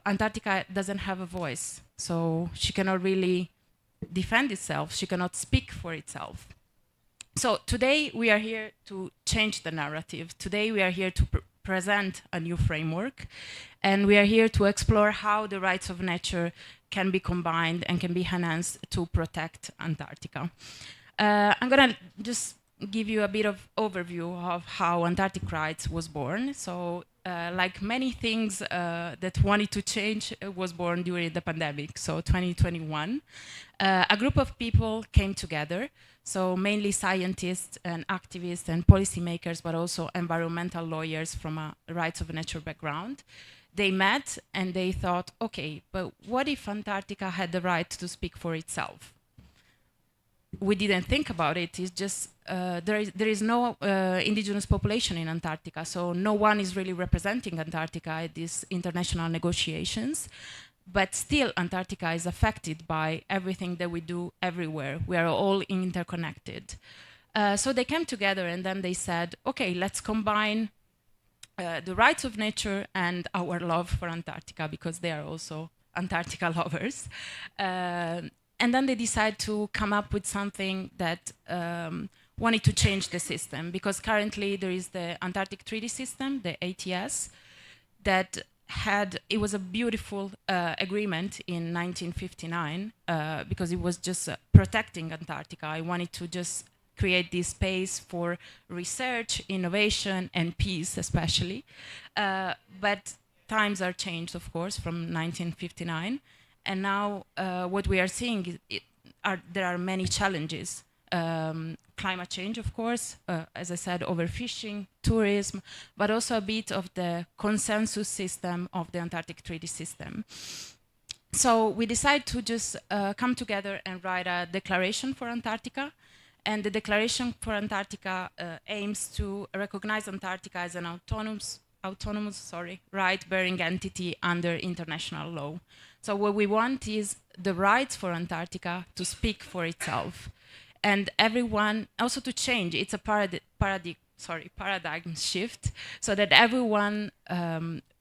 Antarctica doesn't have a voice, so she cannot really defend itself. She cannot speak for itself. So today we are here to change the narrative. Today we are here to present a new framework, and we are here to explore how the rights of nature can be combined and can be enhanced to protect Antarctica. I'm gonna just give you a bit of overview of how Antarctic Rights was born. So like many things that wanted to change, was born during the pandemic, so 2021. A group of people came together, so mainly scientists and activists and policymakers, but also environmental lawyers from a rights of nature background. They met and they thought, okay, but what if Antarctica had the right to speak for itself? We didn't think about it. It's just there is no indigenous population in Antarctica, so no one is really representing Antarctica at these international negotiations. But still, Antarctica is affected by everything that we do everywhere. We are all interconnected. So they came together and then they said, okay, let's combine the rights of nature and our love for Antarctica, because they are also Antarctica lovers. And then they decided to come up with something that wanted to change the system, because currently there is the Antarctic Treaty System, the ATS, that it was a beautiful agreement in 1959, because it was just protecting Antarctica. I wanted to just create this space for research, innovation, and peace, especially. But times are changed, of course, from 1959. And now what we are seeing is there are many challenges. Climate change, of course, as I said, overfishing, tourism, but also a bit of the consensus system of the Antarctic Treaty System. So we decided to just come together and write a declaration for Antarctica. And the Declaration for Antarctica aims to recognize Antarctica as an autonomous right-bearing entity under international law. So what we want is the rights for Antarctica to speak for itself, and everyone also to change. It's a paradigm shift, so that everyone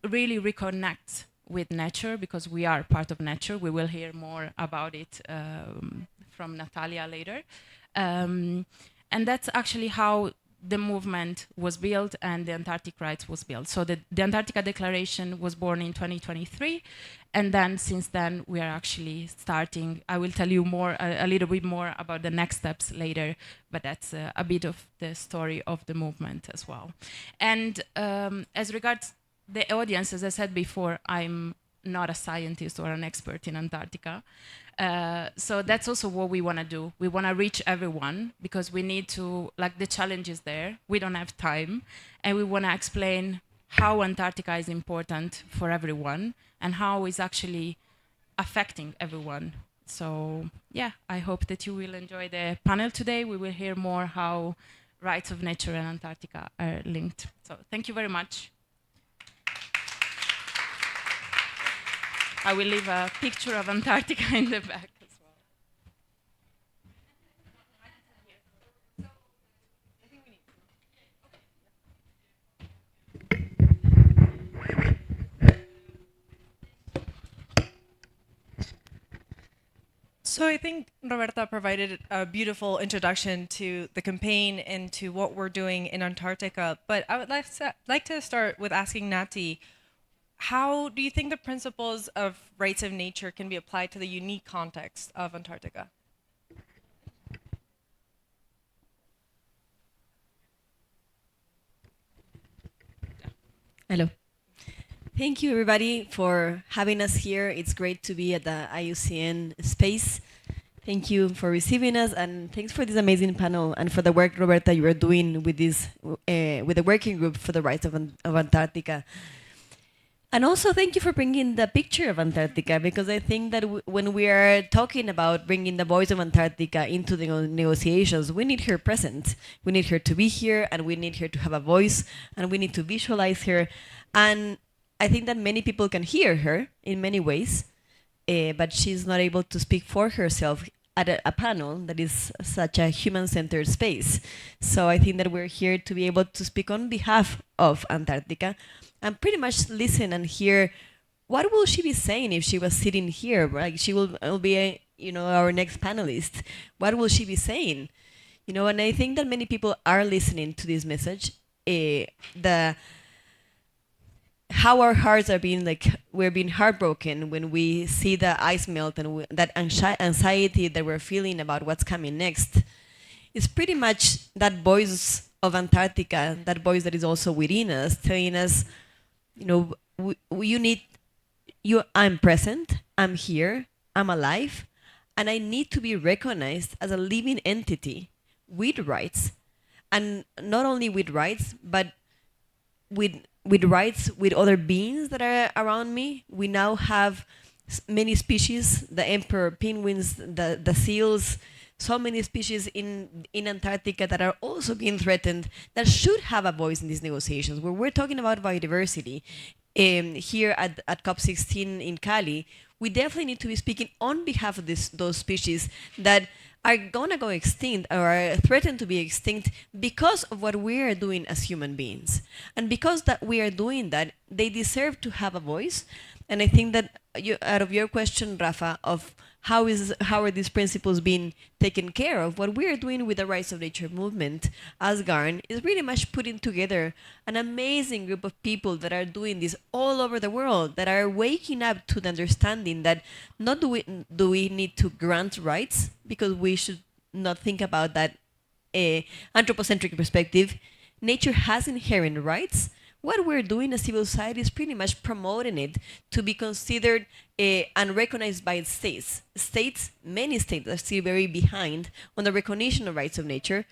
really reconnects with nature, because we are part of nature. We will hear more about it from Natalia later. And that's actually how the movement was built and the Antarctic Rights was built. So the Antarctica Declaration was born in 2023, and then since then we are actually starting. I will tell you more, a little bit more about the next steps later, but that's a bit of the story of the movement as well. And as regards the audience, as I said before, I'm not a scientist or an expert in Antarctica. So that's also what we want to do. We want to reach everyone, because we need to, like, the challenge is there. We don't have time. And we want to explain how Antarctica is important for everyone and how it's actually affecting everyone. So yeah, I hope that you will enjoy the panel today. We will hear more how rights of nature and Antarctica are linked. So thank you very much. I will leave a picture of Antarctica in the back as well. So I think Roberta provided a beautiful introduction to the campaign and to what we're doing in Antarctica. But I would like to start with asking Nati, how do you think the principles of rights of nature can be applied to the unique context of Antarctica? Hello. Thank you, everybody, for having us here. It's great to be at the IUCN space. Thank you for receiving us, and thanks for this amazing panel and for the work, Roberta, you are doing with this, with the working group for the rights of Antarctica. And also, thank you for bringing the picture of Antarctica, because I think that when we are talking about bringing the voice of Antarctica into the negotiations, we need her present. We need her to be here, and we need her to have a voice, and we need to visualize her. And I think that many people can hear her in many ways, but she's not able to speak for herself at a panel that is such a human-centered space. So I think that we're here to be able to speak on behalf of Antarctica and pretty much listen and hear what will she be saying if she was sitting here? Like she will be our next panelist. What will she be saying? And I think that many people are listening to this message. How our hearts are being we're being heartbroken when we see the ice melt and that anxiety that we're feeling about what's coming next. It's pretty much that voice of Antarctica, that voice that is also within us, telling us, I'm present, I'm here, I'm alive, and I need to be recognized as a living entity with rights. And not only with rights, but with rights with other beings that are around me. We now have many species, the emperor penguins, the seals, so many species in Antarctica that are also being threatened, that should have a voice in these negotiations. Where we're talking about biodiversity here at COP16 in Cali, we definitely need to be speaking on behalf of those species that are gonna go extinct or are threatened to be extinct because of what we are doing as human beings. And because that we are doing that, they deserve to have a voice. And I think that out of your question, Rafa, of how are these principles being taken care of, what we are doing with the Rights of Nature movement as GARN is really much putting together an amazing group of people that are doing this all over the world, that are waking up to the understanding that not do we need to grant rights, because we should not think about that anthropocentric perspective. Nature has inherent rights. What we're doing as civil society is pretty much promoting it to be considered and recognized by states. Many states are still very behind on the recognition of rights of nature.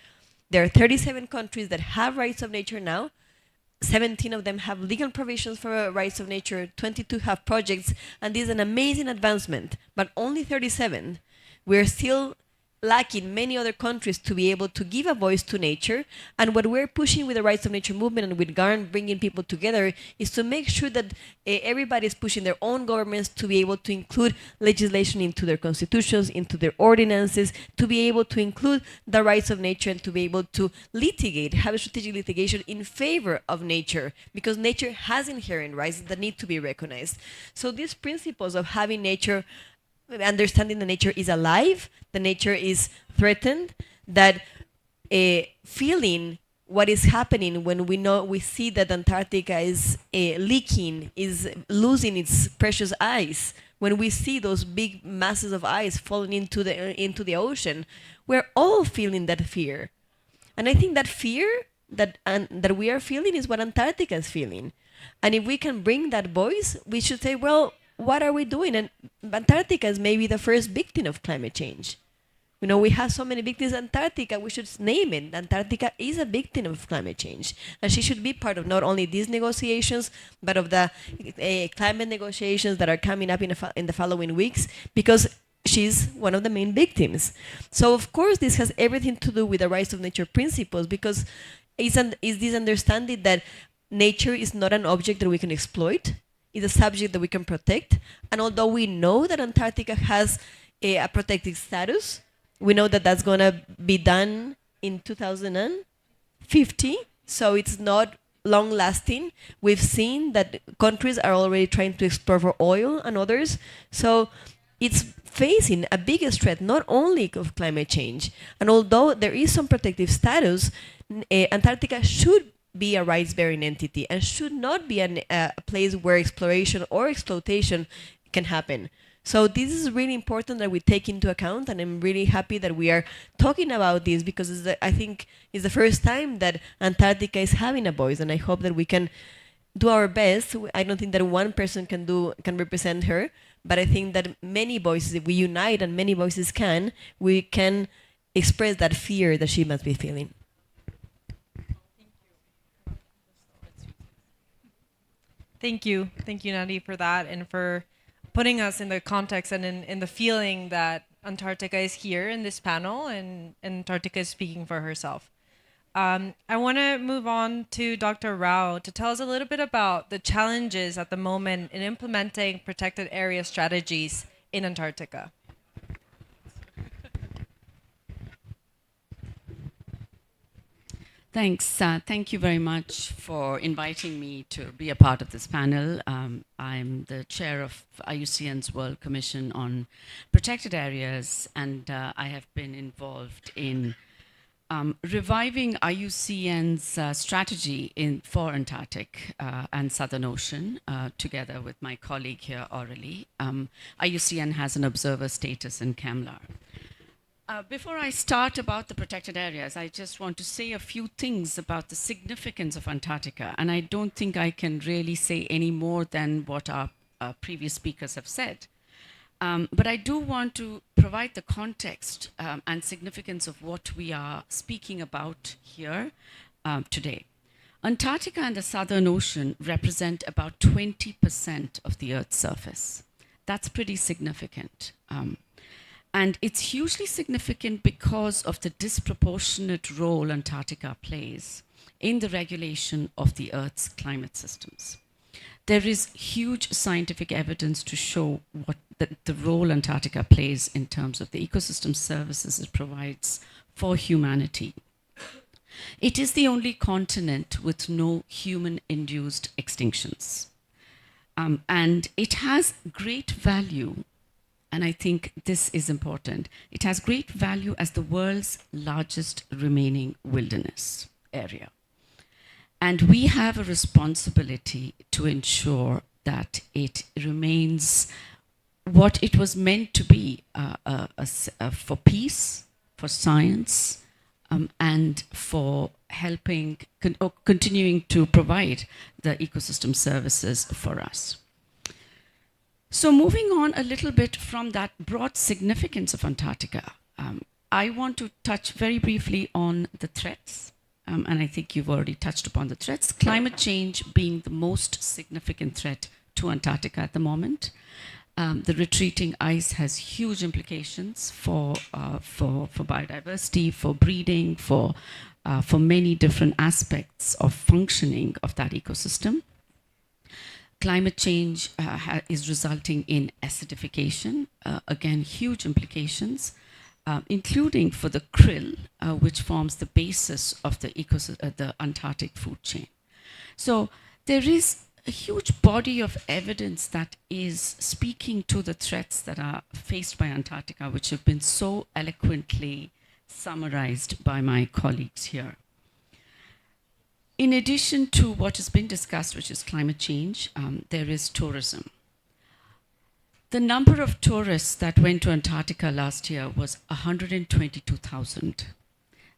There are 37 countries that have rights of nature now. 17 of them have legal provisions for rights of nature. 22 have projects, and this is an amazing advancement. But only 37. We're still lacking many other countries to be able to give a voice to nature. And what we're pushing with the Rights of Nature movement and with GARN bringing people together is to make sure that everybody is pushing their own governments to be able to include legislation into their constitutions, into their ordinances, to be able to include the rights of nature and to be able to litigate, have a strategic litigation in favor of nature, because nature has inherent rights that need to be recognized. So these principles of having nature, understanding that nature is alive, that nature is threatened, that feeling what is happening when we see that Antarctica is leaking, is losing its precious ice, when we see those big masses of ice falling into the ocean, we're all feeling that fear. And I think that fear that we are feeling is what Antarctica is feeling. And if we can bring that voice, we should say, well, what are we doing? And Antarctica is maybe the first victim of climate change. We have so many victims. Antarctica, we should name it. Antarctica is a victim of climate change. And she should be part of not only these negotiations, but of the climate negotiations that are coming up in the following weeks, because she's one of the main victims. So, of course, this has everything to do with the rights of nature principles, because is this understanding that nature is not an object that we can exploit. It's a subject that we can protect. And although we know that Antarctica has a protected status, we know that that's going to be done in 2050. So it's not long lasting. We've seen that countries are already trying to explore for oil and others. So it's facing a biggest threat, not only of climate change. And although there is some protective status, Antarctica should be a rights-bearing entity and should not be a place where exploration or exploitation can happen. So this is really important that we take into account, and I'm really happy that we are talking about this, because I think it's the first time that Antarctica is having a voice, and I hope that we can do our best. I don't think that one person can represent her, but I think that many voices, if we unite and many voices we can express that fear that she must be feeling. Thank you, Nadi, for that, and for putting us in the context and in the feeling that Antarctica is here in this panel, and Antarctica is speaking for herself. I want to move on to Dr. Rao to tell us a little bit about the challenges at the moment in implementing protected area strategies in Antarctica. Thanks. Thank you very much for inviting me to be a part of this panel. I'm the chair of IUCN's World Commission on Protected Areas, and I have been involved in reviving IUCN's strategy for Antarctic and Southern Ocean, together with my colleague here, Aurelie. IUCN has an observer status in CAMLAR. Before I start about the protected areas, I just want to say a few things about the significance of Antarctica. And I don't think I can really say any more than what our previous speakers have said. But I do want to provide the context and significance of what we are speaking about here today. Antarctica and the Southern Ocean represent about 20% of the Earth's surface. That's pretty significant. And it's hugely significant because of the disproportionate role Antarctica plays in the regulation of the Earth's climate systems. There is huge scientific evidence to show what the role Antarctica plays in terms of the ecosystem services it provides for humanity. It is the only continent with no human-induced extinctions. And it has great value. And I think this is important. It has great value as the world's largest remaining wilderness area. And we have a responsibility to ensure that it remains what it was meant to be for peace, for science, and for helping, continuing to provide the ecosystem services for us. So moving on a little bit from that broad significance of Antarctica, I want to touch very briefly on the threats, and I think you've already touched upon the threats. Climate change being the most significant threat to Antarctica at the moment. The retreating ice has huge implications for biodiversity, for breeding, for many different aspects of functioning of that ecosystem. Climate change is resulting in acidification, again, huge implications, including for the krill, which forms the basis of the Antarctic food chain. So there is a huge body of evidence that is speaking to the threats that are faced by Antarctica, which have been so eloquently summarized by my colleagues here. In addition to what has been discussed, which is climate change, there is tourism. The number of tourists that went to Antarctica last year was 122,000.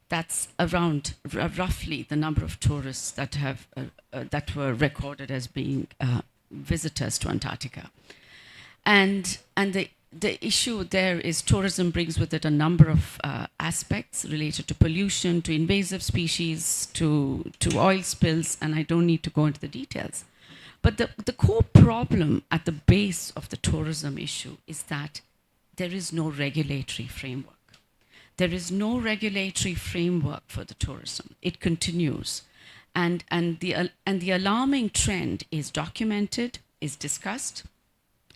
That's around roughly the number of tourists that have that were recorded as being visitors to Antarctica. And the issue there is tourism brings with it a number of aspects related to pollution, to invasive species, to oil spills, and I don't need to go into the details. But the core problem at the base of the tourism issue is that there is no regulatory framework. There is no regulatory framework for the tourism. It continues. And the alarming trend is documented, is discussed,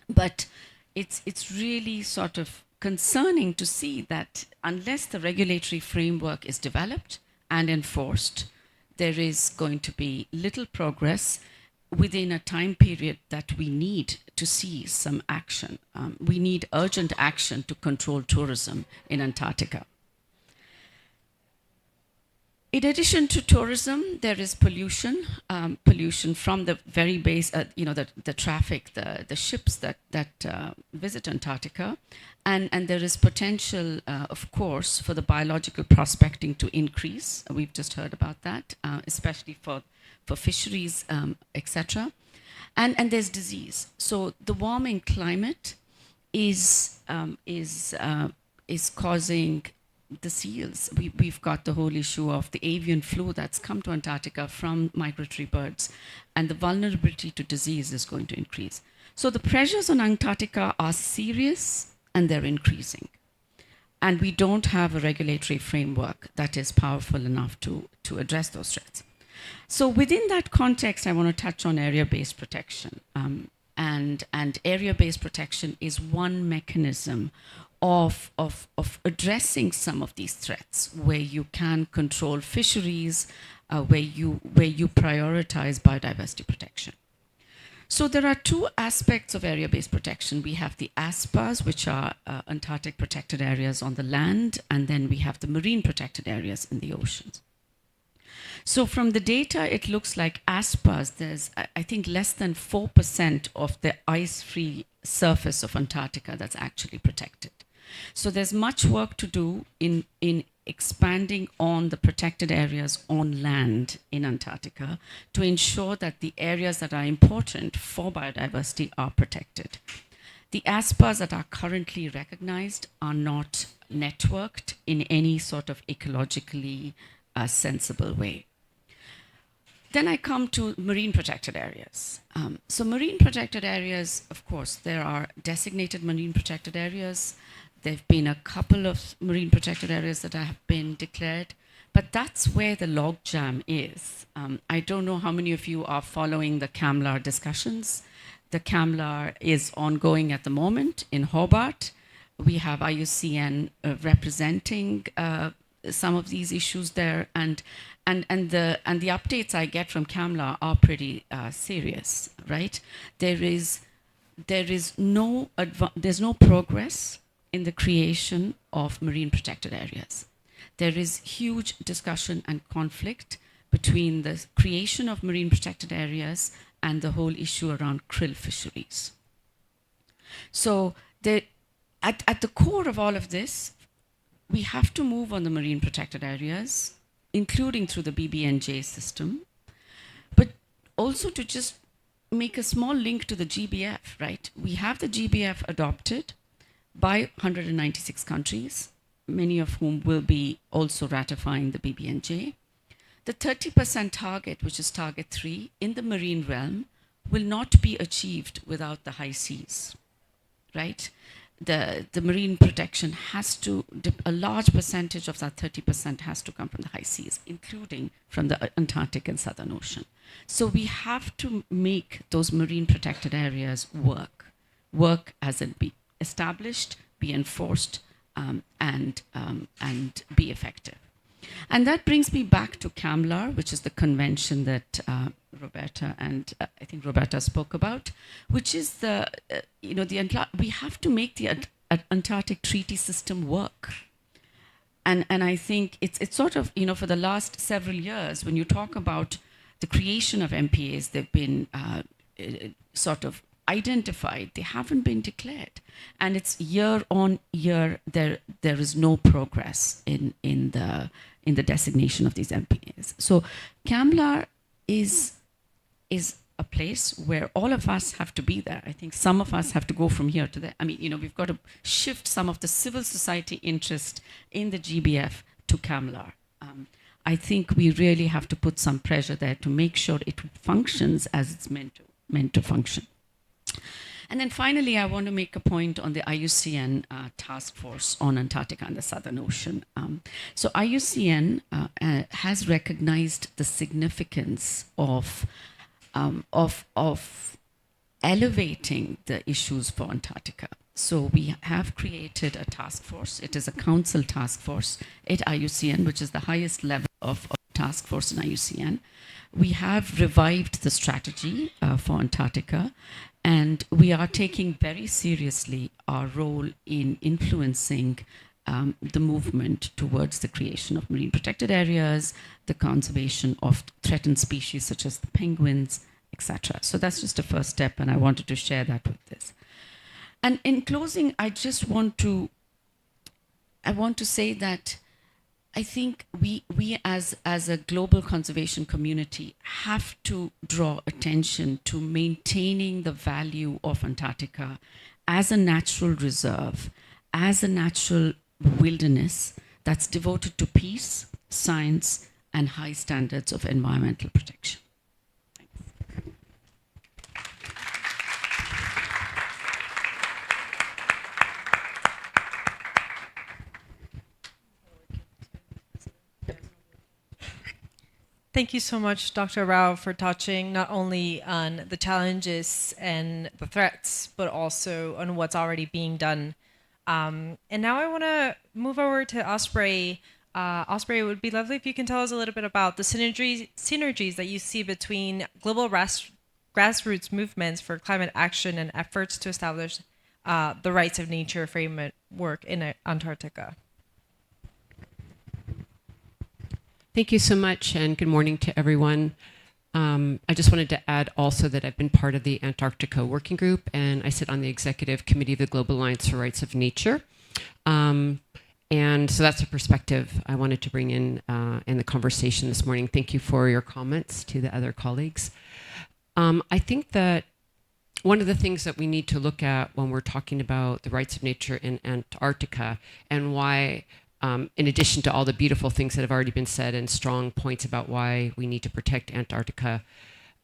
but it's really sort of concerning to see that unless the regulatory framework is developed and enforced, there is going to be little progress within a time period that we need to see some action. We need urgent action to control tourism in Antarctica. In addition to tourism, there is pollution, pollution from the very base, the traffic, the ships that visit Antarctica. And there is potential, of course, for the biological prospecting to increase. We've just heard about that, especially for fisheries, etc. And there's disease. So the warming climate is causing the seals. We've got the whole issue of the avian flu that's come to Antarctica from migratory birds, and the vulnerability to disease is going to increase. So the pressures on Antarctica are serious and they're increasing. And we don't have a regulatory framework that is powerful enough to address those threats. So within that context, I want to touch on area-based protection. And area-based protection is one mechanism of addressing some of these threats, where you can control fisheries, where you prioritize biodiversity protection. So there are two aspects of area-based protection. We have the ASPAs, which are Antarctic protected areas on the land, and then we have the marine protected areas in the oceans. So from the data, it looks like ASPAs, there's, I think, less than 4% of the ice-free surface of Antarctica that's actually protected. So there's much work to do in expanding on the protected areas on land in Antarctica to ensure that the areas that are important for biodiversity are protected. The ASPAs that are currently recognized are not networked in any sort of ecologically sensible way. Then I come to marine protected areas. So marine protected areas, of course, there are designated marine protected areas. There have been a couple of marine protected areas that have been declared, but that's where the logjam is. I don't know how many of you are following the CAMLAR discussions. The CAMLAR is ongoing at the moment in Hobart. We have IUCN representing some of these issues there, and the updates I get from CAMLAR are pretty serious, right? There's no progress in the creation of marine protected areas. There is huge discussion and conflict between the creation of marine protected areas and the whole issue around krill fisheries. So at the core of all of this, we have to move on the marine protected areas, including through the BBNJ system, but also to just make a small link to the GBF, right? We have the GBF adopted by 196 countries, many of whom will be also ratifying the BBNJ. The 30% target, which is target 3 in the marine realm, will not be achieved without the high seas, right? The marine protection has to, a large percentage of that 30% has to come from the high seas, including from the Antarctic and Southern Ocean. So we have to make those marine protected areas work as it be established, be enforced, and be effective. And that brings me back to CAMLAR, which is the convention that Roberta and I think Roberta spoke about, which is we have to make the Antarctic treaty system work. And I think it's sort of, for the last several years, when you talk about the creation of MPAs, they've been sort of identified, they haven't been declared. And it's year on year, there is no progress in the designation of these MPAs. So CAMLAR is a place where all of us have to be there. I think some of us have to go from here to there. I mean, we've got to shift some of the civil society interest in the GBF to CAMLAR. I think we really have to put some pressure there to make sure it functions as it's meant to function. And then finally, I want to make a point on the IUCN task force on Antarctica and the Southern Ocean. So IUCN has recognized the significance of elevating the issues for Antarctica. So we have created a task force. It is a council task force at IUCN, which is the highest level of task force in IUCN. We have revived the strategy for Antarctica, and we are taking very seriously our role in influencing the movement towards the creation of marine protected areas, the conservation of threatened species such as the penguins, etc. So that's just a first step, and I wanted to share that with this. And in closing, I want to say that I think we as a global conservation community have to draw attention to maintaining the value of Antarctica as a natural reserve, as a natural wilderness that's devoted to peace, science, and high standards of environmental protection. Thank you so much, Dr. Rao, for touching not only on the challenges and the threats, but also on what's already being done. And now I want to move over to Osprey. Osprey, it would be lovely if you can tell us a little bit about the synergies that you see between global grassroots movements for climate action and efforts to establish the rights of nature framework in Antarctica. Thank you so much, and good morning to everyone. I just wanted to add also that I've been part of the Antarctica Working Group, and I sit on the Executive Committee of the Global Alliance for Rights of Nature. And so that's a perspective I wanted to bring in the conversation this morning. Thank you for your comments to the other colleagues. I think that one of the things that we need to look at when we're talking about the rights of nature in Antarctica and why, in addition to all the beautiful things that have already been said and strong points about why we need to protect Antarctica,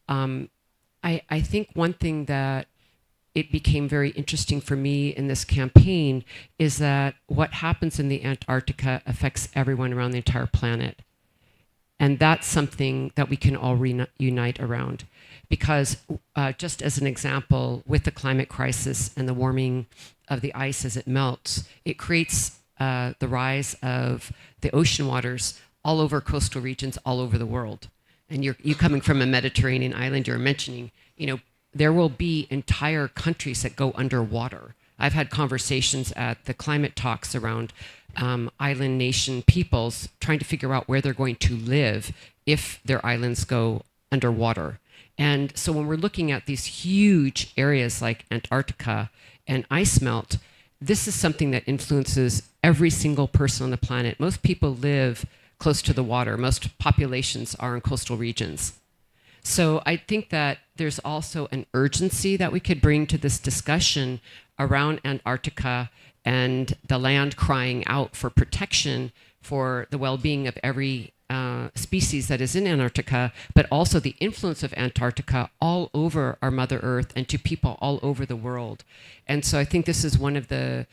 I think one thing that it became very interesting for me in this campaign is that what happens in the Antarctica affects everyone around the entire planet. And that's something that we can all unite around. Because just as an example, with the climate crisis and the warming of the ice as it melts, it creates the rise of the ocean waters all over coastal regions all over the world. And you coming from a Mediterranean island, you're mentioning, there will be entire countries that go underwater. I've had conversations at the climate talks around island nation peoples trying to figure out where they're going to live if their islands go underwater. And so when we're looking at these huge areas like Antarctica and ice melt, this is something that influences every single person on the planet. Most people live close to the water. Most populations are in coastal regions. So I think that there's also an urgency that we could bring to this discussion around Antarctica and the land crying out for protection for the well-being of every species that is in Antarctica, but also the influence of Antarctica all over our Mother Earth and to people all over the world. And so I think this is one of the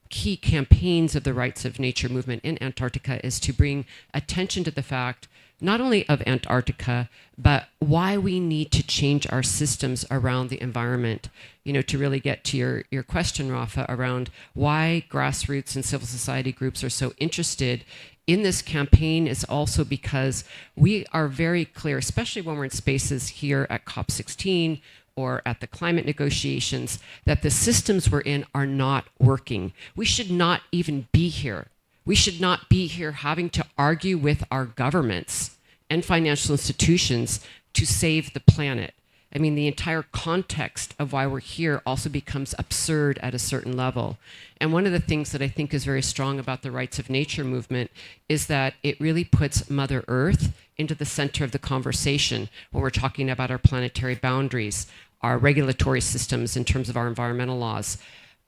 key campaigns of the rights of nature movement in Antarctica, is to bring attention to the fact not only of Antarctica, but why we need to change our systems around the environment. To really get to your question, Rafa, around why grassroots and civil society groups are so interested in this campaign is also because we are very clear, especially when we're in spaces here at COP16 or at the climate negotiations, that the systems we're in are not working. We should not even be here. We should not be here having to argue with our governments and financial institutions to save the planet. I mean, the entire context of why we're here also becomes absurd at a certain level. And one of the things that I think is very strong about the rights of nature movement is that it really puts Mother Earth into the center of the conversation when we're talking about our planetary boundaries, our regulatory systems in terms of our environmental laws.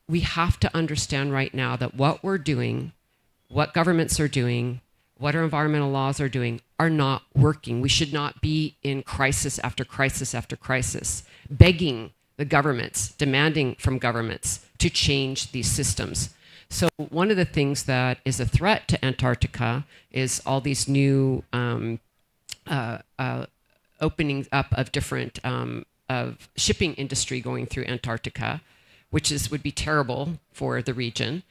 We have to understand right now that what we're doing, what governments are doing, what our environmental laws are doing are not working. We should not be in crisis after crisis after crisis, begging the governments, demanding from governments to change these systems. So one of the things that is a threat to Antarctica is all these new opening up of different of shipping industry going through Antarctica, which would be terrible for the region.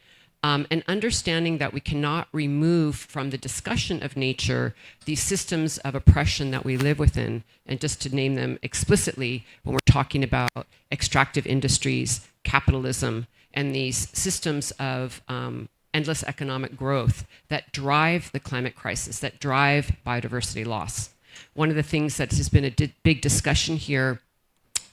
And understanding that we cannot remove from the discussion of nature these systems of oppression that we live within. And just to name them explicitly, when we're talking about extractive industries, capitalism, and these systems of endless economic growth that drive the climate crisis, that drive biodiversity loss. One of the things that has been a big discussion here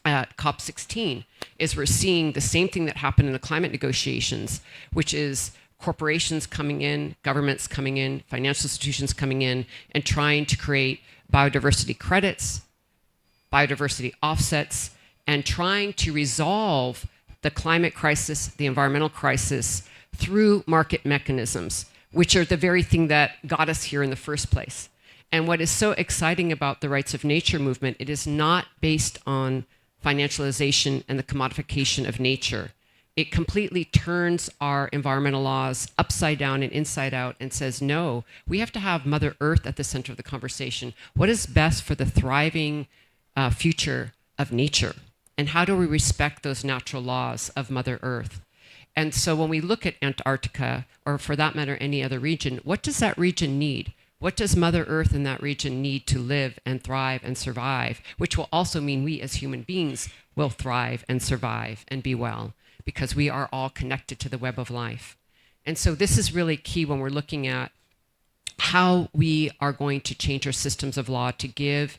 at COP16 is we're seeing the same thing that happened in the climate negotiations, which is corporations coming in, governments coming in, financial institutions coming in, and trying to create biodiversity credits, biodiversity offsets, and trying to resolve the climate crisis, the environmental crisis, through market mechanisms, which are the very thing that got us here in the first place. And what is so exciting about the rights of nature movement, it is not based on financialization and the commodification of nature. It completely turns our environmental laws upside down and inside out and says, no, we have to have Mother Earth at the center of the conversation. What is best for the thriving future of nature? And how do we respect those natural laws of Mother Earth? And so when we look at Antarctica, or for that matter, any other region, what does that region need? What does Mother Earth in that region need to live and thrive and survive? Which will also mean we as human beings will thrive and survive and be well, because we are all connected to the web of life. And so this is really key when we're looking at how we are going to change our systems of law to give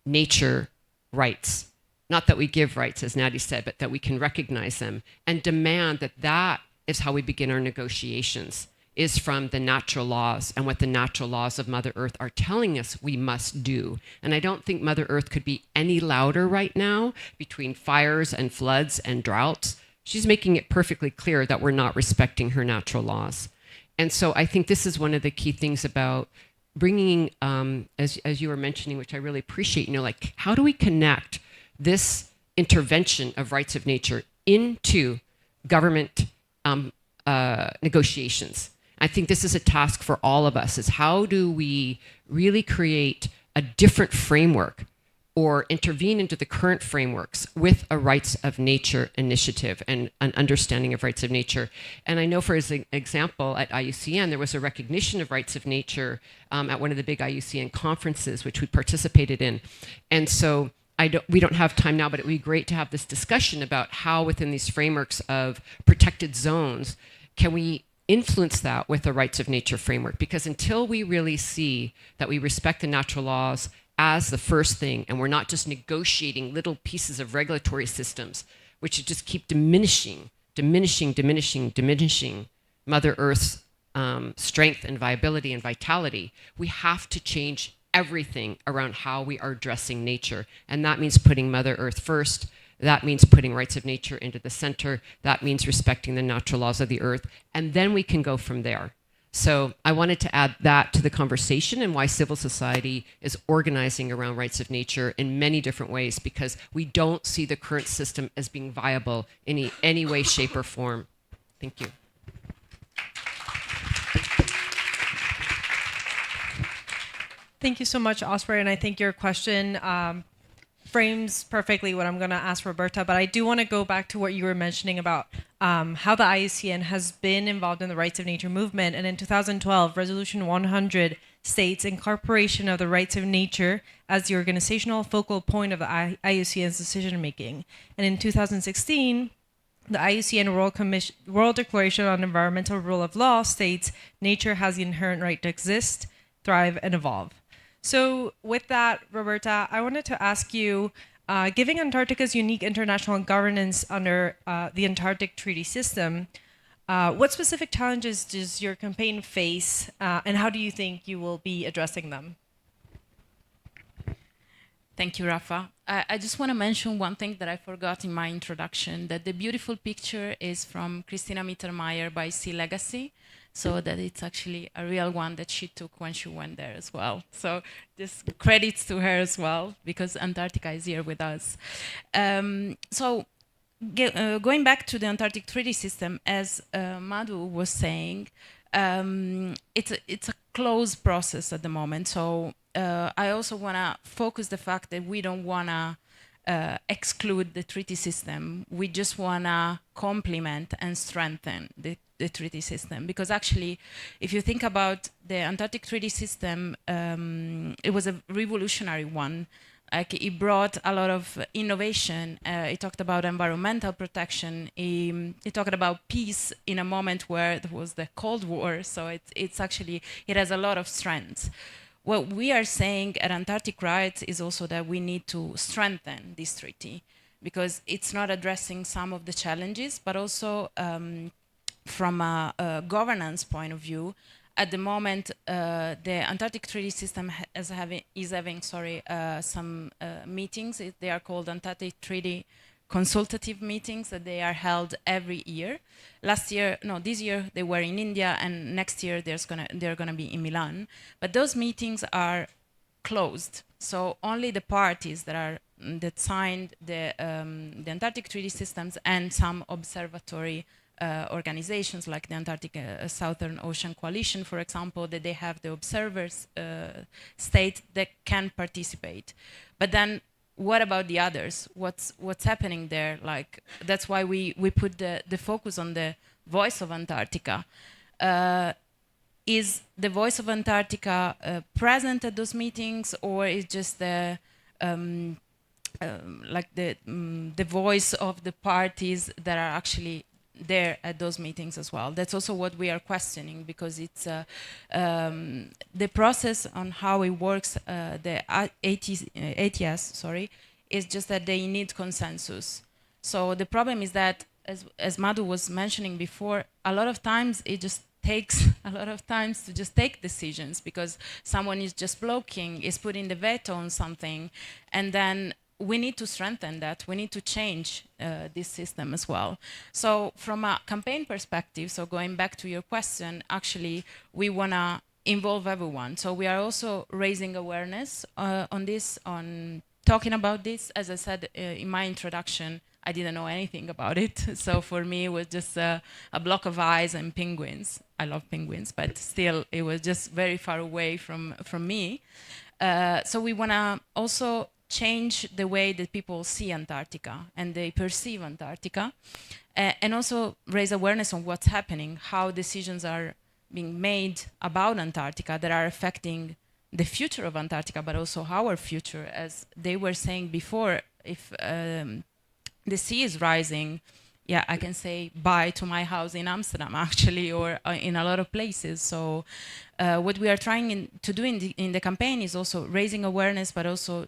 nature rights. Not that we give rights, as Natty said, but that we can recognize them and demand that that is how we begin our negotiations, is from the natural laws and what the natural laws of Mother Earth are telling us we must do. And I don't think Mother Earth could be any louder right now between fires and floods and droughts. She's making it perfectly clear that we're not respecting her natural laws. And so I think this is one of the key things about bringing, as you were mentioning, which I really appreciate, like how do we connect this intervention of rights of nature into government negotiations? I think this is a task for all of us, is how do we really create a different framework or intervene into the current frameworks with a rights of nature initiative and an understanding of rights of nature. And I know, for example, at IUCN, there was a recognition of rights of nature at one of the big IUCN conferences, which we participated in. And so we don't have time now, but it would be great to have this discussion about how within these frameworks of protected zones, can we influence that with a rights of nature framework? Because until we really see that we respect the natural laws as the first thing, and we're not just negotiating little pieces of regulatory systems, which just keep diminishing Mother Earth's strength and viability and vitality, we have to change everything around how we are addressing nature. And that means putting Mother Earth first. That means putting rights of nature into the center. That means respecting the natural laws of the earth. And then we can go from there. So I wanted to add that to the conversation and why civil society is organizing around rights of nature in many different ways, because we don't see the current system as being viable in any way, shape, or form. Thank you. Thank you so much, Osprey. And I think your question frames perfectly what I'm going to ask Roberta, but I do want to go back to what you were mentioning about how the IUCN has been involved in the rights of nature movement. And in 2012, Resolution 100 states incorporation of the rights of nature as the organizational focal point of the IUCN's decision making. And in 2016, the IUCN World Declaration on Environmental Rule of Law states nature has the inherent right to exist, thrive, and evolve. So with that, Roberta, I wanted to ask you, given Antarctica's unique international governance under the Antarctic Treaty System, what specific challenges does your campaign face, and how do you think you will be addressing them? Thank you, Rafa. I just want to mention one thing that I forgot in my introduction, that the beautiful picture is from Christina Mittermeier by Sea Legacy, so that it's actually a real one that she took when she went there as well. So just credits to her as well, because Antarctica is here with us. Going back to the Antarctic Treaty System, as Madhu was saying, it's a closed process at the moment. So I also want to focus the fact that we don't want to exclude the treaty system. We just want to complement and strengthen the treaty system, because actually, if you think about the Antarctic Treaty System, it was a revolutionary one. Like, it brought a lot of innovation. It talked about environmental protection. It talked about peace in a moment where there was the Cold War. So it has a lot of strengths. What we are saying at Antarctic Rights is also that we need to strengthen this treaty, because it's not addressing some of the challenges, but also from a governance point of view. At the moment, the Antarctic Treaty System is having some meetings. They are called Antarctic Treaty consultative meetings that they are held every year. This year they were in India, and next year they're gonna be in Milan. But those meetings are closed, so only the parties that signed the Antarctic Treaty Systems and some observatory organizations like the Antarctic Southern Ocean Coalition, for example, that they have the observers state that can participate. But then what about the others? What's happening there? Like, that's why we put the focus on the voice of Antarctica. Is the voice of Antarctica present at those meetings, or is just the like the voice of the parties that are actually there at those meetings as well? That's also what we are questioning, because it's the process on how it works. The ATS, sorry, is just that they need consensus. So the problem is that, as Madhu was mentioning before, a lot of times it just takes a lot of time to just take decisions, because someone is just blocking, is putting the veto on something, and then we need to strengthen that. We need to change this system as well. So from a campaign perspective, so going back to your question, actually, we want to involve everyone. So we are also raising awareness on this, on talking about this. As I said in my introduction, I didn't know anything about it. So for me, it was just a block of ice and penguins. I love penguins, but still, it was just very far away from me. So we want to also change the way that people see Antarctica and they perceive Antarctica, and also raise awareness on what's happening, how decisions are being made about Antarctica that are affecting the future of Antarctica, but also our future. As they were saying before, if the sea is rising, yeah, I can say bye to my house in Amsterdam, actually, or in a lot of places. So what we are trying to do in the campaign is also raising awareness, but also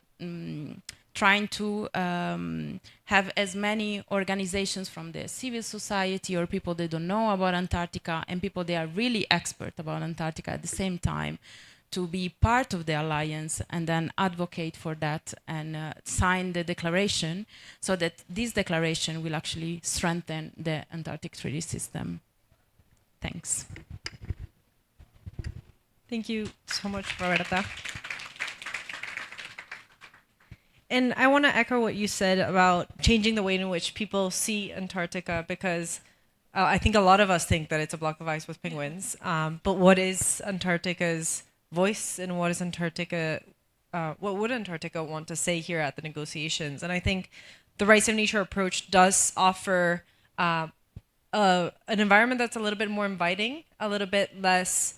trying to have as many organizations from the civil society, or people that don't know about Antarctica, and people that are really expert about Antarctica at the same time, to be part of the alliance and then advocate for that and sign the declaration, so that this declaration will actually strengthen the Antarctic Treaty System. Thanks. Thank you so much, Roberta. And I want to echo what you said about changing the way in which people see Antarctica, because I think a lot of us think that it's a block of ice with penguins. But what is Antarctica's voice, and what is Antarctica? What would Antarctica want to say here at the negotiations? And I think the rights of nature approach does offer an environment that's a little bit more inviting, a little bit less.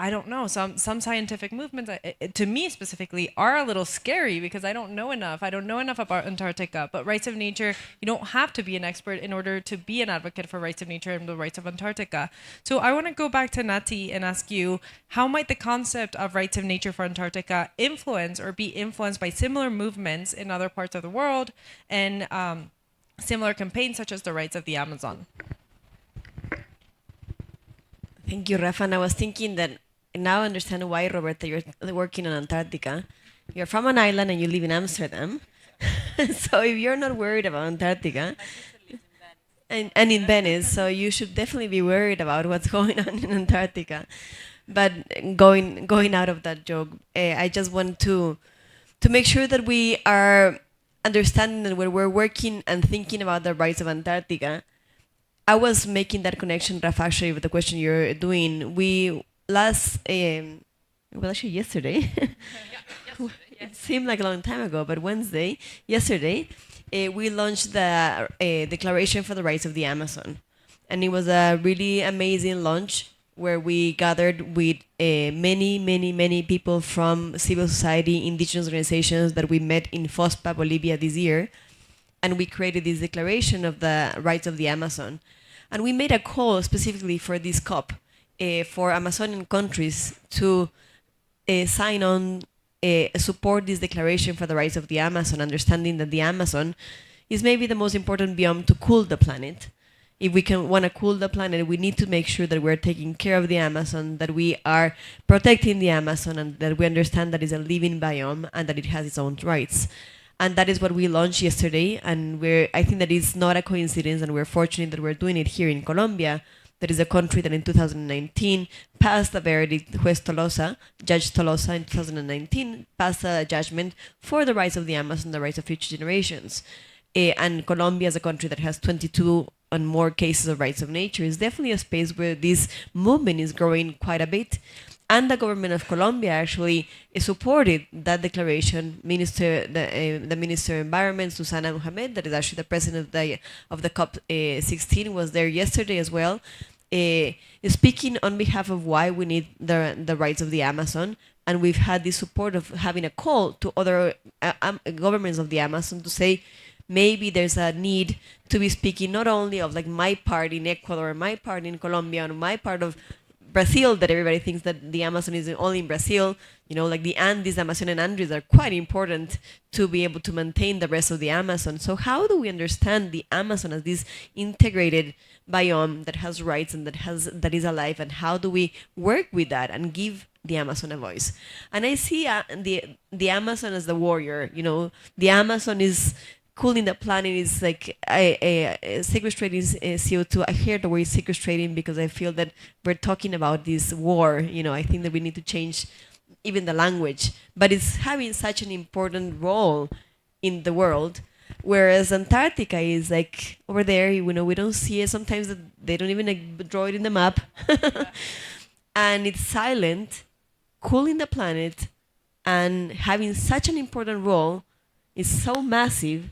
I don't know. Some scientific movements, to me specifically, are a little scary, because I don't know enough. I don't know enough about Antarctica. But rights of nature, you don't have to be an expert in order to be an advocate for rights of nature and the rights of Antarctica. So I want to go back to Nati and ask you, how might the concept of rights of nature for Antarctica influence or be influenced by similar movements in other parts of the world, and similar campaigns such as the rights of the Amazon? Thank you, Rafa. And I was thinking that now I understand why, Roberta, you're working on Antarctica. You're from an island and you live in Amsterdam. So if you're not worried about Antarctica, and in Venice, so you should definitely be worried about what's going on in Antarctica. But going out of that joke, I just want to make sure that we are understanding that when we're working and thinking about the rights of Antarctica, I was making that connection, Rafa, actually, with the question you're doing. We actually yesterday. It seemed like a long time ago, but yesterday, we launched the Declaration for the Rights of the Amazon. And it was a really amazing launch where we gathered with many people from civil society, indigenous organizations that we met in Fospa, Bolivia this year. And we created this Declaration of the Rights of the Amazon. And we made a call specifically for this COP for Amazonian countries to sign on, support this Declaration for the Rights of the Amazon, understanding that the Amazon is maybe the most important biome to cool the planet. If we want to cool the planet, we need to make sure that we're taking care of the Amazon, that we are protecting the Amazon, and that we understand that it's a living biome and that it has its own rights. And that is what we launched yesterday. And I think that it's not a coincidence, and we're fortunate that we're doing it here in Colombia. That is a country that in 2019 passed a verdict. Judge Tolosa in 2019 passed a judgment for the rights of the Amazon, the rights of future generations. And Colombia, as a country that has 22 and more cases of rights of nature, is definitely a space where this movement is growing quite a bit. And the government of Colombia actually supported that declaration. The Minister of Environment, Susana Mohamed, that is actually the president of the COP16, was there yesterday as well, speaking on behalf of why we need the rights of the Amazon. And we've had the support of having a call to other governments of the Amazon to say, maybe there's a need to be speaking not only of like my part in Ecuador, my part in Colombia, and my part of Brazil, that everybody thinks that the Amazon is only in Brazil. You know, like the Andes, Amazonian Andes are quite important to be able to maintain the rest of the Amazon. So how do we understand the Amazon as this integrated biome that has rights and that is alive, and how do we work with that and give the Amazon a voice? And I see the Amazon as the warrior. You know, the Amazon is cooling the planet, is like sequestrating CO2. I hear the word sequestrating because I feel that we're talking about this war. You know, I think that we need to change even the language, but it's having such an important role in the world. Whereas Antarctica is like over there, you know, we don't see it. Sometimes they don't even like, draw it in the map. And it's silent, cooling the planet, and having such an important role. Is so massive,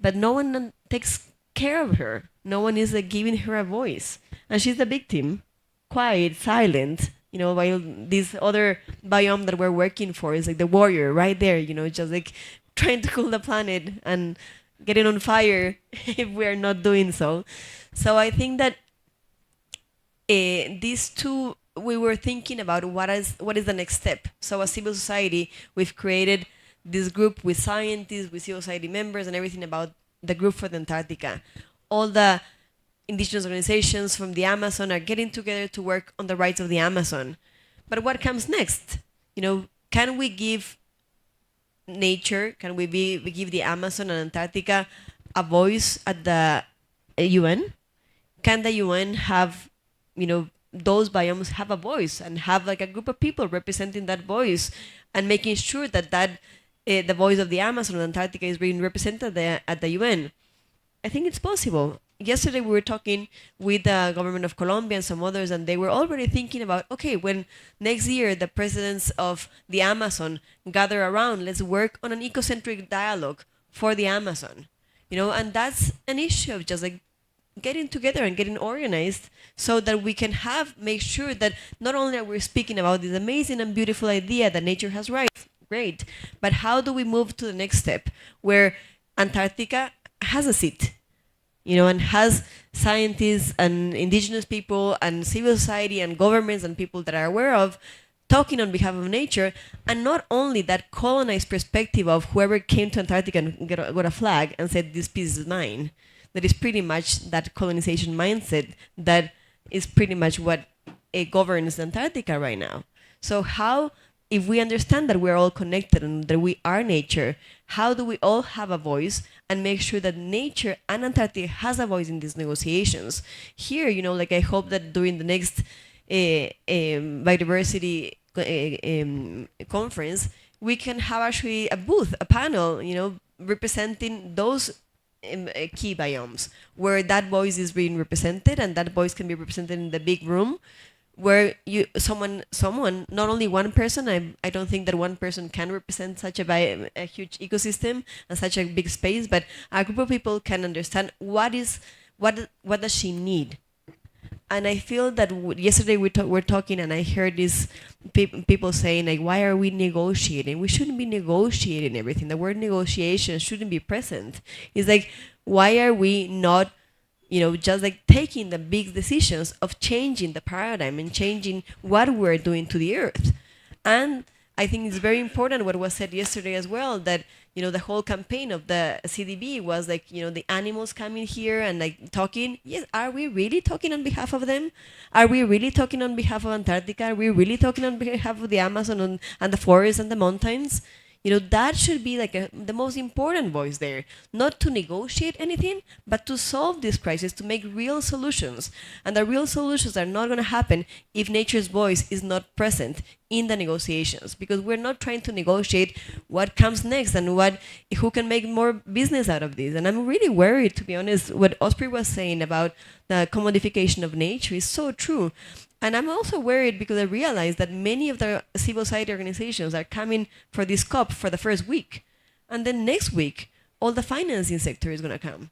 but no one takes care of her. No one is like giving her a voice. And she's the victim, quiet, silent, you know, while this other biome that we're working for is like the warrior right there, you know, just like trying to cool the planet and getting on fire if we are not doing so. So I think that these two, we were thinking about what is the next step. So as civil society, we've created this group with scientists, with civil society members, and everything about the group for the Antarctica. All the indigenous organizations from the Amazon are getting together to work on the rights of the Amazon. But what comes next? You know, can we give nature, can we give the Amazon and Antarctica a voice at the UN? Can the UN have, you know, those biomes have a voice and have like a group of people representing that voice and making sure that the voice of the Amazon and Antarctica is being represented at the UN? I think it's possible. Yesterday we were talking with the government of Colombia and some others, and they were already thinking about, okay, when next year the presidents of the Amazon gather around, let's work on an ecocentric dialogue for the Amazon. You know, and that's an issue of just like getting together and getting organized so that we can make sure that not only are we speaking about this amazing and beautiful idea that nature has rights, great, but how do we move to the next step where Antarctica has a seat, you know, and has scientists and indigenous people and civil society and governments and people that are aware of talking on behalf of nature, and not only that colonized perspective of whoever came to Antarctica and got a flag and said, this piece is mine. That is pretty much that colonization mindset that is pretty much what governs Antarctica right now. So how, if we understand that we're all connected and that we are nature, how do we all have a voice and make sure that nature and Antarctica has a voice in these negotiations? Here, you know, like I hope that during the next biodiversity conference, we can have actually a booth, a panel, you know, representing those key biomes where that voice is being represented, and that voice can be represented in the big room where someone, not only one person, I don't think that one person can represent such a huge ecosystem and such a big space, but a group of people can understand what does she need. And I feel that yesterday we're talking, and I heard these people saying, like, why are we negotiating? We shouldn't be negotiating everything. The word negotiation shouldn't be present. It's like, why are we not, you know, just like taking the big decisions of changing the paradigm and changing what we're doing to the earth? And I think it's very important what was said yesterday as well, that, you know, the whole campaign of the CDB was like, you know, the animals coming here and like talking. Yes, are we really talking on behalf of them? Are we really talking on behalf of Antarctica? Are we really talking on behalf of the Amazon and the forests and the mountains? You know, that should be like the most important voice there, not to negotiate anything, but to solve this crisis, to make real solutions. And the real solutions are not going to happen if nature's voice is not present in the negotiations, because we're not trying to negotiate what comes next and who can make more business out of this. And I'm really worried, to be honest. What Osprey was saying about the commodification of nature is so true. And I'm also worried because I realize that many of the civil society organizations are coming for this COP for the first week. And then next week, all the financing sector is going to come.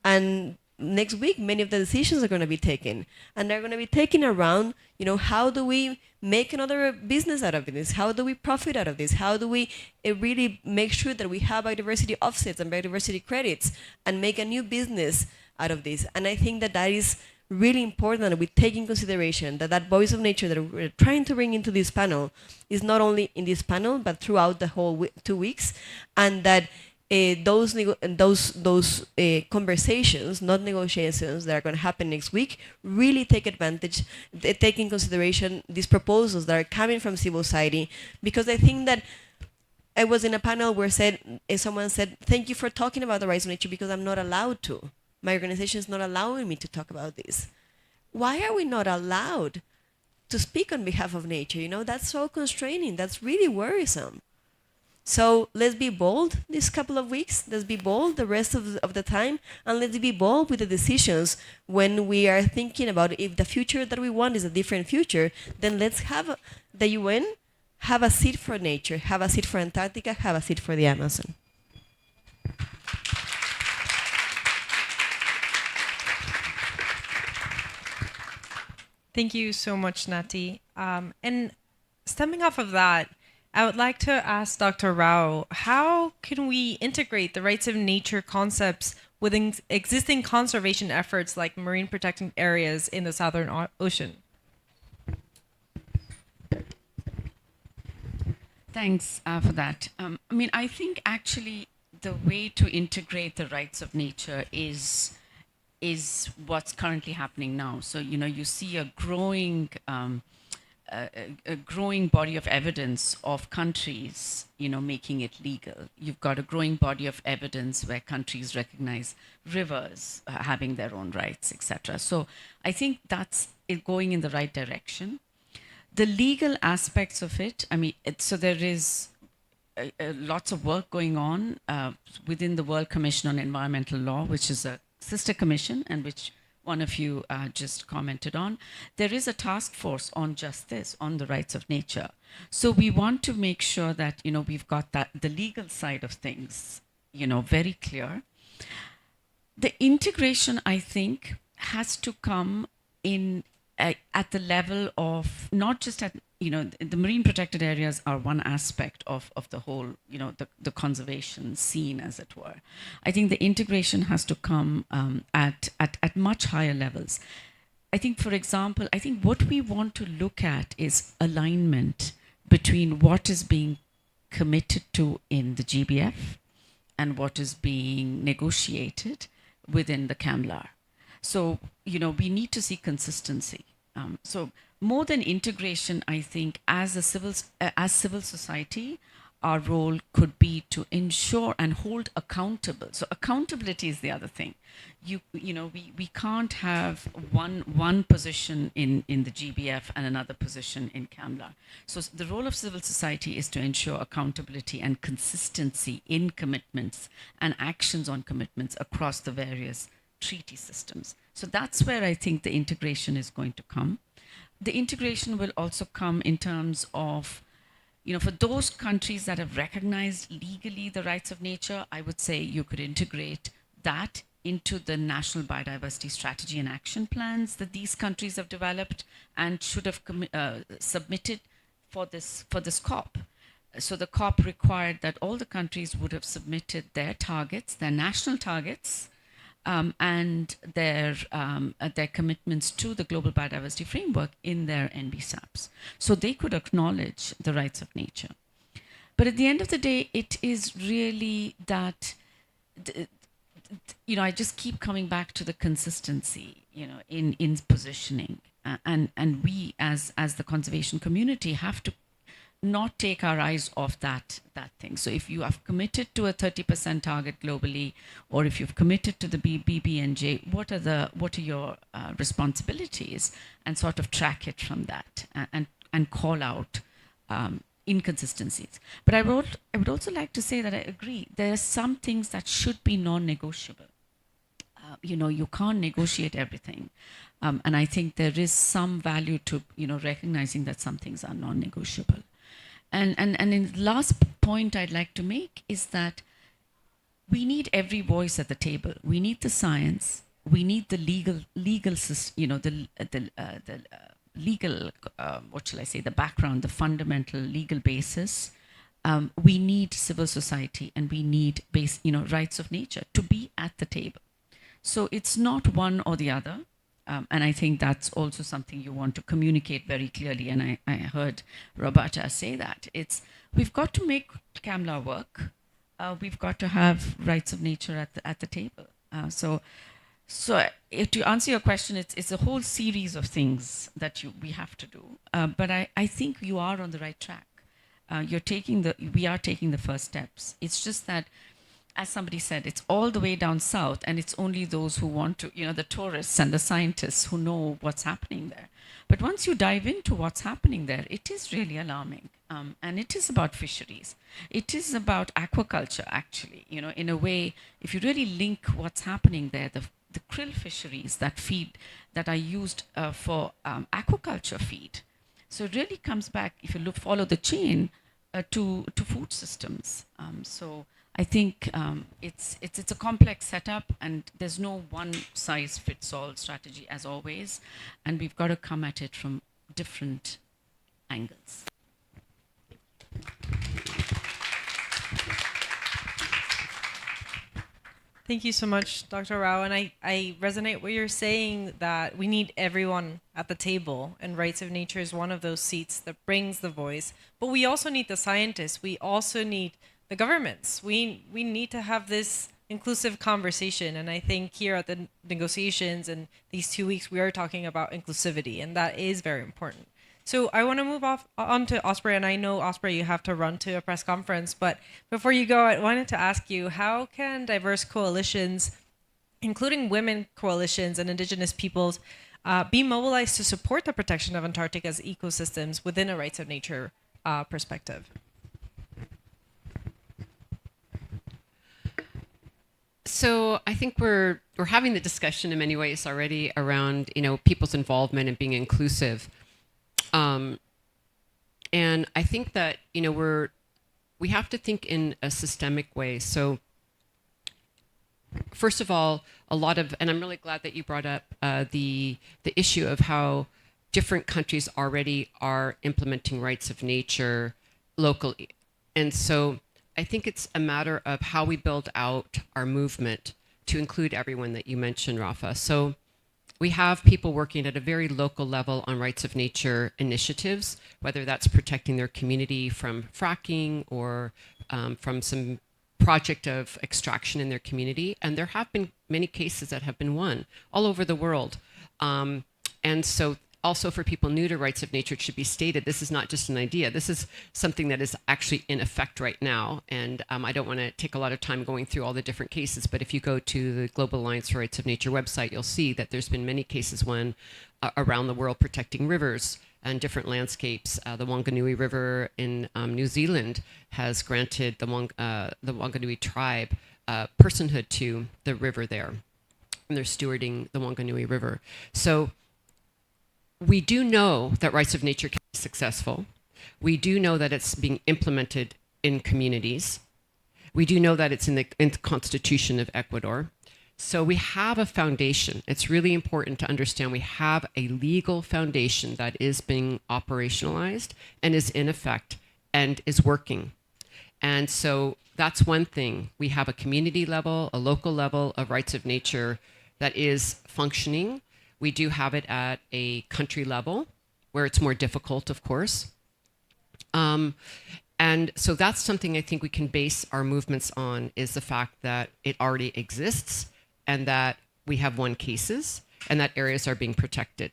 And next week, many of the decisions are going to be taken. And they're going to be taken around, how do we make another business out of this? How do we profit out of this? How do we really make sure that we have biodiversity offsets and biodiversity credits and make a new business out of this? And I think that that is really important that we take in consideration that voice of nature that we're trying to bring into this panel is not only in this panel, but throughout the whole 2 weeks, and that those conversations, not negotiations, that are going to happen next week, really take advantage, take in consideration these proposals that are coming from civil society, because I think that I was in a panel where someone said, "Thank you for talking about the rights of nature because I'm not allowed to. My organization is not allowing me to talk about this." Why are we not allowed to speak on behalf of nature? That's so constraining. That's really worrisome. So let's be bold this couple of weeks. Let's be bold the rest of the time. And let's be bold with the decisions when we are thinking about if the future that we want is a different future, then let's have the UN have a seat for nature, have a seat for Antarctica, have a seat for the Amazon. Thank you so much, Nati. And stemming off of that, I would like to ask Dr. Rao, how can we integrate the rights of nature concepts within existing conservation efforts like marine protected areas in the Southern Ocean? Thanks for that. I think actually the way to integrate the rights of nature is what's currently happening now. So, you see a growing body of evidence of countries, making it legal. You've got a growing body of evidence where countries recognize rivers having their own rights, etc. So I think that's it going in the right direction. The legal aspects of it, so there is lots of work going on within the World Commission on Environmental Law, which is a sister commission, and which one of you just commented on. There is a task force on just this, on the rights of nature. So we want to make sure that, we've got the legal side of things, very clear. The integration, I think, has to come in at the level of not just at, the marine protected areas are one aspect of the whole, the conservation scene, as it were. I think the integration has to come at much higher levels. I think, for example, what we want to look at is alignment between what is being committed to in the GBF and what is being negotiated within the CAMLAR. So, we need to see consistency. So more than integration, I think as civil society, our role could be to ensure and hold accountable. So accountability is the other thing. We can't have one position in the GBF and another position in CAMLAR. So the role of civil society is to ensure accountability and consistency in commitments and actions on commitments across the various treaty systems. So that's where I think the integration is going to come. The integration will also come in terms of, for those countries that have recognized legally the rights of nature, I would say you could integrate that into the national biodiversity strategy and action plans that these countries have developed and should have submitted for this COP. So the COP required that all the countries would have submitted their targets, their national targets, and their commitments to the Global Biodiversity Framework in their NBSAPs. So they could acknowledge the rights of nature. But at the end of the day, it is really that, I just keep coming back to the consistency, in positioning. And we, as the conservation community, have to not take our eyes off that thing. So if you have committed to a 30% target globally, or if you've committed to the BBNJ, what are your responsibilities, and sort of track it from that and call out inconsistencies. But I would also like to say that I agree there are some things that should be non-negotiable. You can't negotiate everything. And I think there is some value to, recognizing that some things are non-negotiable. And in the last point I'd like to make is that we need every voice at the table. We need the science. We need the legal, what shall I say, the background, the fundamental legal basis. We need civil society, and we need rights of nature to be at the table. So it's not one or the other. And I think that's also something you want to communicate very clearly. And I heard Roberta say that. We've got to make CAMLA work. We've got to have rights of nature at the table. So to answer your question, it's a whole series of things that we have to do. But I think you are on the right track. We are taking the first steps. It's just that, as somebody said, it's all the way down south, and it's only those who want to, the tourists and the scientists who know what's happening there. But once you dive into what's happening there, it is really alarming. And it is about fisheries. It is about aquaculture, actually. In a way, if you really link what's happening there, the krill fisheries that are used for aquaculture feed. So it really comes back, if you follow the chain, to food systems. So I think it's a complex setup, and there's no one size fits all strategy, as always, and we've got to come at it from different angles. Thank you so much, Dr. Rao. And I resonate what you're saying, that we need everyone at the table, and rights of nature is one of those seats that brings the voice. But we also need the scientists. We also need the governments. We need to have this inclusive conversation. And I think here at the negotiations and these 2 weeks, we are talking about inclusivity, and that is very important. So I want to move on to Osprey, and I know, Osprey, you have to run to a press conference, but before you go, I wanted to ask you, how can diverse coalitions, including women coalitions and Indigenous peoples, be mobilized to support the protection of Antarctica's ecosystems within a rights of nature perspective? So I think we're having the discussion in many ways already around people's involvement and being inclusive. And I think that, we have to think in a systemic way. So first of all, and I'm really glad that you brought up the issue of how different countries already are implementing rights of nature locally. And so I think it's a matter of how we build out our movement to include everyone that you mentioned, Rafa. So we have people working at a very local level on rights of nature initiatives, whether that's protecting their community from fracking or from some project of extraction in their community. And there have been many cases that have been won all over the world. And so also for people new to rights of nature, it should be stated, this is not just an idea. This is something that is actually in effect right now. And I don't want to take a lot of time going through all the different cases, but if you go to the Global Alliance for Rights of Nature website, you'll see that there's been many cases won around the world protecting rivers and different landscapes. The Wanganui River in New Zealand has granted the Wanganui tribe personhood to the river there. And they're stewarding the Wanganui River. So we do know that rights of nature can be successful. We do know that it's being implemented in communities. We do know that it's in the Constitution of Ecuador. So we have a foundation. It's really important to understand we have a legal foundation that is being operationalized and is in effect and is working. And so that's one thing. We have a community level, a local level of rights of nature that is functioning. We do have it at a country level where it's more difficult, of course. And so that's something I think we can base our movements on, is the fact that it already exists and that we have won cases and that areas are being protected.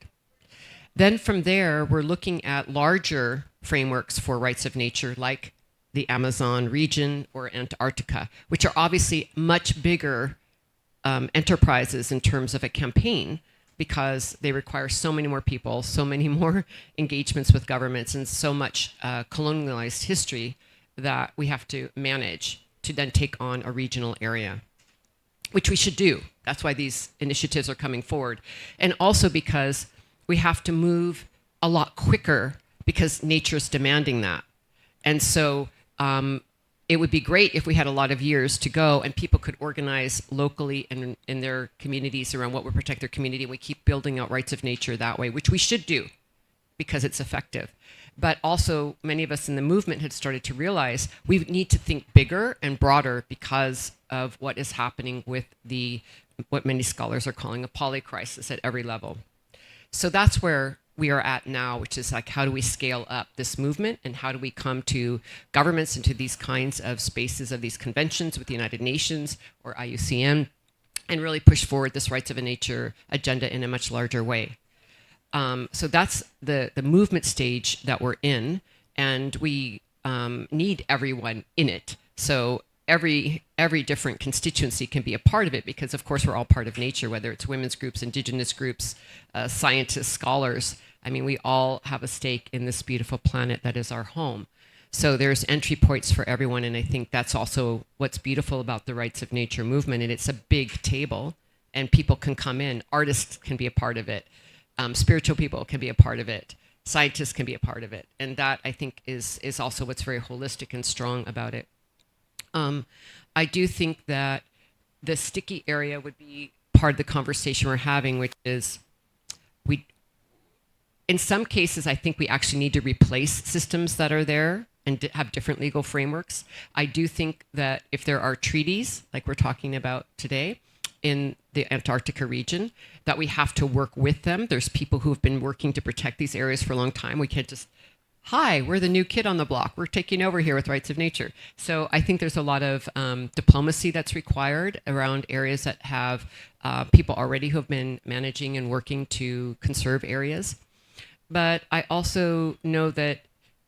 Then from there, we're looking at larger frameworks for rights of nature, like the Amazon region or Antarctica, which are obviously much bigger enterprises in terms of a campaign, because they require so many more people, so many more engagements with governments, and so much colonialized history that we have to manage to then take on a regional area. which we should do. That's why these initiatives are coming forward. And also because we have to move a lot quicker because nature's demanding that. And so it would be great if we had a lot of years to go and people could organize locally and in their communities around what would protect their community. And we keep building out rights of nature that way, which we should do because it's effective. But also many of us in the movement had started to realize we need to think bigger and broader because of what is happening with what many scholars are calling a polycrisis at every level. So that's where we are at now, which is like, how do we scale up this movement and how do we come to governments and to these kinds of spaces of these conventions with the United Nations or IUCN and really push forward this rights of nature agenda in a much larger way. So that's the movement stage that we're in, and we need everyone in it. So every different constituency can be a part of it because, of course, we're all part of nature, whether it's women's groups, indigenous groups, scientists, scholars. I mean, we all have a stake in this beautiful planet that is our home. So there's entry points for everyone, and I think that's also what's beautiful about the rights of nature movement, and it's a big table, and people can come in. Artists can be a part of it. Spiritual people can be a part of it. Scientists can be a part of it. And that, I think, is also what's very holistic and strong about it. I do think that the sticky area would be part of the conversation we're having, which is in some cases, I think we actually need to replace systems that are there and have different legal frameworks. I do think that if there are treaties, like we're talking about today, in the Antarctica region, that we have to work with them. There's people who have been working to protect these areas for a long time. We can't just, hi, we're the new kid on the block. We're taking over here with rights of nature. So I think there's a lot of diplomacy that's required around areas that have people already who have been managing and working to conserve areas. But I also know that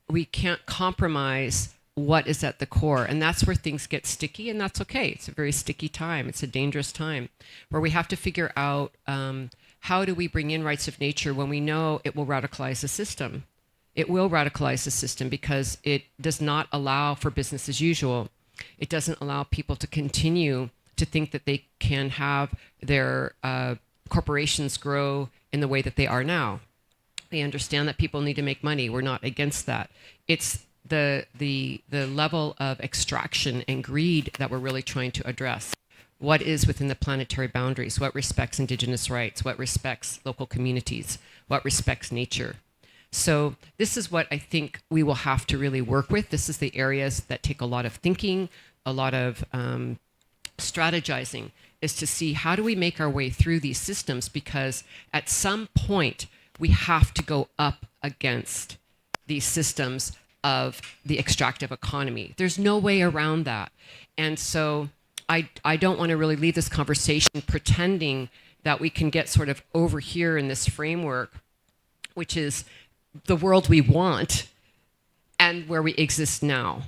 we can't compromise what is at the core. And that's where things get sticky, and that's okay. It's a very sticky time. It's a dangerous time where we have to figure out how do we bring in rights of nature when we know it will radicalize the system. It will radicalize the system because it does not allow for business as usual. It doesn't allow people to continue to think that they can have their corporations grow in the way that they are now. They understand that people need to make money. We're not against that. It's the level of extraction and greed that we're really trying to address. What is within the planetary boundaries? What respects indigenous rights? What respects local communities? What respects nature? So this is what I think we will have to really work with. This is the areas that take a lot of thinking, a lot of strategizing, is to see how do we make our way through these systems, because at some point we have to go up against these systems of the extractive economy. There's no way around that. And so I don't want to really leave this conversation pretending that we can get sort of over here in this framework, which is the world we want and where we exist now.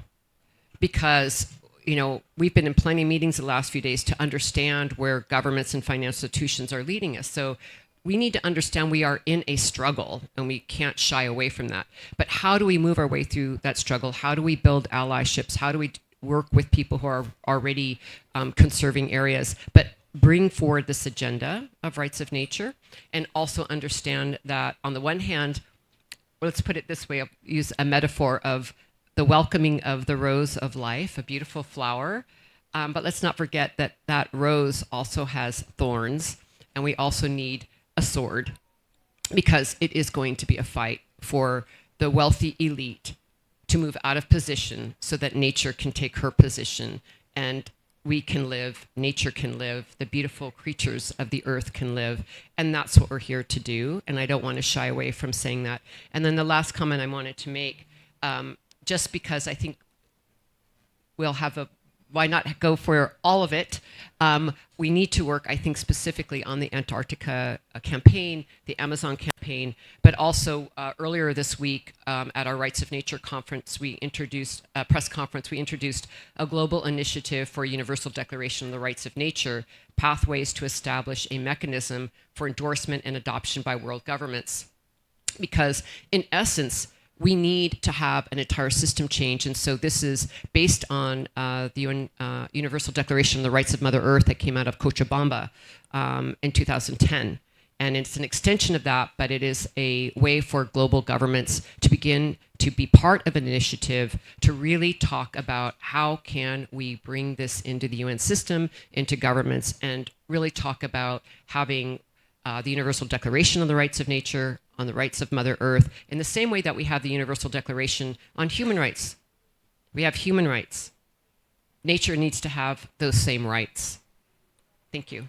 Because, you know, we've been in plenty of meetings the last few days to understand where governments and financial institutions are leading us. So we need to understand we are in a struggle and we can't shy away from that. But how do we move our way through that struggle? How do we build allyships? How do we work with people who are already conserving areas, but bring forward this agenda of rights of nature, and also understand that on the one hand, well, let's put it this way, I'll use a metaphor of the welcoming of the rose of life, a beautiful flower, but let's not forget that that rose also has thorns, and we also need a sword, because it is going to be a fight for the wealthy elite to move out of position so that nature can take her position and we can live, nature can live, the beautiful creatures of the earth can live. And that's what we're here to do. And I don't want to shy away from saying that. And then the last comment I wanted to make, just because I think we'll have why not go for all of it? We need to work, I think, specifically on the Antarctica campaign, the Amazon campaign, but also earlier this week at our Rights of Nature conference, we introduced a press conference. We introduced a global initiative for a universal declaration on the rights of nature, pathways to establish a mechanism for endorsement and adoption by world governments. Because in essence, we need to have an entire system change. And so this is based on the UN Universal Declaration on the Rights of Mother Earth that came out of Cochabamba in 2010. And it's an extension of that, but it is a way for global governments to begin to be part of an initiative to really talk about how can we bring this into the UN system, into governments, and really talk about having the Universal Declaration on the Rights of Nature, on the rights of Mother Earth, in the same way that we have the Universal Declaration on human rights. We have human rights. Nature needs to have those same rights. Thank you.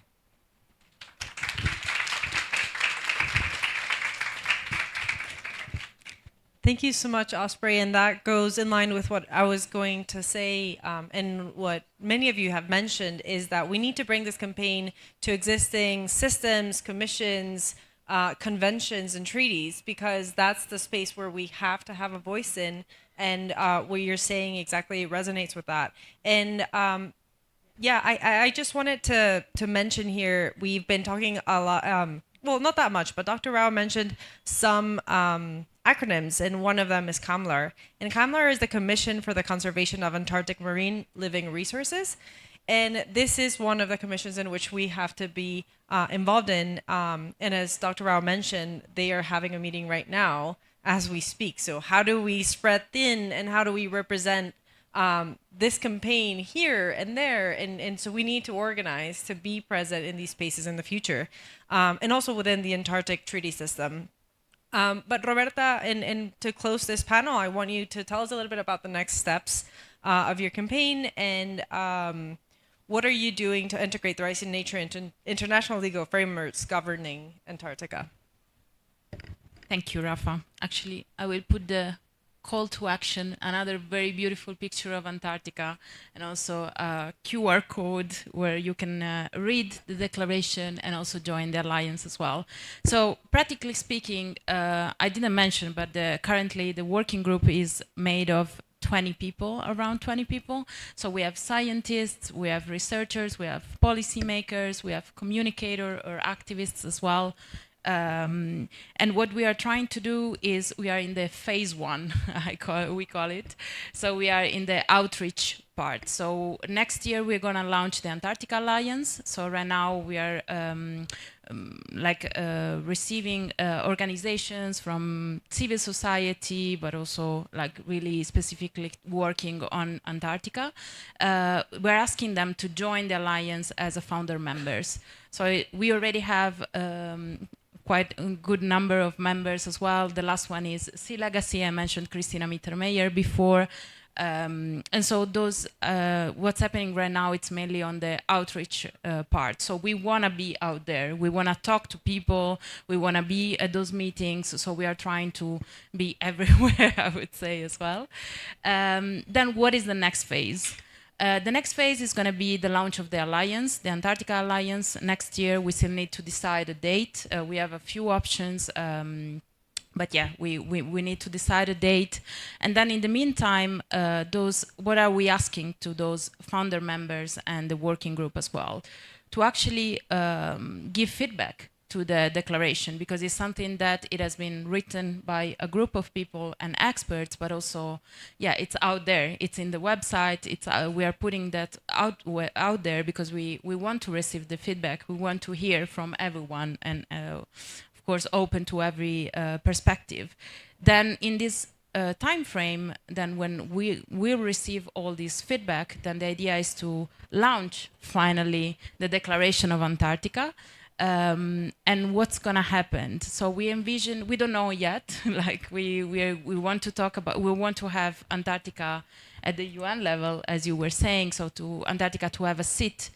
Thank you so much, Osprey, and that goes in line with what I was going to say, and what many of you have mentioned, is that we need to bring this campaign to existing systems, commissions, conventions, and treaties, because that's the space where we have to have a voice in, and what you're saying exactly resonates with that. And yeah, I just wanted to mention here, we've been talking a lot, well, not that much, but Dr. Rao mentioned some acronyms, and one of them is CAMLR. And CAMLR is the Commission for the Conservation of Antarctic Marine Living Resources. And this is one of the commissions in which we have to be involved in. And as Dr. Rao mentioned, they are having a meeting right now as we speak. So how do we spread thin, and how do we represent this campaign here and there? And so we need to organize to be present in these spaces in the future, and also within the Antarctic Treaty System. But Roberta, and to close this panel, I want you to tell us a little bit about the next steps of your campaign, and what are you doing to integrate the rights in nature into international legal frameworks governing Antarctica? Thank you, Rafa. Actually, I will put the call to action, another very beautiful picture of Antarctica, and also a QR code where you can read the declaration and also join the alliance as well. So practically speaking, I didn't mention, but currently the working group is made of 20 people, around 20 people. So we have scientists, we have researchers, we have policymakers, we have communicators or activists as well. And what we are trying to do is we are in the phase one, we call it. So we are in the outreach part. So next year we're going to launch the Antarctica Alliance. So right now we are receiving organizations from civil society, but also like really specifically working on Antarctica. We're asking them to join the alliance as a founder members. So we already have quite a good number of members as well. The last one is Sea Legacy. I mentioned Christina Mittermeier before. And so those, what's happening right now, it's mainly on the outreach part. So we want to be out there. We want to talk to people. We want to be at those meetings. So we are trying to be everywhere, I would say, as well. Then what is the next phase? The next phase is going to be the launch of the Alliance, the Antarctica Alliance. Next year, we still need to decide a date. We have a few options, but yeah, we need to decide a date. And then in the meantime, what are we asking to those founder members and the working group as well? To actually give feedback to the declaration, because it's something that it has been written by a group of people and experts, but also, yeah, it's out there. It's in the website. It's we are putting that out there because we want to receive the feedback. We want to hear from everyone, and of course, open to every perspective. Then in this time frame, then when we will receive all this feedback, then the idea is to launch finally the Declaration of Antarctica. And what's going to happen? So we envision, we don't know yet, like we want to talk about, we want to have Antarctica at the UN level, as you were saying, so to Antarctica to have a seat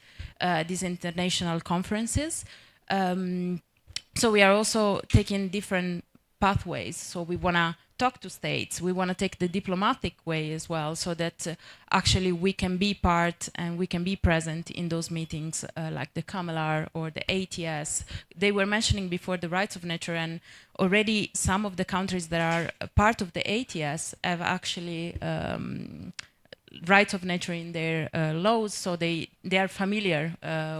these international conferences. So we are also taking different pathways. So we want to talk to states. We want to take the diplomatic way as well, so that actually we can be part and we can be present in those meetings like the CAMLR or the ATS. They were mentioning before the rights of nature, and already some of the countries that are part of the ATS have actually rights of nature in their laws, so they are familiar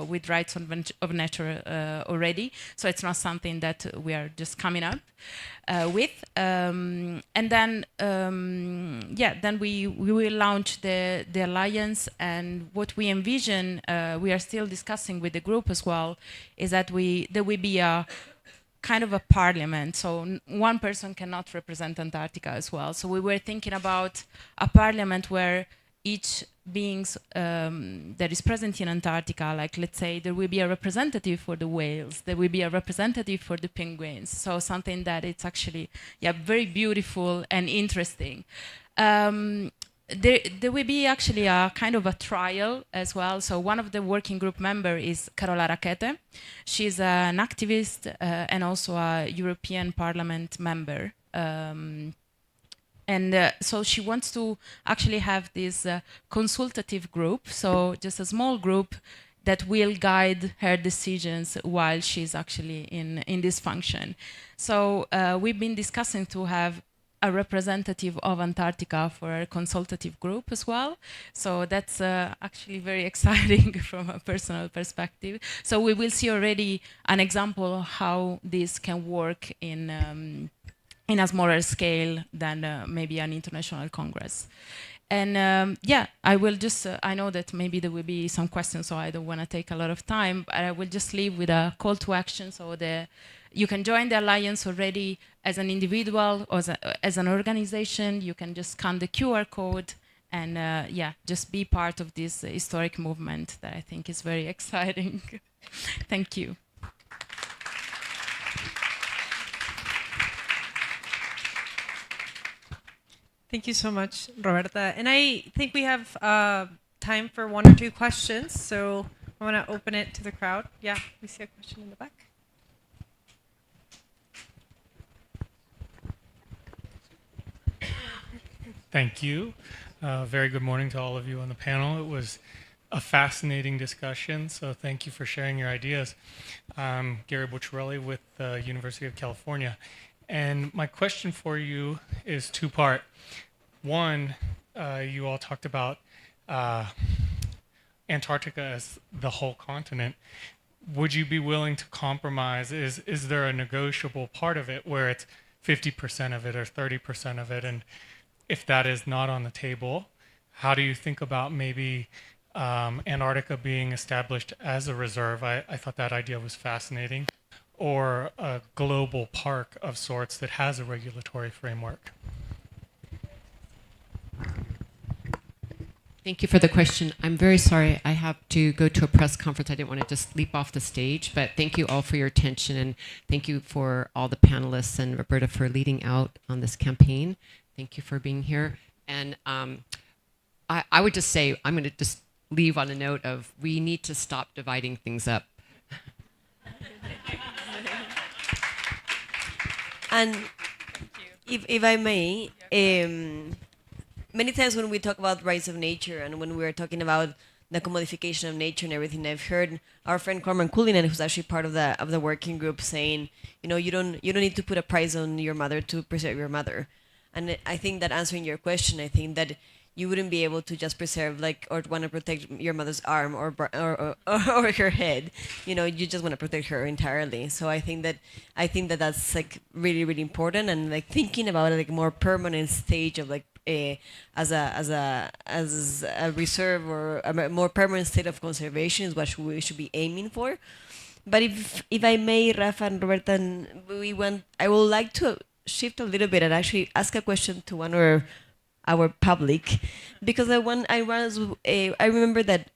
with rights of nature already. So it's not something that we are just coming up with. And then, then we will launch the alliance. And what we envision, we are still discussing with the group as well, is that there will be a kind of a parliament, so one person cannot represent Antarctica as well. So we were thinking about a parliament where each beings that is present in Antarctica, like let's say there will be a representative for the whales, there will be a representative for the penguins. So something that it's actually very beautiful and interesting. There will be actually a kind of a trial as well. So one of the working group members is Carola Rackete. She's an activist and also a European Parliament member. So she wants to actually have this consultative group, so just a small group that will guide her decisions while she's actually in this function. So we've been discussing to have a representative of Antarctica for a consultative group as well. So that's actually very exciting from a personal perspective. So we will see already an example of how this can work in a smaller scale than maybe an international congress. And I will just, I know that maybe there will be some questions, so I don't want to take a lot of time, but I will just leave with a call to action. So you can join the alliance already as an individual or as an organization. You can just scan the QR code and just be part of this historic movement that I think is very exciting. Thank you. Thank you so much, Roberta. And I think we have time for one or two questions, so I want to open it to the crowd. Yeah, we see a question in the back. Thank you. Very good morning to all of you on the panel. It was a fascinating discussion, so thank you for sharing your ideas. I'm Gary Bocciarelli with the University of California. And my question for you is two-part. One, you all talked about Antarctica as the whole continent. Would you be willing to compromise? Is there a negotiable part of it where it's 50% of it or 30% of it? And if that is not on the table, how do you think about maybe Antarctica being established as a reserve? I thought that idea was fascinating. Or a global park of sorts that has a regulatory framework. Thank you for the question. I'm very sorry. I have to go to a press conference. I didn't want to just leap off the stage, but thank you all for your attention, and thank you for all the panelists and Roberta for leading out on this campaign. Thank you for being here. And I would just say, I'm going to just leave on a note of we need to stop dividing things up. And if I may, many times when we talk about rights of nature and when we're talking about the commodification of nature and everything, I've heard our friend Carmen Cullinan, who's actually part of the working group, saying, you don't need to put a price on your mother to preserve your mother. And I think that answering your question, I think that you wouldn't be able to just preserve or want to protect your mother's arm or her head. You just want to protect her entirely. So I think that that's really, really important, and thinking about a more permanent stage of as a reserve or a more permanent state of conservation is what we should be aiming for. But if I may, Rafa and Roberta, I would like to shift a little bit and actually ask a question to one of our public, because I remember that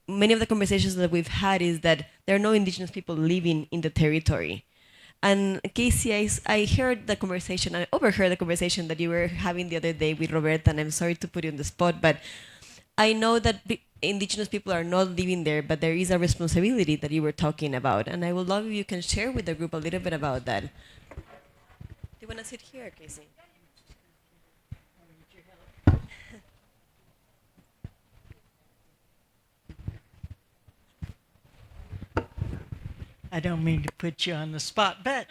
many of the conversations that we've had is that there are no Indigenous people living in the territory. And Casey, I heard the conversation, I overheard the conversation that you were having the other day with Roberta, and I'm sorry to put you on the spot, but I know that Indigenous people are not living there, but there is a responsibility that you were talking about. And I would love if you can share with the group a little bit about that. Do you want to sit here, Casey? I don't mean to put you on the spot, but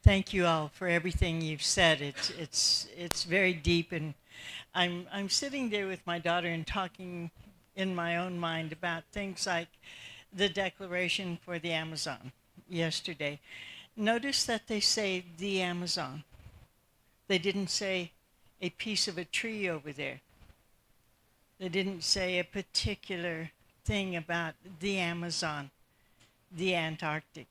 Thank you all for everything you've said. It's very deep, and I'm sitting there with my daughter and talking in my own mind about things like the Declaration for the Amazon yesterday. Notice that they say the Amazon. They didn't say a piece of a tree over there. They didn't say a particular thing about the Amazon, the Antarctic.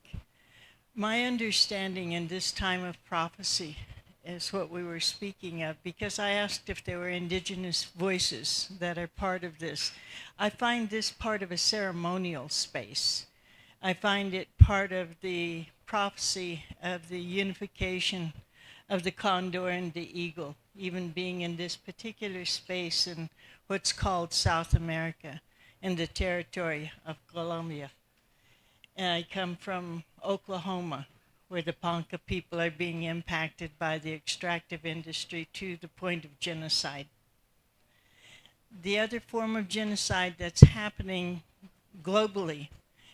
My understanding in this time of prophecy is what we were speaking of, because I asked if there were indigenous voices that are part of this. I find this part of a ceremonial space. I find it part of the prophecy of the unification of the condor and the eagle, even being in this particular space in what's called South America, in the territory of Colombia. And I come from Oklahoma, where the Ponca people are being impacted by the extractive industry to the point of genocide. The other form of genocide that's happening globally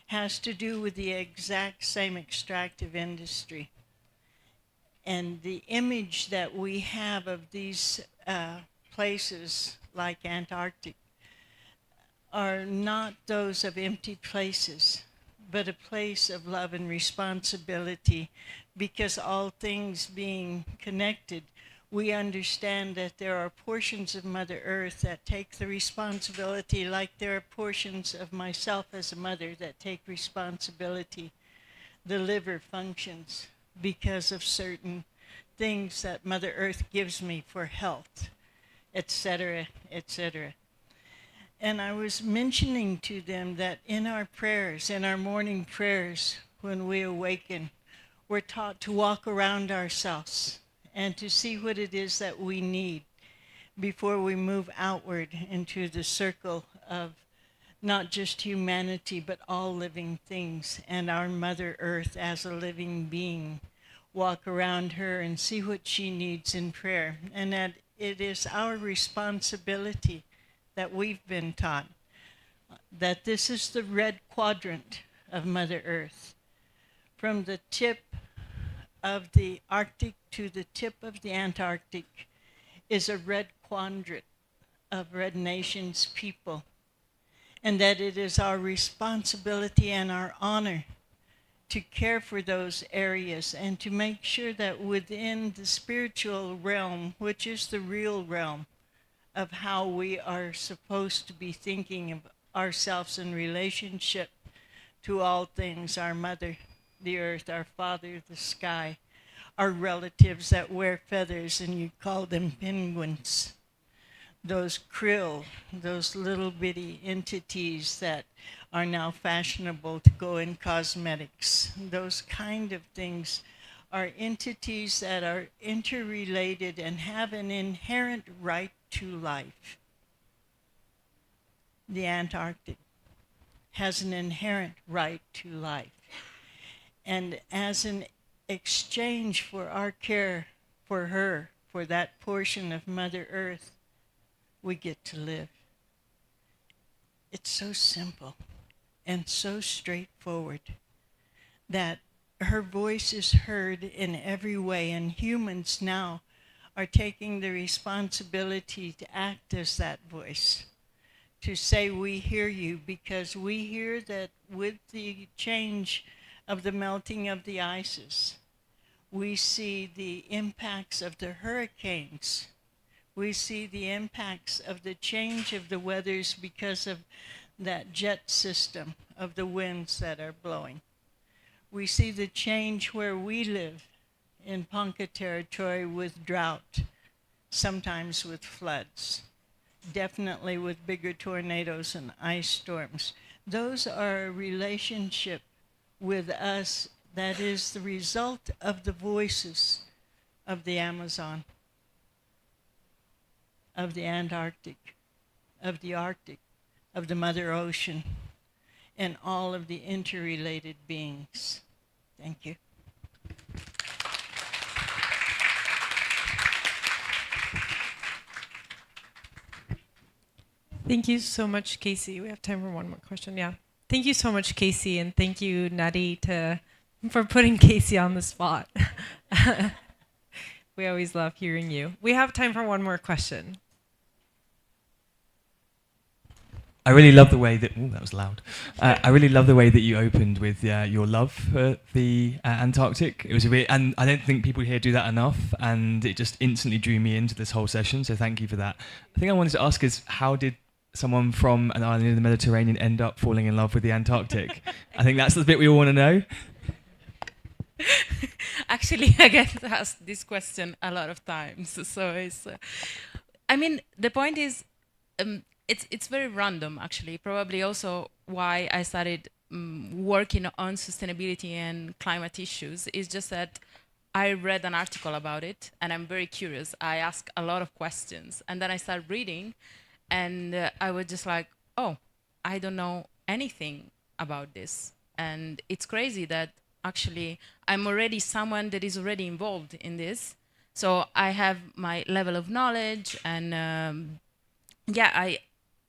has to do with the exact same extractive industry. And the image that we have of these places like Antarctic are not those of empty places, but a place of love and responsibility, because all things being connected, we understand that there are portions of Mother Earth that take the responsibility, like there are portions of myself as a mother that take responsibility. The liver functions because of certain things that Mother Earth gives me for health, etc., etc. And I was mentioning to them that in our prayers, in our morning prayers, when we awaken, we're taught to walk around ourselves and to see what it is that we need before we move outward into the circle of not just humanity, but all living things, and our Mother Earth as a living being. Walk around her and see what she needs in prayer, and that it is our responsibility that we've been taught, that this is the red quadrant of Mother Earth. From the tip of the Arctic to the tip of the Antarctic is a red quadrant of Red Nations people, and that it is our responsibility and our honor to care for those areas and to make sure that within the spiritual realm, which is the real realm of how we are supposed to be thinking of ourselves in relationship to all things, our mother, the earth, our father, the sky, our relatives that wear feathers, and you call them penguins, those krill, those little bitty entities that are now fashionable to go in cosmetics. Those kind of things are entities that are interrelated and have an inherent right to life. The Antarctic has an inherent right to life. And as an exchange for our care for her, for that portion of Mother Earth, we get to live. It's so simple and so straightforward that her voice is heard in every way, and humans now are taking the responsibility to act as that voice, to say we hear you, because we hear that with the change of the melting of the ices, we see the impacts of the hurricanes. We see the impacts of the change of the weathers because of that jet system of the winds that are blowing. We see the change where we live in Ponca territory with drought, sometimes with floods, definitely with bigger tornadoes and ice storms. Those are a relationship with us that is the result of the voices of the Amazon, of the Antarctic, of the Arctic, of the Mother Ocean, and all of the interrelated beings. Thank you. Thank you so much, Casey. We have time for one more question. Yeah. Thank you so much, Casey, and thank you, Nadi, to for putting Casey on the spot. We always love hearing you. We have time for one more question. I really love the way that. Oh, that was loud. I really love the way that you opened with your love for the Antarctic. It was a bit, and I don't think people here do that enough, and it just instantly drew me into this whole session. So thank you for that. The thing I wanted to ask is, how did someone from an island in the Mediterranean end up falling in love with the Antarctic? I think that's the bit we all want to know. Actually, I get asked this question a lot of times. So it's, I mean, the point is, it's very random, actually. Probably also why I started working on sustainability and climate issues is just that I read an article about it, and I'm very curious. I ask a lot of questions, and then I start reading, and I was just like, oh, I don't know anything about this. And it's crazy that actually I'm already someone that is already involved in this. So I have my level of knowledge, and yeah,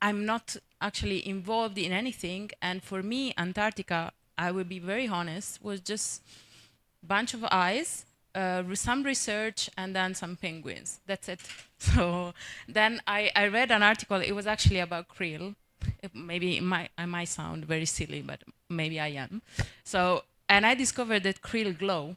I'm not actually involved in anything. And for me, Antarctica, I will be very honest, was just a bunch of eyes, some research, and then some penguins. That's it. So then I read an article. It was actually about krill. Maybe I might sound very silly, but maybe I am. So, and I discovered that krill glow.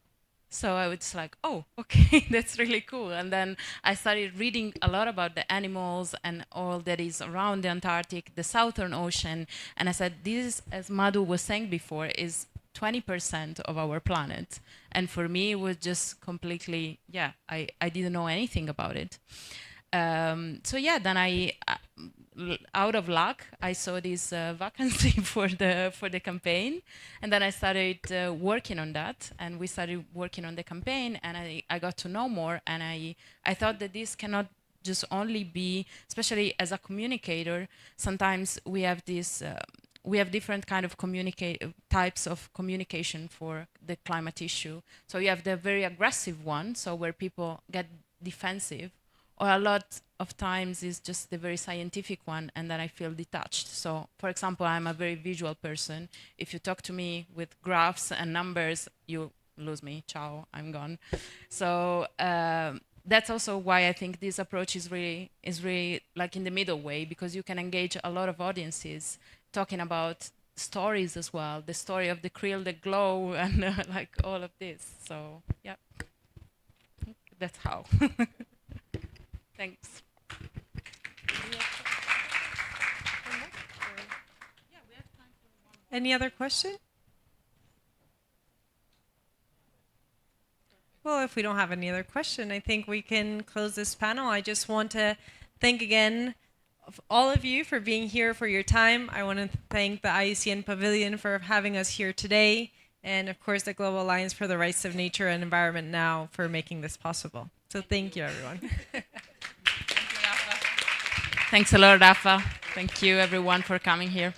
So I was like, oh, okay, that's really cool. And then I started reading a lot about the animals and all that is around the Antarctic, the Southern Ocean. And I said, this, as Madhu was saying before, is 20% of our planet. And for me, it was just completely, yeah, I didn't know anything about it. So yeah, then out of luck, I saw this vacancy for the campaign, and then I started working on that, and we started working on the campaign, and I got to know more, and I thought that this cannot just only be, especially as a communicator, sometimes we have this. We have different kind of types of communication for the climate issue. So you have the very aggressive one, so where people get defensive, or a lot of times is just the very scientific one, and then I feel detached. So, for example, I'm a very visual person. If you talk to me with graphs and numbers, you lose me. Ciao, I'm gone. So that's also why I think this approach is really like in the middle way, because you can engage a lot of audiences talking about stories as well, the story of the krill, the glow, and like all of this. So yeah, that's how. Thanks. Any other question? Well, if we don't have any other question, I think we can close this panel. I just want to thank again all of you for being here, for your time. I want to thank the IUCN Pavilion for having us here today, and of course the Global Alliance for the Rights of Nature and Environment Now for making this possible. So thank you, everyone. Thanks a lot, Rafa. Thank you, everyone, for coming here.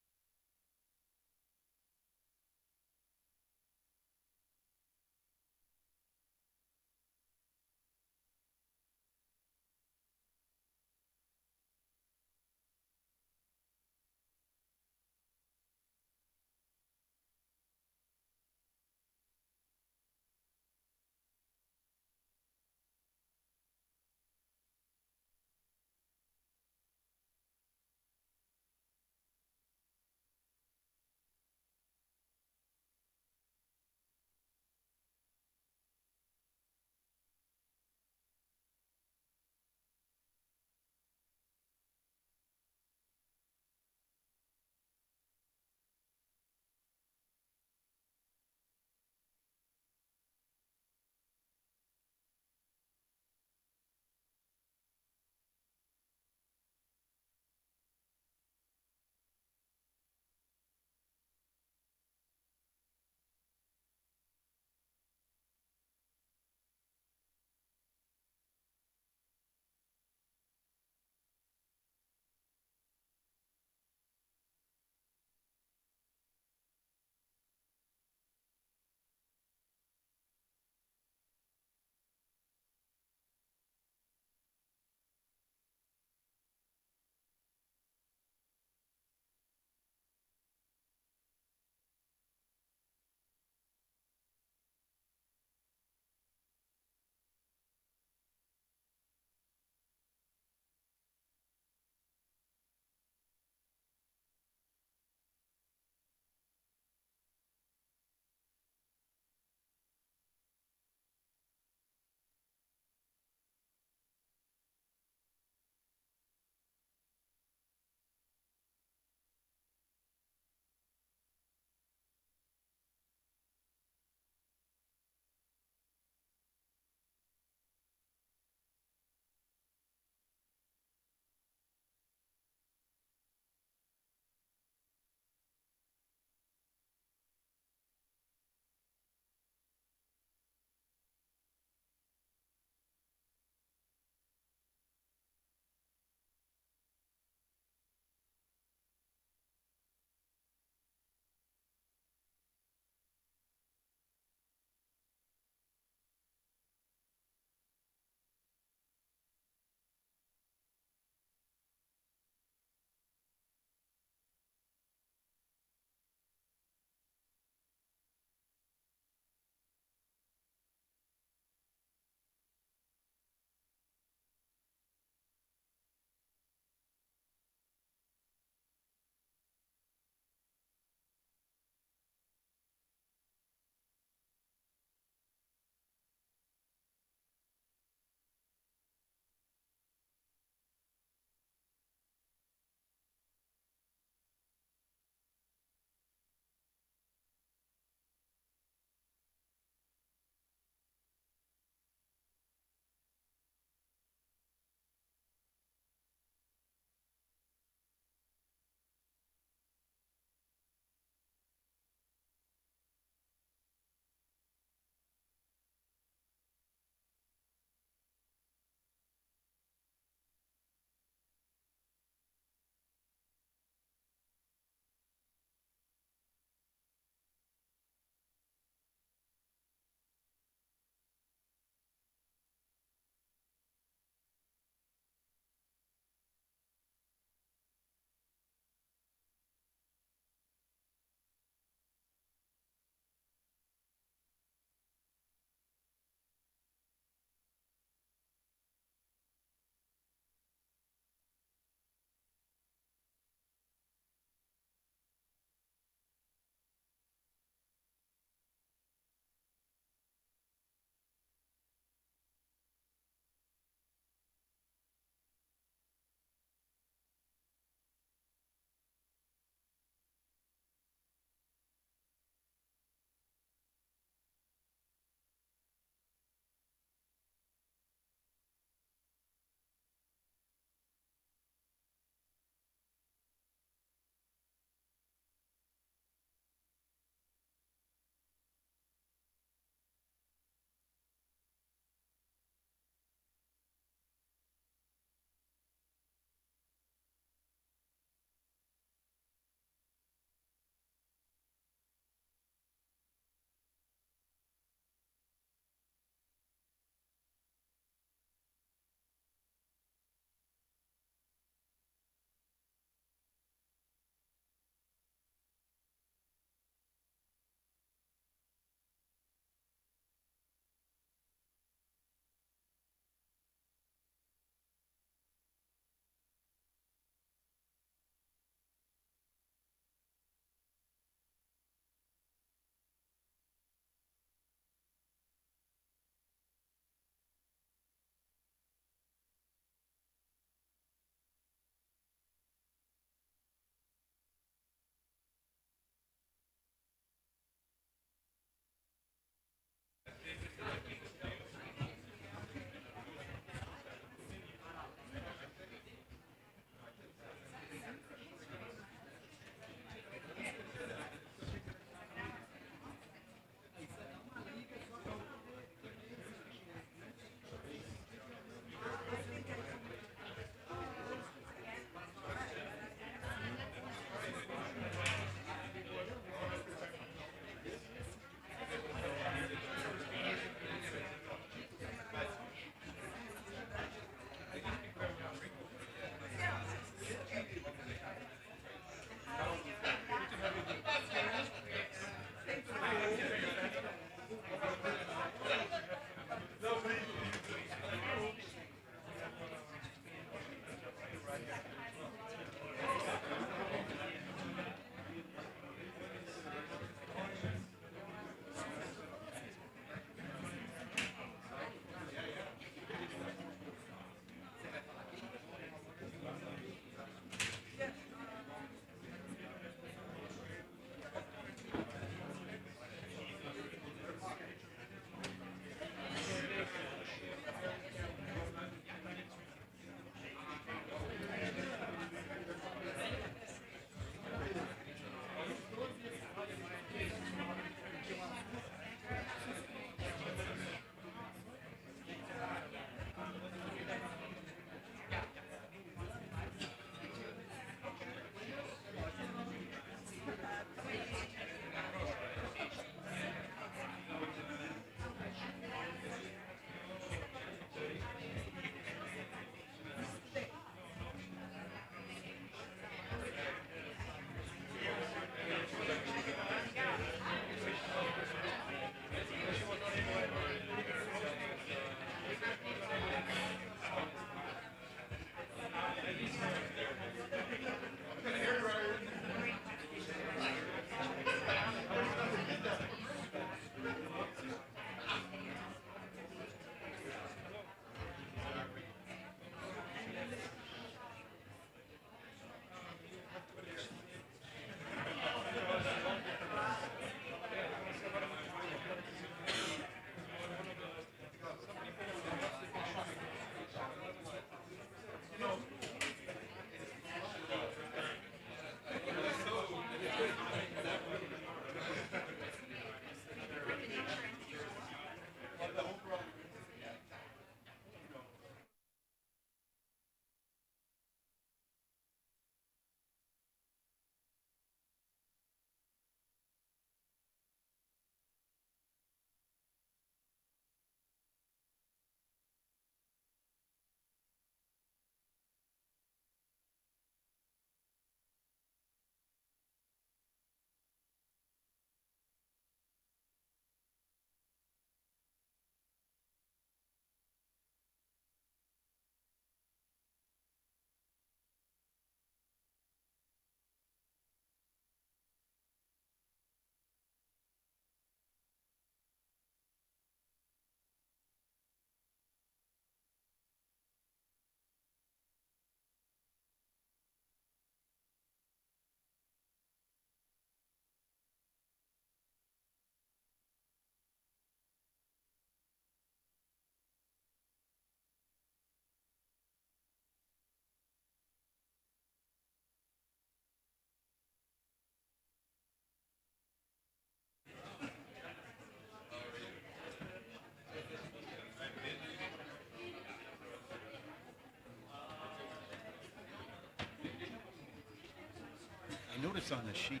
I noticed on the sheet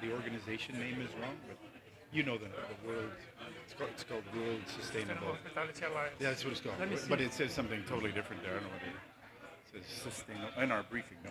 the organization name is wrong, but you know the world. It's called World Sustainable. Yeah, that's what it's called. But it says something totally different there. I don't know what it says. Sustainable in our briefing. No.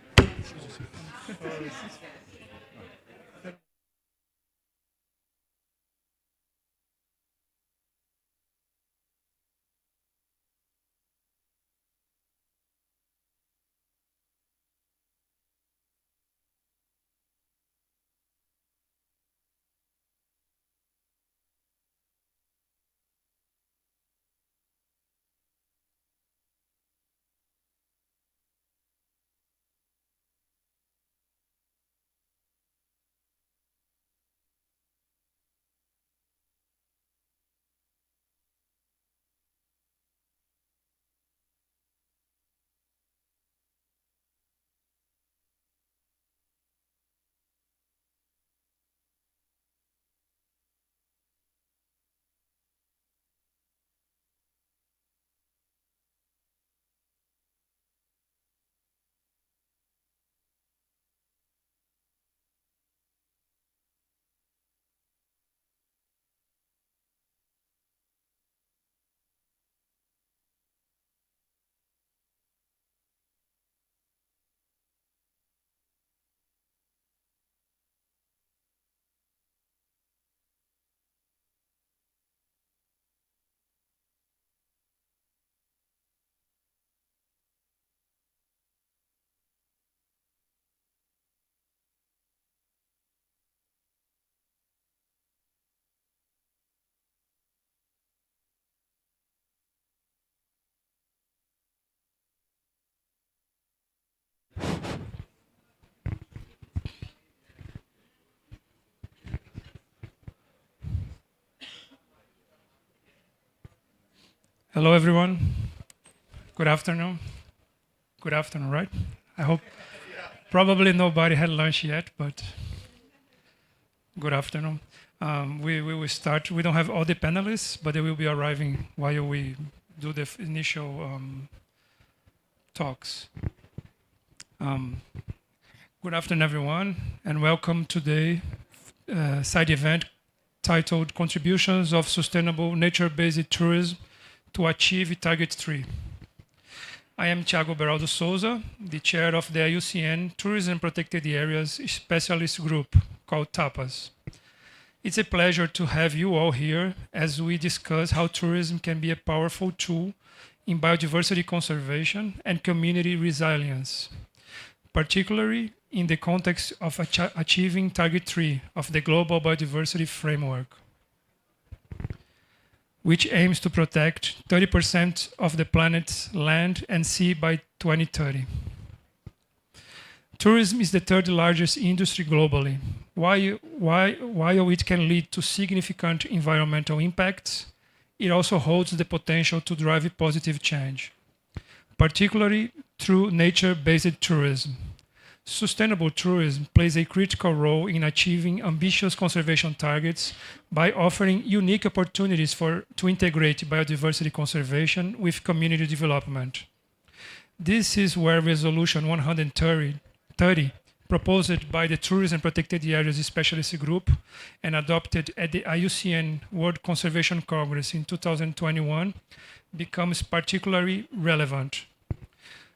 Hello, everyone. Good afternoon. Good afternoon, right? I hope probably nobody had lunch yet, but good afternoon. We will start. We don't have all the panelists, but they will be arriving while we do the initial talks. Good afternoon, everyone, and welcome to the side event titled Contributions of Sustainable Nature-Based Tourism to Achieve Target 3. I am Thiago Beraldo Souza, the chair of the IUCN Tourism Protected Areas Specialist Group, called TAPAS. It's a pleasure to have you all here as we discuss how tourism can be a powerful tool in biodiversity conservation and community resilience, particularly in the context of achieving Target 3 of the Global Biodiversity Framework, which aims to protect 30% of the planet's land and sea by 2030. Tourism is the third largest industry globally. While it can lead to significant environmental impacts, it also holds the potential to drive positive change, particularly through nature-based tourism. Sustainable tourism plays a critical role in achieving ambitious conservation targets by offering unique opportunities to integrate biodiversity conservation with community development. This is where Resolution 130, proposed by the Tourism Protected Areas Specialist Group and adopted at the IUCN World Conservation Congress in 2021, becomes particularly relevant.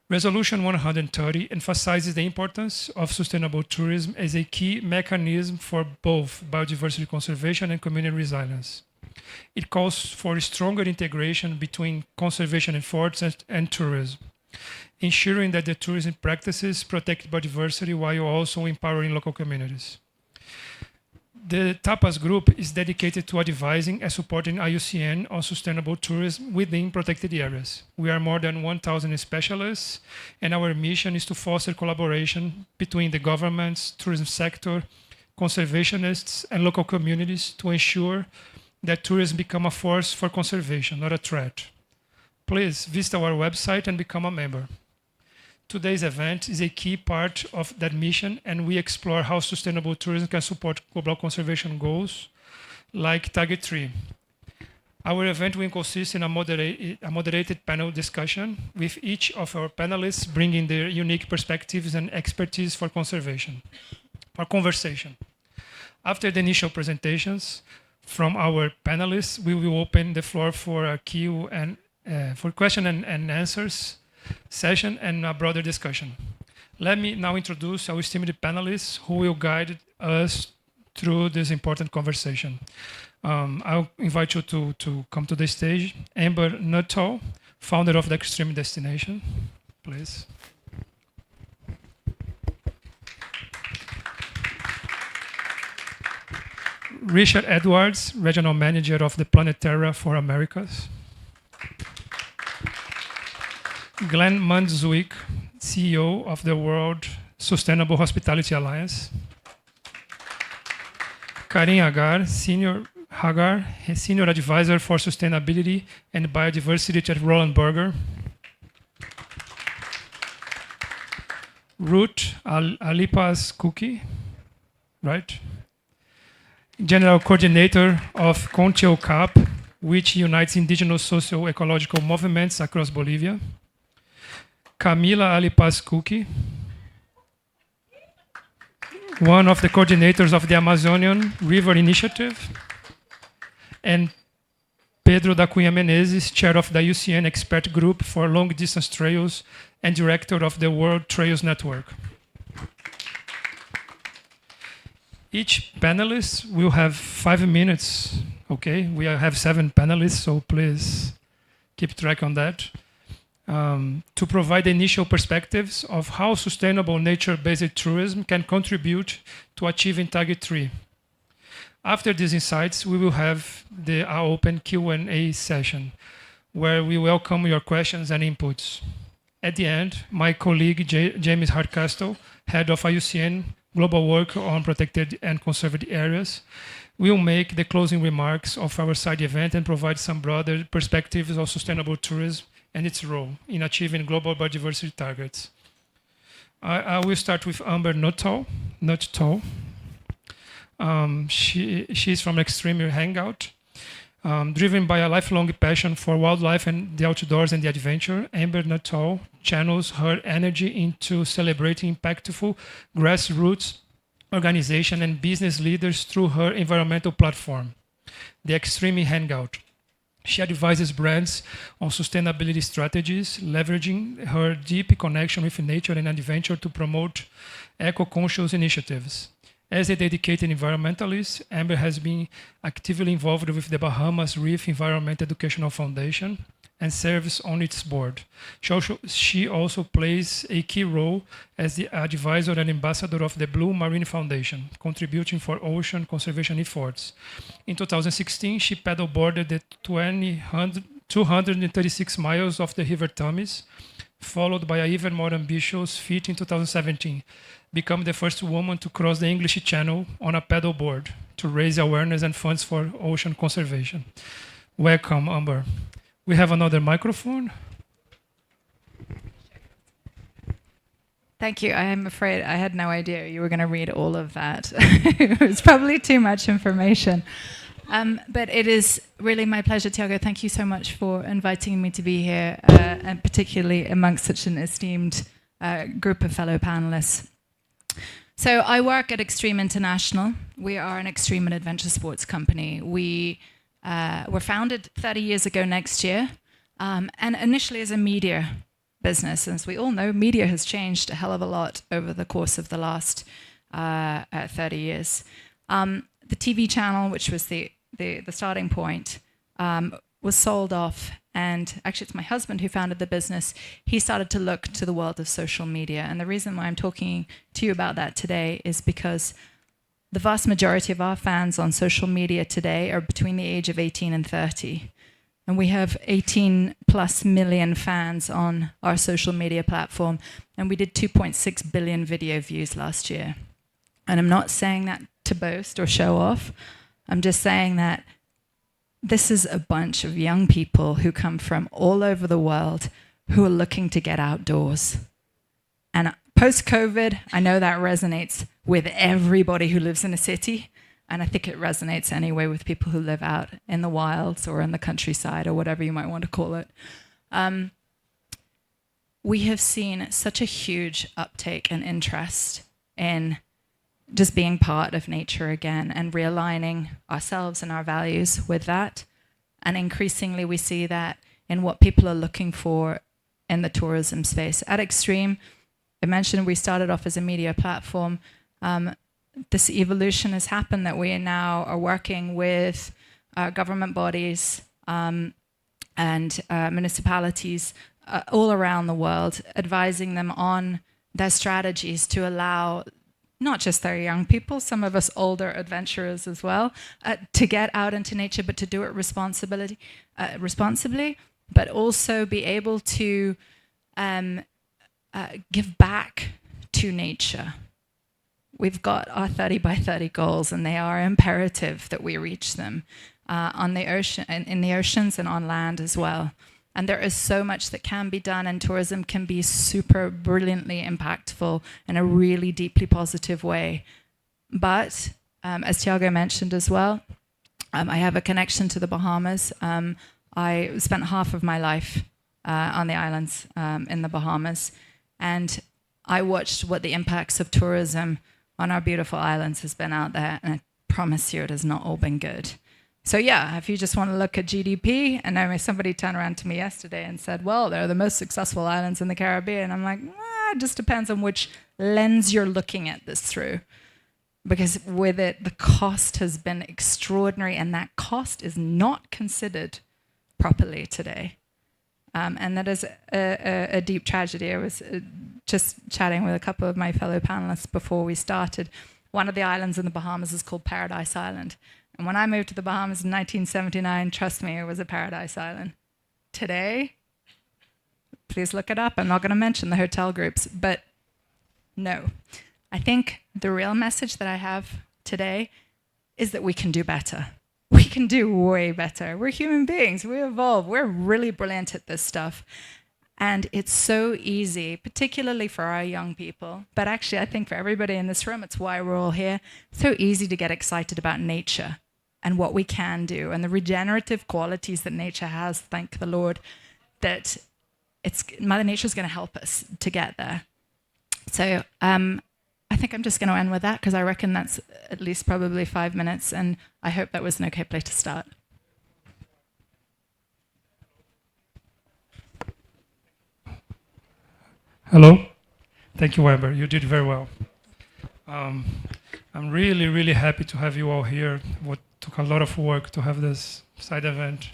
Resolution 130 emphasizes the importance of sustainable tourism as a key mechanism for both biodiversity conservation and community resilience. It calls for stronger integration between conservation efforts and tourism, ensuring that the tourism practices protect biodiversity while also empowering local communities. The TAPAS group is dedicated to advising and supporting IUCN on sustainable tourism within protected areas. We are more than 1,000 specialists, and our mission is to foster collaboration between the governments, tourism sector, conservationists, and local communities to ensure that tourism become a force for conservation, not a threat. Please visit our website and become a member. Today's event is a key part of that mission, and we explore how sustainable tourism can support global conservation goals like Target 3. Our event will consist in a moderated panel discussion with each of our panelists bringing their unique perspectives and expertise for conservation. for conversation. After the initial presentations from our panelists, we will open the floor for a for question and answers session and a broader discussion. Let me now introduce our esteemed panelists who will guide us through this important conversation. I'll invite you to come to the stage. Amber Nuttall, founder of the Extreme Destination, please. Richard Edwards, Regional Manager of the Planet Terra for Americas. Glenn Mundswyk, CEO of the World Sustainable Hospitality Alliance. Karin Hagar, Senior Advisor for Sustainability and Biodiversity at Roland Berger. Ruth Alipas Cookie, right? General Coordinator of Concheo CAP, which unites indigenous socio-ecological movements across Bolivia. Camila Alipas Cookie, one of the coordinators of the Amazonian River Initiative. And Pedro da Cunha Menezes, Chair of the IUCN Expert Group for Long Distance Trails and Director of the World Trails Network. Each panelist will have 5 minutes, okay? We have 7 panelists, so please keep track on that. To provide initial perspectives of how sustainable nature-based tourism can contribute to achieving Target 3. After these insights, we will have our open Q&A session, where we welcome your questions and inputs. At the end, my colleague James Hardcastle, head of IUCN Global Work on Protected and Conserved Areas, will make the closing remarks of our side event and provide some broader perspectives of sustainable tourism and its role in achieving global biodiversity targets. I will start with Amber Nuttall. She is from Extreme Hangout. Driven by a lifelong passion for wildlife and the outdoors and the adventure, Amber Nuttall channels her energy into celebrating impactful grassroots organization and business leaders through her environmental platform, the Extreme Hangout. She advises brands on sustainability strategies, leveraging her deep connection with nature and adventure to promote eco-conscious initiatives. As a dedicated environmentalist, Amber has been actively involved with the Bahamas Reef Environment Educational Foundation and serves on its board. She also plays a key role as the advisor and ambassador of the Blue Marine Foundation, contributing for ocean conservation efforts. In 2016, she paddleboarded the 236 miles of the River Thames, followed by an even more ambitious feat in 2017, become the first woman to cross the English Channel on a paddleboard to raise awareness and funds for ocean conservation. Welcome, Amber. We have another microphone. Thank you. I am afraid I had no idea you were going to read all of that. It was probably too much information. But it is really my pleasure, Tiago. Thank you so much for inviting me to be here, and particularly amongst such an esteemed group of fellow panelists. So I work at Extreme International. We are an extreme and adventure sports company. We were founded 30 years ago next year, and initially as a media business. As we all know, media has changed a hell of a lot over the course of the last 30 years. The TV channel, which was the starting point, was sold off. And actually, it's my husband who founded the business. He started to look to the world of social media. And the reason why I'm talking to you about that today is because the vast majority of our fans on social media today are between the age of 18 and 30. And we have 18 plus million fans on our social media platform. And we did 2.6 billion video views last year. And I'm not saying that to boast or show off. I'm just saying that this is a bunch of young people who come from all over the world who are looking to get outdoors. And post-COVID, I know that resonates with everybody who lives in a city. And I think it resonates anyway with people who live out in the wilds or in the countryside or whatever you might want to call it. We have seen such a huge uptake and interest in just being part of nature again and realigning ourselves and our values with that. And increasingly we see that in what people are looking for in the tourism space. At Extreme, I mentioned we started off as a media platform. This evolution has happened that we now are working with government bodies and municipalities all around the world, advising them on their strategies to allow not just their young people, some of us older adventurers as well, to get out into nature, but to do it responsibly, but also be able to give back to nature. We've got our 30 by 30 goals, and they are imperative that we reach them on the ocean, in the oceans and on land as well. And there is so much that can be done, and tourism can be super brilliantly impactful in a really deeply positive way. But as Thiago mentioned as well, I have a connection to the Bahamas. I spent half of my life on the islands in the Bahamas, and I watched what the impacts of tourism on our beautiful islands has been out there, and I promise you it has not all been good. So yeah, if you just want to look at GDP, and I mean, somebody turned around to me yesterday and said, well, they're the most successful islands in the Caribbean. I'm like, it just depends on which lens you're looking at this through. Because with it, the cost has been extraordinary, and that cost is not considered properly today. And that is a deep tragedy. I was just chatting with a couple of my fellow panelists before we started. One of the islands in the Bahamas is called Paradise Island. And when I moved to the Bahamas in 1979, trust me, it was a paradise island. Today, please look it up. I'm not going to mention the hotel groups, but no. I think the real message that I have today is that we can do better. We can do way better. We're human beings. We evolve. We're really brilliant at this stuff. And it's so easy, particularly for our young people, but actually I think for everybody in this room, it's why we're all here, so easy to get excited about nature and what we can do and the regenerative qualities that nature has, thank the Lord, that Mother Nature is going to help us to get there. So I think I'm just going to end with that because I reckon that's at least probably 5 minutes, and I hope that was an okay place to start. Hello. Thank you, Weber. You did very well. I'm really, really happy to have you all here. It took a lot of work to have this side event.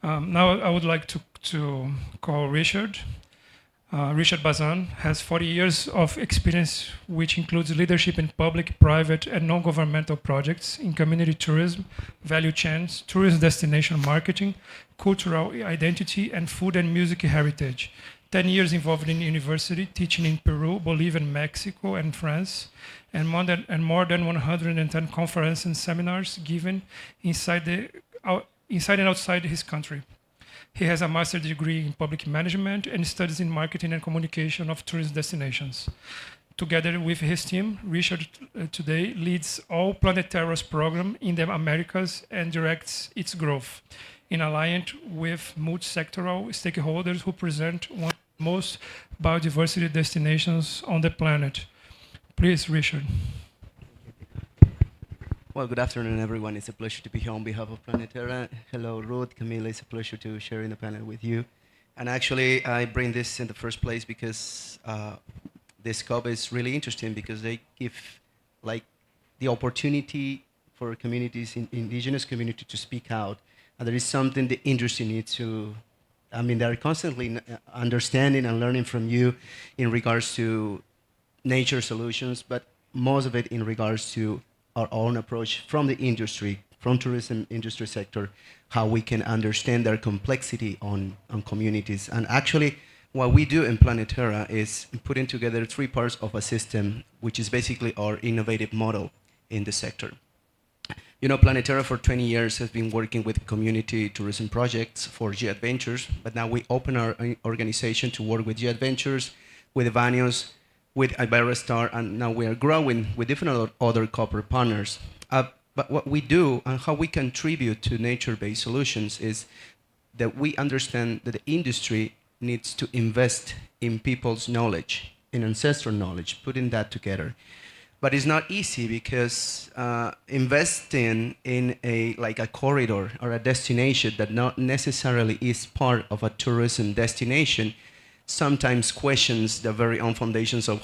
Now I would like to call Richard. Richard Bazan has 40 years of experience, which includes leadership in public, private, and non-governmental projects in community tourism, value chains, tourist destination marketing, cultural identity, and food and music heritage. 10 years involved in university, teaching in Peru, Bolivia, Mexico, and France, and more than 110 conferences and seminars given inside and outside his country. He has a master's degree in public management and studies in marketing and communication of tourist destinations. Together with his team, Richard today leads all Planet Terra's program in the Americas and directs its growth in alliance with multi-sectoral stakeholders who present one of the most biodiversity destinations on the planet. Please, Richard. Well, good afternoon, everyone. It's a pleasure to be here on behalf of Planet Terra. Hello, Ruth, Camila. It's a pleasure to share in the panel with you. And actually, I bring this in the first place because this COP is really interesting because they give the opportunity for communities, indigenous community, to speak out. And there is something the industry needs to. I mean, they're constantly understanding and learning from you in regards to nature solutions, but most of it in regards to our own approach from the industry, from tourism industry sector, how we can understand their complexity on communities. And actually, what we do in Planet Terra is putting together 3 parts of a system, which is basically our innovative model in the sector. You know, Planet Terra for 20 years has been working with community tourism projects for G-Adventures, but now we open our organization to work with G-Adventures, with Evanios, with Iberostar, and now we are growing with different other corporate partners. But what we do and how we contribute to nature-based solutions is that we understand that the industry needs to invest in people's knowledge, in ancestral knowledge, putting that together. But it's not easy because investing in like a corridor or a destination that not necessarily is part of a tourism destination sometimes questions the very own foundations of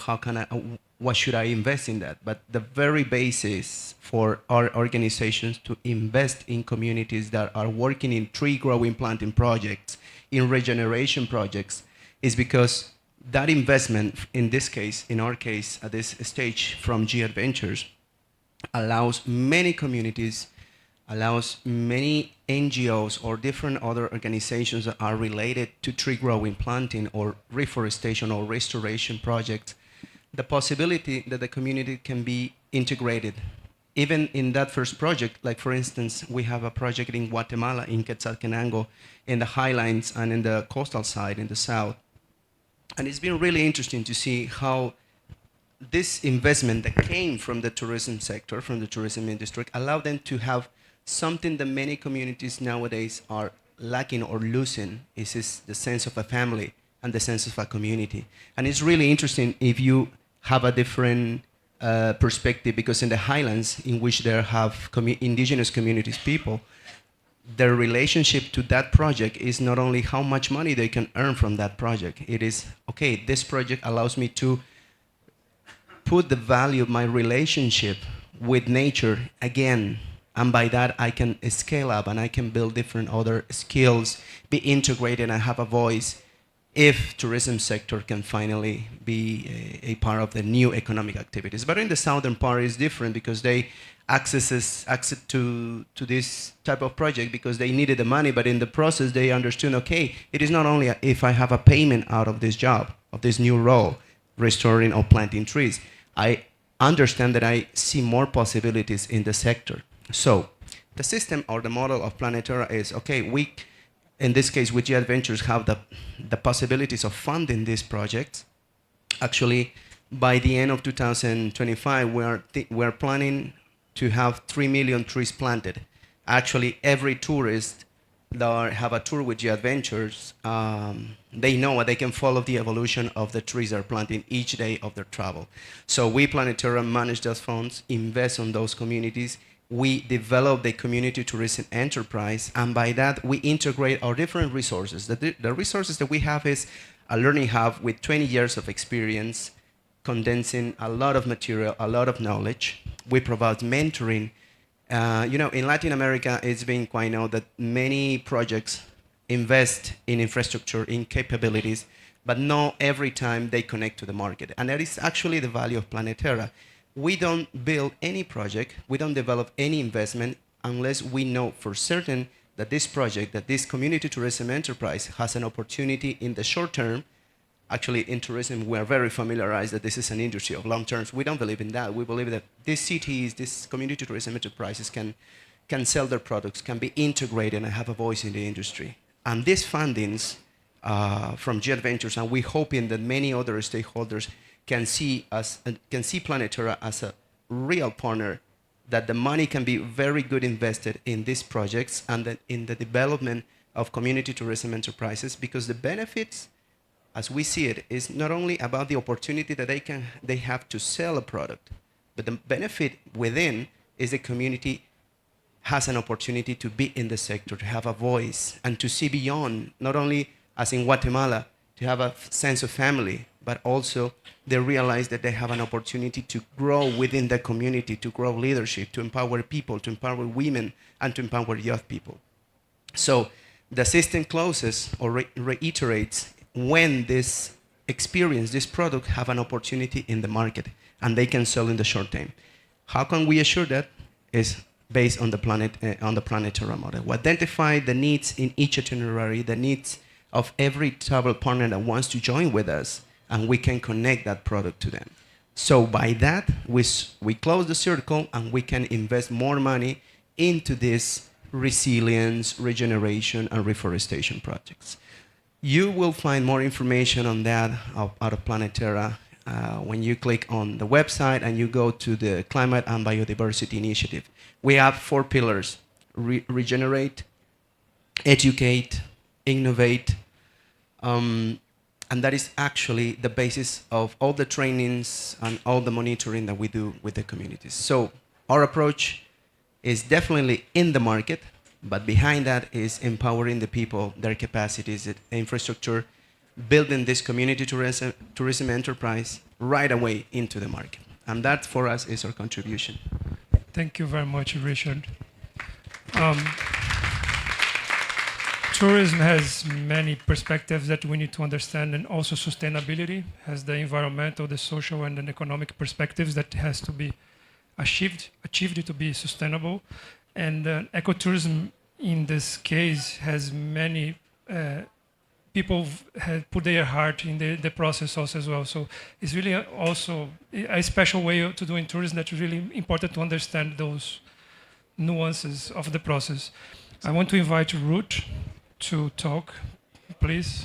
what should I invest in that? But the very basis for our organizations to invest in communities that are working in tree growing planting projects, in regeneration projects, is because that investment, in this case, in our case, at this stage from G Adventures, allows many communities, allows many NGOs or different other organizations that are related to tree growing, planting, or reforestation or restoration projects, the possibility that the community can be integrated. Even in that first project, like for instance, we have a project in Guatemala, in Quetzaltenango, in the highlands and in the coastal side, in the south. And it's been really interesting to see how this investment that came from the tourism sector, from the tourism industry, allowed them to have something that many communities nowadays are lacking or losing, is the sense of a family and the sense of a community. And it's really interesting if you have a different perspective, because in the highlands, in which there have indigenous communities people, their relationship to that project is not only how much money they can earn from that project. It is, okay, this project allows me to put the value of my relationship with nature again. And by that, I can scale up and I can build different other skills, be integrated and have a voice if tourism sector can finally be a part of the new economic activities. But in the southern part is different because they access to this type of project because they needed the money, but in the process they understood, okay, it is not only if I have a payment out of this job, of this new role, restoring or planting trees, I understand that I see more possibilities in the sector. So the system or the model of Planetera is, okay, we, in this case with G Adventures, have the possibilities of funding these projects. Actually, by the end of 2025, we're planning to have 3 million trees planted. Actually, every tourist that have a tour with G Adventures, they know that they can follow the evolution of the trees they're planting each day of their travel. So we, Planetera, manage those funds, invest on those communities. We develop the community tourism enterprise, and by that, we integrate our different resources. The resources that we have is a learning hub with 20 years of experience, condensing a lot of material, a lot of knowledge. We provide mentoring. In Latin America, it's been quite known that many projects invest in infrastructure, in capabilities, but not every time they connect to the market. And that is actually the value of Planetera. We don't build any project, we don't develop any investment unless we know for certain that this project, that this community tourism enterprise has an opportunity in the short term. Actually, in tourism, we are very familiarized that this is an industry of long terms. We don't believe in that. We believe that these cities, these community tourism enterprises can sell their products, can be integrated and have a voice in the industry. And these fundings from G Adventures, and we're hoping that many other stakeholders can see Planetera as a real partner, that the money can be very good invested in these projects and that in the development of community tourism enterprises, because the benefits, as we see it, is not only about the opportunity that they have to sell a product, but the benefit within is the community has an opportunity to be in the sector, to have a voice, and to see beyond, not only as in Guatemala, to have a sense of family, but also they realize that they have an opportunity to grow within the community, to grow leadership, to empower people, to empower women, and to empower young people. So the system closes or reiterates when this experience, this product, have an opportunity in the market and they can sell in the short term. How can we assure that? Is based on the Planetera model. We identify the needs in each itinerary, the needs of every travel partner that wants to join with us, and we can connect that product to them. So by that, we close the circle and we can invest more money into this resilience, regeneration, and reforestation projects. You will find more information on that out of Planetera when you click on the website and you go to the Climate and Biodiversity Initiative. We have 4 pillars: regenerate, educate, innovate, And that is actually the basis of all the trainings and all the monitoring that we do with the communities. So our approach is definitely in the market, but behind that is empowering the people, their capacities, infrastructure, building this community tourism enterprise right away into the market. And that, for us, is our contribution. Thank you very much, Richard. Tourism has many perspectives that we need to understand, and also sustainability has the environmental, the social, and the economic perspectives that has to be achieved to be sustainable. And ecotourism, in this case, has many people have put their heart in the process also as well. So it's really also a special way to doing tourism that's really important to understand those nuances of the process. I want to invite Ruth to talk, please.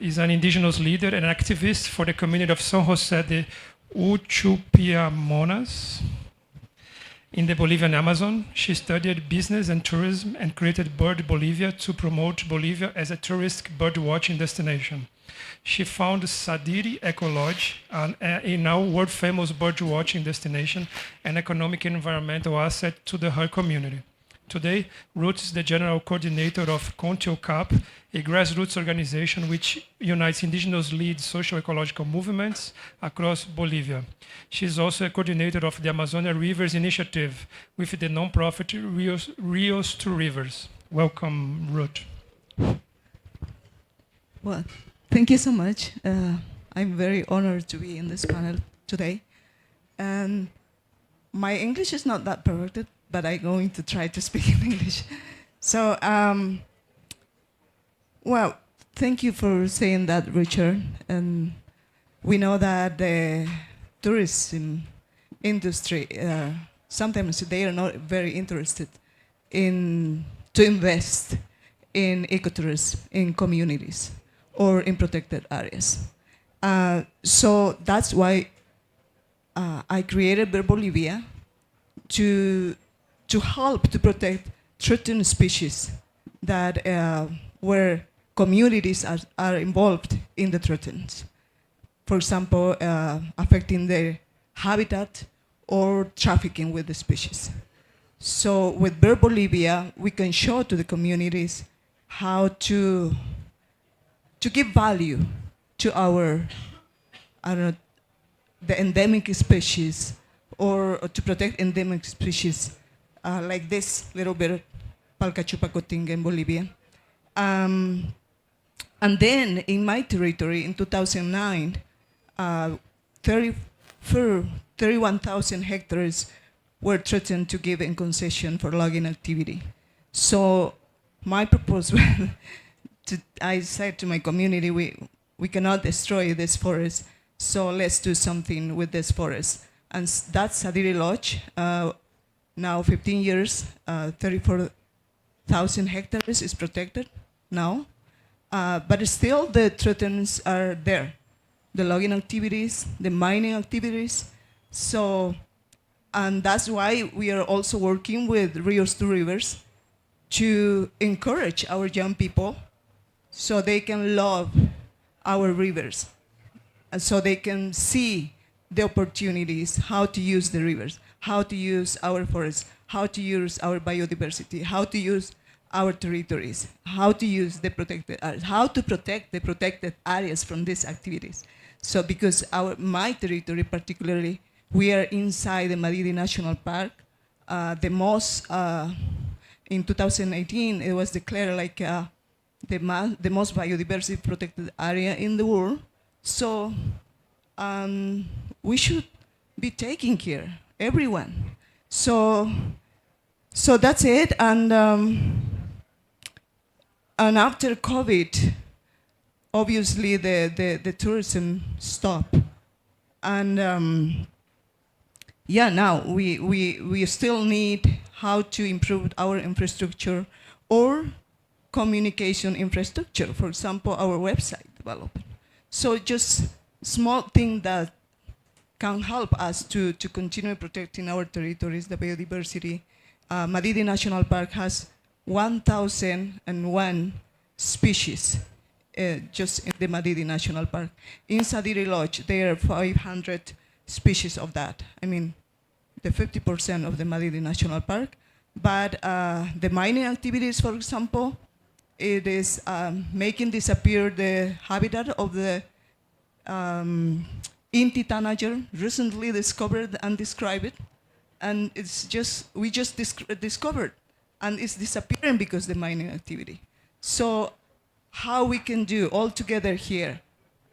Is an indigenous leader and activist for the community of San Jose de Uchupiamonas in the Bolivian Amazon. She studied business and tourism and created Bird Bolivia to promote Bolivia as a tourist bird watching destination. She founded Sadiri Eco Lodge, a now world famous bird watching destination and economic and environmental asset to her community. Today, Ruth is the general coordinator of Conteo CAP, a grassroots organization which unites indigenous-led socio-ecological movements across Bolivia. She is also a coordinator of the Amazonia Rivers Initiative with the nonprofit Rios to Rivers. Welcome, Ruth. Well, thank you so much. I'm very honored to be in this panel today. And my English is not that perfect, but I'm going to try to speak in English. So, well, thank you for saying that, Richard. And we know that the tourism industry, sometimes they are not very interested to invest in ecotourism, in communities, or in protected areas. So that's why I created Bird Bolivia to help to protect threatened species that where communities are involved in the threats. For example, affecting their habitat or trafficking with the species. So with Bird Bolivia, we can show to the communities how to give value to our, the endemic species, or to protect endemic species like this little bird, Palcachupacotinga in Bolivia. And then in my territory in 2009, 31,000 hectares were threatened to give in concession for logging activity. So my proposal, I said to my community, we cannot destroy this forest, so let's do something with this forest. And that's Sadiri Lodge. Now 15 years, 34,000 hectares is protected now. But still the threats are there. The logging activities, the mining activities. So, and that's why we are also working with Rios to Rivers to encourage our young people so they can love our rivers. And so they can see the opportunities, how to use the rivers, how to use our forests, how to use our biodiversity, how to use our territories, how to use the protected areas, how to protect the protected areas from these activities. So because my territory particularly, we are inside the Madidi National Park. The most, in 2018, it was declared like the most biodiversity protected area in the world. So we should be taking care, everyone. So that's it. And after COVID, obviously the tourism stopped. And yeah, now we still need how to improve our infrastructure or communication infrastructure. For example, our website development. So just small thing that can help us to continue protecting our territories, the biodiversity. Madidi National Park has 1,001 species just in the Madidi National Park. In Sadiri Lodge, there are 500 species of that. I mean, the 50% of the Madidi National Park. But the mining activities, for example, it is making disappear the habitat of the Inti tanager, recently discovered and described, and it's just we just discovered, and it's disappearing because of the mining activity. So, how we can do all together here,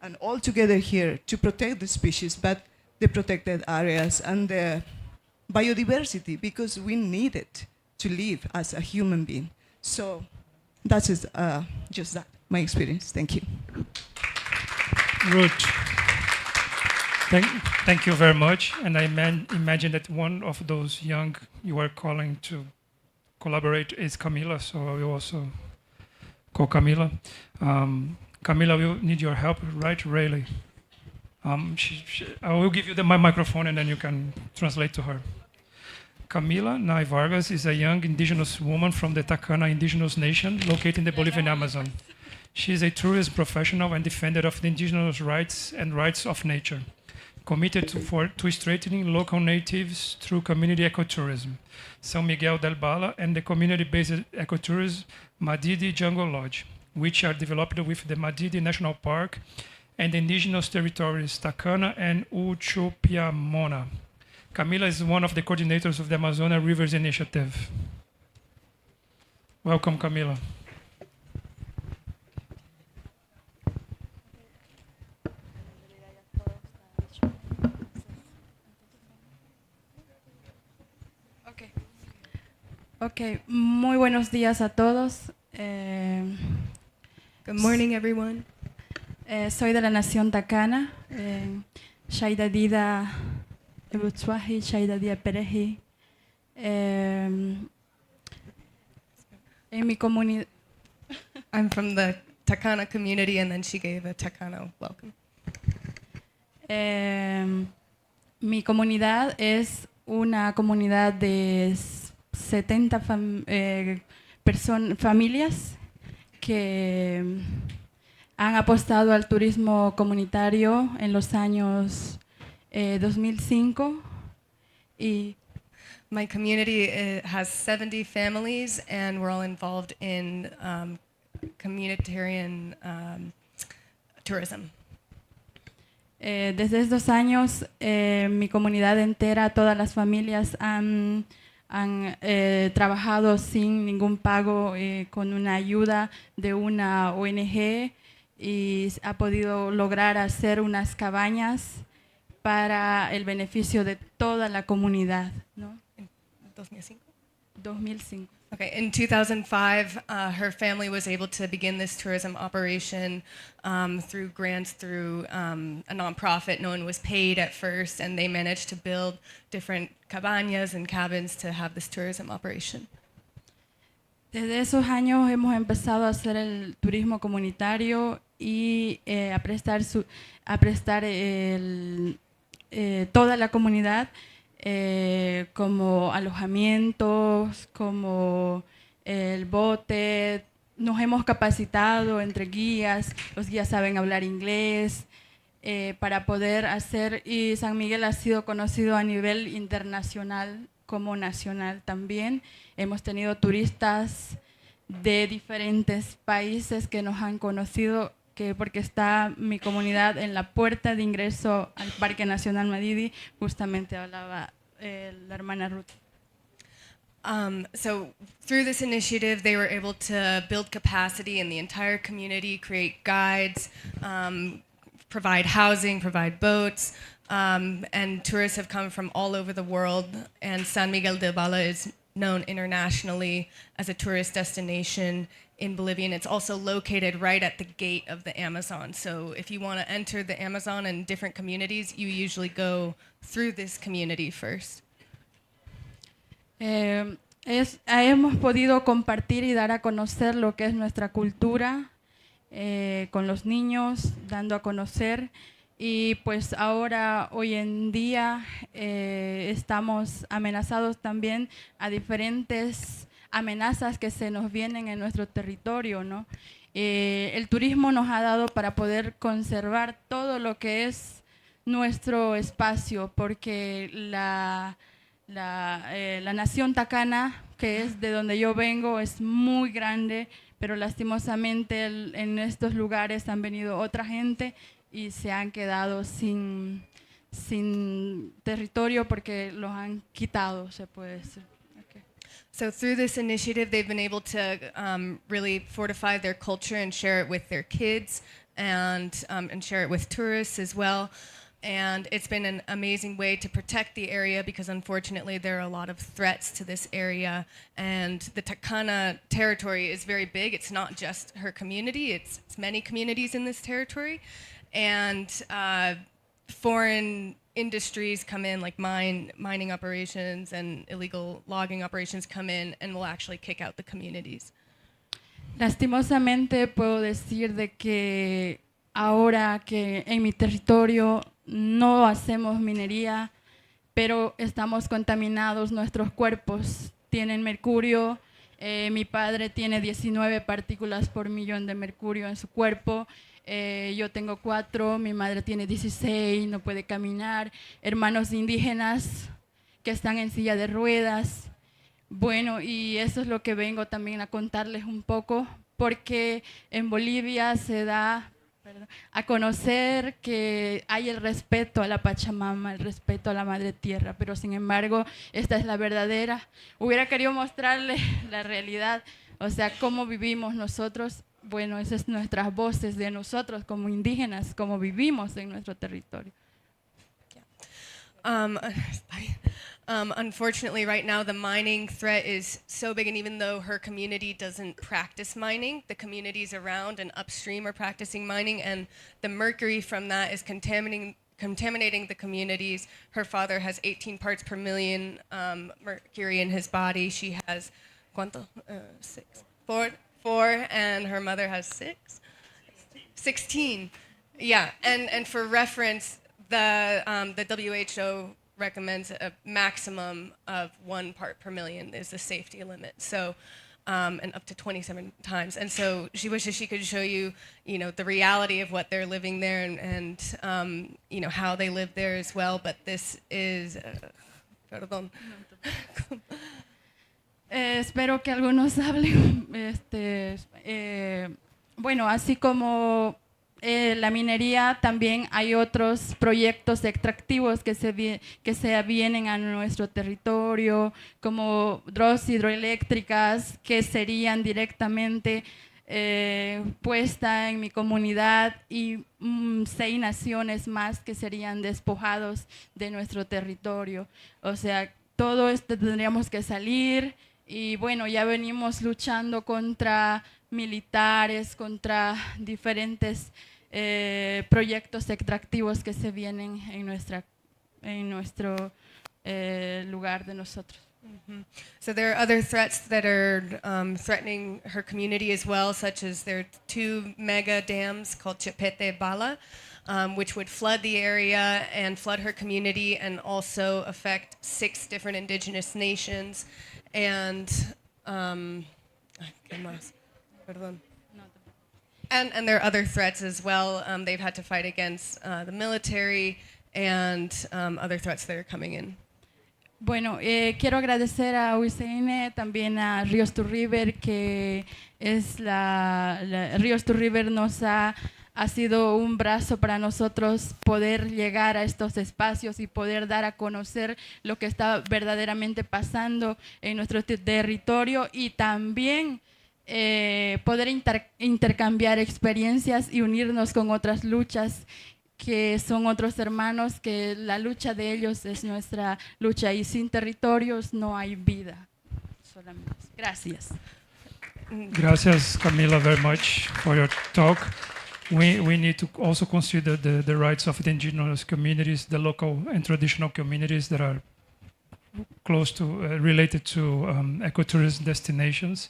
and all together here to protect the species, but the protected areas and the biodiversity, because we need it to live as a human being. So, that is just that my experience. Thank you. Ruth, thank you very much. And I imagine that one of those young you are calling to collaborate is Camila, so I will also call Camila. Camila will need your help, right, really? I will give you my microphone and then you can translate to her. Camila Nay Vargas is a young indigenous woman from the Tacana Indigenous Nation located in the Bolivian Amazon. She is a tourism professional and defender of the indigenous rights and rights of nature, committed to strengthening local natives through community ecotourism, São Miguel del Bala, and the community-based ecotourism Madidi Jungle Lodge, which are developed with the Madidi National Park and the indigenous territories Tacana and Uchupiamona. Camila is one of the coordinators of the Amazonas Rivers Initiative. Welcome, Camila. Okay, muy buenos días a todos. Good morning, everyone. Soy de la nación Tacana. Shaidadida Ebutswahi, Shaidadida Pereji. En mi comunidad. I'm from the Tacana community, and then she gave a Tacana welcome. Mi comunidad es una comunidad de 70 familias que han apostado al turismo comunitario en los años 2005 y my community has 70 families and we're all involved in communitarian tourism. Desde estos años mi comunidad entera, todas las familias han trabajado sin ningún pago con una ayuda de una ONG y ha podido lograr hacer unas cabañas para el beneficio de toda la comunidad, ¿no? 2005? 2005. Okay, in 2005, her family was able to begin this tourism operation through grants through a nonprofit. No one was paid at first, and they managed to build different cabañas and cabins to have this tourism operation. Desde esos años hemos empezado a hacer el turismo comunitario y a prestar toda la comunidad como alojamientos, como el bote. Nos hemos capacitado entre guías, los guías saben hablar inglés, para poder hacer, y San Miguel ha sido conocido a nivel internacional como nacional también. Hemos tenido turistas de diferentes países que nos han conocido, porque está mi comunidad en la puerta de ingreso al Parque Nacional Madidi, justamente hablaba la hermana Ruth. So through this initiative, they were able to build capacity in the entire community, create guides, provide housing, provide boats, and tourists have come from all over the world, and San Miguel de Bala is known internationally as a tourist destination in Bolivia, and it's also located right at the gate of the Amazon. So if you want to enter the Amazon and different communities, you usually go through this community first. Hemos podido compartir y dar a conocer lo que es nuestra cultura con los niños, dando a conocer, y pues ahora, hoy en día, estamos amenazados también a diferentes amenazas que se nos vienen en nuestro territorio, ¿no? El turismo nos ha dado para poder conservar todo lo que es nuestro espacio, porque la nación Tacana, que es de donde yo vengo, es muy grande, pero lastimosamente en estos lugares han venido otra gente y se han quedado sin territorio porque los han quitado, se puede decir. Okay. So through this initiative, they've been able to really fortify their culture and share it with their kids and share it with tourists as well. And it's been an amazing way to protect the area because unfortunately there are a lot of threats to this area. And the Takana territory is very big. It's not just her community, it's many communities in this territory. And foreign industries come in, like mining operations and illegal logging operations come in and will actually kick out the communities. Lastimosamente puedo decir de que ahora que en mi territorio no hacemos minería, pero estamos contaminados, nuestros cuerpos tienen mercurio, mi padre tiene 19 partículas por millón de mercurio en su cuerpo, yo tengo 4, mi madre tiene 16, no puede caminar, hermanos indígenas que están en silla de ruedas. Bueno, y eso es lo que vengo también a contarles un poco, porque en Bolivia se da a conocer que hay el respeto a la Pachamama, el respeto a la Madre Tierra, pero sin embargo esta es la verdadera. Hubiera querido mostrarles la realidad, o sea, cómo vivimos nosotros. Bueno, esas son nuestras voces de nosotros como indígenas, cómo vivimos en nuestro territorio. Unfortunately, right now, the mining threat is so big, and even though her community doesn't practice mining, the communities around and upstream are practicing mining, and the mercury from that is contaminating the communities. Her father has 18 parts per million mercury in his body. She has, ¿cuánto? 6. 4, and her mother has 6? 16. Yeah, and for reference, the WHO recommends a maximum of 1 part per million is the safety limit. So, and up to 27 times. And so she wishes she could show you, the reality of what they're living there and how they live there as well. But this is, perdón. Espero que algunos hablen. Bueno, así como la minería, también hay otros proyectos extractivos que se vienen a nuestro territorio, como drogas hidroeléctricas que serían directamente puestas en mi comunidad y 6 naciones más que serían despojados de nuestro territorio. O sea, todo esto tendríamos que salir y bueno, ya venimos luchando contra militares, contra diferentes proyectos extractivos que se vienen en nuestro lugar de nosotros. Mm-hmm. So there are other threats that are threatening her community as well, such as there are 2 mega dams called Chepete Bala, which would flood the area and flood her community and also affect 6 different indigenous nations. And ¿qué más? Perdón. And there are other threats as well. They've had to fight against the military and other threats that are coming in. Bueno, quiero agradecer a IUCN, también a Ríos to River, que es Ríos to River nos ha sido un brazo para nosotros poder llegar a estos espacios y poder dar a conocer lo que está verdaderamente pasando en nuestro territorio y también poder intercambiar experiencias y unirnos con otras luchas que son otros hermanos, que la lucha de ellos es nuestra lucha y sin territorios no hay vida. Solamente. Gracias. Gracias, Camila, very much for your talk. We need to also consider the rights of the indigenous communities, the local and traditional communities that are close to, related to ecotourism destinations.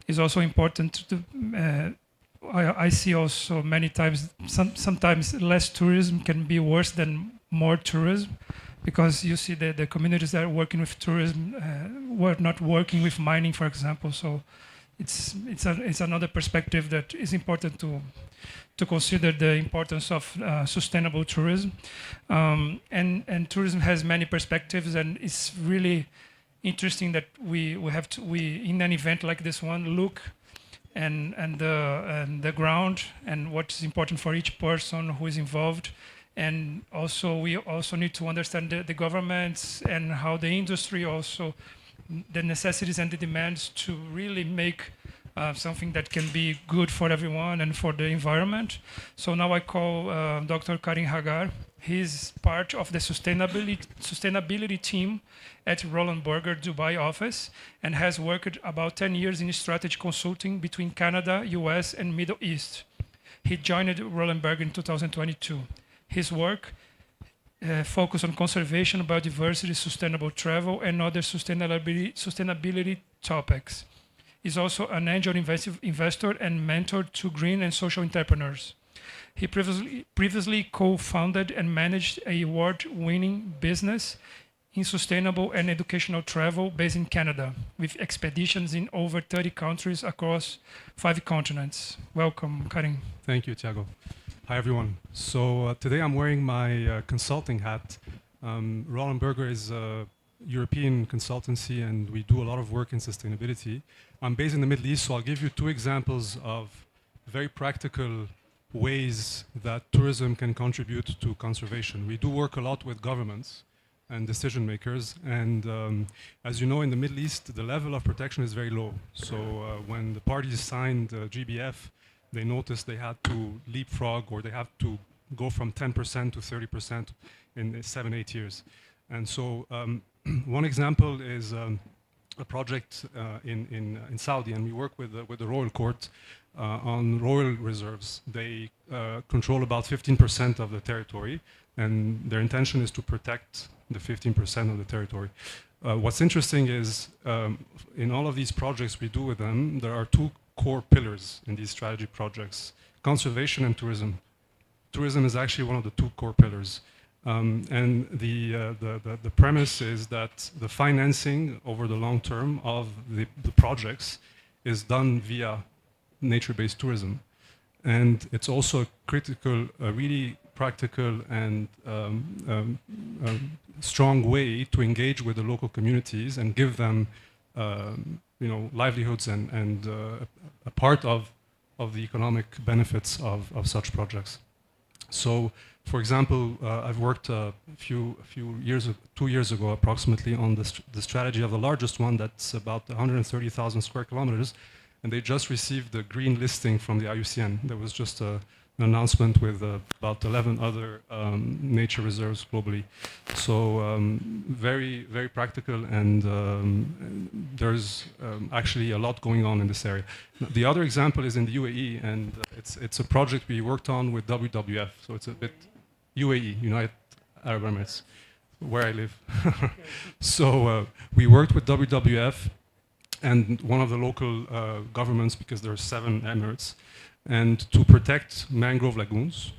It's also important to I see also many times, sometimes less tourism can be worse than more tourism, because you see the communities that are working with tourism were not working with mining, for example. So it's another perspective that is important to consider the importance of sustainable tourism. And tourism has many perspectives, and it's really interesting that we in an event like this one look and the ground and what's important for each person who is involved. And also we also need to understand the governments and how the industry also, the necessities and the demands to really make something that can be good for everyone and for the environment. So now I call Dr. Karim Hagar. He's part of the sustainability team at Roland Berger Dubai office and has worked about 10 years in strategy consulting between Canada, US, and Middle East. He joined Roland Berger in 2022. His work focus on conservation, biodiversity, sustainable travel, and other sustainability topics. He's also an angel investor and mentor to green and social entrepreneurs. He previously co-founded and managed a award-winning business in sustainable and educational travel based in Canada, with expeditions in over 30 countries across 5 continents. Welcome, Karim. Thank you, Thiago. Hi, everyone. So today I'm wearing my consulting hat. Roland Berger is a European consultancy, and we do a lot of work in sustainability. I'm based in the Middle East, so I'll give you 2 examples of very practical ways that tourism can contribute to conservation. We do work a lot with governments and decision makers, and as you know, in the Middle East, the level of protection is very low. So when the parties signed GBF, they noticed they had to leapfrog, or they have to go from 10% to 30% in 7-8 years. And so one example is a project in Saudi, and we work with the Royal Court on royal reserves. They control about 15% of the territory, and their intention is to protect the 15% of the territory. What's interesting is in all of these projects we do with them, there are 2 core pillars in these strategy projects: conservation and tourism. Tourism is actually one of the 2 core pillars. And the premise is that the financing over the long term of the projects is done via nature-based tourism. And it's also a critical, a really practical and strong way to engage with the local communities and give them livelihoods and a part of the economic benefits of such projects. So, for example, I've worked a few years, 2 years ago approximately, on the strategy of the largest one that's about 130,000 square kilometers, and they just received the green listing from the IUCN. There was just an announcement with about 11 other nature reserves globally. So very, very practical, and there's actually a lot going on in this area. The other example is in the UAE, and it's a project we worked on with WWF. So it's a bit UAE, United Arab Emirates, where I live. So we worked with WWF and one of the local governments, because there are 7 emirates, and to protect mangrove lagoons,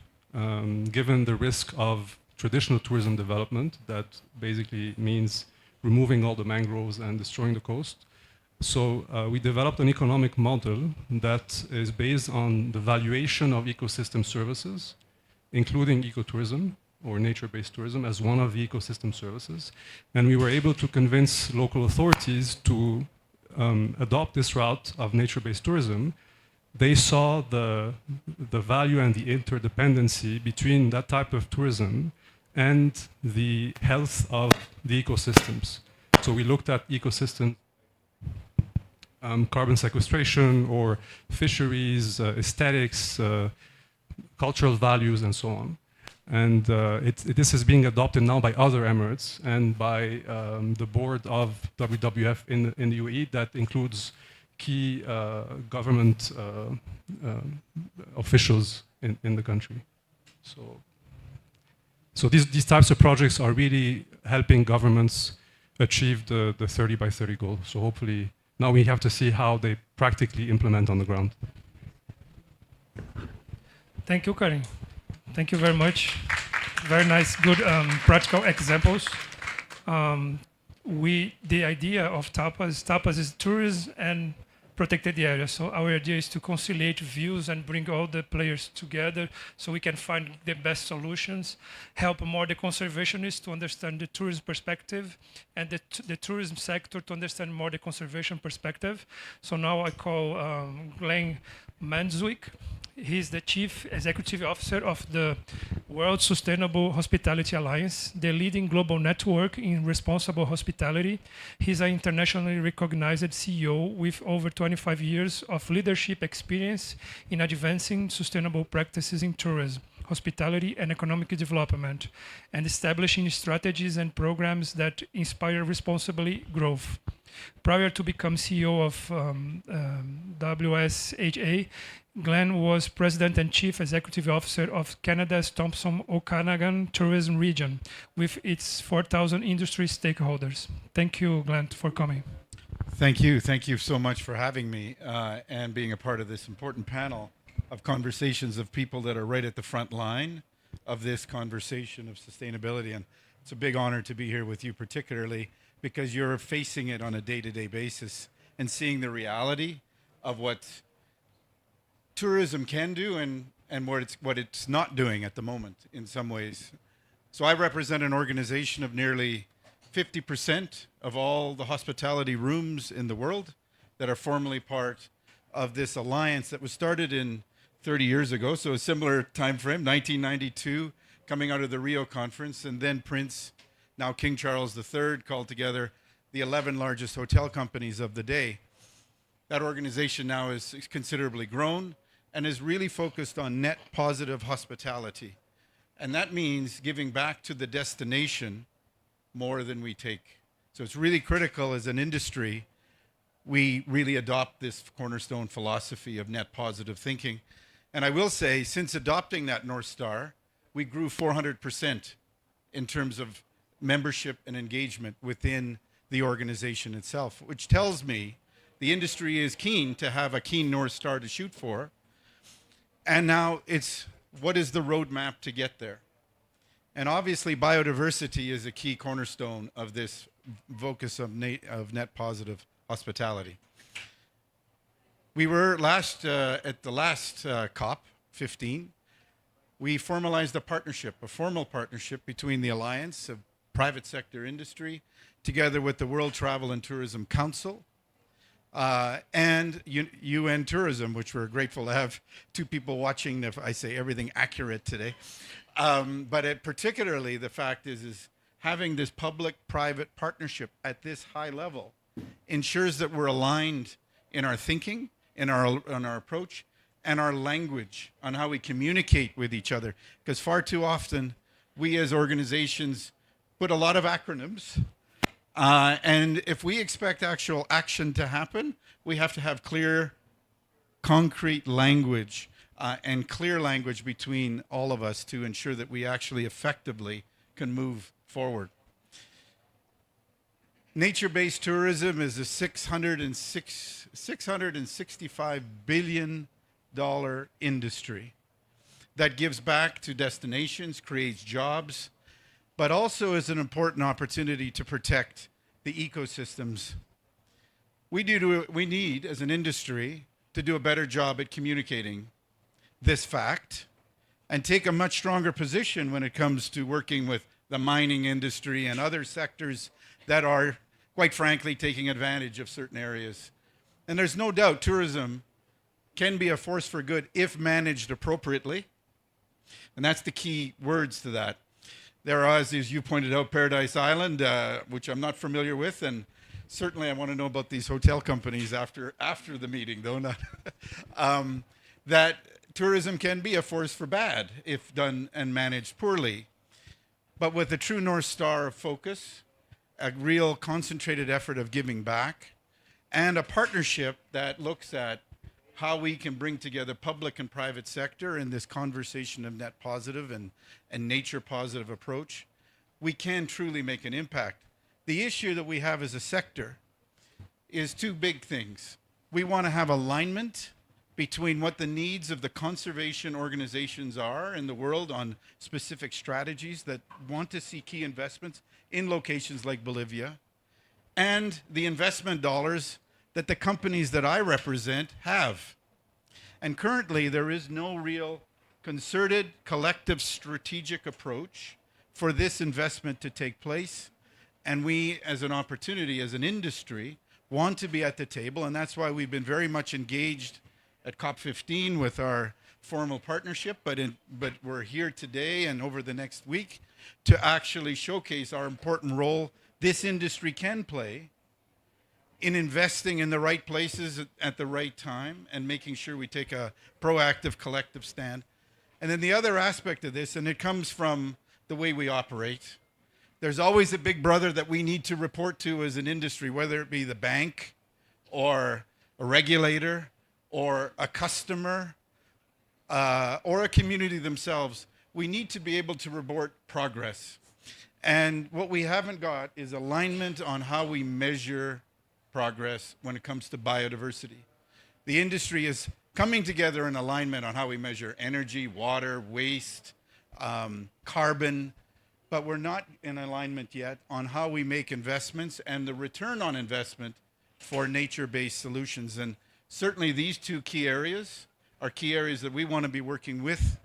given the risk of traditional tourism development, that basically means removing all the mangroves and destroying the coast. So we developed an economic model that is based on the valuation of ecosystem services, including ecotourism or nature-based tourism as one of the ecosystem services. And we were able to convince local authorities to adopt this route of nature-based tourism. They saw the value and the interdependency between that type of tourism and the health of the ecosystems. So we looked at ecosystem carbon sequestration or fisheries, aesthetics, cultural values, and so on. And this is being adopted now by other emirates and by the board of WWF in the UAE, that includes key government officials in the country. So these types of projects are really helping governments achieve the 30 by 30 goal. So hopefully now we have to see how they practically implement on the ground. Thank you, Karim. Thank you very much. Very nice, good practical examples. The idea of tapas is tourism and protected areas. So our idea is to conciliate views and bring all the players together so we can find the best solutions, help more the conservationists to understand the tourism perspective and the tourism sector to understand more the conservation perspective. So now I call Glenn Manswick. He's the Chief Executive Officer of the World Sustainable Hospitality Alliance, the leading global network in responsible hospitality. He's an internationally recognized CEO with over 25 years of leadership experience in advancing sustainable practices in tourism, hospitality, and economic development, and establishing strategies and programs that inspire responsibly growth. Prior to become CEO of WSHA, Glenn was President and Chief Executive Officer of Canada's Thompson Okanagan Tourism Region, with its 4,000 industry stakeholders. Thank you, Glenn, for coming. Thank you. Thank you so much for having me and being a part of this important panel of conversations of people that are right at the front line of this conversation of sustainability. And it's a big honor to be here with you, particularly because you're facing it on a day-to-day basis and seeing the reality of what tourism can do and what it's not doing at the moment in some ways. So I represent an organization of nearly 50% of all the hospitality rooms in the world that are formally part of this alliance that was started in 30 years ago, so a similar time frame, 1992, coming out of the Rio conference, and then Prince, now King Charles III, called together the 11 largest hotel companies of the day. That organization now is considerably grown and is really focused on net positive hospitality. And that means giving back to the destination more than we take. So it's really critical as an industry, we really adopt this cornerstone philosophy of net positive thinking. And I will say, since adopting that North Star, we grew 400% in terms of membership and engagement within the organization itself, which tells me the industry is keen to have a keen North Star to shoot for. And now it's, what is the roadmap to get there? And obviously biodiversity is a key cornerstone of this focus of net positive hospitality. We were at the last COP16, we formalized a formal partnership between the Alliance of Private Sector Industry, together with the World Travel and Tourism Council, and UN Tourism, which we're grateful to have two people watching, if I say everything accurate today. But particularly the fact is having this public-private partnership at this high level ensures that we're aligned in our thinking, in our approach, and our language on how we communicate with each other. Because far too often, we as organizations put a lot of acronyms. And if we expect actual action to happen, we have to have clear, concrete language and clear language between all of us to ensure that we actually effectively can move forward. Nature-based tourism is a $665 billion industry that gives back to destinations, creates jobs, but also is an important opportunity to protect the ecosystems. We need, as an industry, to do a better job at communicating this fact and take a much stronger position when it comes to working with the mining industry and other sectors that are, quite frankly, taking advantage of certain areas. And there's no doubt tourism can be a force for good if managed appropriately. And that's the key words to that. There are, as you pointed out, Paradise Island, which I'm not familiar with, and certainly I want to know about these hotel companies after the meeting, though. Not that tourism can be a force for bad if done and managed poorly. But with a true North Star of focus, a real concentrated effort of giving back, and a partnership that looks at how we can bring together public and private sector in this conversation of net positive and nature positive approach, we can truly make an impact. The issue that we have as a sector is two big things. We want to have alignment between what the needs of the conservation organizations are in the world on specific strategies that want to see key investments in locations like Bolivia, and the investment dollars that the companies that I represent have. And currently, there is no real concerted, collective, strategic approach for this investment to take place. And we, as an opportunity, as an industry, want to be at the table. And that's why we've been very much engaged at COP15 with our formal partnership. But we're here today and over the next week to actually showcase our important role this industry can play in investing in the right places at the right time and making sure we take a proactive collective stand. And then the other aspect of this, and it comes from the way we operate, there's always a big brother that we need to report to as an industry, whether it be the bank or a regulator or a customer or a community themselves. We need to be able to report progress. And what we haven't got is alignment on how we measure progress when it comes to biodiversity. The industry is coming together in alignment on how we measure energy, water, waste, carbon, but we're not in alignment yet on how we make investments and the return on investment for nature-based solutions. And certainly these two key areas are key areas that we want to be working with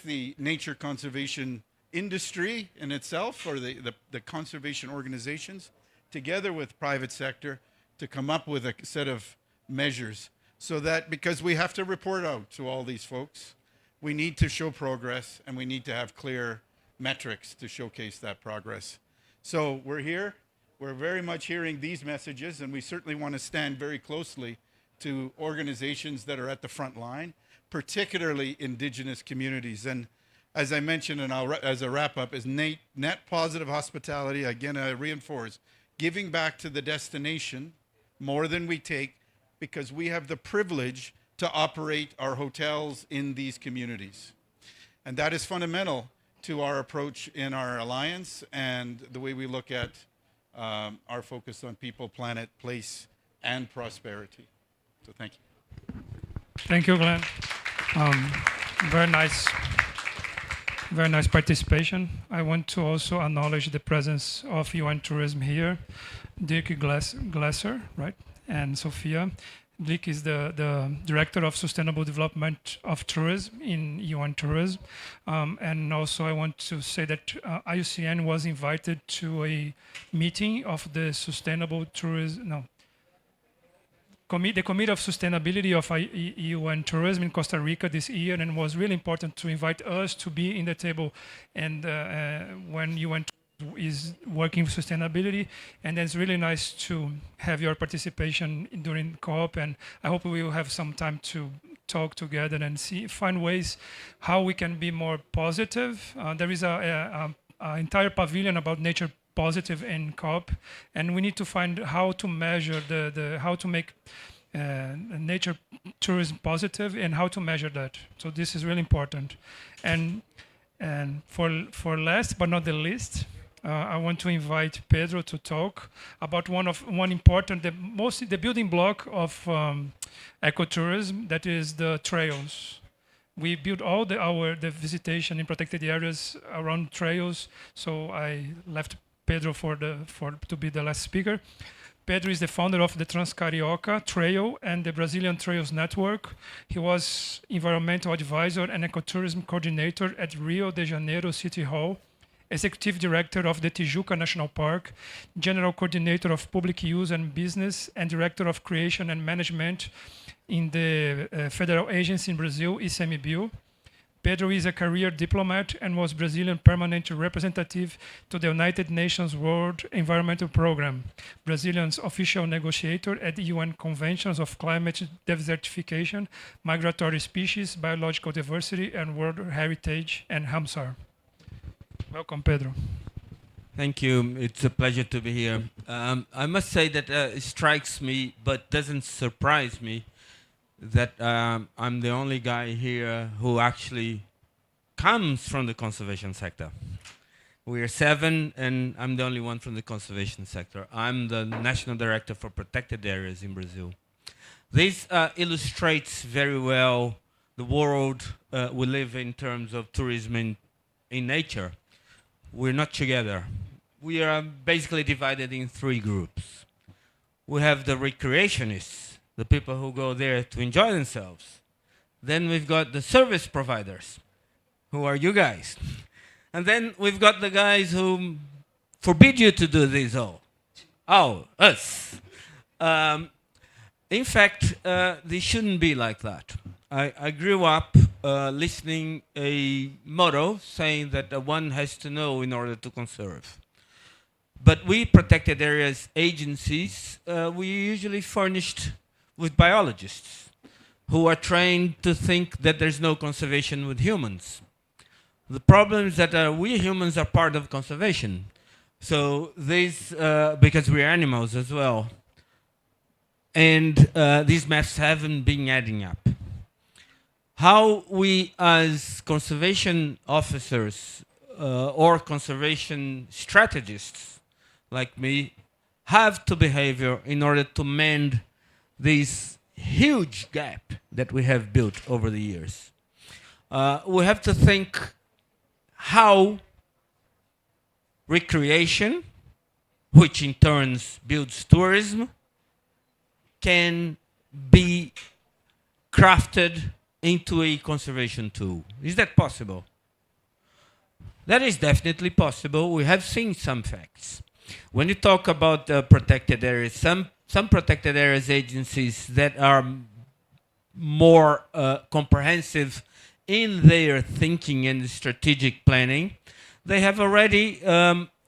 the nature conservation industry in itself, or the conservation organizations, together with private sector, to come up with a set of measures, so that, because we have to report out to all these folks, we need to show progress and we need to have clear metrics to showcase that progress. So we're here, we're very much hearing these messages, and we certainly want to stand very closely to organizations that are at the front line, particularly Indigenous communities. And as I mentioned, and as a wrap up, is net positive hospitality. Again, I reinforce, giving back to the destination more than we take, because we have the privilege to operate our hotels in these communities. And that is fundamental to our approach in our alliance and the way we look at our focus on people, planet, place, and prosperity. So thank you. Thank you, Glenn. Very nice participation. I want to also acknowledge the presence of UN Tourism here, Dirk Glasser, right, and Sophia. Dirk is the Director of Sustainable Development of Tourism in UN Tourism. And also I want to say that IUCN was invited to a meeting of the Sustainable Tourism, the Committee of Sustainability of UN Tourism in Costa Rica this year, and it was really important to invite us to be in the table. And when UN is working with sustainability, and it's really nice to have your participation during COP, and I hope we will have some time to talk together and find ways how we can be more positive. There is an entire pavilion about nature positive in COP, and we need to find how to measure how to make nature tourism positive and how to measure that. So this is really important. And for last but not the least, I want to invite Pedro to talk about one important, the building block of ecotourism, that is the trails. We build all the visitation in protected areas around trails. So I left Pedro to be the last speaker. Pedro is the founder of the Transcarioca Trail and the Brazilian Trails Network. He was environmental advisor and ecotourism coordinator at Rio de Janeiro City Hall, executive director of the Tijuca National Park, general coordinator of public use and business, and director of creation and management in the federal agency in Brazil, ICMBio. Pedro is a career diplomat and was Brazilian permanent representative to the United Nations World Environmental Programme, Brazilian's official negotiator at the UN Conventions of Climate Desertification, Migratory Species, Biological Diversity, and World Heritage, and Ramsar. Welcome, Pedro. Thank you. It's a pleasure to be here. I must say that it strikes me, but doesn't surprise me, that I'm the only guy here who actually comes from the conservation sector. We are 7, and I'm the only one from the conservation sector. I'm the National Director for Protected Areas in Brazil. This illustrates very well the world we live in terms of tourism in nature. We're not together. We are basically divided in 3 groups. We have the recreationists, the people who go there to enjoy themselves. Then we've got the service providers, who are you guys. And then we've got the guys who forbid you to do this all. Oh, us. In fact, this shouldn't be like that. I grew up listening a motto saying that one has to know in order to conserve. But we protected areas agencies, we usually furnished with biologists who are trained to think that there's no conservation with humans. The problem is that we humans are part of conservation. So these, because we're animals as well. And these maths haven't been adding up. How we as conservation officers or conservation strategists like me have to behavior in order to mend this huge gap that we have built over the years. We have to think how recreation, which in turn builds tourism, can be crafted into a conservation tool. Is that possible? That is definitely possible. We have seen some facts. When you talk about protected areas, some protected areas agencies that are more comprehensive in their thinking and strategic planning, they have already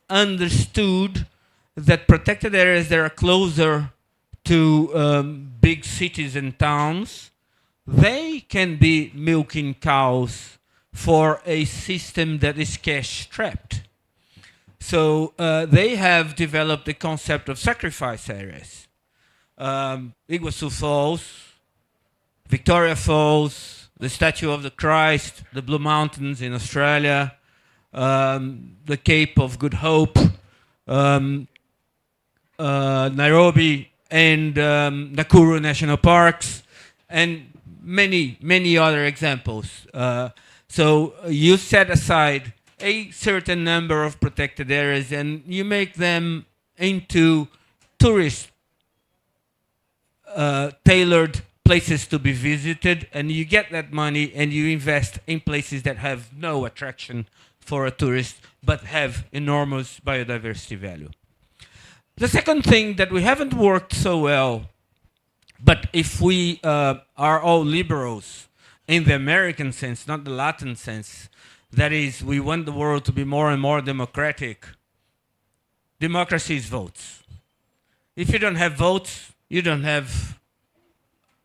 understood that protected areas that are closer to big cities and towns, they can be milking cows for a system that is cash-strapped. So they have developed the concept of sacrifice areas. Iguazu Falls, Victoria Falls, the Statue of the Christ, the Blue Mountains in Australia, the Cape of Good Hope, Nairobi and Nakuru National Parks, and many, many other examples. So you set aside a certain number of protected areas and you make them into tourist tailored places to be visited, and you get that money and you invest in places that have no attraction for a tourist but have enormous biodiversity value. The second thing that we haven't worked so well, but if we are all liberals in the American sense, not the Latin sense, that is, we want the world to be more and more democratic. Democracy is votes. If you don't have votes, you don't have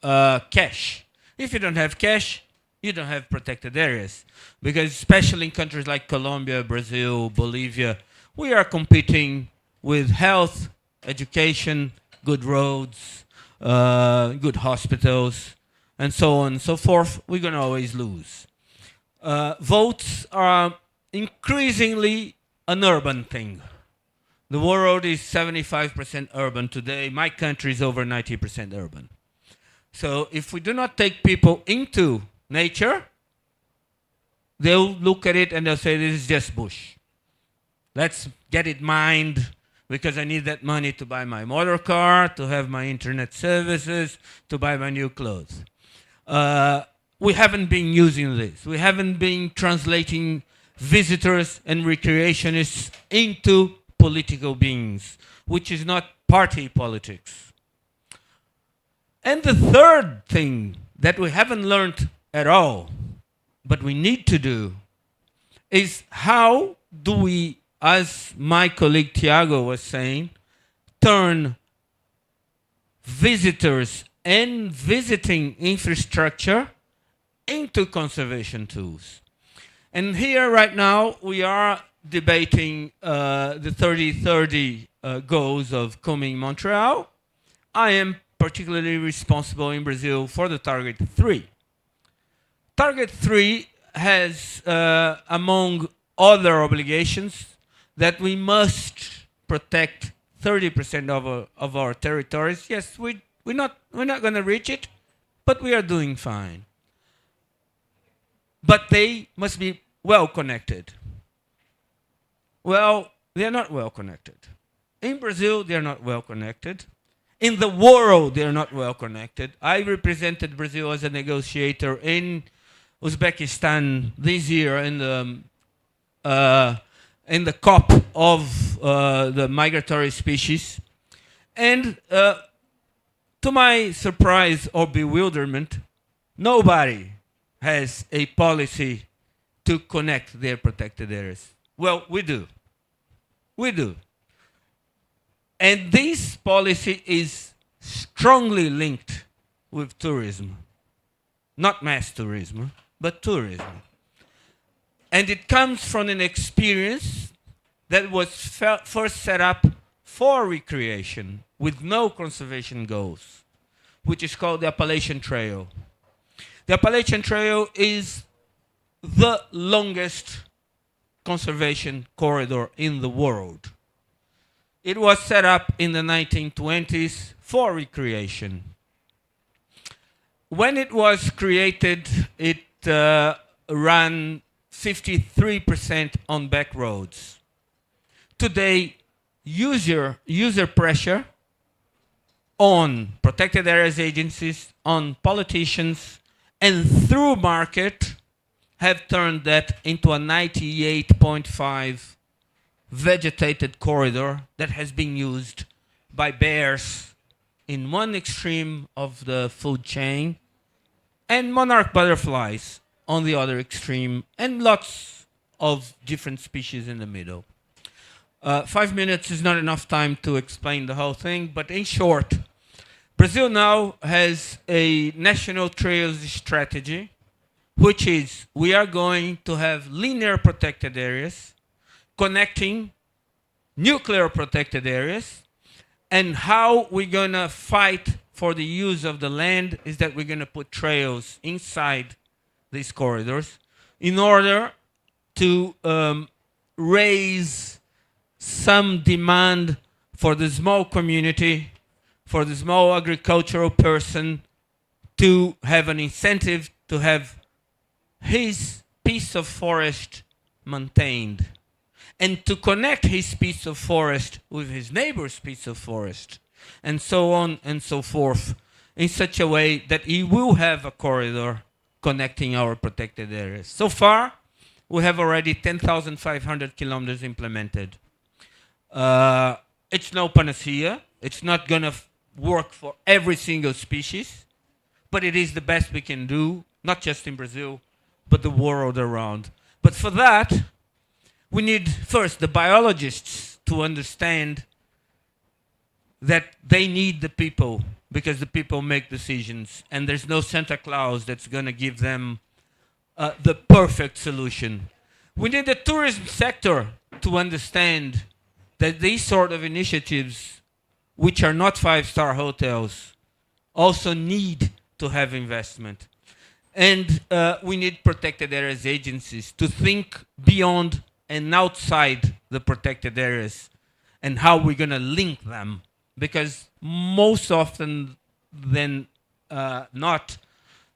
cash. If you don't have cash, you don't have protected areas. Because especially in countries like Colombia, Brazil, Bolivia, we are competing with health, education, good roads, good hospitals, and so on and so forth. We're going to always lose. Votes are increasingly an urban thing. The world is 75% urban today. My country is over 90% urban. So if we do not take people into nature, they'll look at it and they'll say, this is just bush. Let's get it mined because I need that money to buy my motor car, to have my internet services, to buy my new clothes. We haven't been using this. We haven't been translating visitors and recreationists into political beings, which is not party politics. And the third thing that we haven't learned at all, but we need to do, is how do we, as my colleague Tiago was saying, turn visitors and visiting infrastructure into conservation tools. And here right now we are debating the 30-30 goals of Coming Montreal. I am particularly responsible in Brazil for the Target 3. Target 3 has, among other obligations, that we must protect 30% of our territories. Yes, we're not going to reach it, but we are doing fine. But they must be well connected. Well, they're not well connected. In Brazil, they're not well connected. In the world, they're not well connected. I represented Brazil as a negotiator in Uzbekistan this year in the COP of the migratory species. And to my surprise or bewilderment, nobody has a policy to connect their protected areas. Well, we do. We do. And this policy is strongly linked with tourism. Not mass tourism, but tourism. And it comes from an experience that was first set up for recreation with no conservation goals, which is called the Appalachian Trail. The Appalachian Trail is the longest conservation corridor in the world. It was set up in the 1920s for recreation. When it was created, it ran 53% on back roads. Today, user pressure on protected areas agencies, on politicians, and through market have turned that into a 98.5 vegetated corridor that has been used by bears in one extreme of the food chain and monarch butterflies on the other extreme, and lots of different species in the middle. 5 minutes is not enough time to explain the whole thing, but in short, Brazil now has a national trails strategy, which is we are going to have linear protected areas connecting nuclear protected areas, and how we're going to fight for the use of the land is that we're going to put trails inside these corridors in order to raise some demand for the small community, for the small agricultural person to have an incentive to have his piece of forest maintained, and to connect his piece of forest with his neighbor's piece of forest, and so on and so forth, in such a way that he will have a corridor connecting our protected areas. So far, we have already 10,500 kilometers implemented. It's no panacea. It's not going to work for every single species, but it is the best we can do, not just in Brazil, but the world around. But for that, we need first the biologists to understand that they need the people, because the people make decisions, and there's no Santa Claus that's going to give them the perfect solution. We need the tourism sector to understand that these sort of initiatives, which are not five-star hotels, also need to have investment. And we need protected areas agencies to think beyond and outside the protected areas and how we're going to link them. Because most often than not,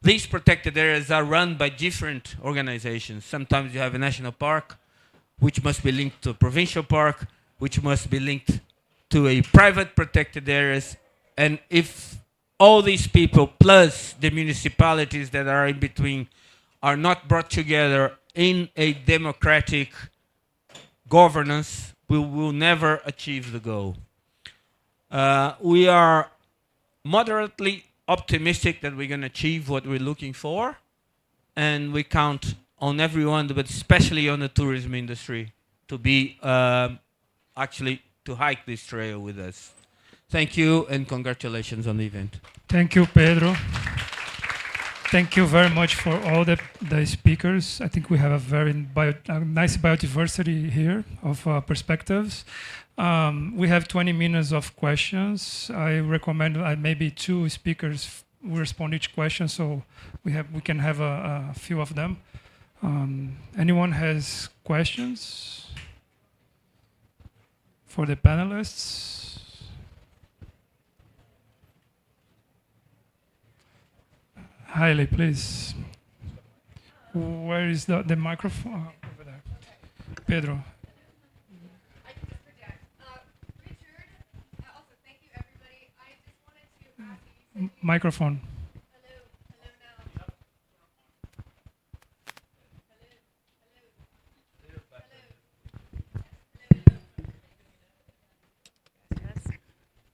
these protected areas are run by different organizations. Sometimes you have a national park, which must be linked to a provincial park, which must be linked to a private protected areas. And if all these people, plus the municipalities that are in between, are not brought together in a democratic governance, we will never achieve the goal. We are moderately optimistic that we're going to achieve what we're looking for, and we count on everyone, but especially on the tourism industry, to be actually to hike this trail with us. Thank you, and congratulations on the event. Thank you, Pedro. Thank you very much for all the speakers. I think we have a very nice biodiversity here of perspectives. We have 20 minutes of questions. I recommend maybe 2 speakers will respond each question, so we can have a few of them. Anyone has questions for the panelists? Hailey, please. Where is the microphone? Over there. Pedro. Richard, also thank you everybody. I just Microphone.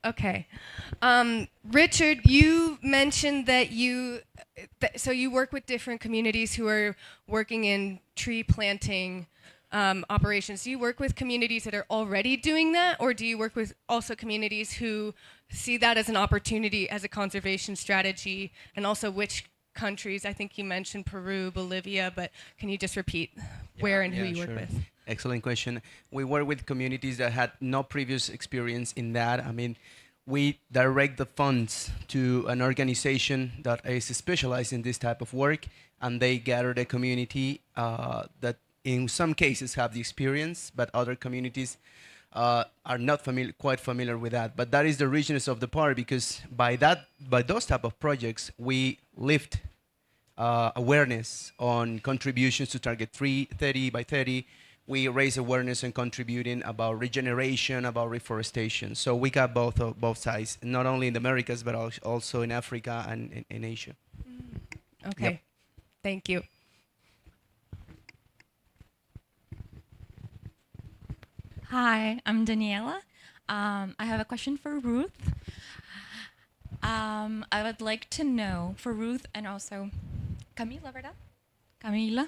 Okay. Richard, you mentioned that so you work with different communities who are working in tree planting operations. Do you work with communities that are already doing that, or do you work with also communities who see that as an opportunity as a conservation strategy? And also which countries? I think you mentioned Peru, Bolivia, but can you just repeat where and who you work with? Excellent question. We work with communities that had no previous experience in that. I mean, we direct the funds to an organization that is specialized in this type of work, and they gather the community that in some cases have the experience, but other communities are not quite familiar with that. But that is the richness of the part, because by those type of projects, we lift awareness on contributions to target 30 by 30. We raise awareness and contributing about regeneration, about reforestation. So we got both sides, not only in the Americas, but also in Africa and in Asia. Okay, Yep. Thank you. Hi, I'm Daniela. I have a question for Ruth. I would like to know, for Ruth and also Camila, ¿verdad? Camila.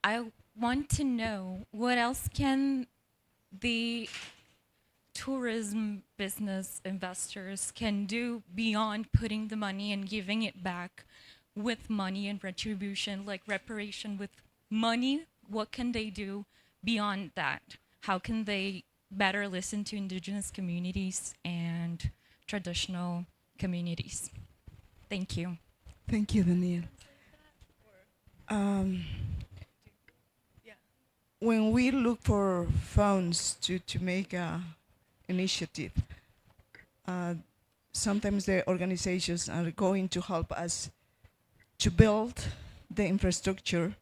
I want to know what else can the tourism business investors can do beyond putting the money and giving it back with money and retribution, like reparation with money. What can they do beyond that? How can they better listen to indigenous communities and traditional communities? Thank you. Thank you, Daniel. When we look for funds to make a initiative, sometimes the organizations are going to help us to build the infrastructure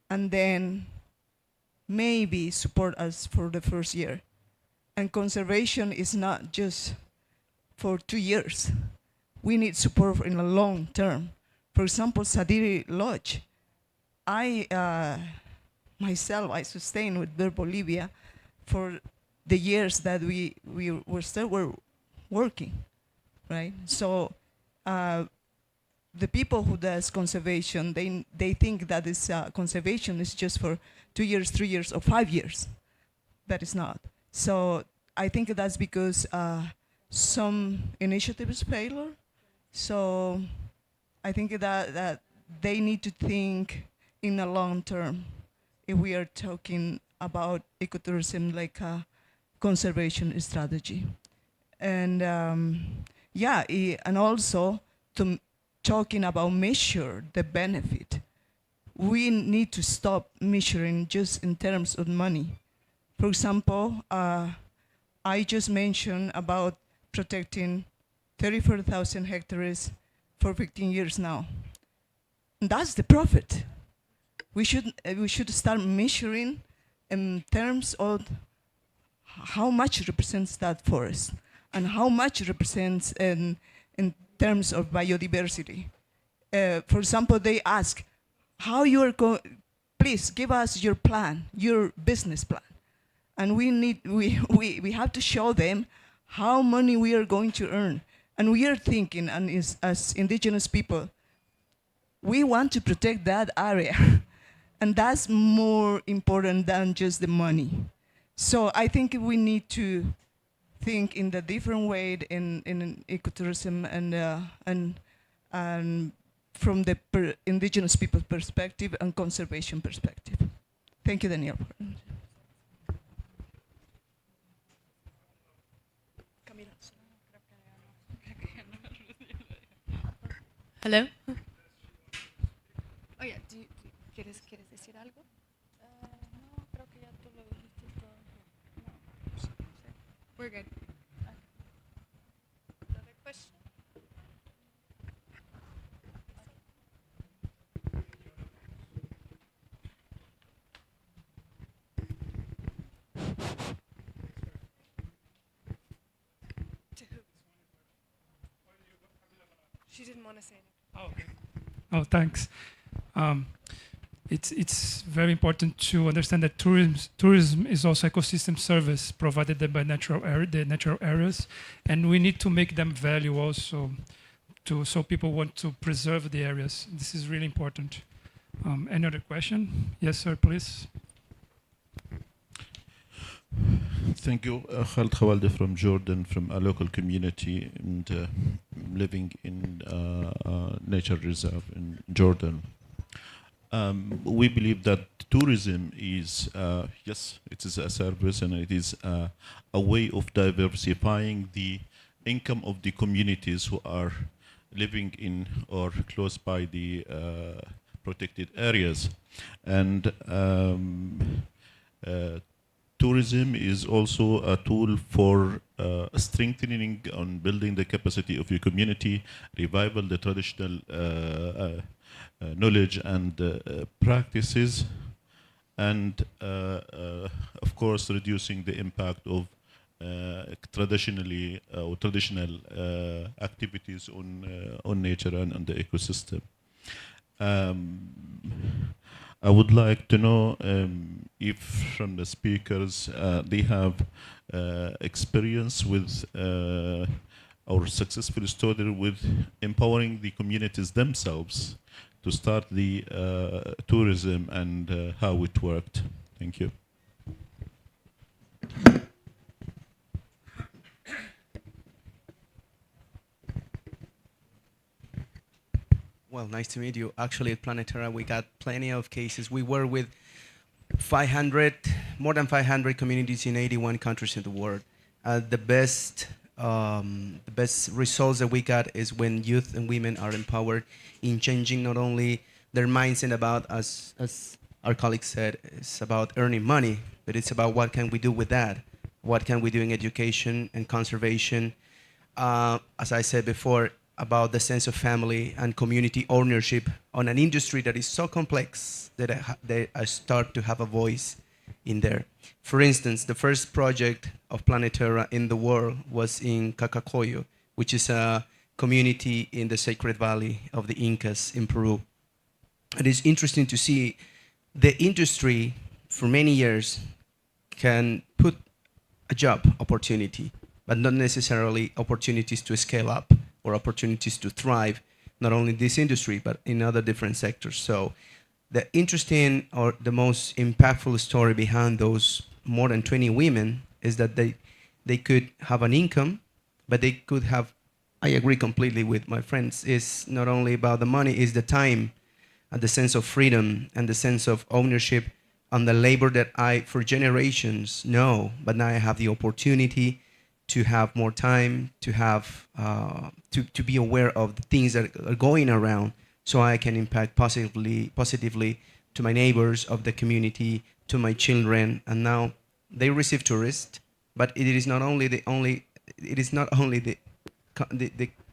and then maybe support us for the first year. And conservation is not just for 2 years. We need support in the long term. For example, Sadiri Lodge, myself, I sustained with Ver Bolivia for the years that we were still working, right? So the people who does conservation, they think that this conservation is just for 2 years, 3 years, or 5 years. That is not. So I think that's because some initiatives fail. So I think that they need to think in the long term if we are talking about ecotourism like a conservation strategy. And and also talking about measure the benefit. We need to stop measuring just in terms of money. For example, I just mentioned about protecting 34,000 hectares for 15 years now. And that's the profit. We should start measuring in terms of how much represents that forest and how much represents in terms of biodiversity. For example, they ask, how you are going, please give us your plan, your business plan. And we have to show them how money we are going to earn. And we are thinking, and as indigenous people, we want to protect that area. And that's more important than just the money. So I think we need to think in the different way in ecotourism and from the indigenous people perspective and conservation perspective. Thank you, Daniel. Hello? Oh yeah, ¿quieres decir algo? No, creo que ya tú lo dijiste todo. We're good. Another question? She didn't want to say anything. Oh, okay. Oh, thanks. It's very important to understand that tourism is also ecosystem service provided by the natural areas, and we need to make them value also, so people want to preserve the areas. This is really important. Any other question? Yes, sir, please. Thank you. Khaled Khawalde from Jordan, from a local community, and living in nature reserve in Jordan. We believe that tourism is, yes, it is a service, and it is a way of diversifying the income of the communities who are living in or close by the protected areas. And tourism is also a tool for strengthening and building the capacity of your community, revival the traditional knowledge and practices, and of course reducing the impact of traditional activities on nature and on the ecosystem. I would like to know if from the speakers they have experience with or successful story with empowering the communities themselves to start the tourism, and how it worked. Thank you. Well, nice to meet you. Actually, at Planetara, we got plenty of cases. We work with more than 500 communities in 81 countries in the world. The best results that we got is when youth and women are empowered in changing not only their mindset about, as our colleague said, it's about earning money, but it's about what can we do with that? What can we do in education and conservation? As I said before, about the sense of family and community ownership on an industry that is so complex that I start to have a voice in there. For instance, the first project of Planetara in the world was in Cacacoyo, which is a community in the Sacred Valley of the Incas in Peru. It is interesting to see the industry for many years can put a job opportunity, but not necessarily opportunities to scale up or opportunities to thrive, not only in this industry, but in other different sectors. So the interesting or the most impactful story behind those more than 20 women is that they could have an income, but they could have, I agree completely with my friends, it's not only about the money, it's the time and the sense of freedom and the sense of ownership on the labor that I, for generations, know, but now I have the opportunity to have more time, to have to be aware of the things that are going around, so I can impact positively to my neighbors of the community, to my children. And now they receive tourists, but it is not only the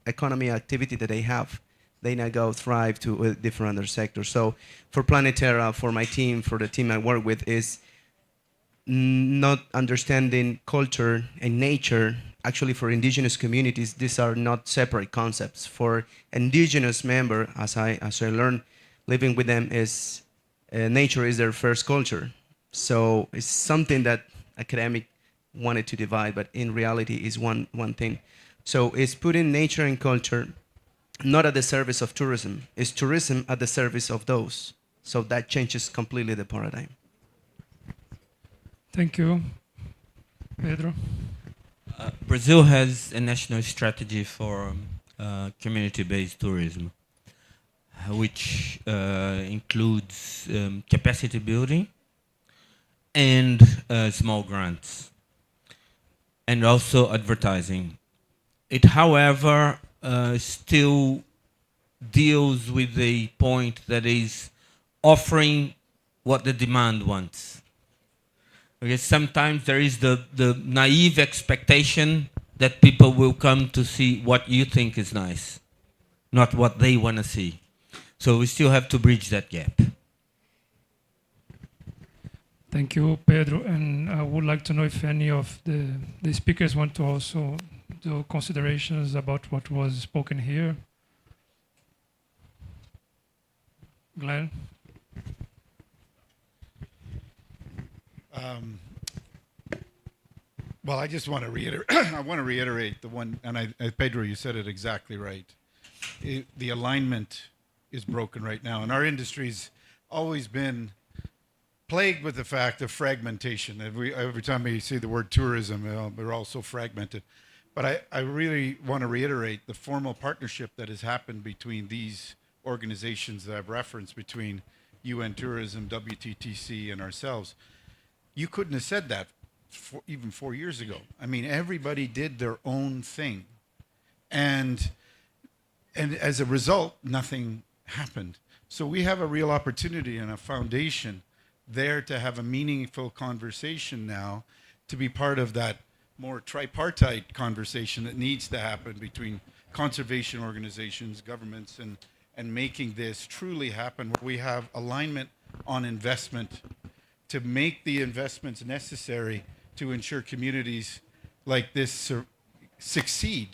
economy activity that they have. They now go thrive to different other sectors. So for Planetara, for my team, for the team I work with, is not understanding culture and nature. Actually, for indigenous communities, these are not separate concepts. For indigenous member, as I learned living with them, is nature is their first culture. So it's something that academic wanted to divide, but in reality is one thing. So it's putting nature and culture not at the service of tourism. It's tourism at the service of those. So that changes completely the paradigm. Thank you. Pedro? Brazil has a national strategy for community-based tourism, which includes capacity building and small grants, and also advertising. It, however, still deals with a point that is offering what the demand wants. Because sometimes there is the naive expectation that people will come to see what you think is nice, not what they want to see. So we still have to bridge that gap. Thank you, Pedro. And I would like to know if any of the speakers want to also do considerations about what was spoken here. Glenn. Well, I just want to reiterate. I want to reiterate the one, and Pedro, you said it exactly right. The alignment is broken right now, and our industry's always been plagued with the fact of fragmentation. Every time we see the word tourism, we're all so fragmented. But I really want to reiterate the formal partnership that has happened between these organizations that I've referenced, between UN Tourism, WTTC, and ourselves. You couldn't have said that even 4 years ago. I mean, everybody did their own thing. And as a result, nothing happened. So we have a real opportunity and a foundation there to have a meaningful conversation now, to be part of that more tripartite conversation that needs to happen between conservation organizations, governments, and making this truly happen, where we have alignment on investment to make the investments necessary to ensure communities like this succeed.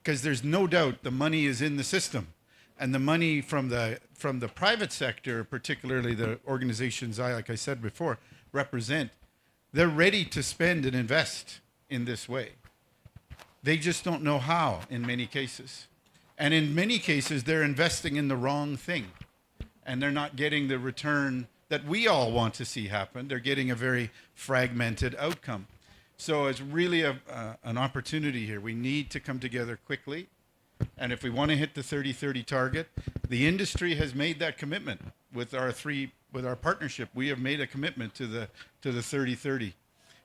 Because there's no doubt the money is in the system, and the money from the private sector, particularly the organizations like I said before, represent, they're ready to spend and invest in this way. They just don't know how in many cases. And in many cases, they're investing in the wrong thing, and they're not getting the return that we all want to see happen. They're getting a very fragmented outcome. So it's really an opportunity here. We need to come together quickly. And if we want to hit the 30-30 target, the industry has made that commitment with our partnership. We have made a commitment to the 30-30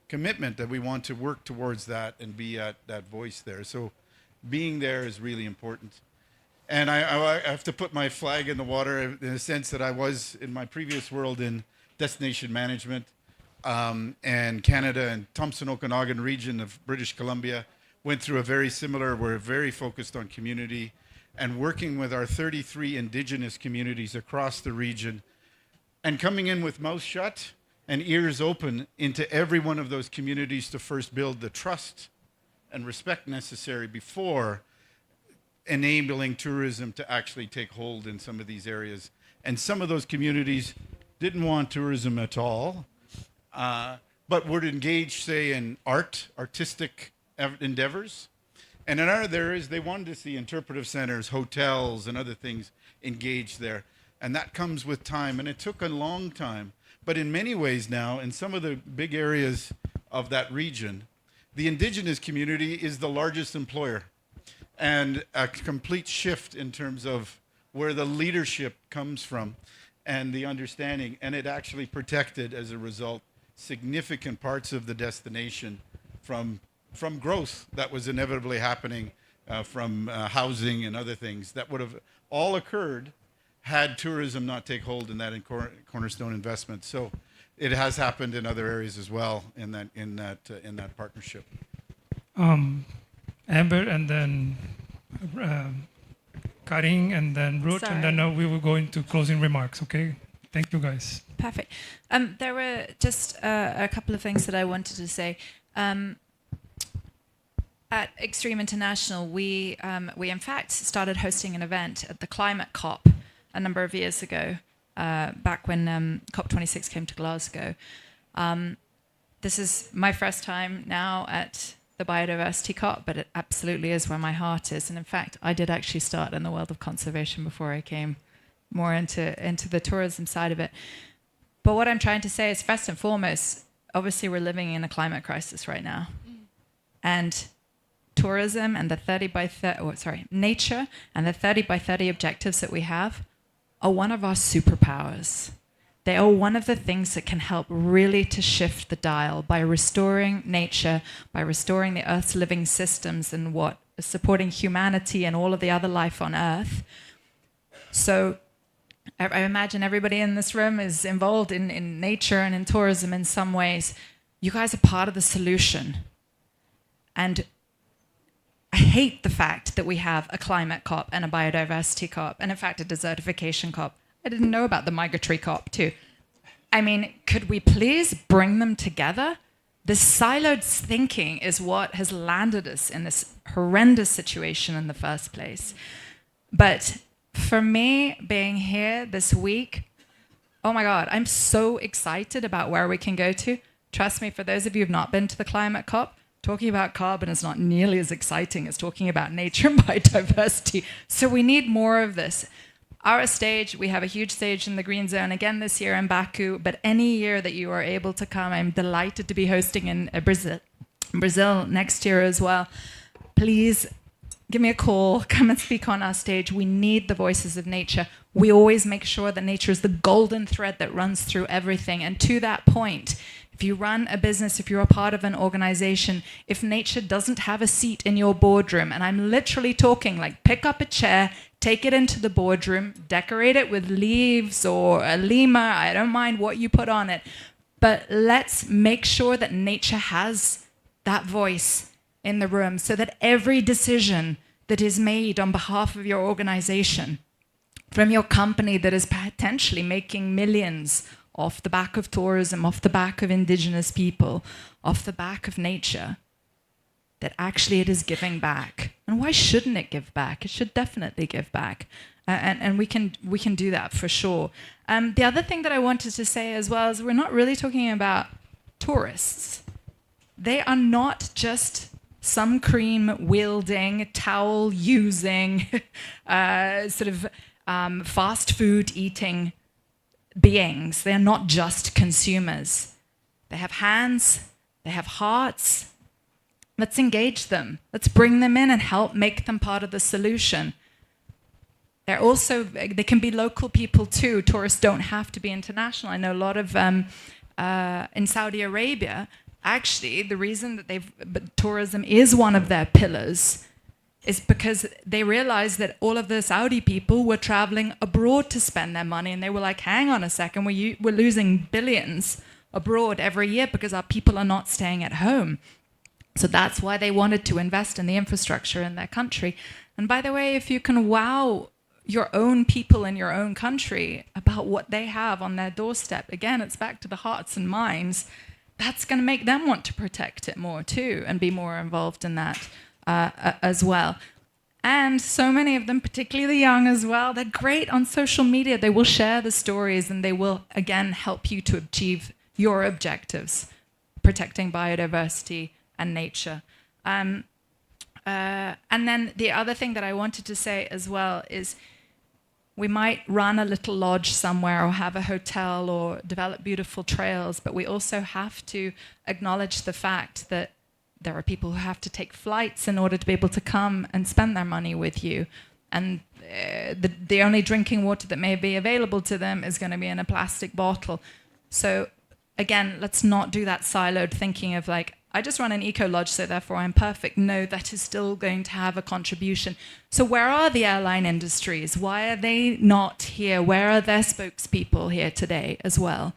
commitment that we want to work towards that and be at that voice there. So being there is really important. And I have to put my flag in the water in the sense that I was in my previous world in destination management, and Canada and Thompson Okanagan region of British Columbia went through a very similar, we're very focused on community and working with our 33 Indigenous communities across the region, and coming in with mouth shut and ears open into every one of those communities to first build the trust and respect necessary before enabling tourism to actually take hold in some of these areas. And some of those communities didn't want tourism at all, but would engage, say, in artistic endeavors. And in other areas, they wanted to see interpretive centers, hotels, and other things engaged there. And that comes with time, and it took a long time. But in many ways now, in some of the big areas of that region, the Indigenous community is the largest employer, and a complete shift in terms of where the leadership comes from and the understanding. And it actually protected, as a result, significant parts of the destination from growth that was inevitably happening, from housing and other things that would have all occurred had tourism not take hold in that cornerstone investment. So it has happened in other areas as well in that partnership. Amber, and then Karin, and then Ruth, and then we will go into closing remarks, okay? Thank you, guys. Perfect. There were just a couple of things that I wanted to say. At Extreme International, we in fact started hosting an event at the Climate COP a number of years ago, back when COP26 came to Glasgow. This is my first time now at the Biodiversity COP, but it absolutely is where my heart is. And in fact, I did actually start in the world of conservation before I came more into the tourism side of it. But what I'm trying to say is, first and foremost, obviously we're living in a climate crisis right now. And tourism and the 30 by 30, nature and the 30 by 30 objectives that we have are one of our superpowers. They are one of the things that can help really to shift the dial by restoring nature, by restoring the Earth's living systems and what is supporting humanity and all of the other life on Earth. So I imagine everybody in this room is involved in nature and in tourism in some ways. You guys are part of the solution. And I hate the fact that we have a climate COP and a biodiversity COP, and in fact a desertification COP. I didn't know about the migratory COP too. I mean, could we please bring them together? This siloed thinking is what has landed us in this horrendous situation in the first place. But For me, being here this week, oh my God, I'm so excited about where we can go to. Trust me, for those of you who've not been to the climate COP, talking about carbon is not nearly as exciting as talking about nature and biodiversity. So we need more of this. Our stage, we have a huge stage in the Green Zone again this year in Baku, but any year that you are able to come, I'm delighted to be hosting in Brazil next year as well. Please give me a call, come and speak on our stage. We need the voices of nature. We always make sure that nature is the golden thread that runs through everything. And to that point, if you run a business, if you're a part of an organization, if nature doesn't have a seat in your boardroom, and I'm literally talking like pick up a chair, take it into the boardroom, decorate it with leaves or a lemur, I don't mind what you put on it, but let's make sure that nature has that voice in the room so that every decision that is made on behalf of your organization, from your company that is potentially making millions off the back of tourism, off the back of indigenous people, off the back of nature, that actually it is giving back. And why shouldn't it give back? It should definitely give back. And we can do that for sure. The other thing that I wanted to say as well is we're not really talking about tourists. They are not just some cream wielding, towel using, fast food eating beings. They're not just consumers. They have hands, they have hearts. Let's engage them. Let's bring them in and help make them part of the solution. They can be local people too. Tourists don't have to be international. I know a lot of, in Saudi Arabia, actually the reason that tourism is one of their pillars is because they realized that all of the Saudi people were traveling abroad to spend their money, and they were like, hang on a second, we're losing billions abroad every year because our people are not staying at home. So that's why they wanted to invest in the infrastructure in their country. And by the way, if you can wow your own people in your own country about what they have on their doorstep, again, it's back to the hearts and minds, that's going to make them want to protect it more too and be more involved in that as well. And so many of them, particularly the young as well, they're great on social media. They will share the stories and they will, again, help you to achieve your objectives, protecting biodiversity and nature. And then the other thing that I wanted to say as well is we might run a little lodge somewhere or have a hotel or develop beautiful trails, but we also have to acknowledge the fact that there are people who have to take flights in order to be able to come and spend their money with you. And the only drinking water that may be available to them is going to be in a plastic bottle. So again, let's not do that siloed thinking of like, I just run an eco-lodge, so therefore I'm perfect. No, that is still going to have a contribution. So where are the airline industries? Why are they not here? Where are their spokespeople here today as well?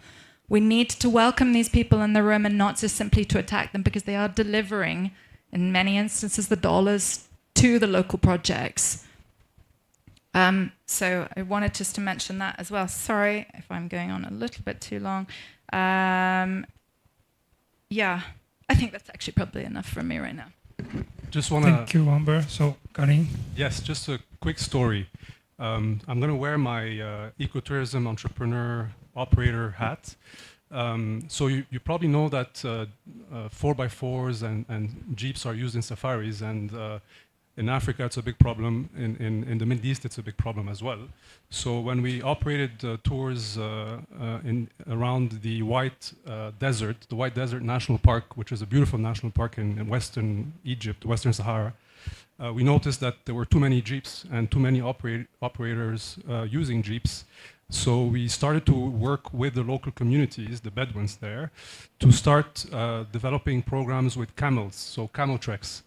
We need to welcome these people in the room and not just simply to attack them, because they are delivering, in many instances, the dollars to the local projects. So I wanted just to mention that as well. Sorry if I'm going on a little bit too long. Yeah. I think that's actually probably enough from me right now. Just want to... Thank you, Amber. So, Karin? Yes, just a quick story. I'm going to wear my ecotourism entrepreneur operator hat. So you probably know that 4x4s and Jeeps are used in safaris, and in Africa it's a big problem. In the Middle East it's a big problem as well. So when we operated tours around the White Desert, the White Desert National Park, which is a beautiful national park in western Egypt, Western Sahara, we noticed that there were too many Jeeps and too many operators using Jeeps. So we started to work with the local communities, the Bedouins there, to start developing programs with camels, so camel treks.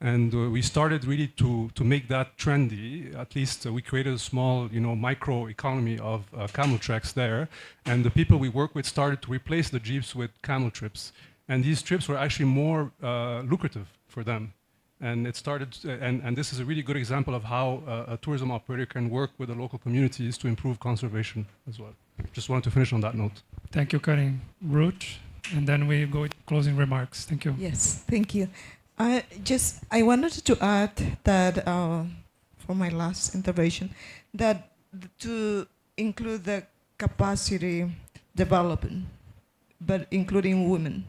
And we started really to make that trendy. At least we created a small, micro economy of camel treks there. And the people we work with started to replace the Jeeps with camel trips. And these trips were actually more lucrative for them. And it started, and this is a really good example of how a tourism operator can work with the local communities to improve conservation as well. Just wanted to finish on that note. Thank you, Karin. Ruth, and then we go with closing remarks. Thank you. Yes, thank you. I wanted to add that for my last intervention, that to include the capacity development, but including women.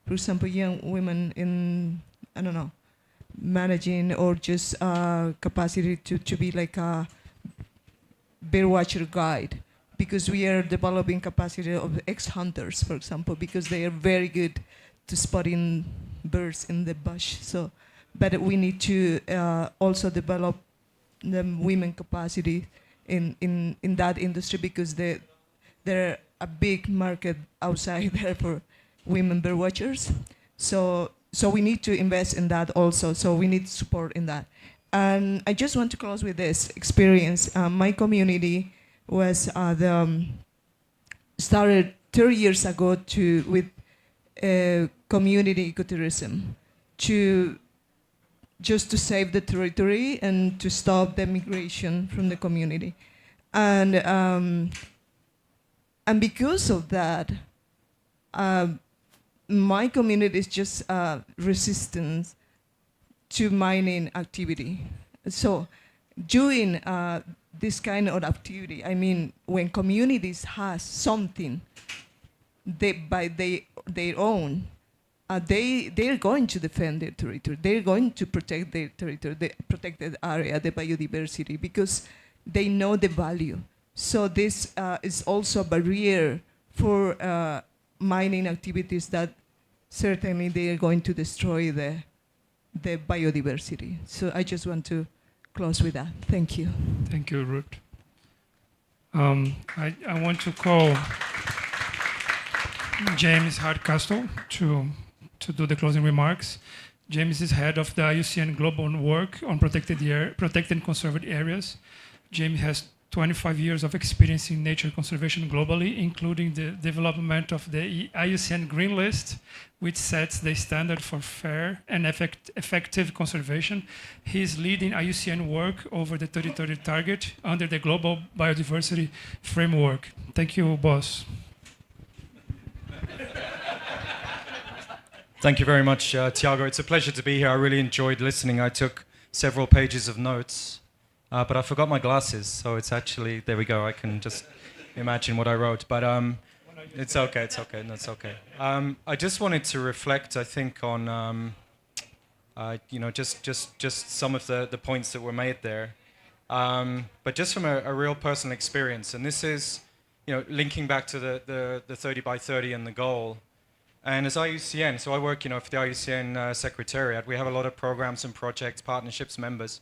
For example, young women in, I don't know, managing or just capacity to be like a bird watcher guide, because we are developing capacity of ex-hunters, for example, because they are very good to spotting birds in the bush. So, but we need to also develop the women capacity in that industry, because there are a big market outside there for women bird watchers. So we need to invest in that also. So we need support in that. And I just want to close with this experience. My community was started 30 years ago with community ecotourism just to save the territory and to stop the migration from the community. And because of that, my community is just resistance to mining activity. So doing this kind of activity, I mean, when communities have something by their own, they're going to defend their territory. They're going to protect their territory, the protected area, the biodiversity, because they know the value. So this is also a barrier for mining activities that certainly they are going to destroy the biodiversity. So I just want to close with that. Thank you. Thank you, Ruth. I want to call James Hardcastle to do the closing remarks. James is head of the IUCN Global Work on protected and conserved areas. James has 25 years of experience in nature conservation globally, including the development of the IUCN Green List, which sets the standard for fair and effective conservation. He is leading IUCN work over the 2030 target under the Global Biodiversity Framework. Thank you, boss. Thank you very much, Tiago. It's a pleasure to be here. I really enjoyed listening. I took several pages of notes. But I forgot my glasses, so it's actually, there we go, I can just imagine what I wrote. But it's okay, that's okay. I just wanted to reflect, I think, on, just some of the points that were made there. But just from a real personal experience, and this is, linking back to the 30 by 30 and the goal. And as IUCN, so I work, for the IUCN Secretariat, we have a lot of programs and projects, partnerships, members.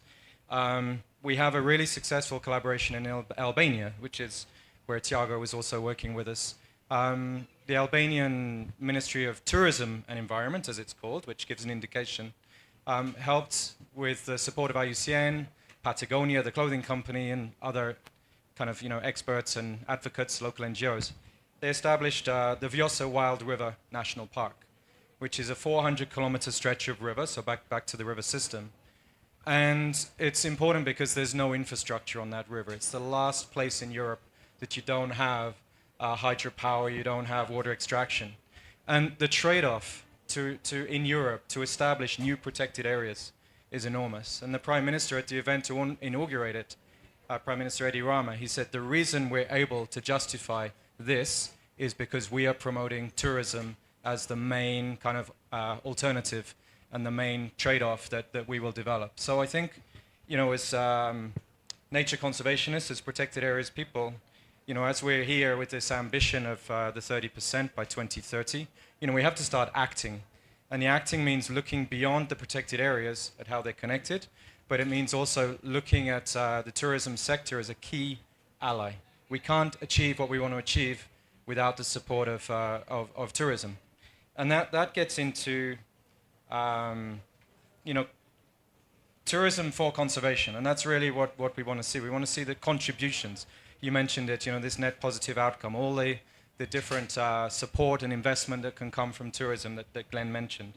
We have a really successful collaboration in Albania, which is where Tiago was also working with us. The Albanian Ministry of Tourism and Environment, as it's called, which gives an indication, helped with the support of IUCN, Patagonia, the clothing company, and other kind of experts and advocates, local NGOs. They established the Vjosa Wild River National Park, which is a 400-kilometer stretch of river, so back to the river system. And it's important because there's no infrastructure on that river. It's the last place in Europe that you don't have hydropower, you don't have water extraction. And the trade-off in Europe to establish new protected areas is enormous. And the Prime Minister at the event to inaugurate it, Prime Minister Edi Rama, he said the reason we're able to justify this is because we are promoting tourism as the main kind of alternative and the main trade-off that we will develop. So I think, as nature conservationists, as protected areas people, as we're here with this ambition of the 30% by 2030, we have to start acting. And the acting means looking beyond the protected areas at how they're connected, but it means also looking at the tourism sector as a key ally. We can't achieve what we want to achieve without the support of tourism. And that gets into tourism for conservation, and that's really what we want to see. We want to see the contributions. You mentioned it, this net positive outcome, all the different support and investment that can come from tourism that Glenn mentioned.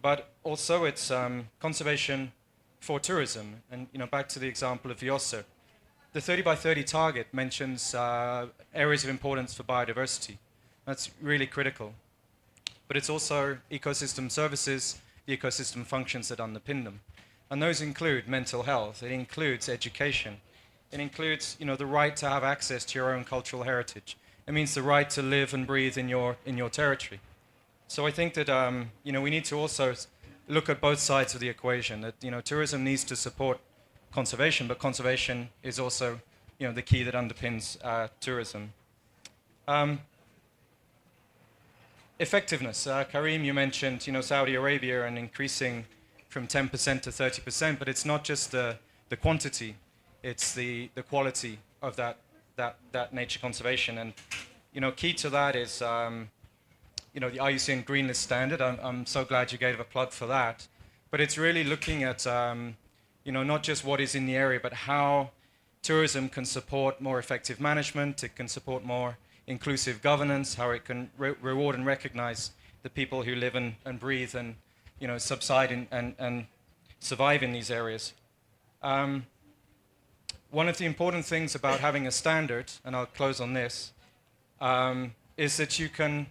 But also it's conservation for tourism, and back to the example of Vjosa. The 30 by 30 target mentions areas of importance for biodiversity. That's really critical. But it's also ecosystem services, the ecosystem functions that underpin them. And those include mental health, it includes education, It includes, the right to have access to your own cultural heritage. It means the right to live and breathe in your territory. So I think that we need to also look at both sides of the equation. That tourism needs to support conservation, but conservation is also the key that underpins tourism. Effectiveness. Karim, you mentioned Saudi Arabia and increasing from 10% to 30%, but it's not just the quantity, it's the quality of that nature conservation. And key to that is the IUCN Green List standard. I'm so glad you gave a plug for that. But it's really looking at not just what is in the area, but how tourism can support more effective management. It can support more inclusive governance, how it can reward and recognize the people who live and breathe and subside and survive in these areas. One of the important things about having a standard, and I'll close on this, is that you can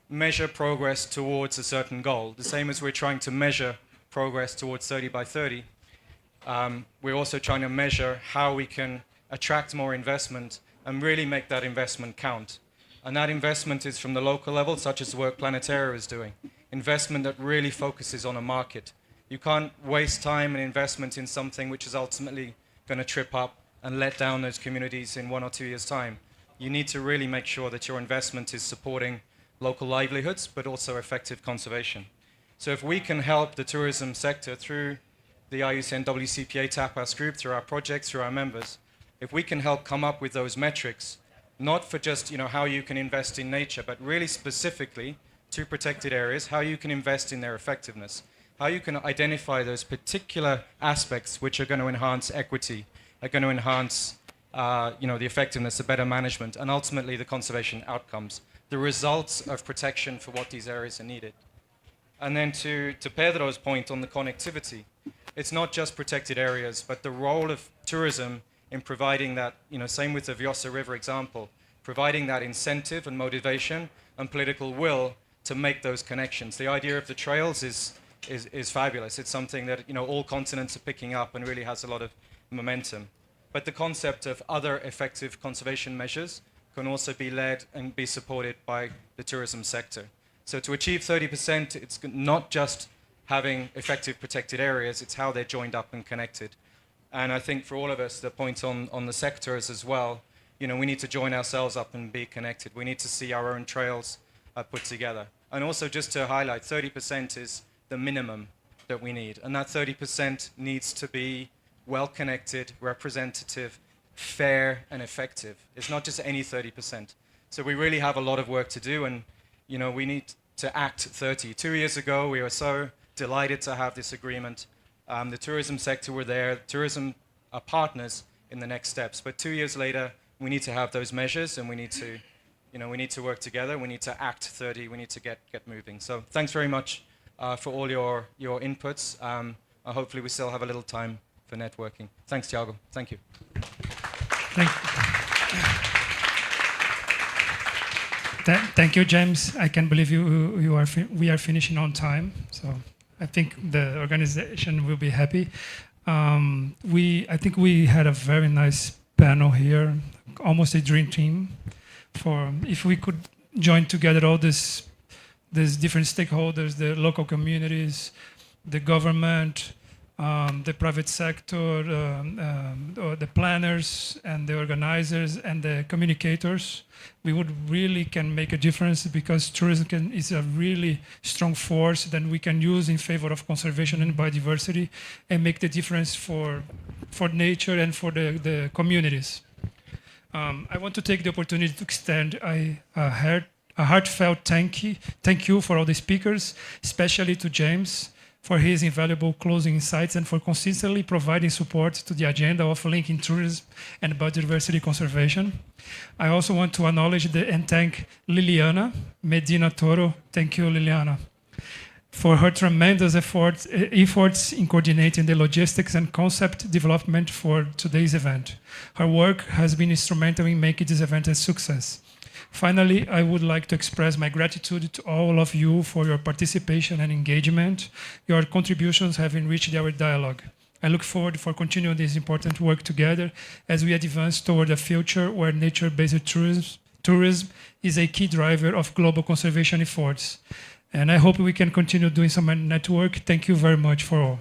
measure progress towards a certain goal. The same as we're trying to measure progress towards 30 by 30, we're also trying to measure how we can attract more investment and really make that investment count. And that investment is from the local level, such as the work Planetaria is doing. Investment that really focuses on a market. You can't waste time and investment in something which is ultimately going to trip up and let down those communities in 1 or 2 years' time. You need to really make sure that your investment is supporting local livelihoods, but also effective conservation. So if we can help the tourism sector through the IUCN WCPA Tapas group, through our projects, through our members, if we can help come up with those metrics, not for just how you can invest in nature, but really specifically to protected areas, how you can invest in their effectiveness, how you can identify those particular aspects which are going to enhance equity, are going to enhance the effectiveness, the better management, and ultimately the conservation outcomes, the results of protection for what these areas are needed. And then to Pedro's point on the connectivity, it's not just protected areas, but the role of tourism in providing that, same with the Vjosa River example, providing that incentive and motivation and political will to make those connections. The idea of the trails is fabulous. It's something that all continents are picking up and really has a lot of momentum. But the concept of other effective conservation measures can also be led and be supported by the tourism sector. So to achieve 30%, it's not just having effective protected areas, it's how they're joined up and connected. And I think for all of us, the point on the sectors as well, we need to join ourselves up and be connected. We need to see our own trails put together. And also just to highlight, 30% is the minimum that we need. And that 30% needs to be well-connected, representative, fair, and effective. It's not just any 30%. So we really have a lot of work to do, and we need to act 30. 2 years ago, we were so delighted to have this agreement. The tourism sector were there. Tourism are partners in the next steps. But 2 years later, we need to have those measures, and we need to work together. We need to act 30. We need to get moving. So thanks very much for all your inputs. Hopefully, we still have a little time for networking. Thanks, Thiago. Thank you. Thank you, James. I can't believe we are finishing on time. So I think the organization will be happy. I think we had a very nice panel here, almost a dream team. If we could join together all these different stakeholders, the local communities, the government, the private sector, the planners and the organizers and the communicators, we would really can make a difference, because tourism is a really strong force that we can use in favor of conservation and biodiversity and make the difference for nature and for the communities. I want to take the opportunity to extend a heartfelt thank you for all the speakers, especially to James, for his invaluable closing insights and for consistently providing support to the agenda of linking tourism and biodiversity conservation. I also want to acknowledge and thank Liliana Medina Toro. Thank you, Liliana, for her tremendous efforts in coordinating the logistics and concept development for today's event. Her work has been instrumental in making this event a success. Finally, I would like to express my gratitude to all of you for your participation and engagement. Your contributions have enriched our dialogue. I look forward for continuing this important work together as we advance toward a future where nature-based tourism is a key driver of global conservation efforts. And I hope we can continue doing some network. Thank you very much for all.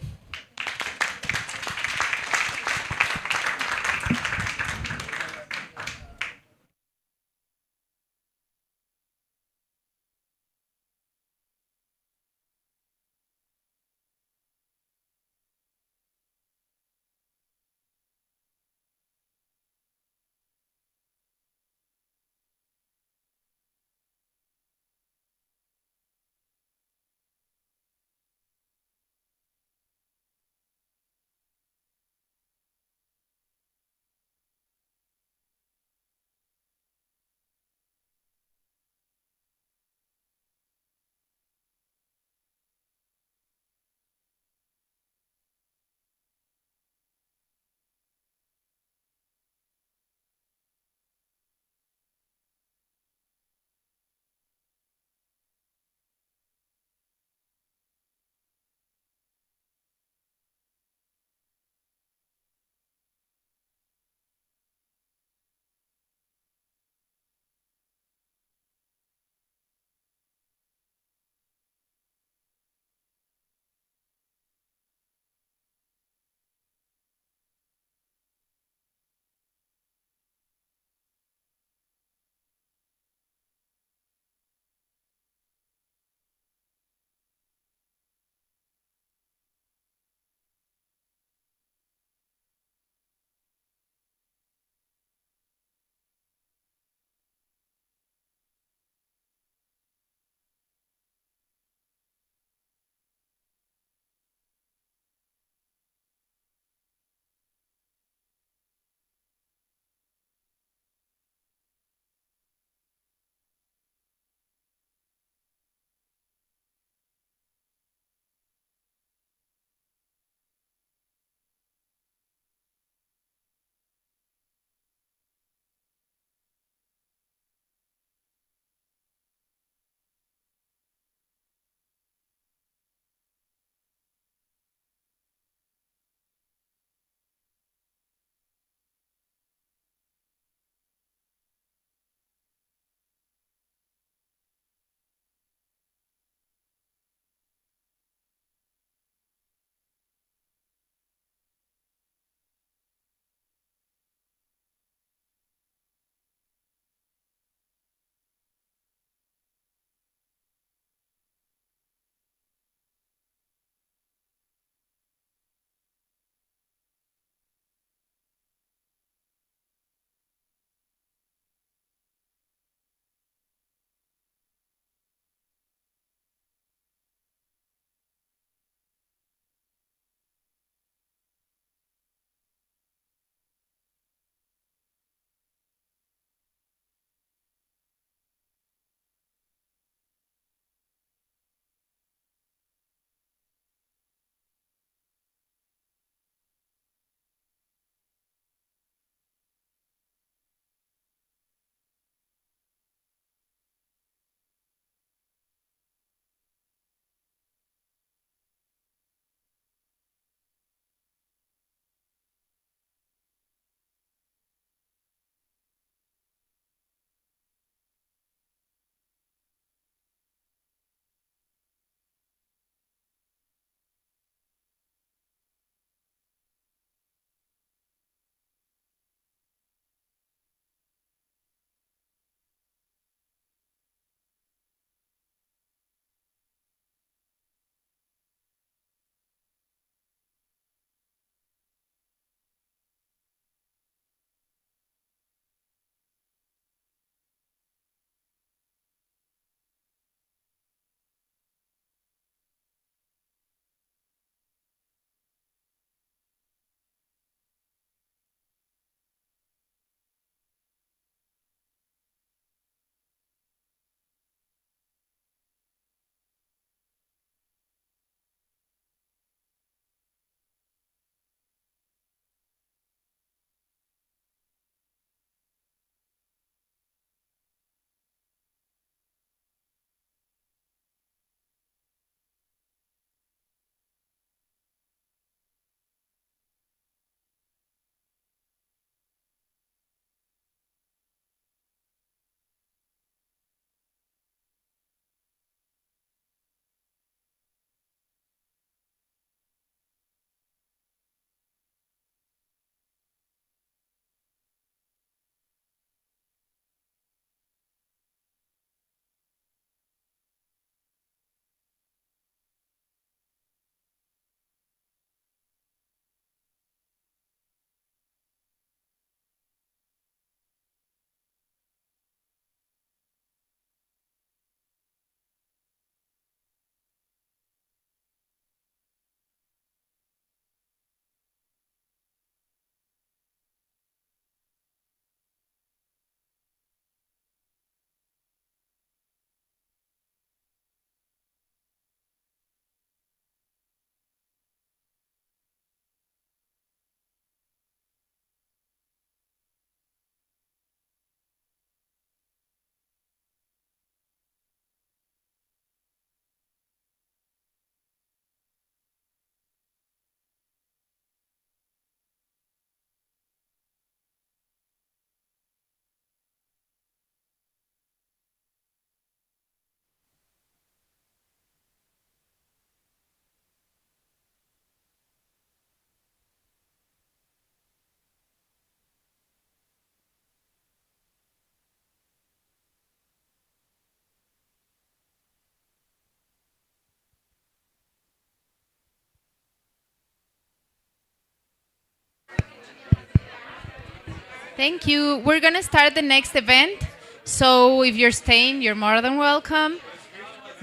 Thank you. We're going to start the next event. So if you're staying, you're more than welcome.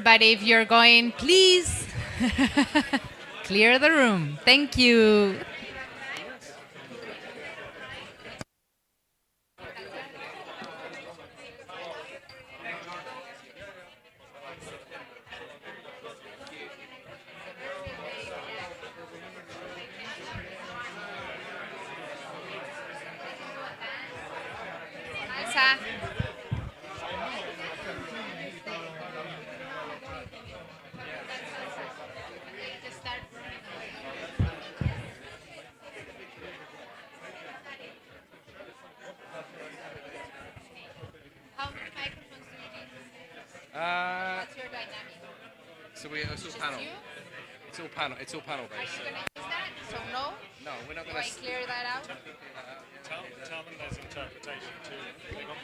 But if you're going, please clear the room. Thank you. Elsa. How many microphones do you need? What's your dynamic? So it's all panel. You? It's all panel Are based. you going to use that? So no? No, we're not Do going I to. clear that out? Tell them there's interpretation too. They got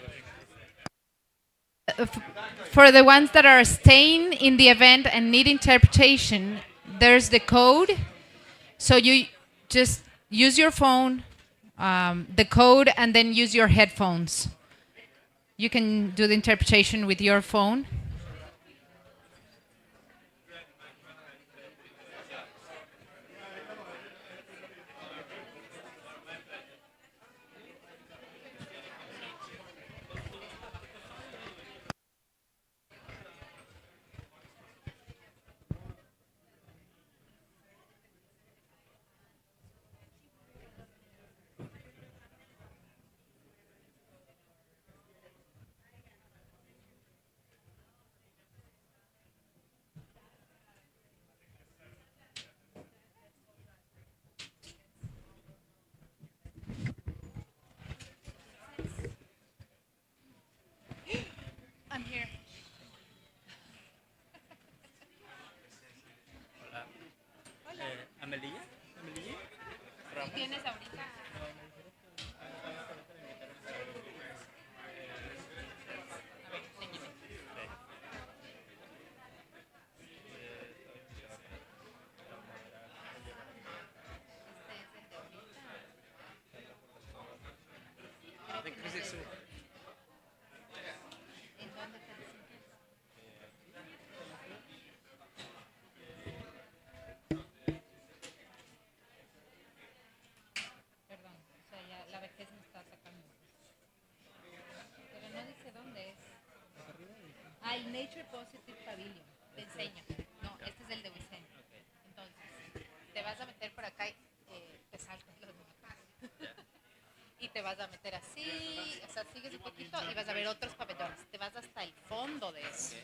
the For the ones that are staying in the event and need interpretation, there's the code. So you just use your phone, the code, and then use your headphones. You can do the interpretation with your phone. I'm here. Amelia? ¿Tienes ahorita? I think because it's all. Perdón, o sea, ya la vejez me está atacando. Pero no dice dónde es. Ah, el Nature Positive Pavilion. Te enseño. No, este es el de IUCN. Entonces, te vas a meter por acá y te saltas los demás. Y te vas a meter así, o sea, sigues un poquito y vas a ver otros pabellones. Te vas hasta el fondo de eso.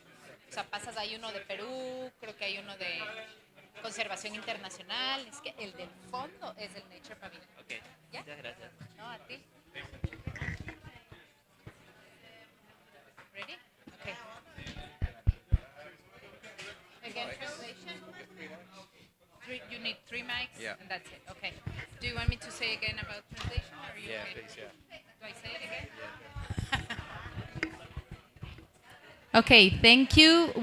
O sea, pasas, hay uno de Perú, creo que hay uno de Conservación Internacional. Es que el del fondo es el Nature Pavilion. Ok, ¿Ya? muchas gracias. No, a ti. Ready? Okay. Again, translation. You need 3 mics, Yeah. and that's it. Okay. Do you want me to say again about translation, or are you Yeah, okay? please, yeah. Do I say it again? Okay, thank you.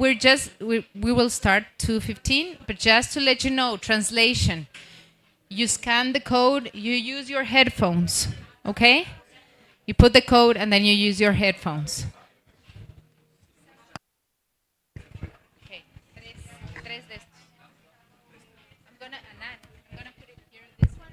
We will start 2:15, but just to let you know, translation. You scan the code, you use your headphones, okay? You put the code and then you use your headphones. Okay, tres de estos. I'm gonna put it here, this one.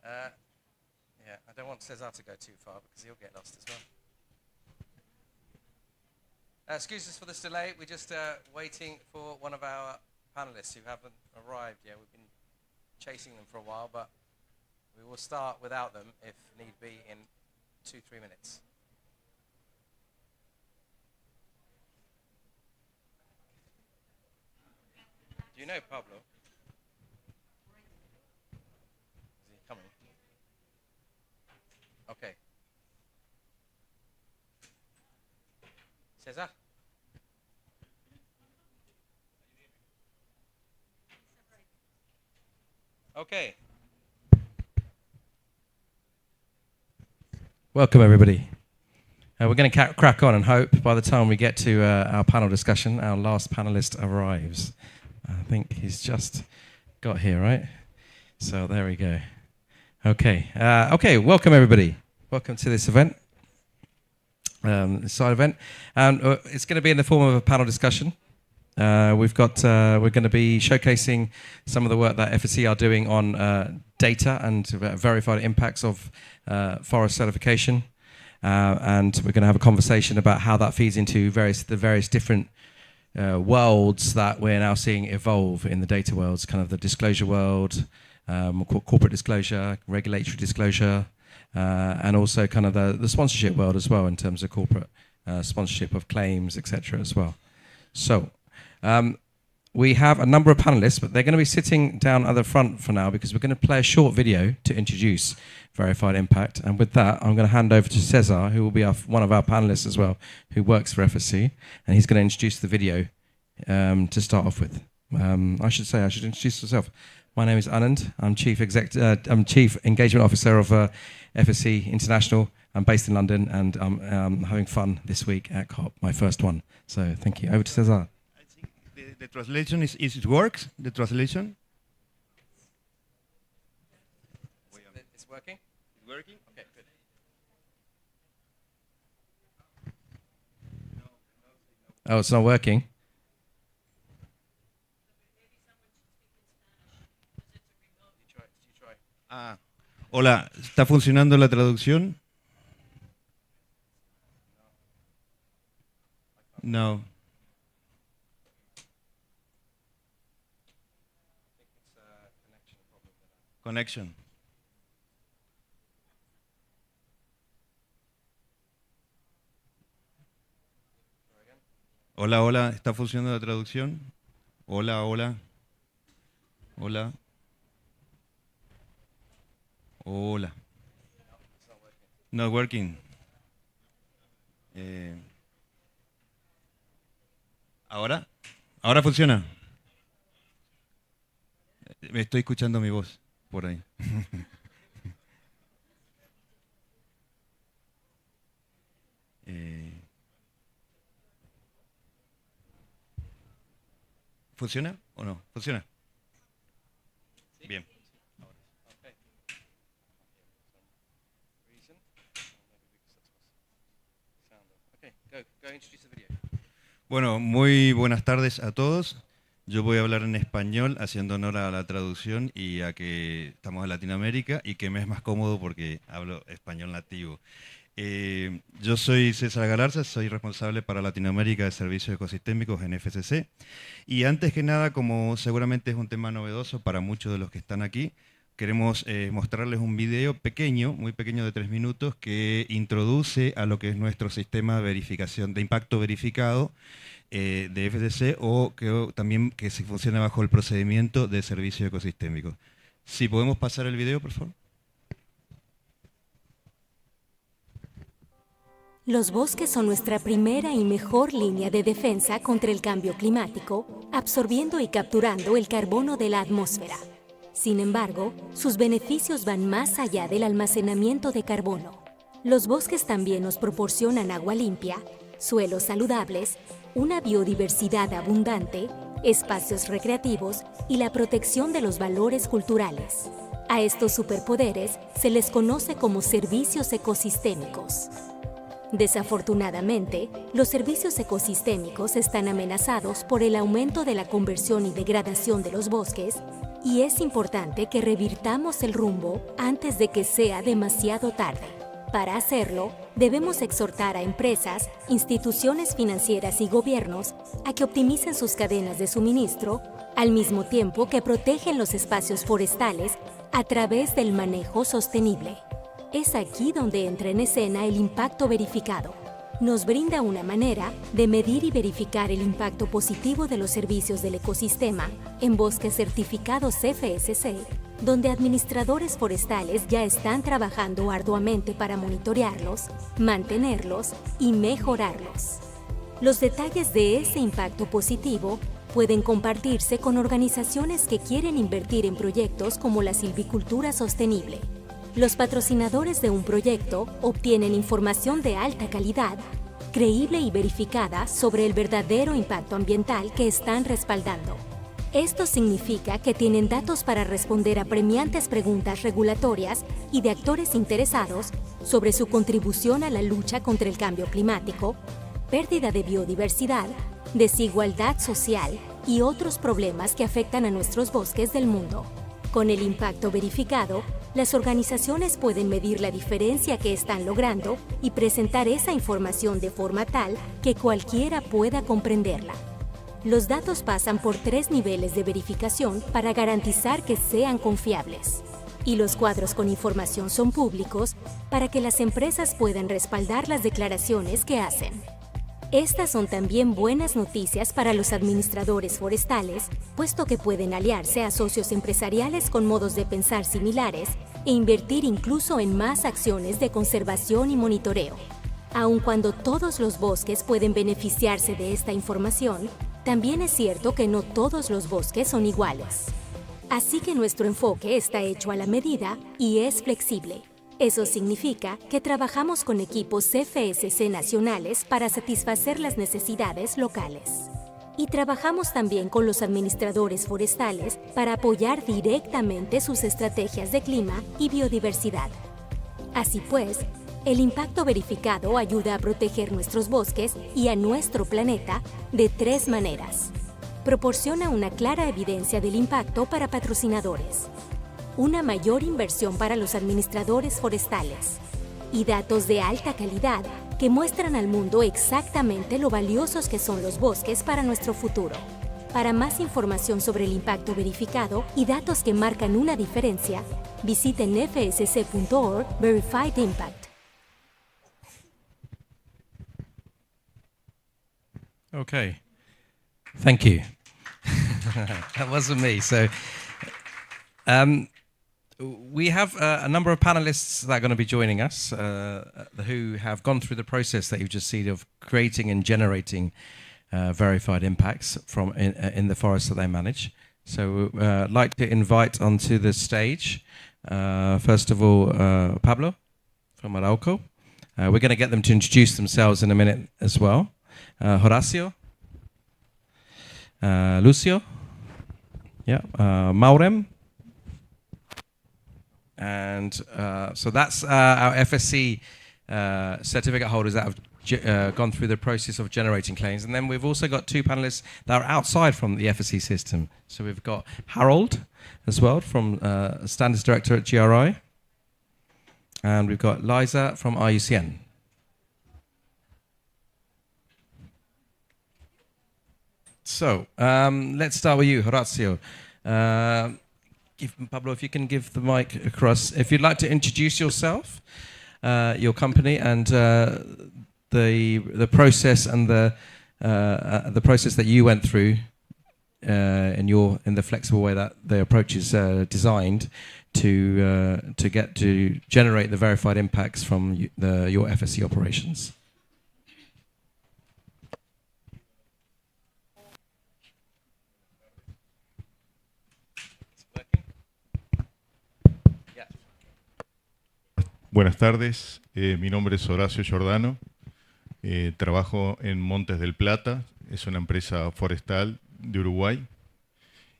Yeah, I don't want Cesar to go too far because he'll get lost as well. Excuse us for this delay. We're just waiting for one of our panelists who haven't arrived yet. We've been chasing them for a while, but we will start without them if need be in 2-3 minutes. Do you know Pablo? Is he coming? Okay. Cesar? Okay. Welcome, everybody. We're going to crack on and hope by the time we get to our panel discussion, our last panelist arrives. I think he's just got here, right? So there we go. Okay. Welcome, everybody. Welcome to this event, this side event. It's going to be in the form of a panel discussion. We're going to be showcasing some of the work that FSC are doing on data and verified impacts of forest certification. And we're going to have a conversation about how that feeds into the various different worlds that we're now seeing evolve in the data worlds, kind of the disclosure world, corporate disclosure, regulatory disclosure, and also kind of the sponsorship world as well in terms of corporate sponsorship of claims, etc. as well. So we have a number of panelists, but they're going to be sitting down at the front for now because we're going to play a short video to introduce verified impact. And with that, I'm going to hand over to Cesar, who will be one of our panelists as well, who works for FSC, and he's going to introduce the video to start off with. I should introduce myself. My name is Anand. I'm Chief Engagement Officer of FSC International. I'm based in London, and I'm having fun this week at COP, my first one. So thank you. Over to Cesar. The translation it works? The translation? It's working? It's working? Okay, good. Oh, it's not working? Hola, ¿está funcionando la traducción? No. Connection. Hola, hola, ¿está funcionando la traducción? Hola, hola. Hola. Hola. Not working. ¿Ahora? ¿Ahora funciona? Me estoy escuchando mi voz por ahí. ¿Funciona o no? ¿Funciona? Bien. Bueno, muy buenas tardes a todos. Yo voy a hablar en español, haciendo honor a la traducción y a que estamos en Latinoamérica y que me es más cómodo porque hablo español nativo. Yo soy César Galarza, soy responsable para Latinoamérica de Servicios Ecosistémicos en FCC. Y antes que nada, como seguramente es un tema novedoso para muchos de los que están aquí, queremos mostrarles un video pequeño, muy pequeño de 3 minutos, que introduce a lo que es nuestro sistema de verificación de impacto verificado de FCC o también que se funciona bajo el procedimiento de servicio ecosistémico. Si podemos pasar el video, por favor. Los bosques son nuestra primera y mejor línea de defensa contra el cambio climático, absorbiendo y capturando el carbono de la atmósfera. Sin embargo, sus beneficios van más allá del almacenamiento de carbono. Los bosques también nos proporcionan agua limpia, suelos saludables, una biodiversidad abundante, espacios recreativos y la protección de los valores culturales. A estos superpoderes se les conoce como servicios ecosistémicos. Desafortunadamente, los servicios ecosistémicos están amenazados por el aumento de la conversión y degradación de los bosques y es importante que revirtamos el rumbo antes de que sea demasiado tarde. Para hacerlo, debemos exhortar a empresas, instituciones financieras y gobiernos a que optimicen sus cadenas de suministro, al mismo tiempo que protegen los espacios forestales a través del manejo sostenible. Es aquí donde entra en escena el impacto verificado. Nos brinda una manera de medir y verificar el impacto positivo de los servicios del ecosistema en bosques certificados FSC, donde administradores forestales ya están trabajando arduamente para monitorearlos, mantenerlos y mejorarlos. Los detalles de ese impacto positivo pueden compartirse con organizaciones que quieren invertir en proyectos como la silvicultura sostenible. Los patrocinadores de un proyecto obtienen información de alta calidad, creíble y verificada sobre el verdadero impacto ambiental que están respaldando. Esto significa que tienen datos para responder a premiantes preguntas regulatorias y de actores interesados sobre su contribución a la lucha contra el cambio climático, pérdida de biodiversidad, desigualdad social y otros problemas que afectan a nuestros bosques del mundo. Con el impacto verificado, las organizaciones pueden medir la diferencia que están logrando y presentar esa información de forma tal que cualquiera pueda comprenderla. Los datos pasan por 3 niveles de verificación para garantizar que sean confiables. Y los cuadros con información son públicos para que las empresas puedan respaldar las declaraciones que hacen. Estas son también buenas noticias para los administradores forestales, puesto que pueden aliarse a socios empresariales con modos de pensar similares e invertir incluso en más acciones de conservación y monitoreo. Aun cuando todos los bosques pueden beneficiarse de esta información, también es cierto que no todos los bosques son iguales. Así que nuestro enfoque está hecho a la medida y es flexible. Eso significa que trabajamos con equipos FSC nacionales para satisfacer las necesidades locales. Y trabajamos también con los administradores forestales para apoyar directamente sus estrategias de clima y biodiversidad. Así pues, el impacto verificado ayuda a proteger nuestros bosques y a nuestro planeta de 3 maneras. Proporciona una clara evidencia del impacto para patrocinadores, una mayor inversión para los administradores forestales y datos de alta calidad que muestran al mundo exactamente lo valiosos que son los bosques para nuestro futuro. Para más información sobre el impacto verificado y datos que marcan una diferencia, visiten fsc.org Verified Impact. Okay, thank you. That wasn't me. So, we have a number of panelists that are going to be joining us who have gone through the process that you've just seen of creating and generating verified impacts from in the forests that they manage. So I'd like to invite onto the stage, first of all, Pablo from Arauco. We're going to get them to introduce themselves in a minute as well. Horacio, Lucio, yeah, Maurem. And so that's our FSC certificate holders that have gone through the process of generating claims. And then we've also got 2 panelists that are outside from the FSC system. So we've got Harold as well from Standards Director at GRI. And we've got Liza from IUCN. So let's start with you, Horacio. Pablo, if you can give the mic across. If you'd like to introduce yourself, your company, and the process and the process that you went through in the flexible way that the approach is designed to generate the verified impacts from your FSC operations. Buenas tardes, mi nombre es Horacio Giordano, trabajo en Montes del Plata, es una empresa forestal de Uruguay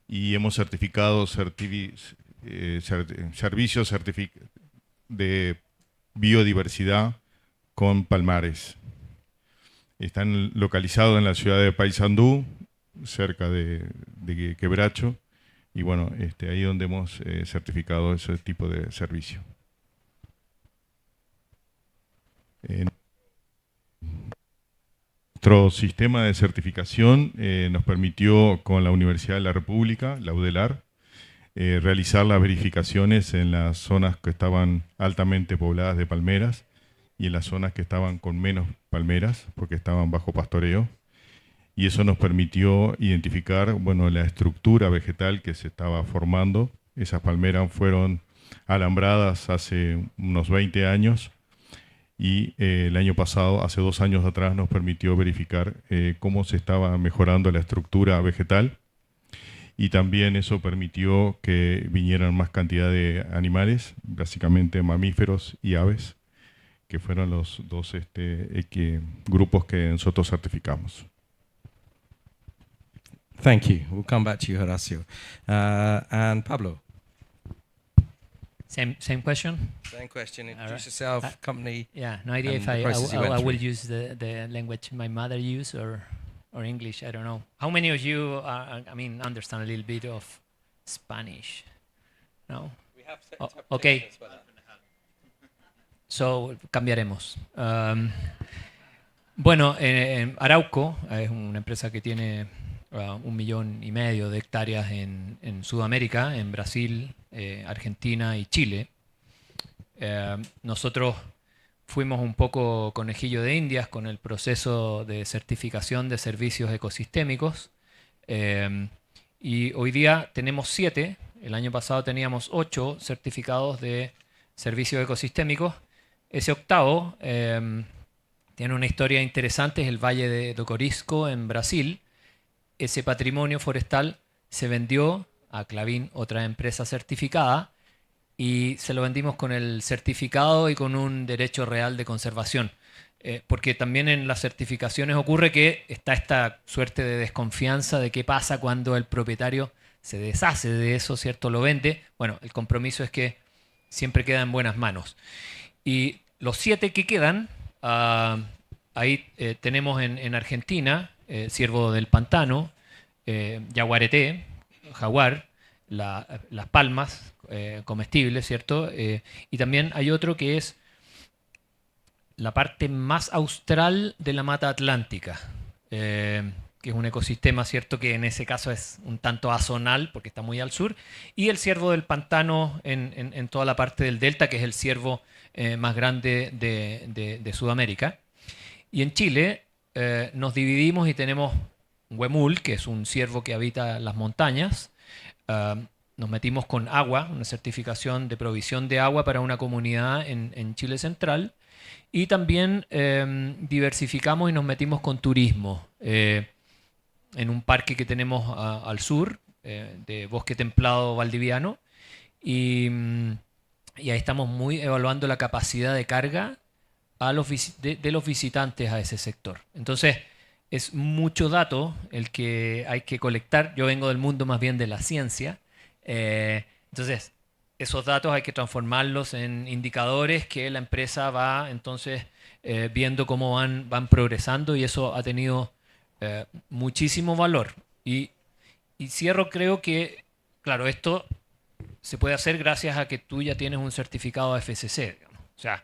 y hemos certificado servicios de biodiversidad con palmares. Están localizados en la ciudad de Paysandú, cerca de Quebracho, Y bueno, ahí es donde hemos certificado ese tipo de servicio. Nuestro sistema de certificación nos permitió con la Universidad de la República, la UDELAR, realizar las verificaciones en las zonas que estaban altamente pobladas de palmeras y en las zonas que estaban con menos palmeras, porque estaban bajo pastoreo. Y eso nos permitió identificar, bueno, la estructura vegetal que se estaba formando. Esas palmeras fueron alambradas hace unos 20 años y el año pasado, hace 2 años atrás, nos permitió verificar cómo se estaba mejorando la estructura vegetal. Y también eso permitió que vinieran más cantidad de animales, básicamente mamíferos y aves, que fueron los dos grupos que nosotros certificamos. Thank you. We'll come back to you, Horacio. And Pablo. Same question? Same question. Introduce yourself, company. Yeah, no idea if I will use the language my mother used or English, I don't know. How many of you, understand a little bit of Spanish? No? We have okay. So, cambiaremos. Bueno, Arauco es una empresa que tiene 1,5 millones de hectáreas en Sudamérica, en Brasil, Argentina y Chile. Nosotros fuimos un poco conejillo de indias con el proceso de certificación de servicios ecosistémicos y hoy día tenemos 7, el año pasado teníamos 8 certificados de servicios ecosistémicos. Ese octavo tiene una historia interesante, es el Valle do Corisco en Brasil. Ese patrimonio forestal se vendió a Clavín, otra empresa certificada, y se lo vendimos con el certificado y con un derecho real de conservación. Porque también en las certificaciones ocurre que está esta suerte de desconfianza de qué pasa cuando el propietario se deshace de eso, ¿cierto? Lo vende. Bueno, el compromiso es que siempre queda en buenas manos. Y los 7 que quedan, ahí tenemos en Argentina, ciervo del pantano, yaguareté, jaguar, las palmas comestibles, ¿cierto? Y también hay otro que es la parte más austral de la mata atlántica, que es un ecosistema, ¿cierto?, que en ese caso es un tanto azonal porque está muy al sur, y el ciervo del pantano en toda la parte del delta, que es el ciervo más grande de Sudamérica. Y en Chile nos dividimos y tenemos huemul, que es un ciervo que habita las montañas. Nos metimos con agua, una certificación de provisión de agua para una comunidad en Chile Central. Y también diversificamos y nos metimos con turismo en un parque que tenemos al sur, de bosque templado valdiviano. Y ahí estamos muy evaluando la capacidad de carga de los visitantes a ese sector. Entonces, es mucho dato el que hay que colectar. Yo vengo del mundo más bien de la ciencia. Entonces, esos datos hay que transformarlos en indicadores que la empresa va entonces viendo cómo van progresando, y eso ha tenido muchísimo valor. Y cierro, creo que, claro, esto se puede hacer gracias a que tú ya tienes un certificado FSC, digamos. O sea,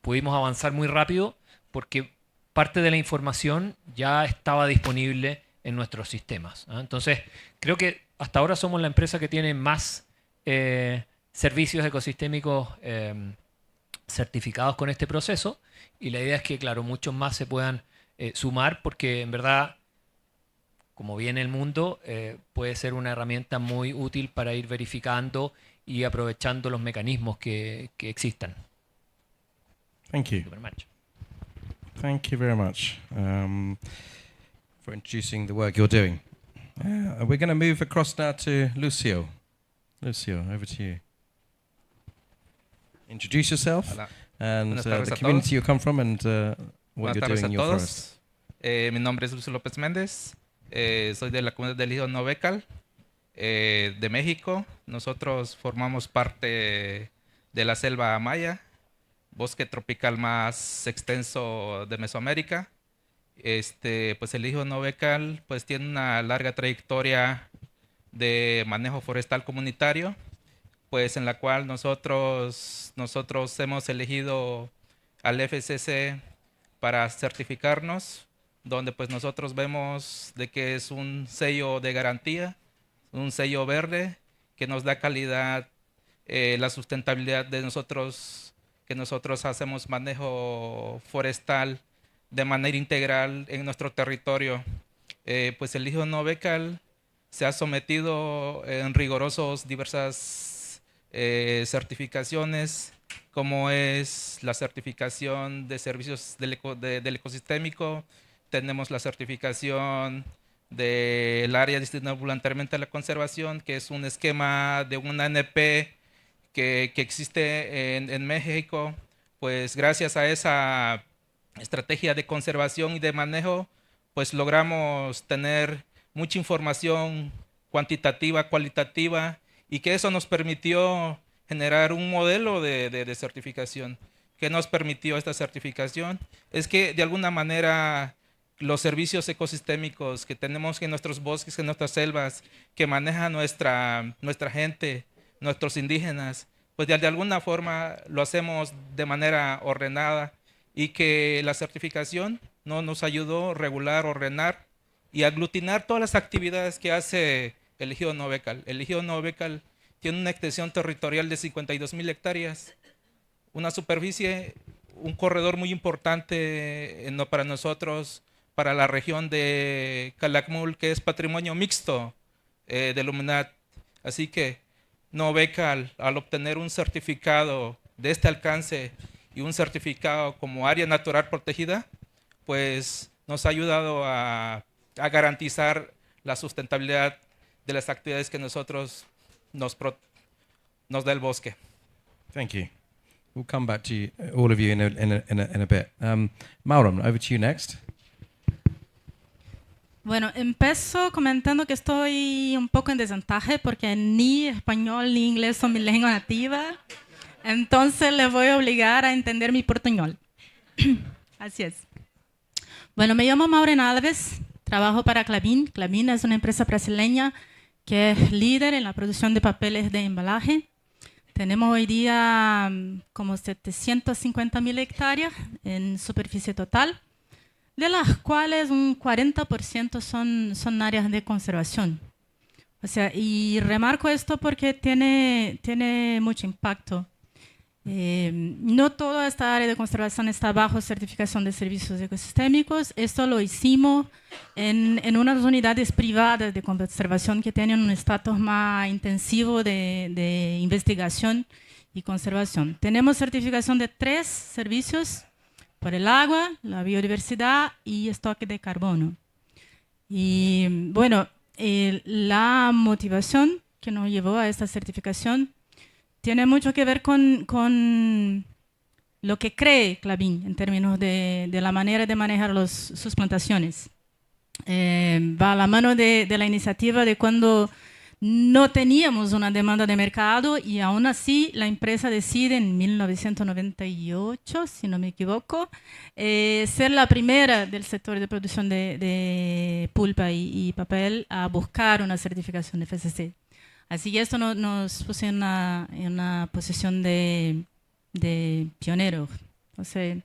pudimos avanzar muy rápido porque parte de la información ya estaba disponible en nuestros sistemas, ¿eh? Entonces, creo que hasta ahora somos la empresa que tiene más servicios ecosistémicos certificados con este proceso, y la idea es que, claro, muchos más se puedan sumar, porque en verdad, como viene el mundo, puede ser una herramienta muy útil para ir verificando y aprovechando los mecanismos que existan. Thank you. Thank you very much. Thank you very much for introducing the work you're doing. We're going to move across now to Lucio. Lucio, over to you. Introduce yourself. Hola. And Buenas the community you come from and what you're doing in your forest. Mi nombre es Lucio López Méndez. Soy de la comunidad del Ejido Novecal, de México. Nosotros formamos parte de la selva maya, bosque tropical más extenso de Mesoamérica. Pues el Ejido Novecal pues tiene una larga trayectoria de manejo forestal comunitario, pues en la cual nosotros hemos elegido al FCC para certificarnos, donde pues nosotros vemos de que es un sello de garantía, un sello verde que nos da calidad, la sustentabilidad de nosotros, que nosotros hacemos manejo forestal de manera integral en nuestro territorio. Pues el ejido Novecal se ha sometido en rigurosos diversas certificaciones, como es la certificación de servicios del ecosistémico, tenemos la certificación del área destinada voluntariamente a la conservación, que es un esquema de una ANP que existe en México. Pues gracias a esa estrategia de conservación y de manejo, pues logramos tener mucha información cuantitativa, cualitativa, y que eso nos permitió generar un modelo de certificación. ¿Qué nos permitió esta certificación? Es que de alguna manera los servicios ecosistémicos que tenemos en nuestros bosques, en nuestras selvas, que maneja nuestra gente, nuestros indígenas, pues de alguna forma lo hacemos de manera ordenada, y que la certificación nos ayudó a regular, ordenar y aglutinar todas las actividades que hace el ejido Novecal. El ejido Novecal tiene una extensión territorial de 52,000 hectáreas, una superficie, un corredor muy importante para nosotros, para la región de Calakmul, que es patrimonio mixto de la humanidad. Así que Novecal, al obtener un certificado de este alcance y un certificado como área natural protegida, pues nos ha ayudado a garantizar la sustentabilidad de las actividades que nosotros nos da el bosque. Thank you. We'll come back to you, all of you in a bit. Mauram, over to you next. Bueno, empiezo comentando que estoy un poco en desventaja porque ni español ni inglés son mi lengua nativa, entonces les voy a obligar a entender mi portuñol. Así es. Bueno, me llamo Maureen Alves, trabajo para Klabin. Klabin es una empresa brasileña que es líder en la producción de papeles de embalaje. Tenemos hoy día como 750,000 hectáreas en superficie total, de las cuales un 40% son áreas de conservación. O sea, y remarco esto porque tiene mucho impacto. No toda esta área de conservación está bajo certificación de servicios ecosistémicos. Esto lo hicimos en unas unidades privadas de conservación que tienen un estatus más intensivo de investigación y conservación. Tenemos certificación de 3 servicios: por el agua, la biodiversidad y estoque de carbono. Y bueno, la motivación que nos llevó a esta certificación tiene mucho que ver con lo que cree Klabin en términos de la manera de manejar sus plantaciones. Va a la mano de la iniciativa de cuando no teníamos una demanda de mercado y aún así la empresa decide en 1998, si no me equivoco, ser la primera del sector de producción de pulpa y papel a buscar una certificación de FSC. Así que esto nos puso en una posición de pionero. Entonces,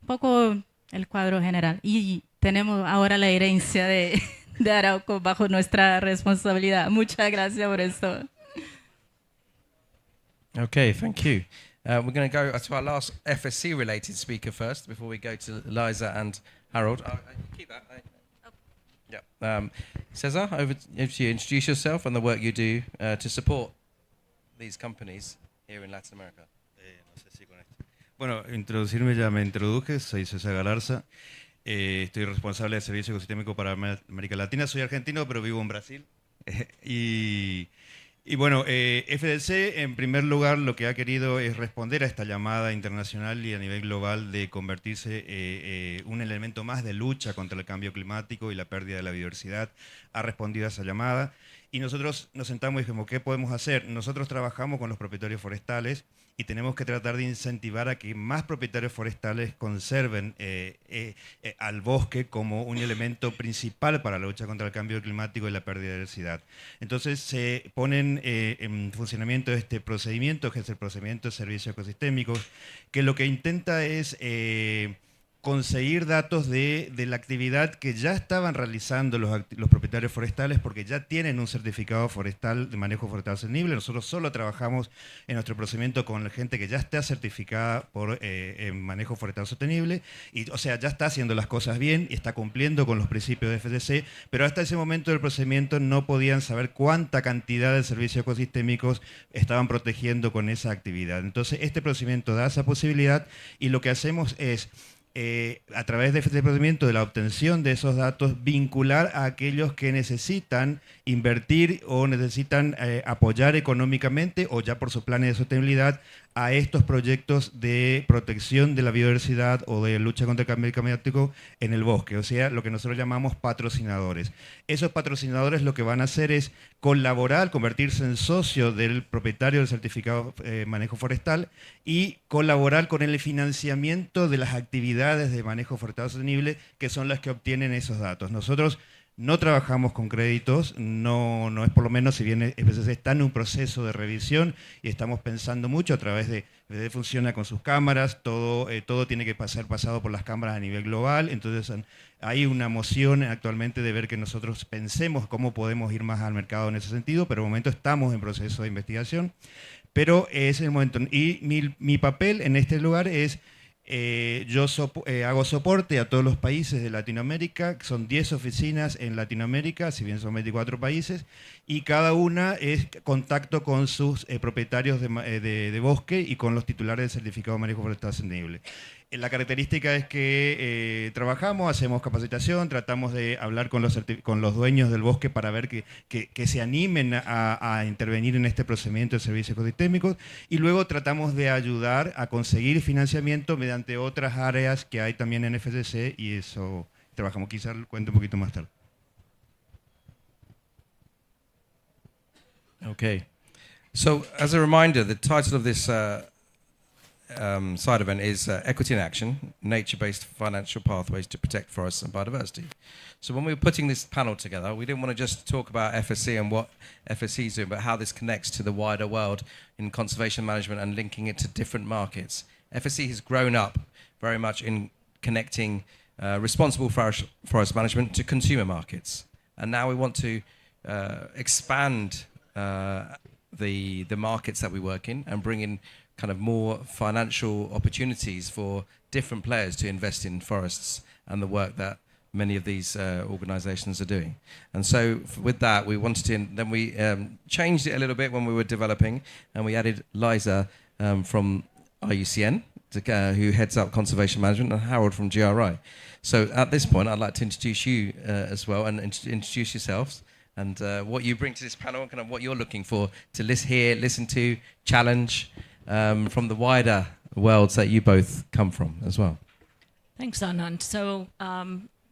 un poco el cuadro general. Y tenemos ahora la herencia de Arauco bajo nuestra responsabilidad. Muchas gracias por esto. Okay, thank you. We're going to go to our last FSC-related speaker first, before we go to Liza and Harold. Keep that. Yeah. Cesar, over to you. Introduce yourself and the work you do to support these companies here in Latin America. No sé si con esto. Bueno, introducirme ya me introduje, soy César Galarza, estoy responsable de Servicio Ecosistémico para América Latina, soy argentino pero vivo en Brasil. Y bueno, FDC en primer lugar lo que ha querido es responder a esta llamada internacional y a nivel global de convertirse un elemento más de lucha contra el cambio climático y la pérdida de la biodiversidad. Ha respondido a esa llamada y nosotros nos sentamos y dijimos, ¿qué podemos hacer? Nosotros trabajamos con los propietarios forestales y tenemos que tratar de incentivar a que más propietarios forestales conserven al bosque como un elemento principal para la lucha contra el cambio climático y la pérdida de diversidad. Entonces se ponen en funcionamiento este procedimiento, que es el procedimiento de servicios ecosistémicos, que lo que intenta es conseguir datos de la actividad que ya estaban realizando los propietarios forestales, porque ya tienen un certificado forestal de manejo forestal sostenible. Nosotros solo trabajamos en nuestro procedimiento con la gente que ya está certificada por manejo forestal sostenible, y, o sea, ya está haciendo las cosas bien y está cumpliendo con los principios de FSC, pero hasta ese momento del procedimiento no podían saber cuánta cantidad de servicios ecosistémicos estaban protegiendo con esa actividad. Entonces, este procedimiento da esa posibilidad, y lo que hacemos es, a través de este procedimiento de la obtención de esos datos, vincular a aquellos que necesitan invertir o necesitan apoyar económicamente o ya por sus planes de sostenibilidad a estos proyectos de protección de la biodiversidad o de lucha contra el cambio climático en el bosque, o sea, lo que nosotros llamamos patrocinadores. Esos patrocinadores lo que van a hacer es colaborar, convertirse en socio del propietario del certificado manejo forestal y colaborar con el financiamiento de las actividades de manejo forestal sostenible, que son las que obtienen esos datos. Nosotros no trabajamos con créditos, no es, por lo menos, si bien FSC está en un proceso de revisión y estamos pensando mucho a través de, funciona con sus cámaras, todo tiene que ser pasado por las cámaras a nivel global, entonces hay una moción actualmente de ver que nosotros pensemos cómo podemos ir más al mercado en ese sentido, pero de momento estamos en proceso de investigación, pero es el momento. Y mi papel en este lugar es, yo hago soporte a todos los países de Latinoamérica, son 10 oficinas en Latinoamérica, si bien son 24 países, y cada una es contacto con sus propietarios de bosque y con los titulares del certificado de manejo forestal sostenible. La característica es que trabajamos, hacemos capacitación, tratamos de hablar con los dueños del bosque para ver que se animen a intervenir en este procedimiento de servicios ecosistémicos, y luego tratamos de ayudar a conseguir financiamiento mediante otras áreas que hay también en FSC, y eso trabajamos. Quizás lo cuente un poquito más tarde. Okay. So, as a reminder, the title of this side event is Equity in Action, Nature-Based Financial Pathways to Protect Forests and Biodiversity. So when we were putting this panel together, we didn't want to just talk about FSC and what FSC is doing, but how this connects to the wider world in conservation management and linking it to different markets. FSC has grown up very much in connecting responsible forest management to consumer markets. And now we want to expand the markets that we work in and bring in kind of more financial opportunities for different players to invest in forests and the work that many of these organizations are doing. And so with that, we wanted to, then we changed it a little bit when we were developing, and we added Liza from IUCN, who heads up conservation management, and Harold from GRI. So at this point, I'd like to introduce you as well, and introduce yourselves, and what you bring to this panel, and kind of what you're looking for to listen to, challenge, from the wider worlds that you both come from as well. Thanks, Anand. So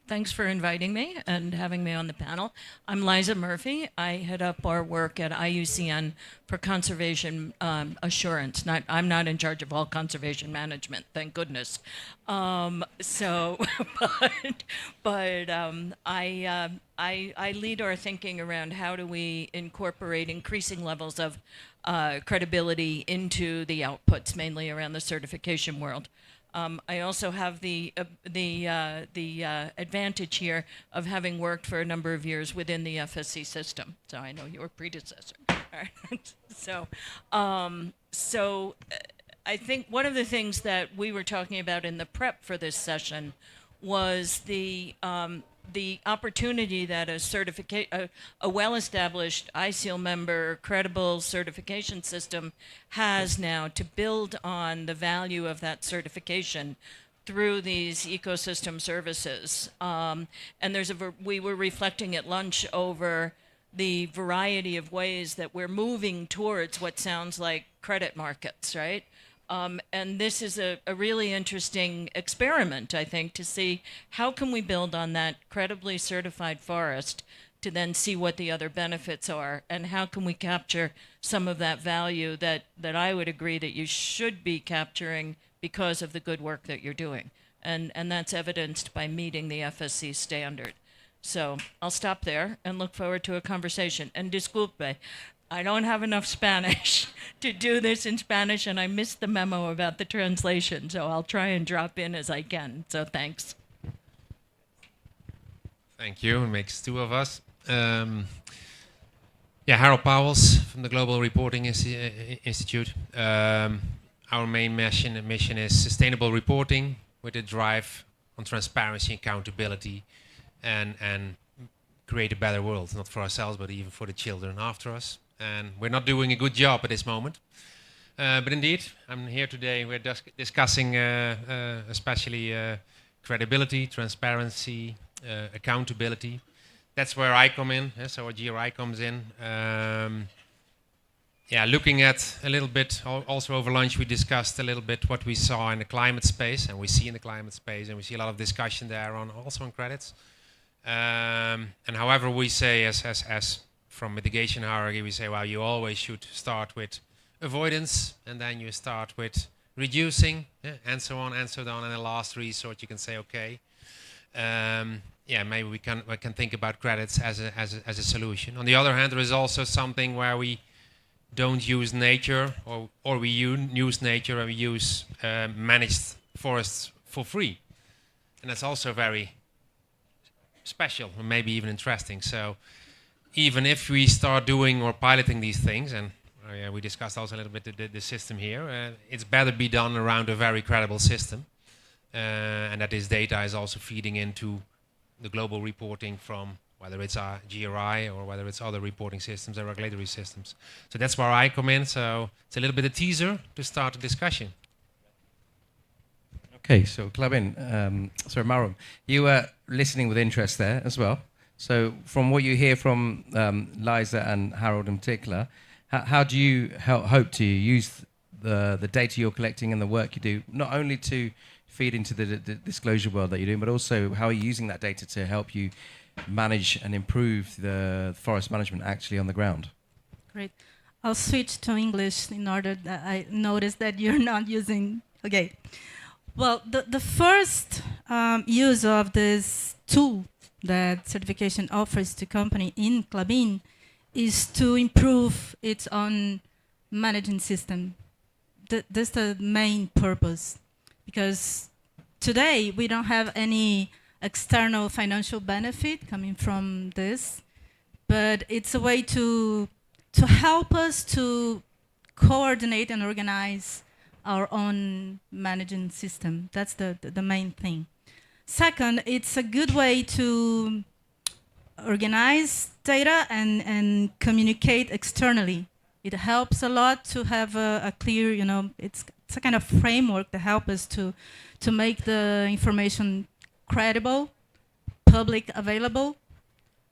thanks for inviting me and having me on the panel. I'm Liza Murphy. I head up our work at IUCN for conservation assurance. I'm not in charge of all conservation management, thank goodness. I lead our thinking around how do we incorporate increasing levels of credibility into the outputs, mainly around the certification world. I also have the advantage here of having worked for a number of years within the FSC system. So I know your predecessor. So I think one of the things that we were talking about in the prep for this session was the opportunity that a well-established ISEAL member, credible certification system has now to build on the value of that certification through these ecosystem services. And we were reflecting at lunch over the variety of ways that we're moving towards what sounds like credit markets, right? And this is a really interesting experiment, I think, to see how can we build on that credibly certified forest to then see what the other benefits are and how can we capture some of that value that I would agree that you should be capturing because of the good work that you're doing. And that's evidenced by meeting the FSC standard. So I'll stop there and look forward to a conversation. And disculpe, I don't have enough Spanish to do this in Spanish, and I missed the memo about the translation, so I'll try and drop in as I can. So thanks. Thank you. It makes two of us. Harold Powells from the Global Reporting Institute. Our main mission is sustainable reporting with a drive on transparency, accountability, and create a better world, not for ourselves, but even for the children after us. And we're not doing a good job at this moment. But indeed, I'm here today, we're discussing especially credibility, transparency, accountability. That's where I come in, so our GRI comes in. Looking at a little bit, also over lunch we discussed a little bit what we saw in the climate space, and we see in the climate space, and we see a lot of discussion there also on credits. And however we say, as from mitigation hierarchy, we say, well, you always should start with avoidance, and then you start with reducing, and so on and so on. And the last resort, you can say, okay, maybe we can think about credits as a solution. On the other hand, there is also something where we don't use nature, or we use nature and we use managed forests for free, and that's also very special, or maybe even interesting. So even if we start doing or piloting these things, and we discussed also a little bit the system here, it's better be done around a very credible system, and that this data is also feeding into the global reporting from whether it's our GRI or whether it's other reporting systems or regulatory systems. So that's where I come in, so it's a little bit of a teaser to start the discussion. Okay, so Clubin, Marum, you were listening with interest there as well. So from what you hear from Liza and Harold in particular, how do you hope to use the data you're collecting and the work you do, not only to feed into the disclosure world that you're doing, but also how are you using that data to help you manage and improve the forest management actually on the ground? Great. I'll switch to English in order that I notice that you're not using, okay. Well, the first use of this tool that certification offers to company in Klabin is to improve its own managing system. That's the main purpose, because today we don't have any external financial benefit coming from this, but it's a way to help us to coordinate and organize our own managing system. That's the main thing. Second, it's a good way to organize data and communicate externally. It helps a lot to have a clear, it's a kind of framework to help us to make the information credible, public available,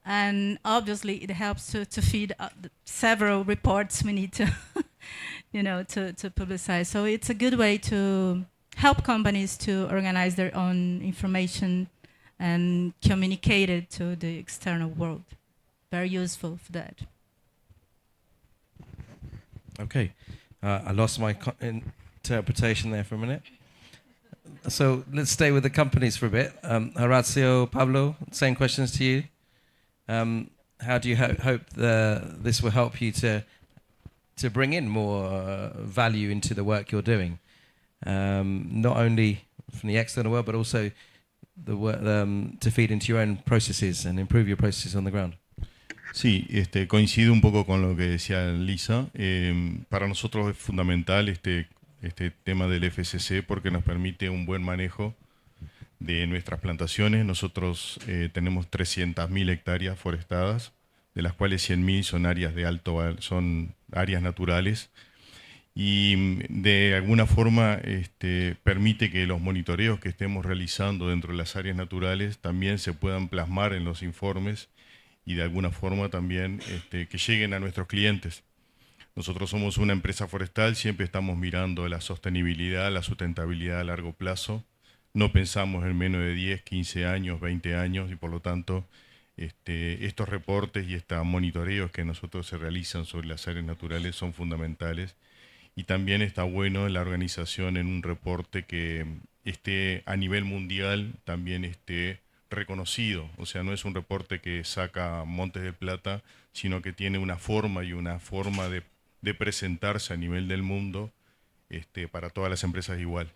and obviously it helps to feed the several reports we need to, to publicize. So it's a good way to help companies to organize their own information and communicate it to the external world. Very useful for that. Okay, I lost my interpretation there for a minute. So let's stay with the companies for a bit. Horacio, Pablo, same questions to you. How do you hope this will help you to bring in more value into the work you're doing? Not only from the external world, but also the work, to feed into your own processes and improve your processes on the ground. Sí, coincido un poco con lo que decía Lisa. Para nosotros es fundamental este tema del FSC porque nos permite un buen manejo de nuestras plantaciones. Nosotros tenemos 300.000 hectáreas forestadas, de las cuales 100.000 son son áreas naturales, y de alguna forma permite que los monitoreos que estemos realizando dentro de las áreas naturales también se puedan plasmar en los informes y de alguna forma también que lleguen a nuestros clientes. Nosotros somos una empresa forestal, siempre estamos mirando la sostenibilidad, la sustentabilidad a largo plazo. No pensamos en menos de 10, 15 años, 20 años, y por lo tanto estos reportes y estos monitoreos que nosotros se realizan sobre las áreas naturales son fundamentales. Y también está bueno la organización en un reporte que esté a nivel mundial, también esté reconocido. O sea, no es un reporte que saca Montes de Plata, sino que tiene una forma de presentarse a nivel del mundo para todas las empresas igual.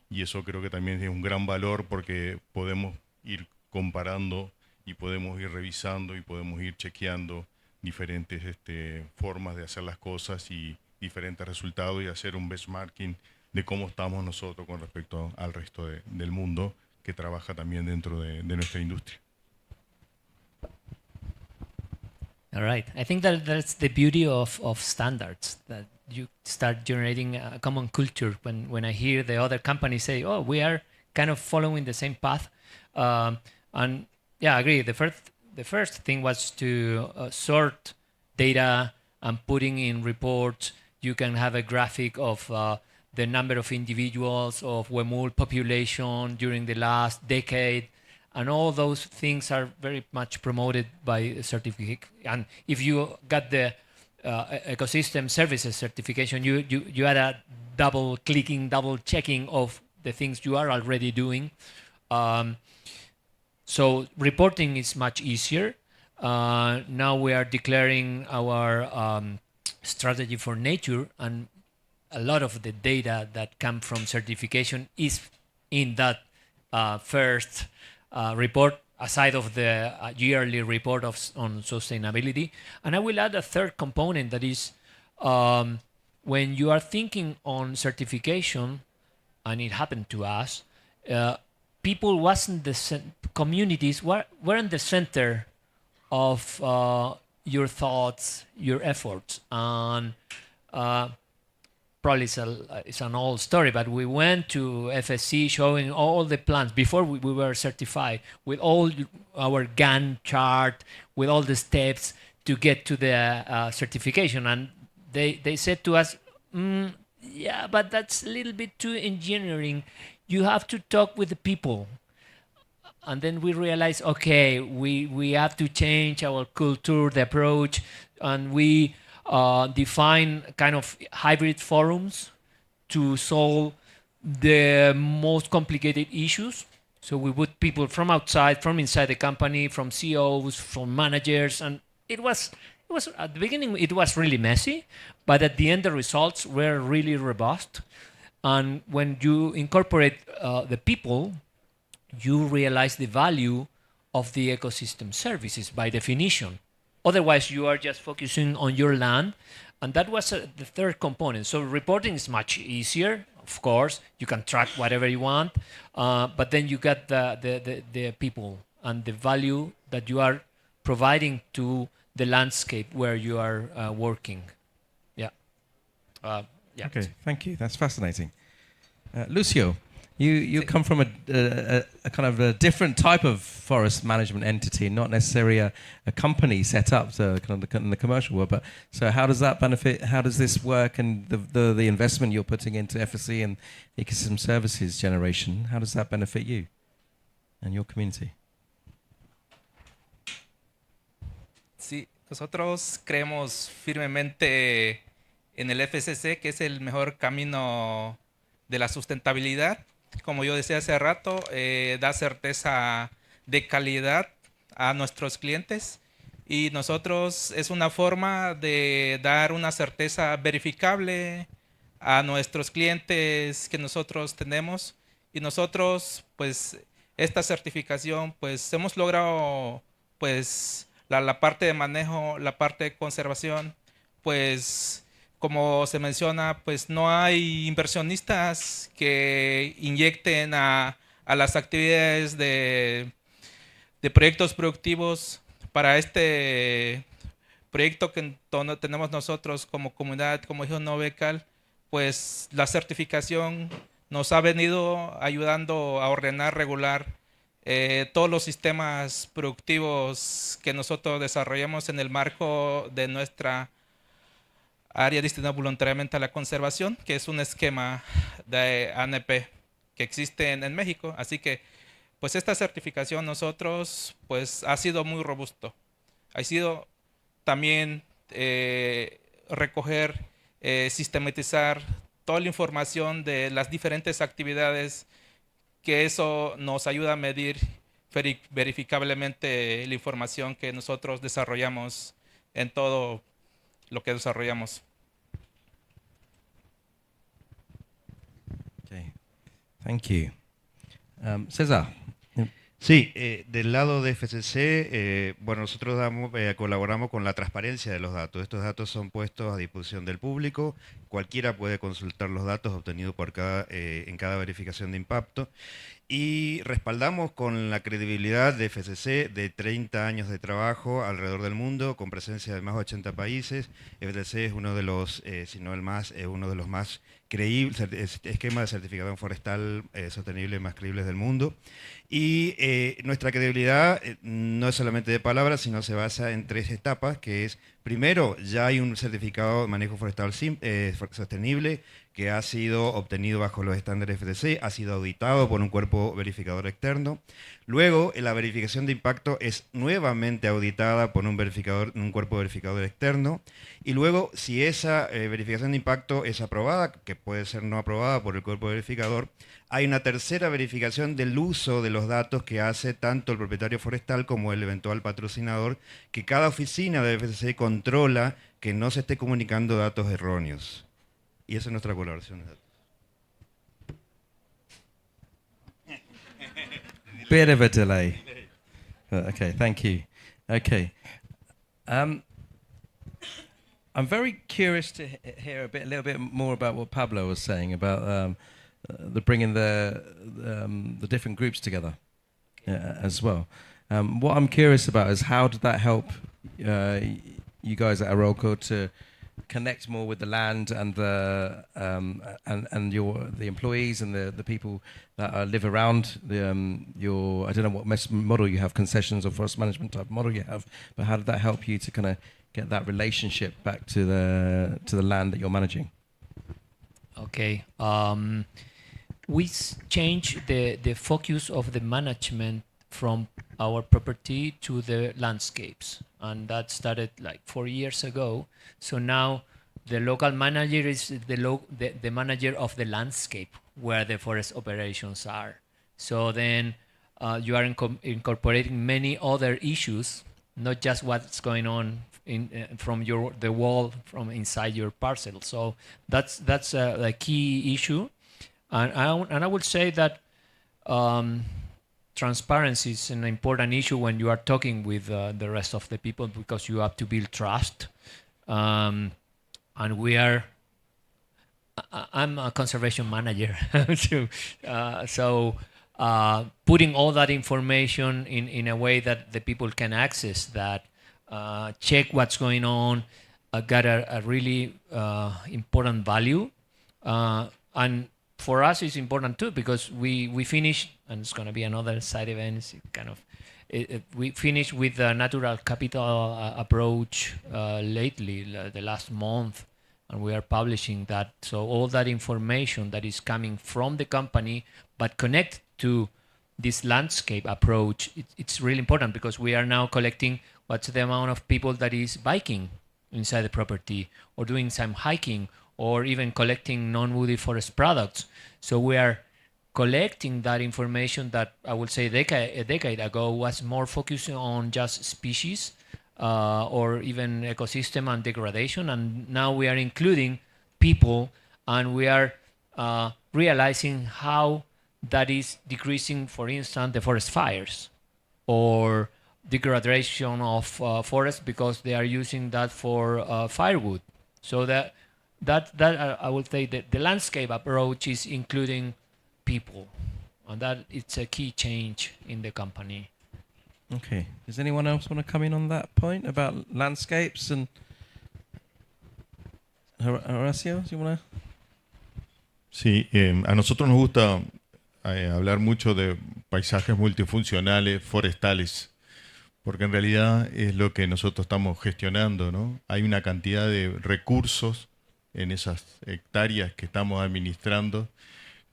Y eso creo que también es un gran valor porque podemos ir comparando y podemos ir revisando y podemos ir chequeando diferentes formas de hacer las cosas y diferentes resultados y hacer un benchmarking de cómo estamos nosotros con respecto al resto del mundo que trabaja también dentro de nuestra industria. All right. I think that that's the beauty of standards, that you start generating a common culture. When I hear the other companies say, oh, we are kind of following the same path. And yeah, I agree. The first thing was to sort data and putting in reports. You can have a graphic of the number of individuals of Wemul population during the last decade. And all those things are very much promoted by certificate. And if you got the ecosystem services certification, you had a double clicking, double checking of the things you are already doing. So reporting is much easier. Now we are declaring our strategy for nature, and a lot of the data that come from certification is in that first report, aside of the yearly report on sustainability. And I will add a third component, that is when you are thinking on certification, and it happened to us, people wasn't communities weren't the center of your thoughts, your efforts. And probably it's an old story, but we went to FSC showing all the plans before we were certified, with all our Gantt chart, with all the steps to get to the certification. And they said to us, yeah, but that's a little bit too engineering. You have to talk with the people. And then we realized, okay, we have to change our culture, the approach, and we define kind of hybrid forums to solve the most complicated issues. So we put people from outside, from inside the company, from CEOs, from managers, and it was at the beginning it was really messy, but at the end the results were really robust. And when you incorporate the people, you realize the value of the ecosystem services by definition. Otherwise, you are just focusing on your land. And that was the third component. So reporting is much easier, of course. You can track whatever you want. But then you got the people and the value that you are providing to the landscape where you are working. Yeah. Yeah. Okay, thank you. That's fascinating. Lucio, you come from a kind of a different type of forest management entity, not necessarily a company set up to kind of in the commercial world. But so how does that benefit? How does this work? And the investment you're putting into FSC and ecosystem services generation, how does that benefit you and your community? Sí, nosotros creemos firmemente en el FCC, que es el mejor camino de la sustentabilidad. Como yo decía hace rato, da certeza de calidad a nuestros clientes, y nosotros es una forma de dar una certeza verificable a nuestros clientes que nosotros tenemos. Y nosotros, pues, esta certificación, pues, hemos logrado, pues, la parte de manejo, la parte de conservación, pues, como se menciona, pues no hay inversionistas que inyecten a las actividades de proyectos productivos. Para este proyecto que tenemos nosotros como comunidad, como IUCN Becal, pues la certificación nos ha venido ayudando a ordenar, regular todos los sistemas productivos que nosotros desarrollamos en el marco de nuestra área destinada voluntariamente a la conservación, que es un esquema de ANP que existe en México. Así que pues esta certificación nosotros, pues ha sido muy robusto. Ha sido también recoger, sistematizar toda la información de las diferentes actividades, que eso nos ayuda a medir verificablemente la información que nosotros desarrollamos en todo lo que desarrollamos. Okay. Thank you. César. Sí, del lado de FCC, bueno, nosotros colaboramos con la transparencia de los datos. Estos datos son puestos a disposición del público. Cualquiera puede consultar los datos obtenidos en cada verificación de impacto. Y respaldamos con la credibilidad de FCC de 30 años de trabajo alrededor del mundo, con presencia de más de 80 países. FCC es uno de los, si no el más, uno de los más creíbles, esquemas de certificación forestal sostenible más creíbles del mundo. Y nuestra credibilidad no es solamente de palabras, sino se basa en 3 etapas, que es, primero, ya hay un certificado de manejo forestal sostenible que ha sido obtenido bajo los estándares FCC, ha sido auditado por un cuerpo verificador externo. Luego, la verificación de impacto es nuevamente auditada por un cuerpo verificador externo. Y luego, si esa verificación de impacto es aprobada, que puede ser no aprobada por el cuerpo verificador, hay una tercera verificación del uso de los datos que hace tanto el propietario forestal como el eventual patrocinador, que cada oficina de FCC controla que no se esté comunicando datos erróneos. Y esa es nuestra colaboración de datos. Bit of a delay. Okay, thank you. Okay. I'm very curious to hear a little bit more about what Pablo was saying about bringing the different groups together as well. What I'm curious about is how did that help you guys at Arolco to connect more with the land and the employees and the people that live around your, I don't know what model you have, concessions or forest management type model you have, but how did that help you to kind of get that relationship back to the land that you're managing? Okay. We changed the focus of the management from our property to the landscapes, and that started like 4 years ago. So now the local manager is the manager of the landscape where the forest operations are. So then you are incorporating many other issues, not just what's going on from the wall from inside your parcel. So that's a key issue, and I would say that transparency is an important issue when you are talking with the rest of the people, because you have to build trust. And I'm a conservation manager, so putting all that information in a way that the people can access that, check what's going on, got a really important value. And for us, it's important too, because we finished, and it's going to be another side event. It's kind of, we finished with the natural capital approach lately, the last month, and we are publishing that. So all that information that is coming from the company, but connect to this landscape approach, it's really important, because we are now collecting what's the amount of people that is biking inside the property, or doing some hiking, or even collecting non-woody forest products. So we are collecting that information that I would say a decade ago was more focused on just species or even ecosystem and degradation. And now we are including people, and we are realizing how that is decreasing, for instance, the forest fires or degradation of forests, because they are using that for firewood. So that I would say that the landscape approach is including people, and that it's a key change in the company. Okay. Does anyone else want to come in on that point about landscapes? And Horacio, do you want to? Sí, a nosotros nos gusta hablar mucho de paisajes multifuncionales, forestales, porque en realidad es lo que nosotros estamos gestionando, ¿no? Hay una cantidad de recursos en esas hectáreas que estamos administrando,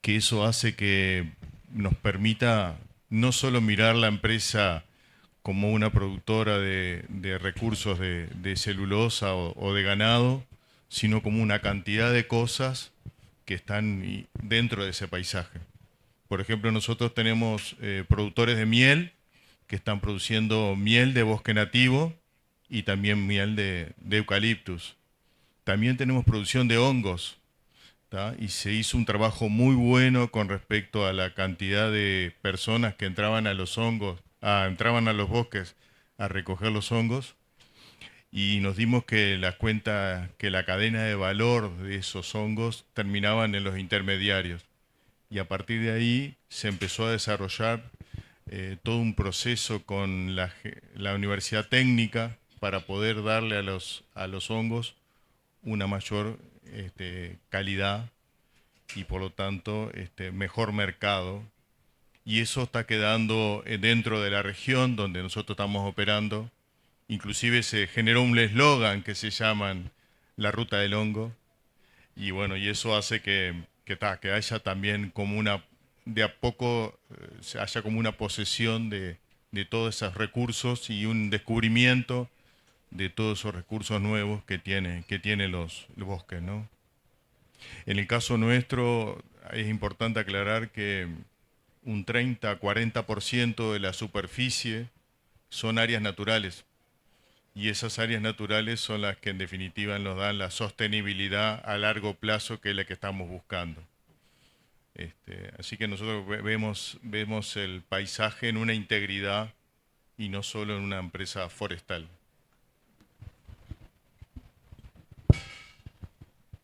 que eso hace que nos permita no solo mirar la empresa como una productora de recursos de celulosa o de ganado, sino como una cantidad de cosas que están dentro de ese paisaje. Por ejemplo, nosotros tenemos productores de miel que están produciendo miel de bosque nativo y también miel de eucaliptus. También tenemos producción de hongos, ¿tá? Y se hizo un trabajo muy bueno con respecto a la cantidad de personas que entraban a los hongos, entraban a los bosques a recoger los hongos, y nos dimos que la cadena de valor de esos hongos terminaban en los intermediarios. Y a partir de ahí se empezó a desarrollar todo un proceso con la Universidad Técnica para poder darle a los hongos una mayor calidad y por lo tanto mejor mercado. Y eso está quedando dentro de la región donde nosotros estamos operando. Inclusive se generó un eslogan que se llama la ruta del hongo. Y bueno, y eso hace que haya también como de a poco se haya como una posesión de todos esos recursos y un descubrimiento de todos esos recursos nuevos que tiene los bosques, ¿no? En el caso nuestro es importante aclarar que un 30-40% de la superficie son áreas naturales, y esas áreas naturales son las que en definitiva nos dan la sostenibilidad a largo plazo, que es la que estamos buscando. Así que nosotros vemos el paisaje en una integridad y no solo en una empresa forestal.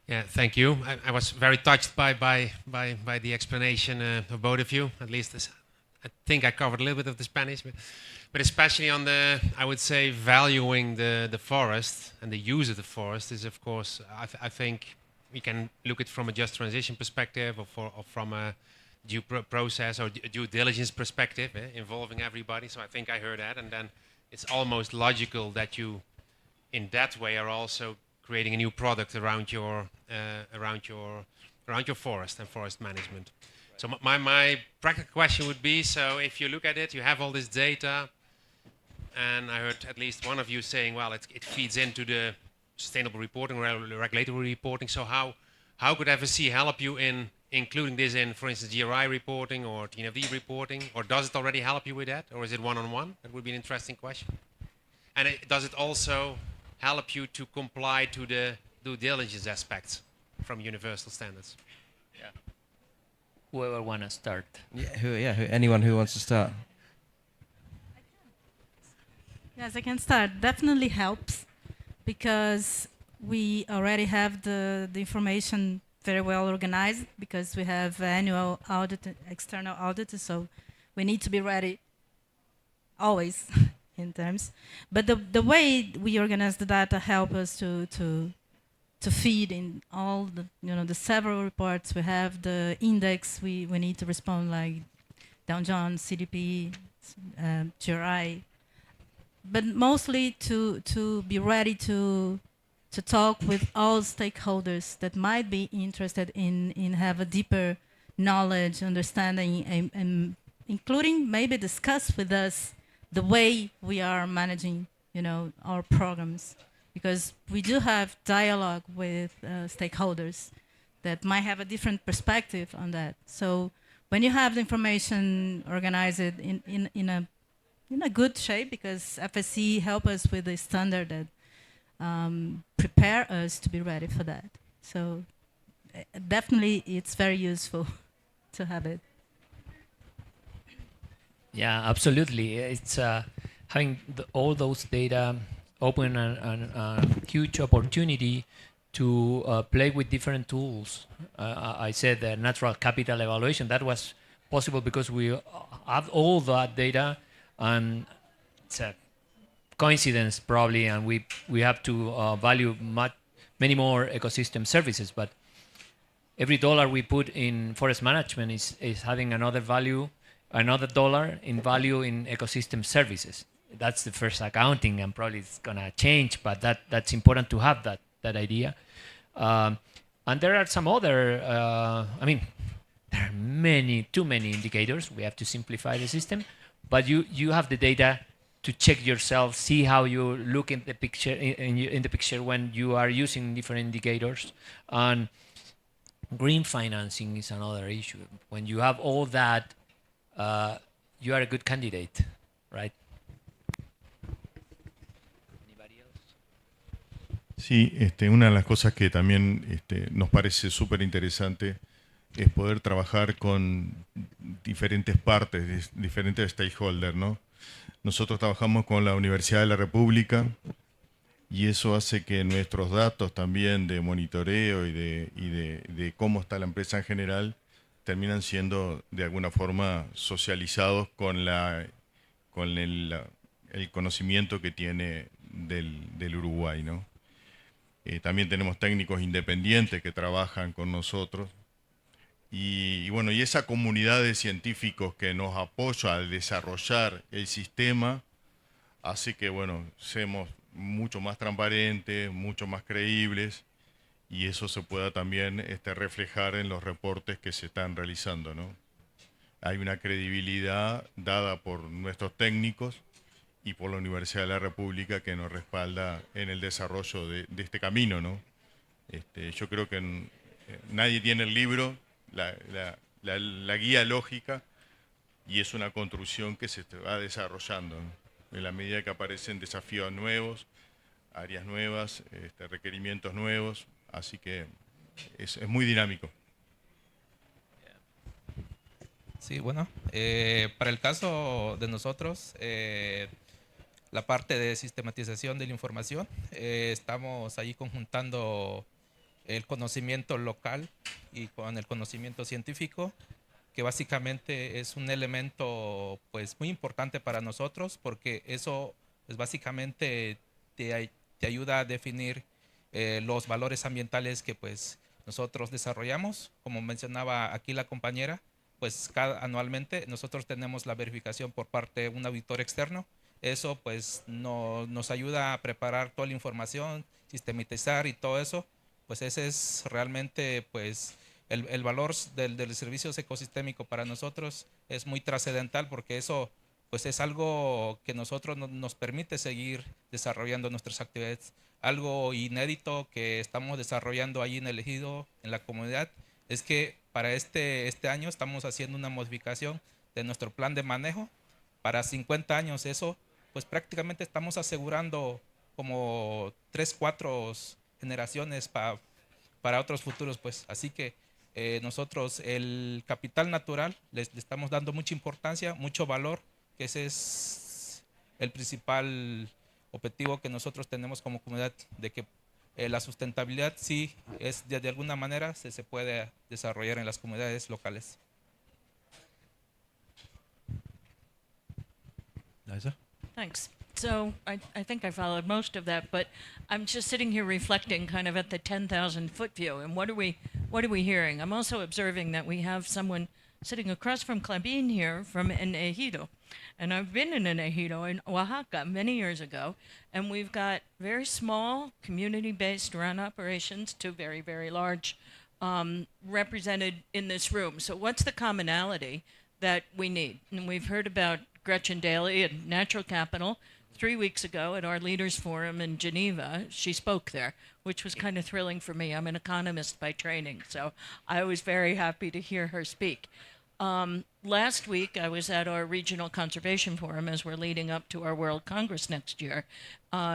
Yeah, thank you. I was very touched by the explanation of both of you. At least I think I covered a little bit of the Spanish, but especially on the, I would say, valuing the forest and the use of the forest is, of course, I think we can look at from a just transition perspective or from a due process or due diligence perspective, involving everybody. So I think I heard that, and then it's almost logical that you, in that way, are also creating a new product around your forest and forest management. So my practical question would be: so if you look at it, you have all this data, and I heard at least one of you saying, well, it feeds into the sustainable reporting, regulatory reporting. So how could FSC help you in including this in, for instance, GRI reporting or TNFD reporting, or does it already help you with that, or is it one-on-one? That would be an interesting question. And does it also help you to comply to the due diligence aspects from universal standards? Yeah. Whoever wanna start. Anyone who wants to start. Yes, I can start. Definitely helps, because we already have the information very well organized, because we have annual audit, external audit, so we need to be ready always in terms. But the way we organize the data help us to feed in all the several reports. We have the index we need to respond, like Dow Jones, CDP, GRI, but mostly to be ready to talk with all stakeholders that might be interested in have a deeper knowledge, understanding, and including maybe discuss with us the way we are managing, our programs, because we do have dialogue with stakeholders that might have a different perspective on that. So when you have the information organized in a good shape, because FSC help us with the standard that prepare us to be ready for that. So definitely it's very useful to have it. Yeah, absolutely. It's having all those data open a huge opportunity to play with different tools. I said the natural capital evaluation, that was possible because we have all that data, and it's a coincidence probably, and we have to value many more ecosystem services, but every dollar we put in forest management is having another value, another dollar in value in ecosystem services. That's the first accounting, and probably it's gonna change, but that's important to have that idea. And there are some other, there are too many indicators. We have to simplify the system, but you have the data to check yourself, see how you look in the picture in the picture when you are using different indicators. And green financing is another issue. When you have all that, you are a good candidate, right? Sí, una de las cosas que también nos parece súper interesante es poder trabajar con diferentes partes, diferentes stakeholders, ¿no? Nosotros trabajamos con la Universidad de la República y eso hace que nuestros datos también de monitoreo y de cómo está la empresa en general terminan siendo de alguna forma socializados con el conocimiento que tiene del Uruguay, ¿no? También tenemos técnicos independientes que trabajan con nosotros. Y bueno, y esa comunidad de científicos que nos apoya a desarrollar el sistema hace que, bueno, seamos mucho más transparentes, mucho más creíbles, y eso se pueda también reflejar en los reportes que se están realizando, ¿no? Hay una credibilidad dada por nuestros técnicos y por la Universidad de la República que nos respalda en el desarrollo de este camino, ¿no? Yo creo que nadie tiene el libro, la guía lógica, y es una construcción que se va desarrollando, ¿no? En la medida que aparecen desafíos nuevos, áreas nuevas, requerimientos nuevos, así que es muy dinámico. Sí, bueno, para el caso de nosotros, la parte de sistematización de la información, estamos ahí conjuntando el conocimiento local y con el conocimiento científico, que básicamente es un elemento pues muy importante para nosotros, porque eso pues básicamente te ayuda a definir los valores ambientales que pues nosotros desarrollamos. Como mencionaba aquí la compañera, pues anualmente nosotros tenemos la verificación por parte de un auditor externo. Eso pues nos ayuda a preparar toda la información, sistematizar y todo eso. Pues ese es realmente pues el valor del servicio ecosistémico para nosotros es muy trascendental, porque eso pues es algo que nosotros nos permite seguir desarrollando nuestras actividades. Algo inédito que estamos desarrollando allí en el ejido, en la comunidad, es que para este año estamos haciendo una modificación de nuestro plan de manejo para 50 años. Eso pues prácticamente estamos asegurando como 3-4 generaciones para otros futuros, pues. Así que nosotros el capital natural le estamos dando mucha importancia, mucho valor, que ese es el principal objetivo que nosotros tenemos como comunidad, de que la sustentabilidad sí es de alguna manera se puede desarrollar en las comunidades locales. Liza? Thanks. So I think I followed most of that, but I'm just sitting here reflecting kind of at the 10,000-foot view, and what are we hearing? I'm also observing that we have someone sitting across from Clabin here from an ejido, and I've been in an ejido in Oaxaca many years ago, and we've got very small community-based run operations to very, very large represented in this room. So what's the commonality that we need? And we've heard about Gretchen Daly at Natural Capital 3 weeks ago at our Leaders Forum in Geneva. She spoke there, which was kind of thrilling for me. I'm an economist by training, so I was very happy to hear her speak. Last week, I was at our Regional Conservation Forum as we're leading up to our World Congress next year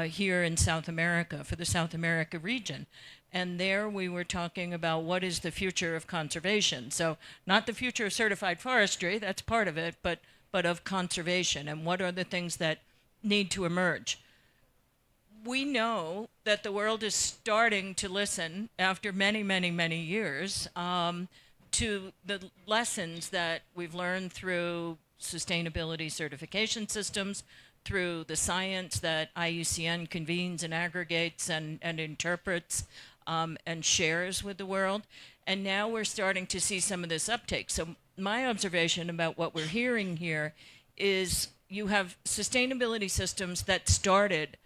here in South America for the South America region. And there we were talking about what is the future of conservation. So not the future of certified forestry, that's part of it, but of conservation, and what are the things that need to emerge. We know that the world is starting to listen after many, many, many years to the lessons that we've learned through sustainability certification systems, through the science that IUCN convenes and aggregates and interprets and shares with the world. And now we're starting to see some of this uptake. So my observation about what we're hearing here is you have sustainability systems that started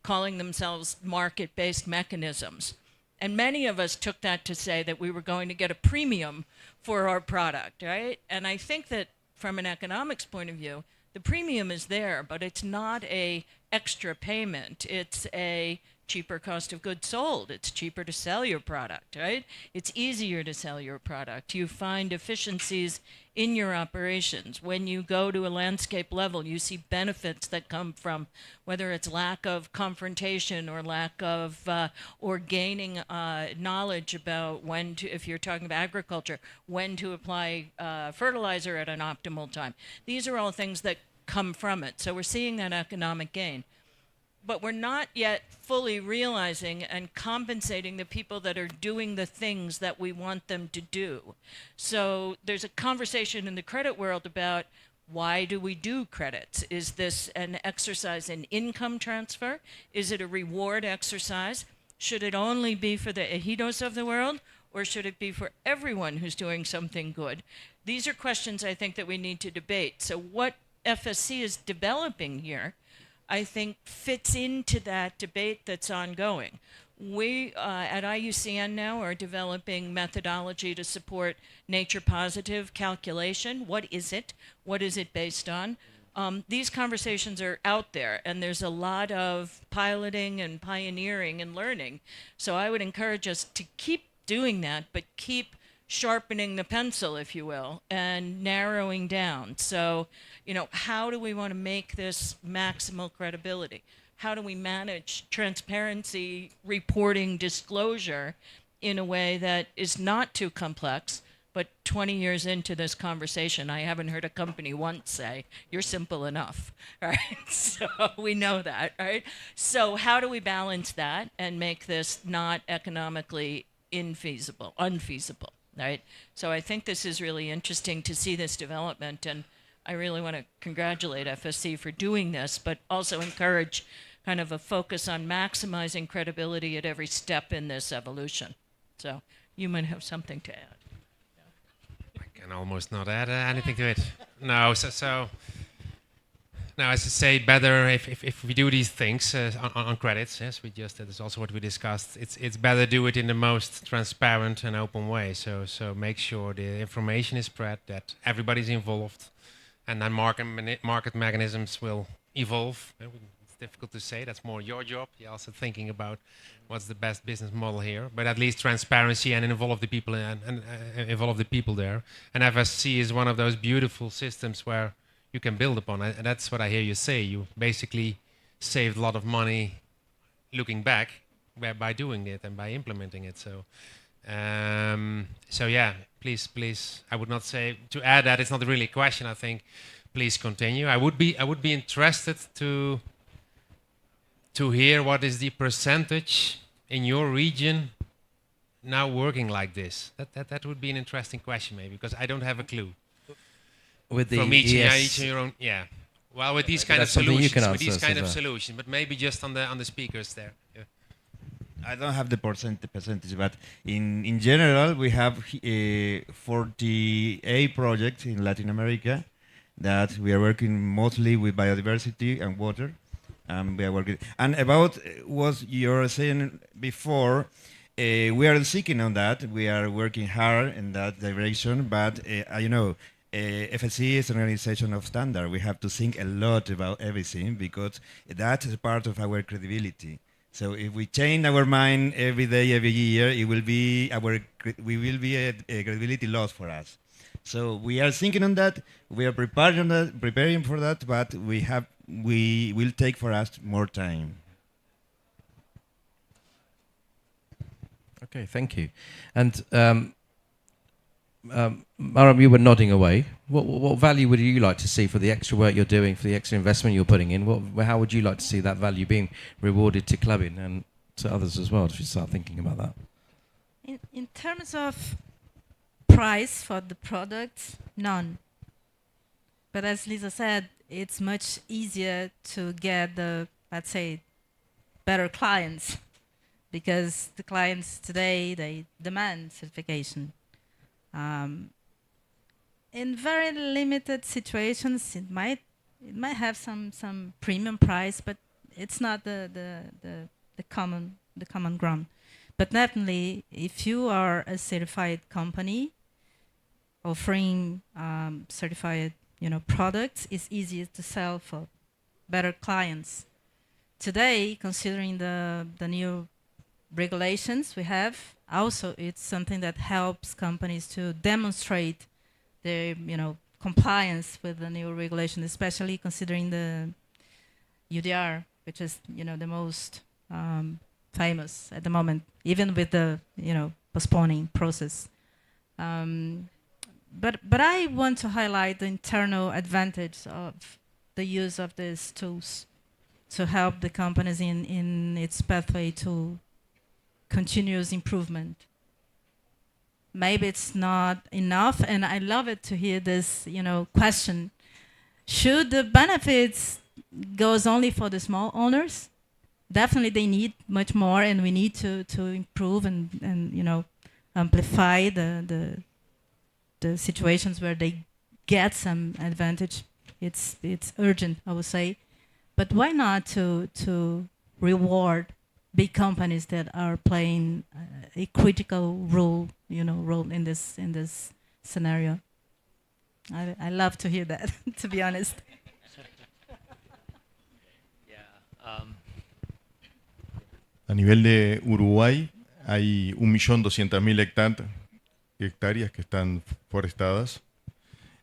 calling themselves market-based mechanisms. And many of us took that to say that we were going to get a premium for our product, right? And I think that from an economics point of view, the premium is there, but it's not a extra payment. It's a cheaper cost of goods sold. It's cheaper to sell your product, right? It's easier to sell your product. You find efficiencies in your operations. When you go to a landscape level, you see benefits that come from whether it's lack of confrontation or lack of, or gaining knowledge about when to, if you're talking about agriculture, when to apply fertilizer at an optimal time. These are all things that come from it. So we're seeing that economic gain. But we're not yet fully realizing and compensating the people that are doing the things that we want them to do. So there's a conversation in the credit world about why do we do credits? Is this an exercise in income transfer? Is it a reward exercise? Should it only be for the ejidos of the world, or should it be for everyone who's doing something good? These are questions I think that we need to debate. So what FSC is developing here, I think, fits into that debate that's ongoing. We at IUCN now are developing methodology to support nature positive calculation. What is it? What is it based on? These conversations are out there, and there's a lot of piloting and pioneering and learning. So I would encourage us to keep doing that, but keep sharpening the pencil, if you will, and narrowing down. So, you know, how do we want to make this maximal credibility? How do we manage transparency, reporting, disclosure in a way that is not too complex? But 20 years into this conversation, I haven't heard a company once say, you're simple enough, right? So we know that, right? So how do we balance that and make this not economically unfeasible, right? So I think this is really interesting to see this development, and I really want to congratulate FSC for doing this, but also encourage kind of a focus on maximizing credibility at every step in this evolution. So you might have something to add. I can almost not add anything to it. No, now, as I say, better if we do these things on credits, yes, that is also what we discussed. It's better do it in the most transparent and open way. So make sure the information is spread, that everybody's involved, and then market mechanisms will evolve. It's difficult to say. That's more your job. You're also thinking about what's the best business model here. But at least transparency and involve the people and involve the people there. And FSC is one of those beautiful systems where you can build upon it, and that's what I hear you say. You basically saved a lot of money looking back by doing it and by implementing it. So, so yeah, please. I would not say to add that. It's not really a question. I think, please continue. I would be interested to hear what is the percentage in your region now working like this. That would be an interesting question, maybe, because I don't have a clue. With the from each in your own, yeah. Well, with these kind of solutions, but maybe just on the speakers there. Yeah. I don't have the percentage, but in general, we have 48 projects in Latin America that we are working mostly with biodiversity and water. We are working, and about what you were saying before, we are seeking on that. We are working hard in that direction, but you know. FSC is an organization of standard. We have to think a lot about everything because that is part of our credibility. So if we change our mind every day, every year, it will be we will be a credibility loss for us. So we are thinking on that. We are preparing for that, but we will take for us more time. Okay, thank you. And Maram, you were nodding away. What value would you like to see for the extra work you're doing, for the extra investment you're putting in? How would you like to see that value being rewarded to clubbing and to others as well, if you start thinking about that? In terms of price for the products, none. But as Lisa said, it's much easier to get the, let's say, better clients, because the clients today, they demand certification. In very limited situations, it might have some premium price, but it's not the common ground. But definitely, if you are a certified company offering certified, products, it's easier to sell for better clients. Today, considering the new regulations we have, also it's something that helps companies to demonstrate their, compliance with the new regulation, especially considering the UDR, which is, the most famous at the moment, even with the, postponing process. But I want to highlight the internal advantage of the use of these tools to help the companies in its pathway to continuous improvement. Maybe it's not enough, and I love it to hear this, question. Should the benefits goes only for the small owners? Definitely they need much more, and we need to improve and amplify the situations where they get some advantage. It's urgent, I would say. But why not to reward big companies that are playing a critical role, role in this scenario? I love to hear that, to be honest. A nivel de Uruguay hay 1.200.000 hectáreas que están forestadas,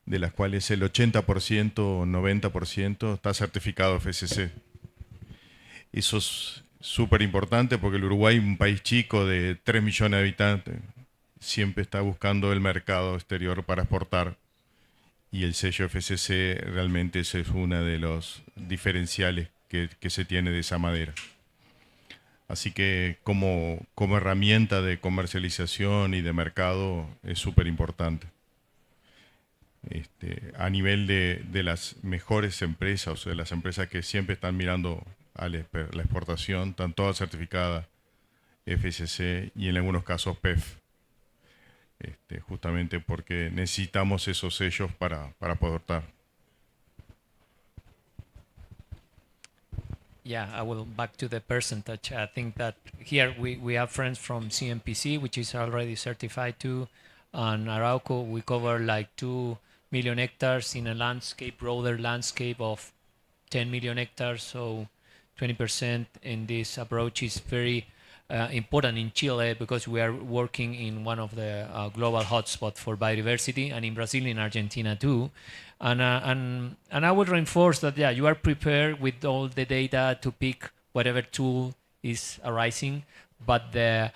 de las cuales el 80% o 90% está certificado FSC. Eso es súper importante porque el Uruguay, un país chico de 3 millones de habitantes, siempre está buscando el mercado exterior para exportar. Y el sello FSC realmente ese es uno de los diferenciales que se tiene de esa madera. Así que como herramienta de comercialización y de mercado es súper importante. A nivel de las mejores empresas, o sea, las empresas que siempre están mirando a la exportación, están todas certificadas FSC y en algunos casos PEF, justamente porque necesitamos esos sellos para poder estar. Yeah, I will back to the percentage. I think that here we have friends from CMPC, which is already certified too. And Arauco, we cover like 2 million hectares in a landscape, broader landscape of 10 million hectares. So 20% in this approach is very important in Chile because we are working in one of the global hotspots for biodiversity, and in Brazil, in Argentina too. And I would reinforce that, yeah, you are prepared with all the data to pick whatever tool is arising, but the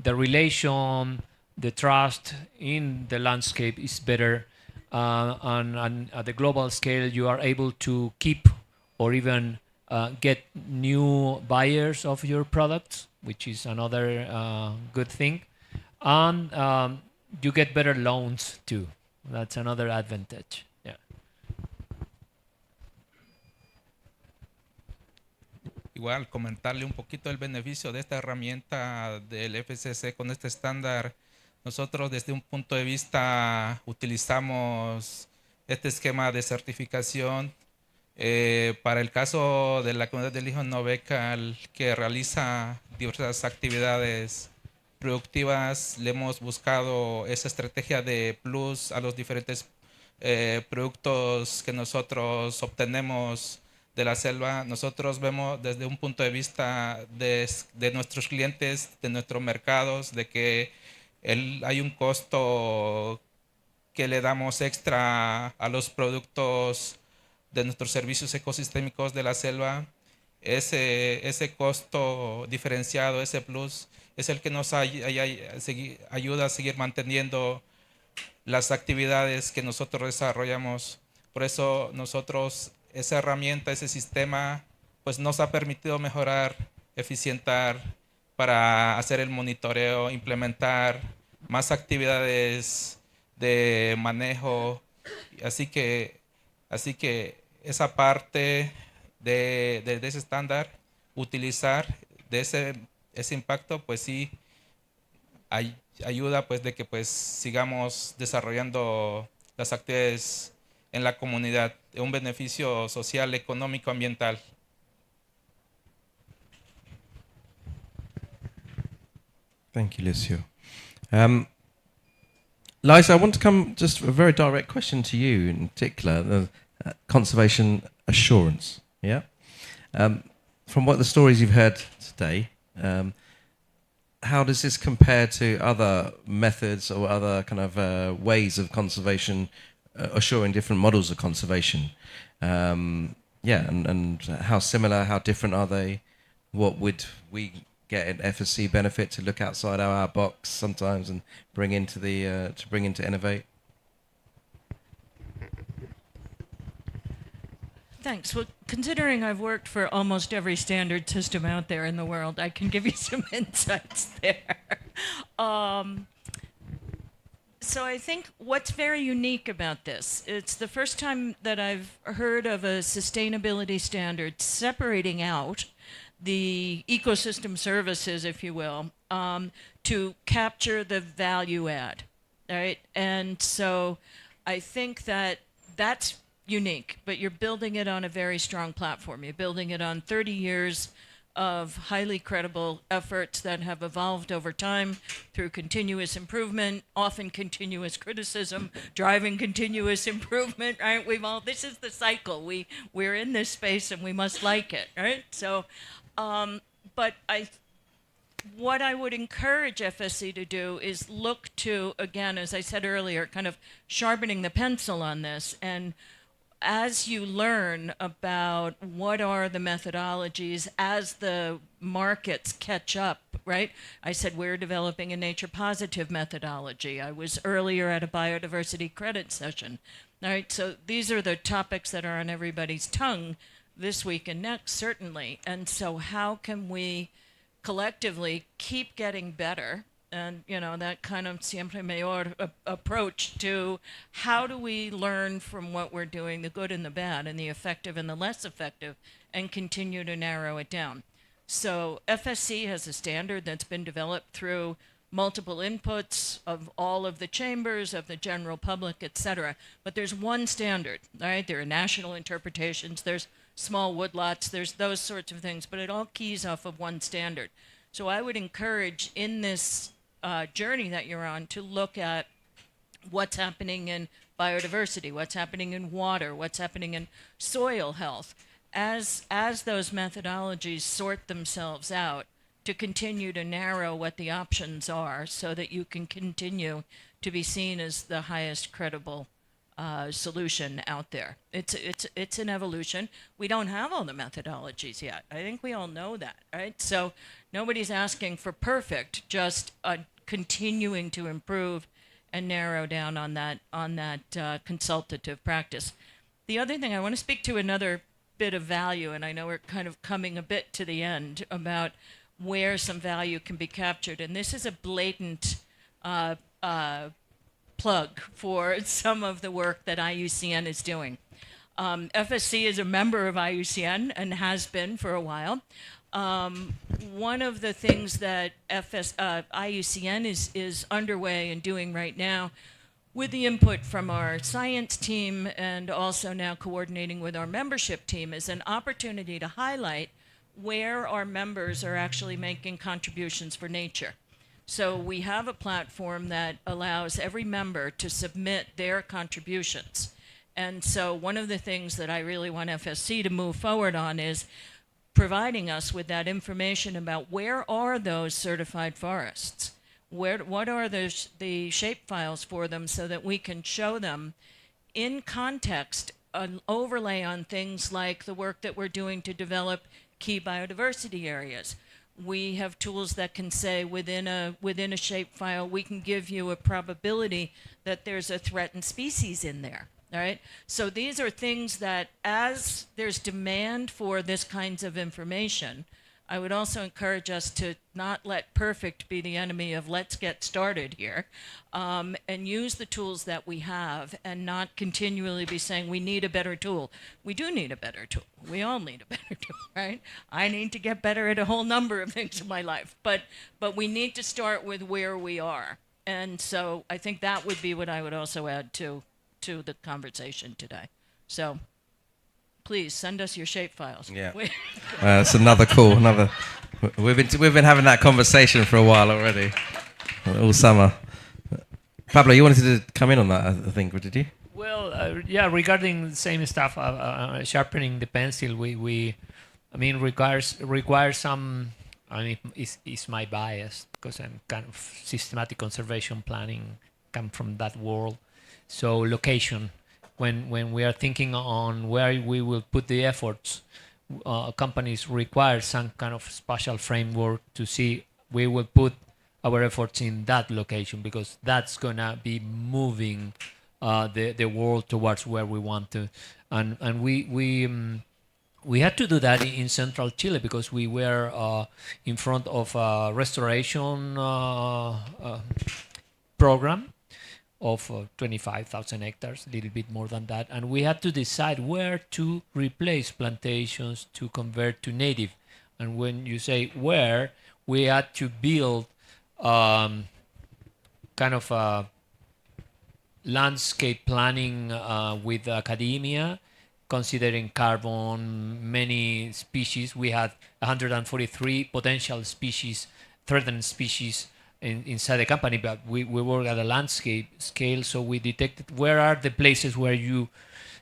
relation, the trust in the landscape is better, and at the global scale, you are able to keep or even get new buyers of your products, which is another good thing, and you get better loans too. That's another advantage. Yeah. Igual, comentarle un poquito el beneficio de esta herramienta del FSC con este estándar. Nosotros desde un punto de vista utilizamos este esquema de certificación para el caso de la comunidad del hijo no becal que realiza diversas actividades productivas. Le hemos buscado esa estrategia de plus a los diferentes productos que nosotros obtenemos de la selva. Nosotros vemos desde un punto de vista de nuestros clientes, de nuestros mercados, de que hay un costo que le damos extra a los productos de nuestros servicios ecosistémicos de la selva. Ese costo diferenciado, ese plus, es el que nos ayuda a seguir manteniendo las actividades que nosotros desarrollamos. Por eso nosotros, esa herramienta, ese sistema, pues nos ha permitido mejorar, eficientar para hacer el monitoreo, implementar más actividades de manejo. Así que esa parte de ese estándar, utilizar de ese impacto, pues sí ayuda pues de que pues sigamos desarrollando las actividades en la comunidad, un beneficio social, económico, ambiental. Thank you, Lucio. Liza, I want to come just a very direct question to you in particular, the conservation assurance. Yeah. From what the stories you've heard today, how does this compare to other methods or other kind of ways of conservation, assuring different models of conservation? And how similar, how different are they? What would we get an FSC benefit to look outside our box sometimes and bring into the to bring into Innovate? Thanks. Well, considering I've worked for almost every standard system out there in the world, I can give you some insights there. So I think what's very unique about this, it's the first time that I've heard of a sustainability standard separating out the ecosystem services, if you will, to capture the value add, right? And so I think that that's unique, but you're building it on a very strong platform. You're building it on 30 years of highly credible efforts that have evolved over time through continuous improvement, often continuous criticism, driving continuous improvement, right? This is the cycle. We're in this space and we must like it, right? So, what I would encourage FSC to do is look to, again, as I said earlier, kind of sharpening the pencil on this. And as you learn about what are the methodologies as the markets catch up, right? I said we're developing a nature positive methodology. I was earlier at a biodiversity credit session. All right, so these are the topics that are on everybody's tongue this week and next, certainly. And so how can we collectively keep getting better? And, that kind of siempre mayor approach to how do we learn from what we're doing, the good and the bad, and the effective and the less effective, and continue to narrow it down. So FSC has a standard that's been developed through multiple inputs of all of the chambers, of the general public, et cetera. But there's one standard, all right? There are national interpretations, there's small woodlots, there's those sorts of things, but it all keys off of one standard. So I would encourage in this journey that you're on to look at what's happening in biodiversity, what's happening in water, what's happening in soil health, as those methodologies sort themselves out to continue to narrow what the options are so that you can continue to be seen as the highest credible solution out there. It's an evolution. We don't have all the methodologies yet. I think we all know that, right? So nobody's asking for perfect, just continuing to improve and narrow down on that consultative practice. The other thing I want to speak to another bit of value, and I know we're kind of coming a bit to the end about where some value can be captured, and this is a blatant plug for some of the work that IUCN is doing. FSC is a member of IUCN and has been for a while. One of the things that IUCN is underway and doing right now, with the input from our science team and also now coordinating with our membership team, is an opportunity to highlight where our members are actually making contributions for nature. So we have a platform that allows every member to submit their contributions. And so one of the things that I really want FSC to move forward on is providing us with that information about where are those certified forests? What are the shape files for them so that we can show them in context, an overlay on things like the work that we're doing to develop key biodiversity areas. We have tools that can say within a shapefile, we can give you a probability that there's a threatened species in there. All right. So these are things that, as there's demand for this kinds of information, I would also encourage us to not let perfect be the enemy of let's get started here, and use the tools that we have and not continually be saying we need a better tool. We do need a better tool. We all need a better tool, right? I need to get better at a whole number of things in my life, but we need to start with where we are. And so I think that would be what I would also add to the conversation today. So please send us your shape files. Yeah. It's another call. We've been having that conversation for a while already, all summer. Pablo, you wanted to come in on that, I think, did you? Well, yeah, regarding the same stuff, sharpening the pencil, requires some. I mean, it's my bias because I'm kind of systematic conservation planning, come from that world. So location, when we are thinking on where we will put the efforts, companies require some kind of spatial framework to see we will put our efforts in that location because that's gonna be moving the world towards where we want to, and we had to do that in central Chile because we were in front of a restoration program of 25,000 hectares, a little bit more than that, and we had to decide where to replace plantations to convert to native. And when you say where, we had to build kind of a landscape planning with academia, considering carbon, many species. We had 143 potential species, threatened species inside the company, but we work at a landscape scale, so we detected where are the places where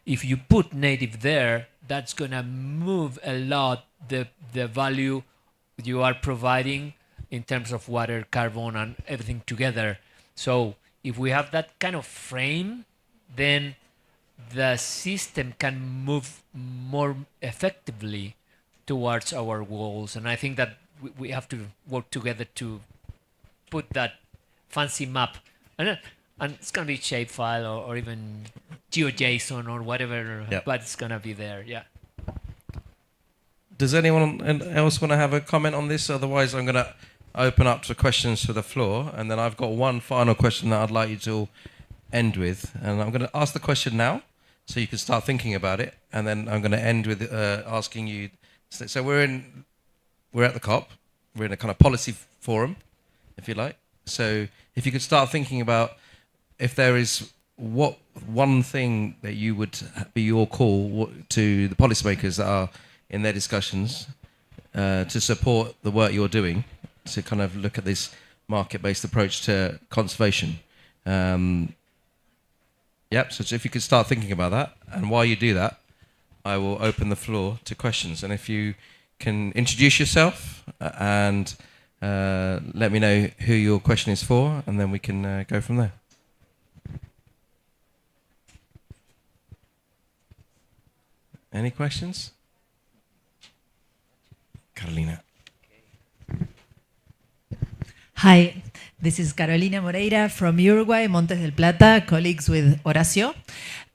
if you put native there, that's gonna move a lot the value you are providing in terms of water, carbon, and everything together. So if we have that kind of frame, then the system can move more effectively towards our goals. And I think that we have to work together to put that fancy map. And it's going to be shapefile or even GeoJSON or whatever, but it's going to be there, yeah. Does anyone else want to have a comment on this? Otherwise, I'm going to open up to questions to the floor. And then I've got one final question that I'd like you to end with. And I'm going to ask the question now, so you can start thinking about it. And then I'm going to end with asking you. So we're at the COP. We're in a kind of policy forum, if you like. So if you could start thinking about if there is what one thing that you would be your call to the policymakers that are in their discussions to support the work you're doing, to kind of look at this market-based approach to conservation. So if you could start thinking about that, and while you do that, I will open the floor to questions. And if you can introduce yourself and let me know who your question is for, and then we can go from there. Any questions? Carolina. Hi, this is Carolina Moreira from Uruguay, Montes del Plata, colleagues with Horacio.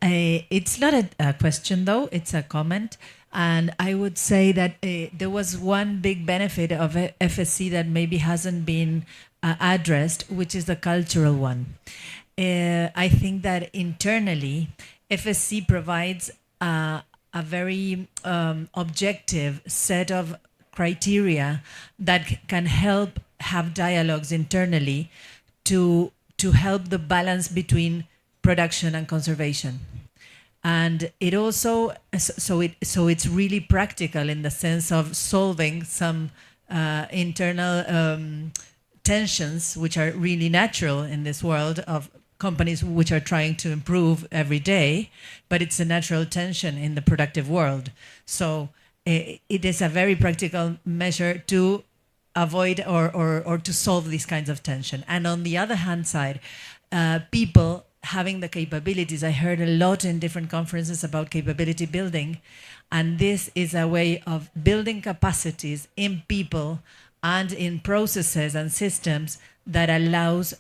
It's not a question though, it's a comment. And I would say that there was one big benefit of FSC that maybe hasn't been addressed, which is the cultural one. I think that internally, FSC provides a very objective set of criteria that can help have dialogues internally to help the balance between production and conservation. And it also, so it's really practical in the sense of solving some internal tensions, which are really natural in this world of companies which are trying to improve every day, but it's a natural tension in the productive world. So it is a very practical measure to avoid or to solve these kinds of tension. And on the other hand side, people having the capabilities. I heard a lot in different conferences about capability building, and this is a way of building capacities in people and in processes and systems that allows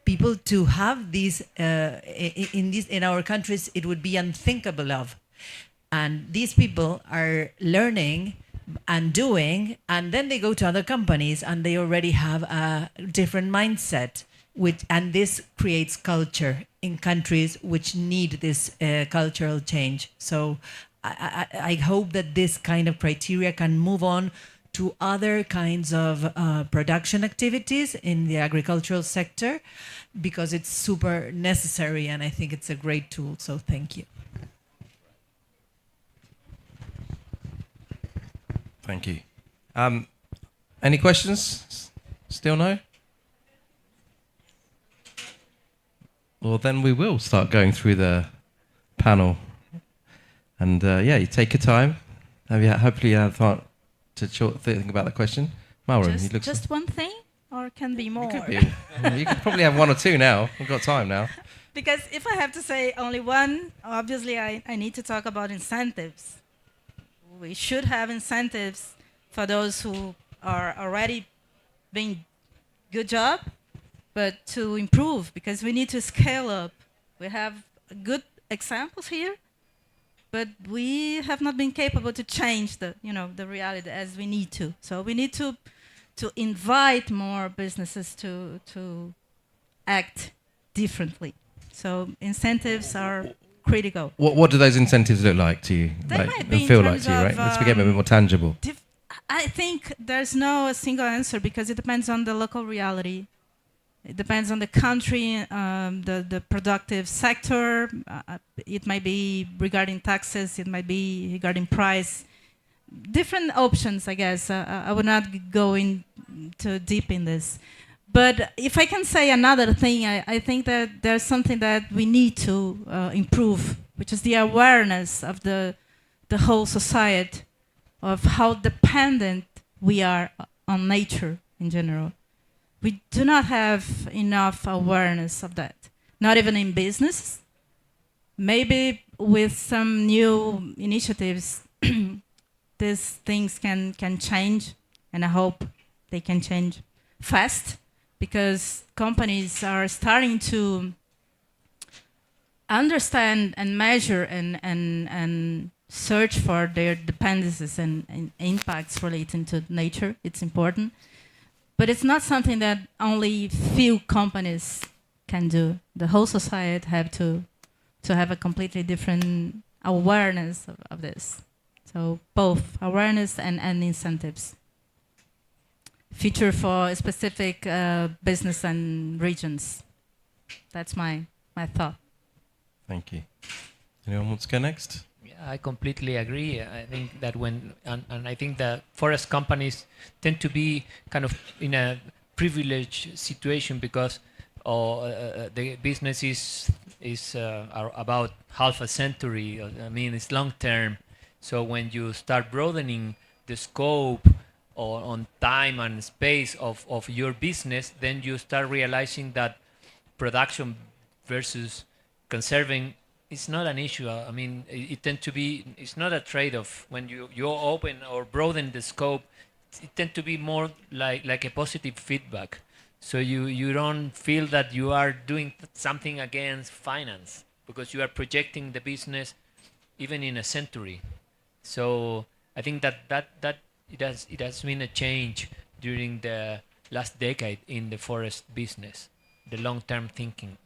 people to have these in our countries it would be unthinkable of. And these people are learning and doing, and then they go to other companies and they already have a different mindset, and this creates culture in countries which need this cultural change. So I hope that this kind of criteria can move on to other kinds of production activities in the agricultural sector, because it's super necessary, and I think it's a great tool. So thank you. Thank you. Any questions? Still no? Well, then we will start going through the panel. And yeah, you take your time. Hopefully you have thought to think about the question. Mauro, you look Just one thing, or can be more? You could probably have one or two now. We've got time now. Because if I have to say only one, obviously I need to talk about incentives. We should have incentives for those who are already doing good job, but to improve, because we need to scale up. We have good examples here, but we have not been capable to change the reality as we need to. So we need to invite more businesses to act differently. So incentives are critical. What do those incentives look like to you? They might be feel in like to you, terms right? of, Let's become a bit more tangible. I think there's no single answer because it depends on the local reality. It depends on the country, the productive sector. It might be regarding taxes. It might be regarding price. Different options, I guess. I would not go in too deep in this. But if I can say another thing, I think that there's something that we need to improve, which is the awareness of the whole society, of how dependent we are on nature in general. We do not have enough awareness of that, not even in business. Maybe with some new initiatives, these things can change, and I hope they can change fast, because companies are starting to understand and measure and search for their dependencies and impacts relating to nature. It's important. But it's not something that only few companies can do. The whole society have to have a completely different awareness of this. So both awareness and incentives. Feature for specific business and regions. That's my thought. Thank you. Anyone wants to go next? I completely agree. I think that and I think that forest companies tend to be kind of in a privileged situation because the business are about half a century. I mean, it's long term. So when you start broadening the scope on time and space of your business, then you start realizing that production versus conserving it's not an issue. I mean, it tends to be, it's not a trade-off. When you open or broaden the scope, it tends to be more like a positive feedback. So you don't feel that you are doing something against finance because you are projecting the business even in a century. So I think that it has been a change during the last decade in the forest business, the long-term thinking.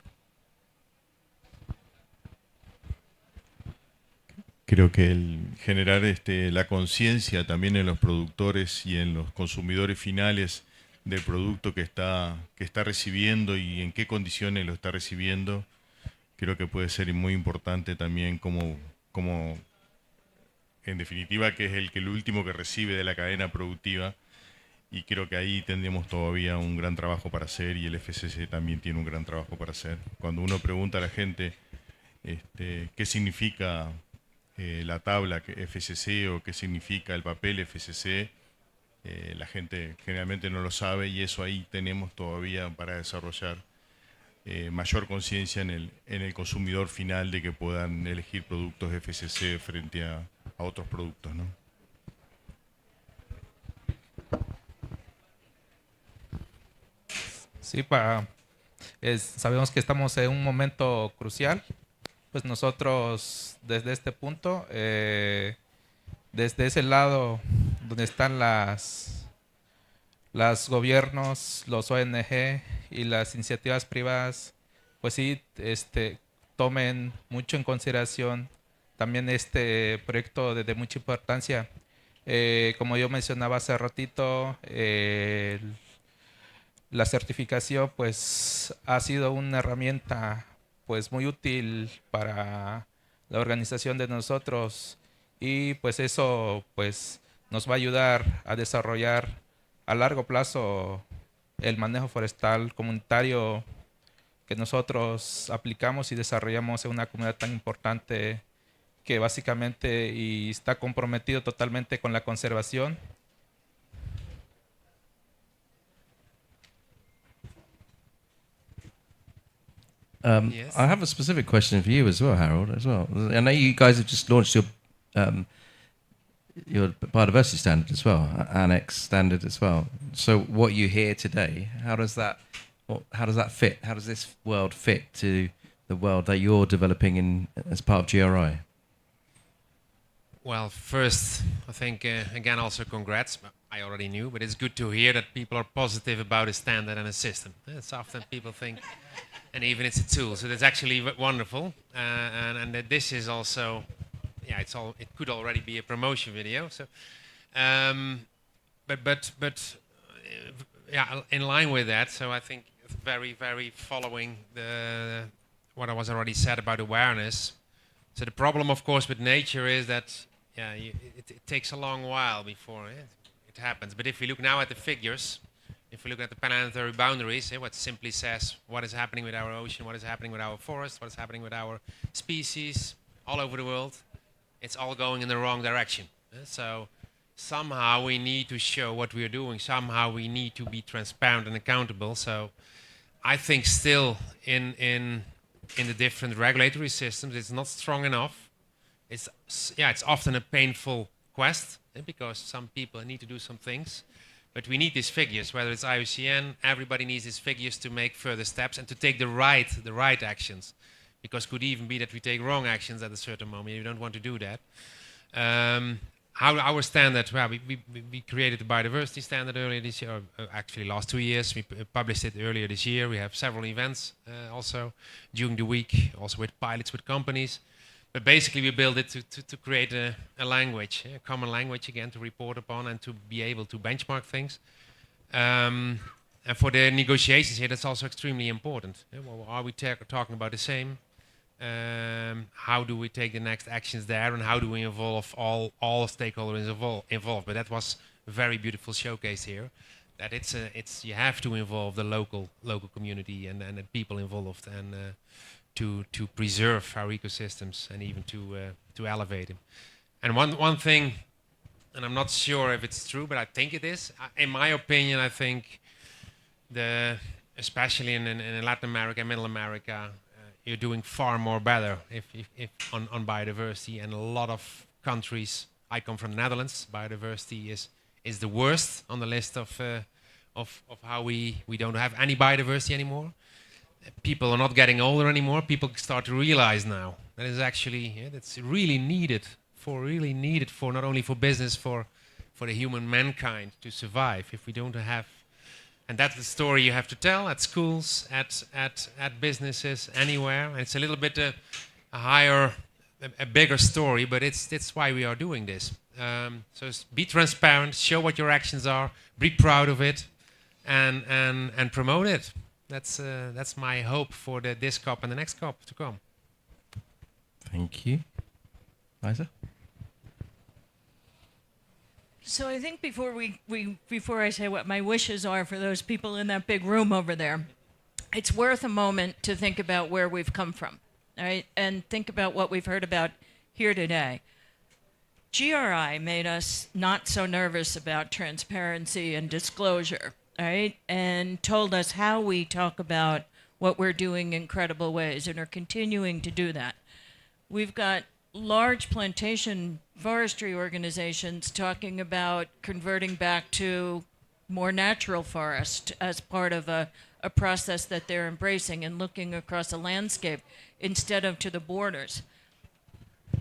Creo que el generar la conciencia también en los productores y en los consumidores finales del producto que está recibiendo y en qué condiciones lo está recibiendo, creo que puede ser muy importante también como en definitiva que es el último que recibe de la cadena productiva, y creo que ahí tendremos todavía un gran trabajo para hacer, y el FCC también tiene un gran trabajo para hacer. Cuando uno pregunta a la gente qué significa la tabla FCC o qué significa el papel FCC, la gente generalmente no lo sabe, y eso ahí tenemos todavía para desarrollar mayor conciencia en el consumidor final de que puedan elegir productos FCC frente a otros productos, ¿no? Sí, sabemos que estamos en un momento crucial. Pues nosotros desde este punto, desde ese lado donde están los gobiernos, los ONG y las iniciativas privadas, pues sí, tomen mucho en consideración también este proyecto de mucha importancia. Como yo mencionaba hace ratito, la certificación pues ha sido una herramienta pues muy útil para la organización de nosotros, y pues eso pues nos va a ayudar a desarrollar a largo plazo el manejo forestal comunitario que nosotros aplicamos y desarrollamos en una comunidad tan importante que básicamente y está comprometido totalmente con la conservación. Yes. I have a specific question for you as well, Harold, as well. I know you guys have just launched your biodiversity standard as well, Annex standard as well. So what you hear today, how does that fit? How does this world fit to the world that you're developing as part of GRI? Well, first, I think, again, also congrats. I already knew, but it's good to hear that people are positive about a standard and a system. It's often people think, and even it's a tool. So that's actually wonderful. And that this is also, yeah, it could already be a promotion video. So, yeah, in line with that. So I think very, very following what I was already said about awareness. So the problem, of course, with nature is that it takes a long while before it happens. But if we look now at the figures, if we look at the planetary boundaries, what simply says what is happening with our ocean, what is happening with our forest, what is happening with our species all over the world, it's all going in the wrong direction. So somehow we need to show what we are doing. Somehow we need to be transparent and accountable. So I think still in the different regulatory systems, it's not strong enough. It's often a painful quest because some people need to do some things. But we need these figures, whether it's IUCN, everybody needs these figures to make further steps and to take the right actions. Because it could even be that we take wrong actions at a certain moment. You don't want to do that. How our standard, well, we created the biodiversity standard earlier this year, or actually last 2 years. We published it earlier this year. We have several events also during the week, also with pilots with companies. But basically we built it to create a language, a common language again to report upon and to be able to benchmark things. And for the negotiations here, that's also extremely important. Well, are we talking about the same? How do we take the next actions there, and how do we involve all stakeholders involved? But that was a very beautiful showcase here. That it's you have to involve the local community and the people involved, and to preserve our ecosystems and even to elevate them. And one thing, and I'm not sure if it's true, but I think it is. In my opinion, I think especially in Latin America and Middle America, you're doing far more better if on biodiversity. And a lot of countries, I come from the Netherlands, biodiversity is the worst on the list of how we don't have any biodiversity anymore. People are not getting older anymore. People start to realize now that is actually that's really needed for not only for business, for the human mankind to survive. If we don't have, and that's the story you have to tell at schools, at businesses, anywhere. And it's a little bit a bigger story, but it's why we are doing this. So be transparent, show what your actions are, be proud of it, and promote it. That's my hope for this COP and the next COP to come. Thank you. Liza? So I think before I say what my wishes are for those people in that big room over there, it's worth a moment to think about where we've come from, right? And think about what we've heard about here today. GRI made us not so nervous about transparency and disclosure, right? And told us how we talk about what we're doing in credible ways and are continuing to do that. We've got large plantation forestry organizations talking about converting back to more natural forest as part of a process that they're embracing and looking across a landscape instead of to the borders.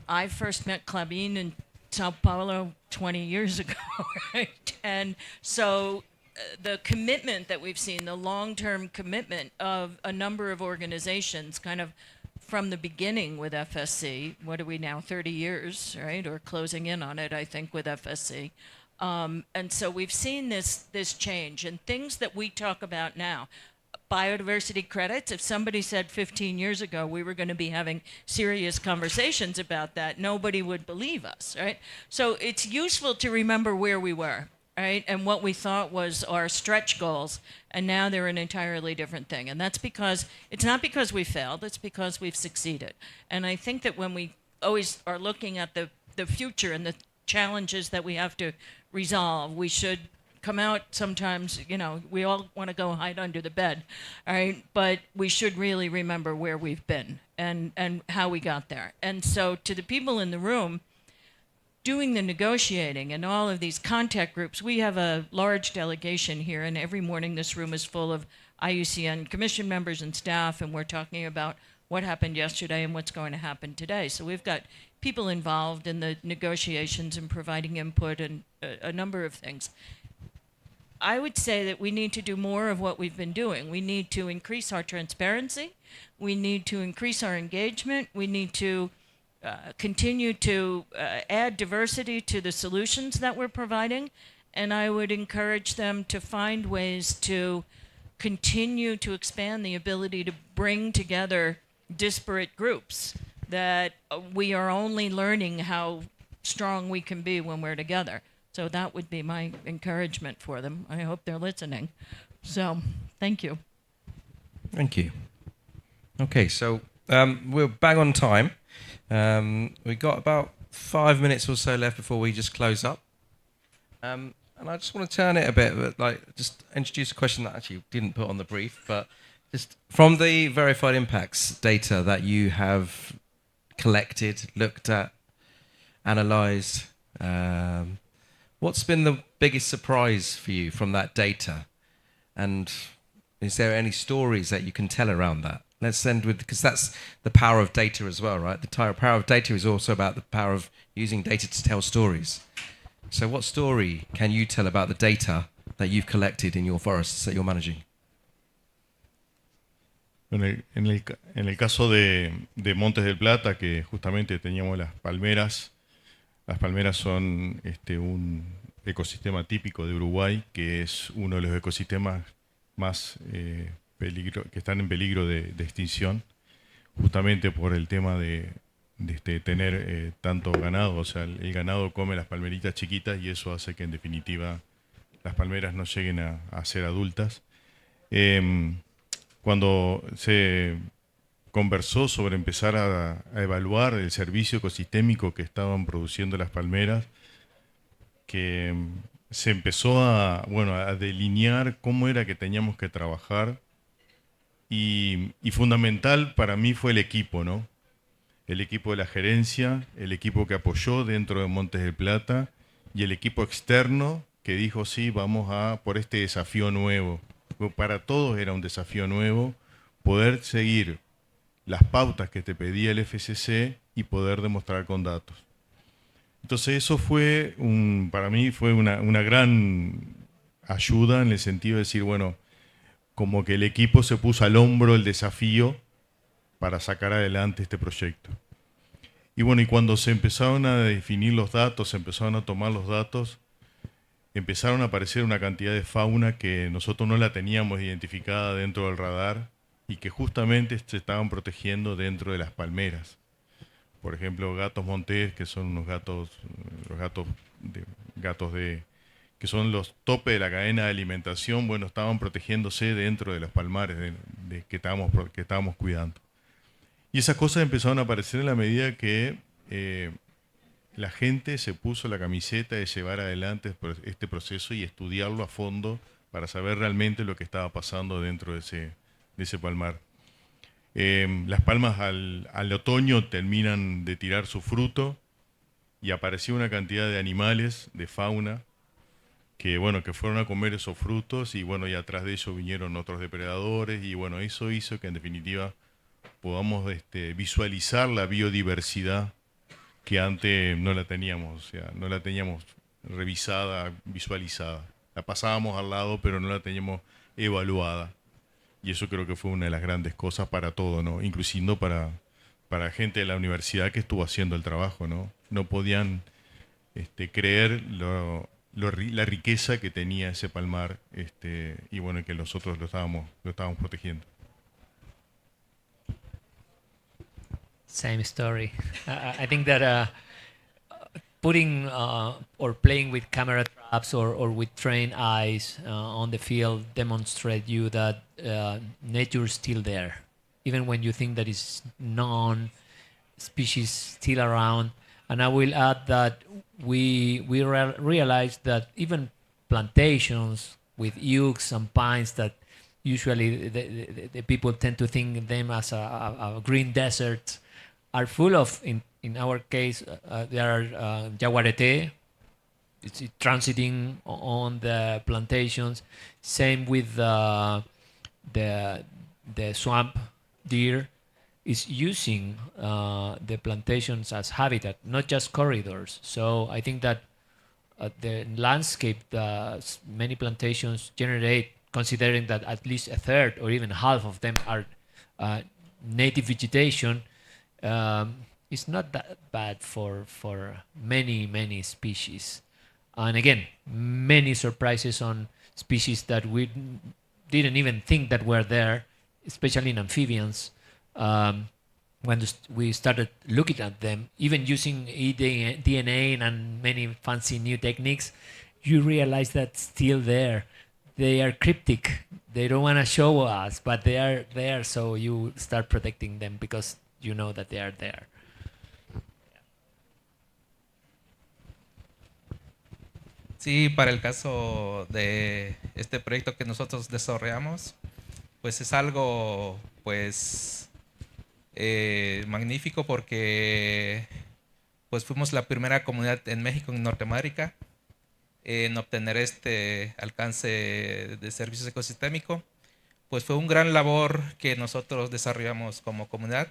I first met Clabine in Sao Paulo 20 years ago, right? And so the commitment that we've seen, the long-term commitment of a number of organizations kind of from the beginning with FSC, what are we now, 30 years, right? Or closing in on it, I think, with FSC. And so we've seen this change and things that we talk about now. Biodiversity credits, if somebody said 15 years ago we were going to be having serious conversations about that, nobody would believe us, right? So it's useful to remember where we were right? And what we thought was our stretch goals, and now they're an entirely different thing. And that's because, it's not because we failed, it's because we've succeeded. And I think that when we always are looking at the future and the challenges that we have to resolve, we should come out sometimes, you know, we all want to go hide under the bed, all right? But we should really remember where we've been and how we got there. And so to the people in the room doing the negotiating and all of these contact groups, we have a large delegation here, and every morning this room is full of IUCN commission members and staff, and we're talking about what happened yesterday and what's going to happen today. So we've got people involved in the negotiations and providing input and a number of things. I would say that we need to do more of what we've been doing. We need to increase our transparency. We need to increase our engagement. We need to continue to add diversity to the solutions that we're providing. And I would encourage them to find ways to continue to expand the ability to bring together disparate groups, that we are only learning how strong we can be when we're together. So that would be my encouragement for them. I hope they're listening. So, thank you. Thank you. Okay, so we're bang on time. We've got about 5 minutes or so left before we just close up. And I just want to turn it a bit, but like just introduce a question that I actually didn't put on the brief, but just from the verified impacts data that you have collected, looked at, analysed, what's been the biggest surprise for you from that data? And is there any stories that you can tell around that? Let's end with, because that's the power of data as well, right? The power of data is also about the power of using data to tell stories. So what story can you tell about the data that you've collected in your forests that you're managing? En el caso de Montes del Plata, que justamente teníamos las palmeras son un ecosistema típico de Uruguay, que es uno de los ecosistemas más que están en peligro de extinción, justamente por el tema de tener tanto ganado. O sea, el ganado come las palmeritas chiquitas y eso hace que en definitiva las palmeras no lleguen a ser adultas. Cuando se conversó sobre empezar a evaluar el servicio ecosistémico que estaban produciendo las palmeras, que se empezó a delinear cómo era que teníamos que trabajar, y fundamental para mí fue el equipo, ¿no? El equipo de la gerencia, el equipo que apoyó dentro de Montes del Plata y el equipo externo que dijo sí, vamos por este desafío nuevo. Para todos era un desafío nuevo poder seguir las pautas que te pedía el FCC y poder demostrar con datos. Entonces eso fue para mí fue una gran ayuda en el sentido de decir, bueno, como que el equipo se puso al hombro el desafío para sacar adelante este proyecto. Y bueno, y cuando se empezaron a definir los datos, se empezaron a tomar los datos, empezaron a aparecer una cantidad de fauna que nosotros no la teníamos identificada dentro del radar y que justamente se estaban protegiendo dentro de las palmeras. Por ejemplo, gatos montés, que son unos gatos que son los topes de la cadena de alimentación, bueno, estaban protegiéndose dentro de los palmares que estábamos cuidando. Y esas cosas empezaron a aparecer en la medida que la gente se puso la camiseta de llevar adelante este proceso y estudiarlo a fondo para saber realmente lo que estaba pasando dentro de ese palmar. Las palmas al otoño terminan de tirar su fruto y apareció una cantidad de animales, de fauna, que fueron a comer esos frutos y y atrás de ellos vinieron otros depredadores y eso hizo que en definitiva podamos visualizar la biodiversidad que antes no la teníamos, o sea, no la teníamos revisada, visualizada. La pasábamos al lado, pero no la teníamos evaluada. Y eso creo que fue una de las grandes cosas para todo, ¿no? Inclusive para gente de la universidad que estuvo haciendo el trabajo, ¿no? No podían creer la riqueza que tenía ese palmar y que nosotros lo estábamos protegiendo. Same story. I think that putting or playing with camera traps or with trained eyes on the field demonstrate you that nature is still there, even when you think that is non-species still around. And I will add that we realized that even plantations with oaks and pines that usually the people tend to think them as a green desert are full of, in our case, there are jaguarete, it's transiting on the plantations. Same with the swamp deer is using the plantations as habitat, not just corridors. So I think that the landscape, many plantations generate, considering that at least a third or even half of them are native vegetation, it's not that bad for many species. And again, many surprises on species that we didn't even think that were there, especially in amphibians. When we started looking at them, even using DNA and many fancy new techniques, you realize that still there. They are cryptic. They don't want to show us, but they are there, so you start protecting them because you know that they are there. Sí, para el caso de este proyecto que nosotros desarrollamos, pues es algo pues magnífico porque pues fuimos la primera comunidad en México, en Norteamérica, en obtener este alcance de servicios ecosistémicos. Pues fue un gran labor que nosotros desarrollamos como comunidad.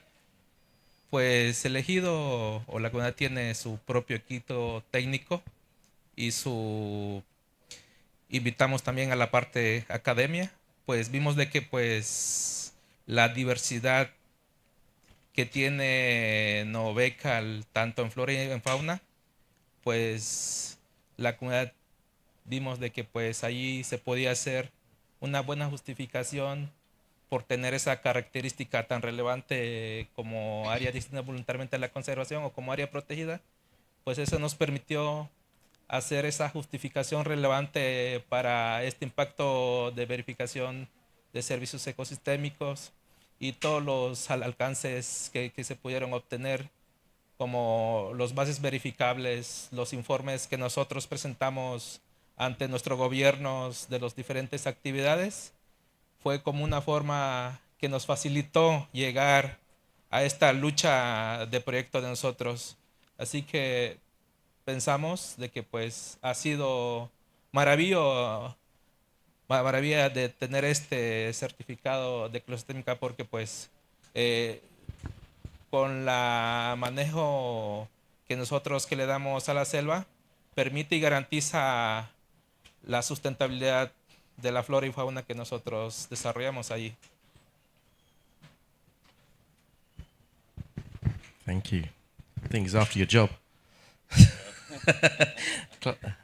Pues el ejido o la comunidad tiene su propio equipo técnico y invitamos también a la parte academia. Pues vimos de que pues la diversidad que tiene Novecal, tanto en flora y en fauna, pues la comunidad vimos de que pues allí se podía hacer una buena justificación por tener esa característica tan relevante como área destinada voluntariamente a la conservación o como área protegida. Pues eso nos permitió hacer esa justificación relevante para este impacto de verificación de servicios ecosistémicos y todos los alcances que se pudieron obtener, como los bases verificables, los informes que nosotros presentamos ante nuestros gobiernos de las diferentes actividades. Fue como una forma que nos facilitó llegar a esta lucha de proyecto de nosotros. Así que pensamos de que pues ha sido maravilla de tener este certificado de ecosistémica porque pues con la manejo que nosotros que le damos a la selva permite y garantiza la sustentabilidad de la flora y fauna que nosotros desarrollamos allí. Thank you. I think it's after your job.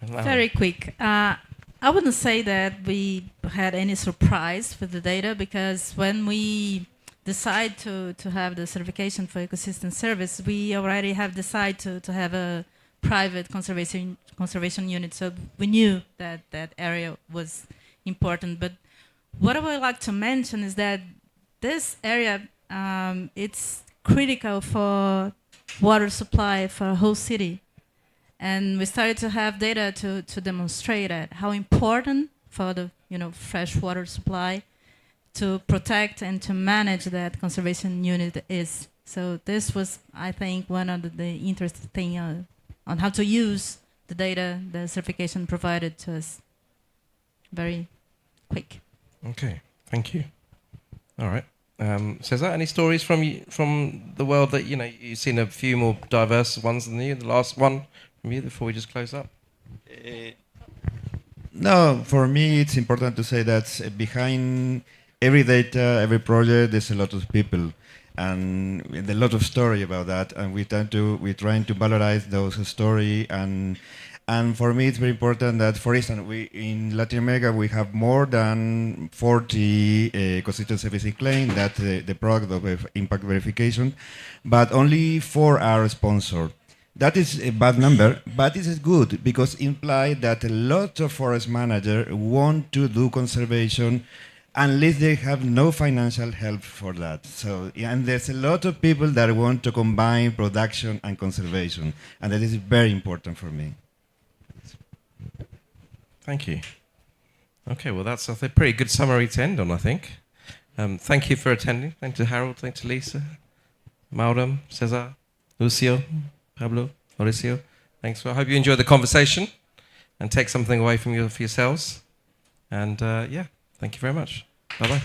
Very quick. I wouldn't say that we had any surprise with the data because when we decide to have the certification for ecosystem service, we already have decided to have a private conservation unit. So we knew that that area was important. But what I would like to mention is that this area, it's critical for water supply for a whole city. And we started to have data to demonstrate that, how important for the fresh water supply to protect and to manage that conservation unit is. So this was, I think, one of the interesting things on how to use the data the certification provided to us. Very quick. Okay, thank you. All right. Cesar, any stories from the world that you've seen a few more diverse ones than you? The last one from you before we just close up. No, for me it's important to say that behind every data, every project, there's a lot of people and a lot of story about that, and we're trying to valorize those story and for me it's very important that, for instance, in Latin America we have more than 40 ecosystem services claims, that's the product of impact verification, but only 4 are sponsored. That is a bad number, but it is good because it implies that a lot of forest managers want to do conservation unless they have no financial help for that. So, yeah, and there's a lot of people that want to combine production and conservation, and that is very important for me. Thank you. Okay, well, that's a pretty good summary to end on, I think. Thank you for attending. Thank you to Harold, thank you to Lisa, Mauro, Cesar, Lucio, Pablo, Mauricio. Thanks. I hope you enjoyed the conversation and take something away from you for yourselves. And yeah, thank you very much. Bye-bye.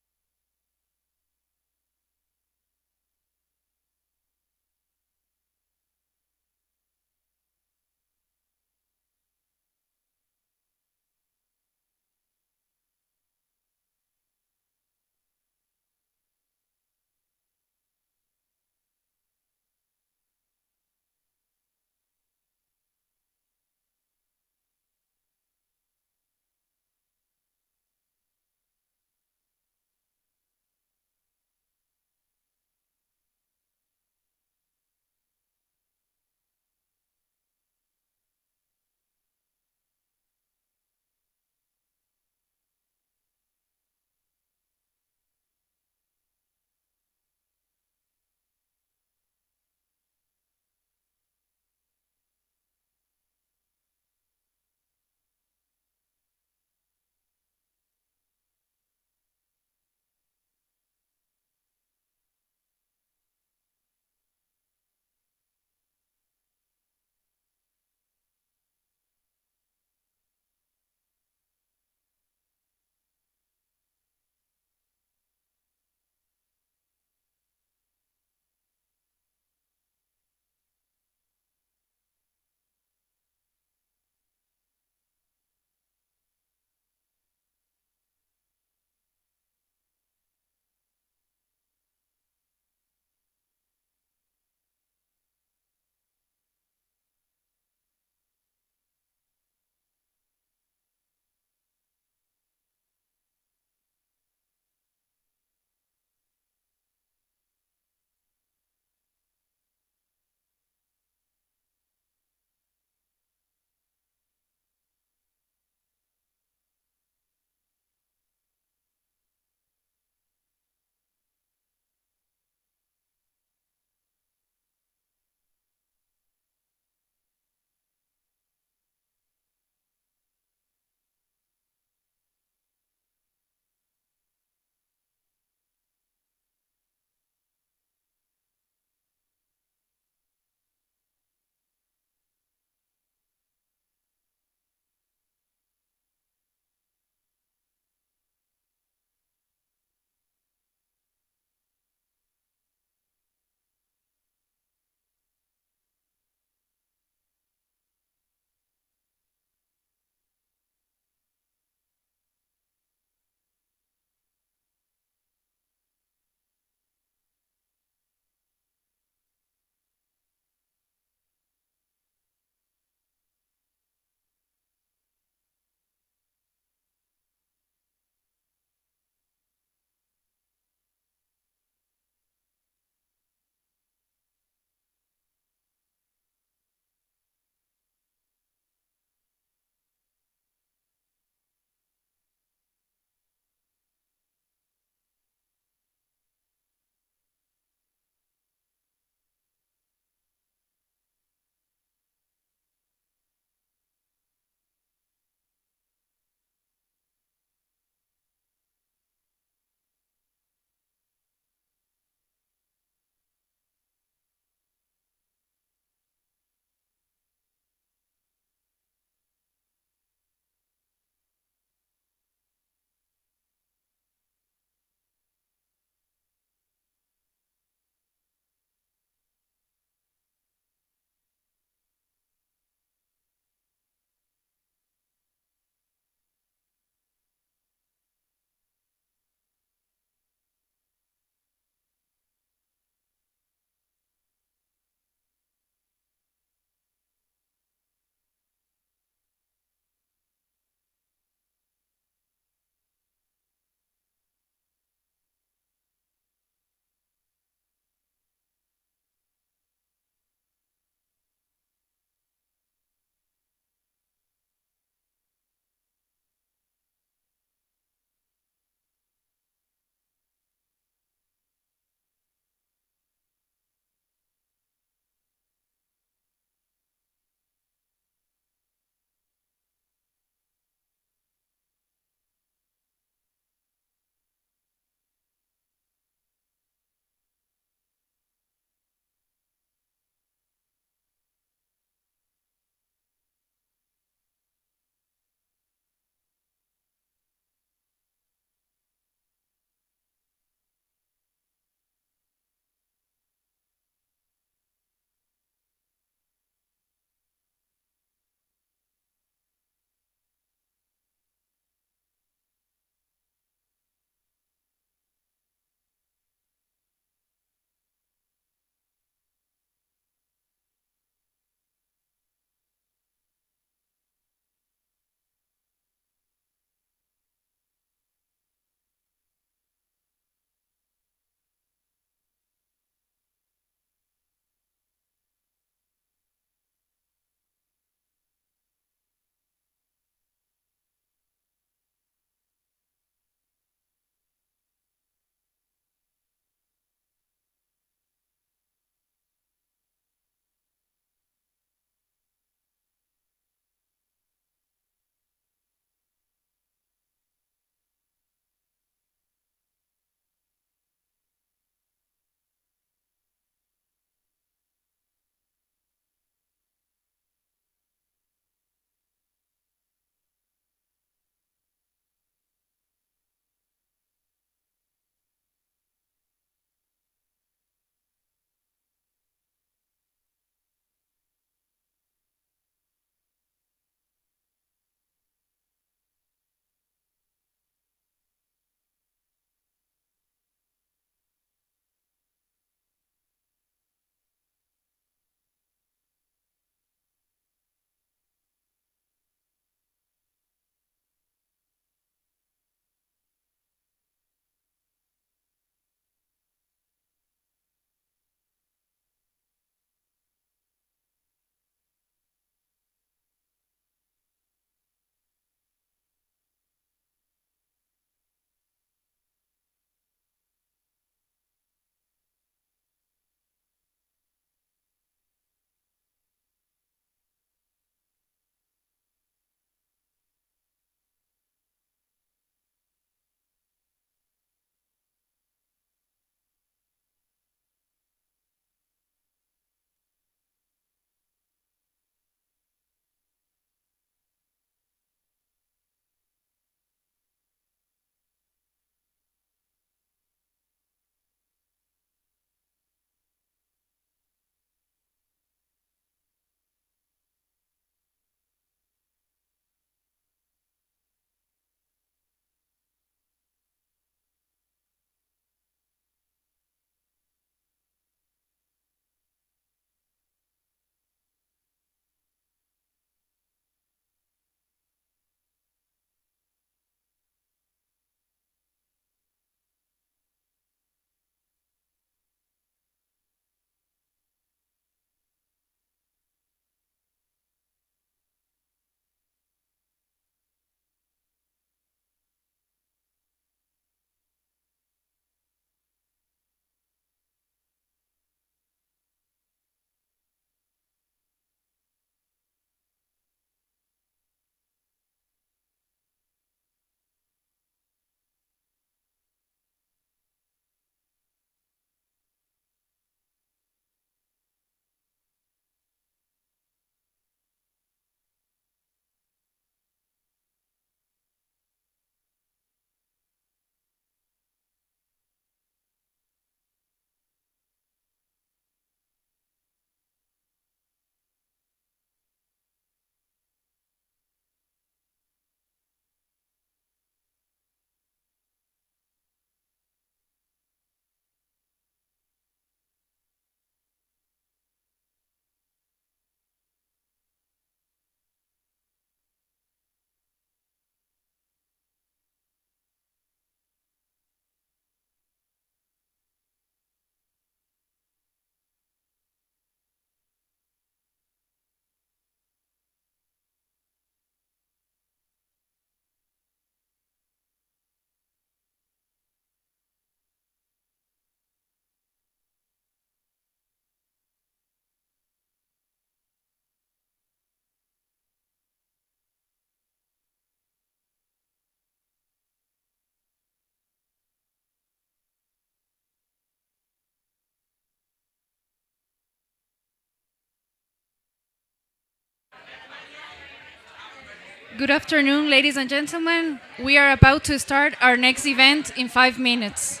Good afternoon, ladies and gentlemen. We are about to start our next event in 5 minutes.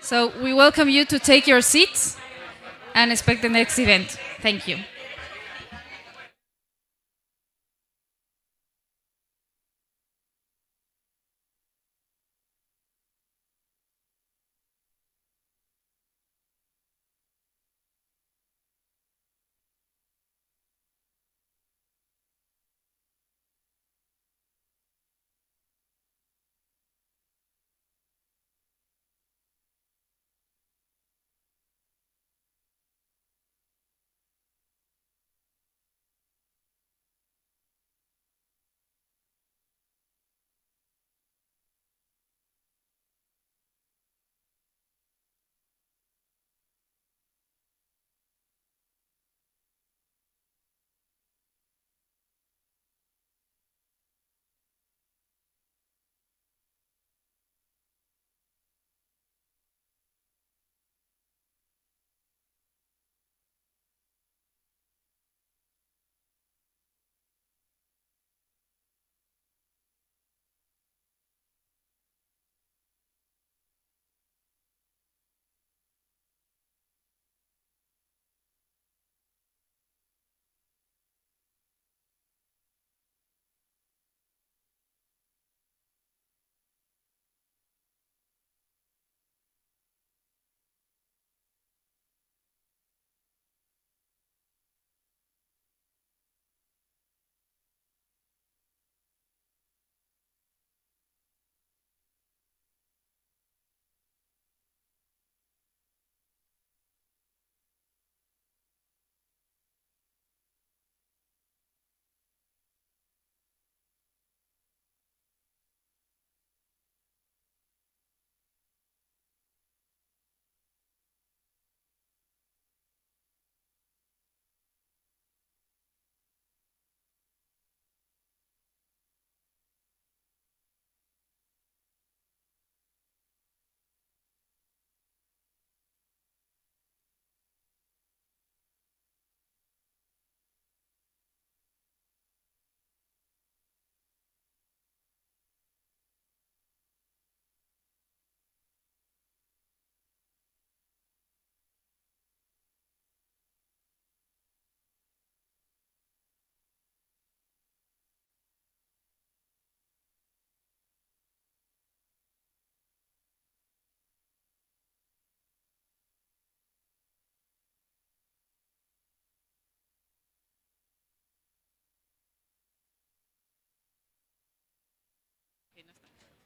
So we welcome you to take your seats and expect the next event. Thank you.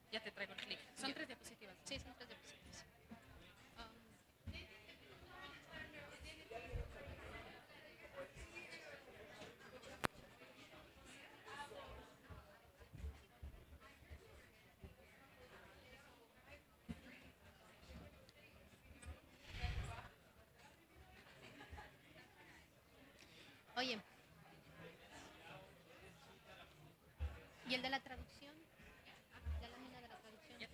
Ya te traigo el clip. Son 3 diapositivas. Sí, son 3 diapositivas. Oye. ¿Y el de la traducción? ¿Ya la mina de la traducción? Ya.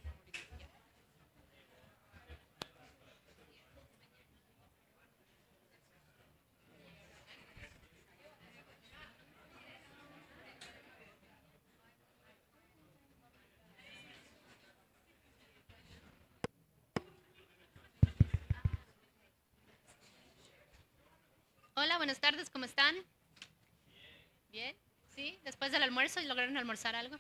Hola, buenas tardes, ¿cómo están? ¿Bien? ¿Sí? ¿Después del almuerzo lograron almorzar algo?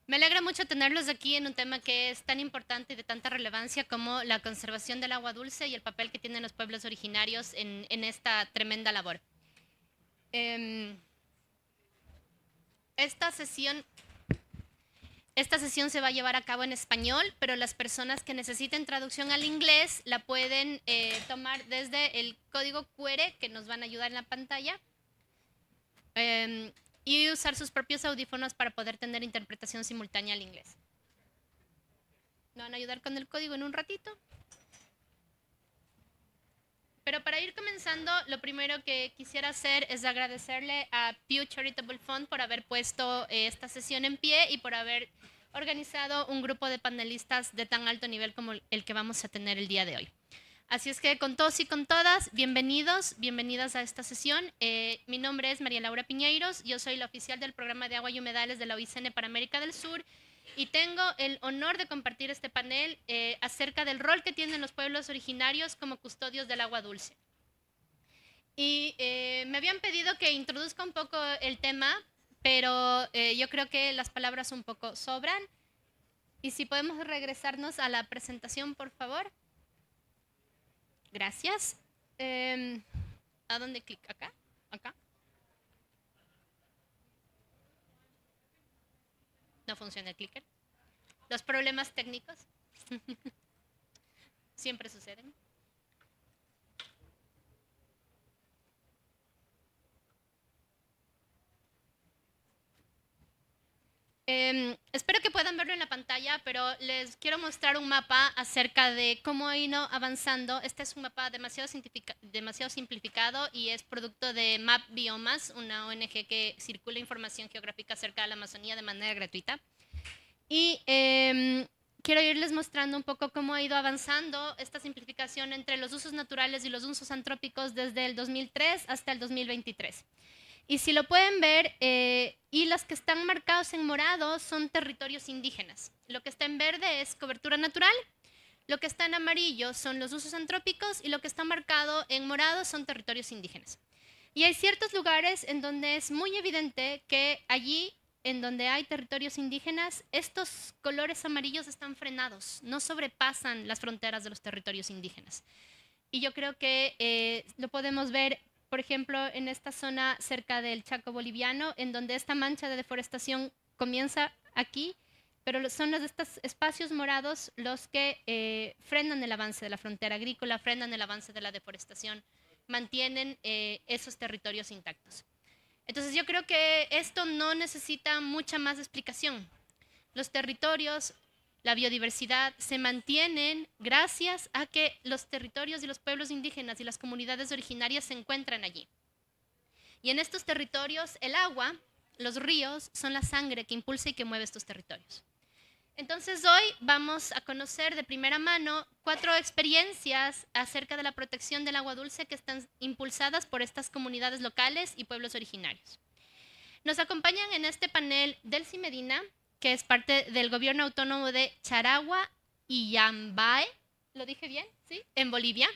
Me alegra mucho tenerlos aquí en un tema que es tan importante y de tanta relevancia como la conservación del agua dulce y el papel que tienen los pueblos originarios en esta tremenda labor. Esta sesión se va a llevar a cabo en español, pero las personas que necesiten traducción al inglés la pueden tomar desde el código QR que nos van a ayudar en la pantalla y usar sus propios audífonos para poder tener interpretación simultánea al inglés. ¿Nos van a ayudar con el código en un ratito? Pero para ir comenzando, lo primero que quisiera hacer es agradecerle a Pew Charitable Fund por haber puesto esta sesión en pie y por haber organizado un grupo de panelistas de tan alto nivel como el que vamos a tener el día de hoy. Así es que con todos y con todas, bienvenidos, bienvenidas a esta sesión. Mi nombre es María Laura Piñeiros, yo soy la oficial del Programa de Agua y Humedales de la IUCN para América del Sur y tengo el honor de compartir este panel acerca del rol que tienen los pueblos originarios como custodios del agua dulce. Y me habían pedido que introduzca un poco el tema, pero yo creo que las palabras un poco sobran. Y si podemos regresarnos a la presentación, por favor. Gracias. ¿A dónde clic? ¿Acá? ¿Acá? No funciona el clicker. Los problemas técnicos siempre suceden. Espero que puedan verlo en la pantalla, pero les quiero mostrar un mapa acerca de cómo ha ido avanzando. Este es un mapa demasiado simplificado y es producto de Map Biomas, una ONG que circula información geográfica acerca de la Amazonía de manera gratuita. Y quiero irles mostrando un poco cómo ha ido avanzando esta simplificación entre los usos naturales y los usos antrópicos desde el 2003 hasta el 2023. Y si lo pueden ver, y los que están marcados en morado son territorios indígenas. Lo que está en verde es cobertura natural, lo que está en amarillo son los usos antrópicos y lo que está marcado en morado son territorios indígenas. Y hay ciertos lugares en donde es muy evidente que allí, en donde hay territorios indígenas, estos colores amarillos están frenados, no sobrepasan las fronteras de los territorios indígenas. Y yo creo que lo podemos ver, por ejemplo, en esta zona cerca del Chaco boliviano, en donde esta mancha de deforestación comienza aquí, pero son estos espacios morados los que frenan el avance de la frontera agrícola, frenan el avance de la deforestación, mantienen esos territorios intactos. Entonces yo creo que esto no necesita mucha más explicación. Los territorios, la biodiversidad se mantienen gracias a que los territorios y los pueblos indígenas y las comunidades originarias se encuentran allí. Y en estos territorios el agua, los ríos, son la sangre que impulsa y que mueve estos territorios. Entonces hoy vamos a conocer de primera mano 4 experiencias acerca de la protección del agua dulce que están impulsadas por estas comunidades locales y pueblos originarios. Nos acompañan en este panel Delcy Medina, que es parte del gobierno autónomo de Charagua y Yambae, ¿lo dije bien? ¿Sí? En Bolivia.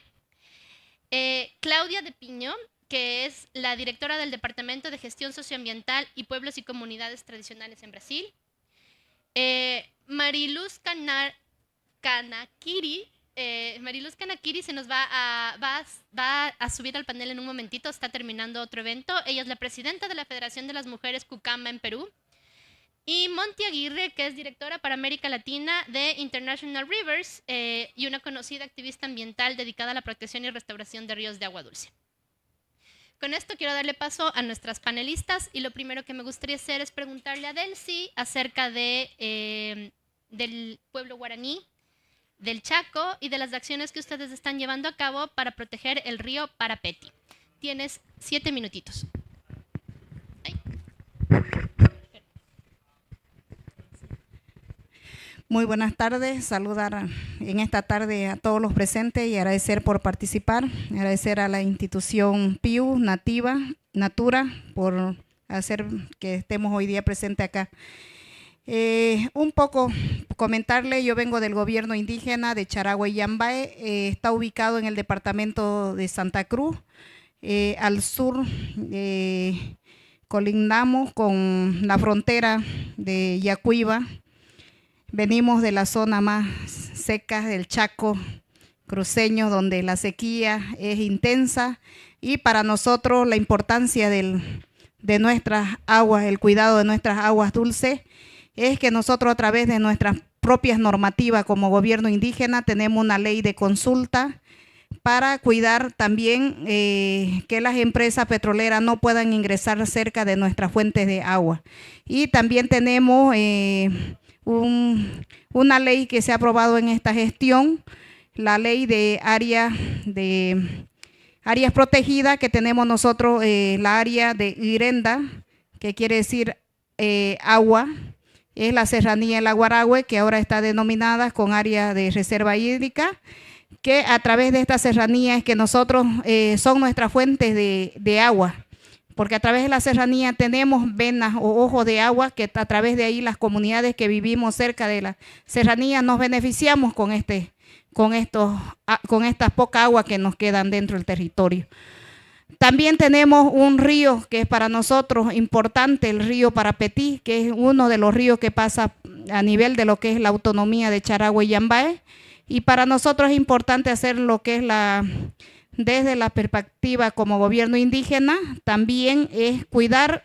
Claudia de Piño, que es la directora del Departamento de Gestión Socioambiental y Pueblos y Comunidades Tradicionales en Brasil. Mariluz Kanakiri, Mariluz Kanakiri se nos va a subir al panel en un momentito, está terminando otro evento. Ella es la presidenta de la Federación de las Mujeres Cucama en Perú. Y Monty Aguirre, que es directora para América Latina de International Rivers y una conocida activista ambiental dedicada a la protección y restauración de ríos de agua dulce. Con esto quiero darle paso a nuestras panelistas y lo primero que me gustaría hacer es preguntarle a Delcy acerca del pueblo guaraní, del Chaco y de las acciones que ustedes están llevando a cabo para proteger el río Parapeti. Tienes 7 minutitos. Muy buenas tardes, saludar en esta tarde a todos los presentes y agradecer por participar, agradecer a la institución PIU Natura por hacer que estemos hoy día presentes acá. Un poco comentarle, yo vengo del gobierno indígena de Charagua y Yambae, está ubicado en el departamento de Santa Cruz, al sur colindamos con la frontera de Yacuiba. Venimos de la zona más seca del Chaco cruceño, donde la sequía es intensa y para nosotros la importancia de nuestras aguas, el cuidado de nuestras aguas dulces, es que nosotros a través de nuestras propias normativas como gobierno indígena tenemos una ley de consulta para cuidar también que las empresas petroleras no puedan ingresar cerca de nuestras fuentes de agua. Y también tenemos una ley que se ha aprobado en esta gestión, la ley de áreas protegidas que tenemos nosotros, la área de Irenda, que quiere decir agua, es la serranía del Aguarahue, que ahora está denominada con área de reserva hídrica, que a través de estas serranías que nosotros son nuestras fuentes de agua, porque a través de la serranía tenemos venas o ojos de agua que a través de ahí las comunidades que vivimos cerca de la serranía nos beneficiamos con esta poca agua que nos quedan dentro del territorio. También tenemos un río que es para nosotros importante, el río Parapetí, que es uno de los ríos que pasa a nivel de lo que es la autonomía de Charagua y Yambae. Y para nosotros es importante hacer lo que es desde la perspectiva como gobierno indígena, también es cuidar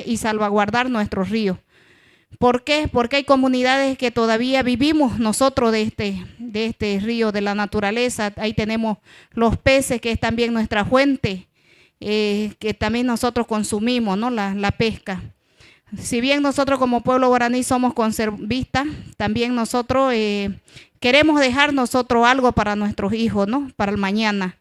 y salvaguardar nuestros ríos. ¿Por qué? Porque hay comunidades que todavía vivimos nosotros de este río de la naturaleza. Ahí tenemos los peces, que es también nuestra fuente, que también nosotros consumimos, ¿no? La pesca. Si bien nosotros como pueblo guaraní somos conservistas, también nosotros queremos dejar nosotros algo para nuestros hijos, ¿no? Para el mañana.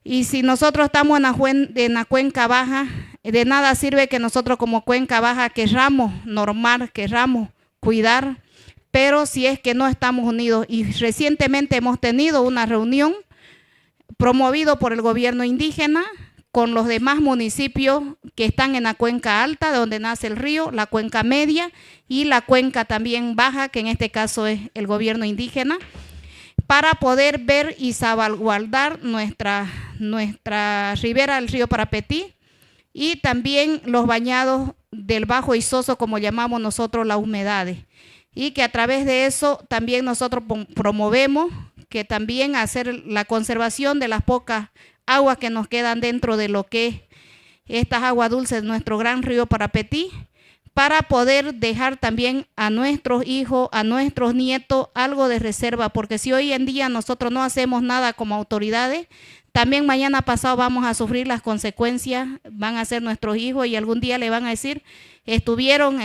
Y si nosotros estamos en la cuenca baja, de nada sirve que nosotros como cuenca baja querramos normar, querramos cuidar, pero si es que no estamos unidos. Y recientemente hemos tenido una reunión promovido por el gobierno indígena con los demás municipios que están en la cuenca alta, de donde nace el río, la cuenca media y la cuenca también baja, que en este caso es el gobierno indígena, para poder ver y salvaguardar nuestra ribera del río Parapetí y también los bañados del Bajo Isoso, como llamamos nosotros las humedades. Y que a través de eso también nosotros promovemos que también hacer la conservación de las pocas aguas que nos quedan dentro de lo que es estas aguas dulces de nuestro gran río Parapetí, para poder dejar también a nuestros hijos, a nuestros nietos, algo de reserva, porque si hoy en día nosotros no hacemos nada como autoridades, también mañana pasado vamos a sufrir las consecuencias, van a ser nuestros hijos y algún día le van a decir, estuvieron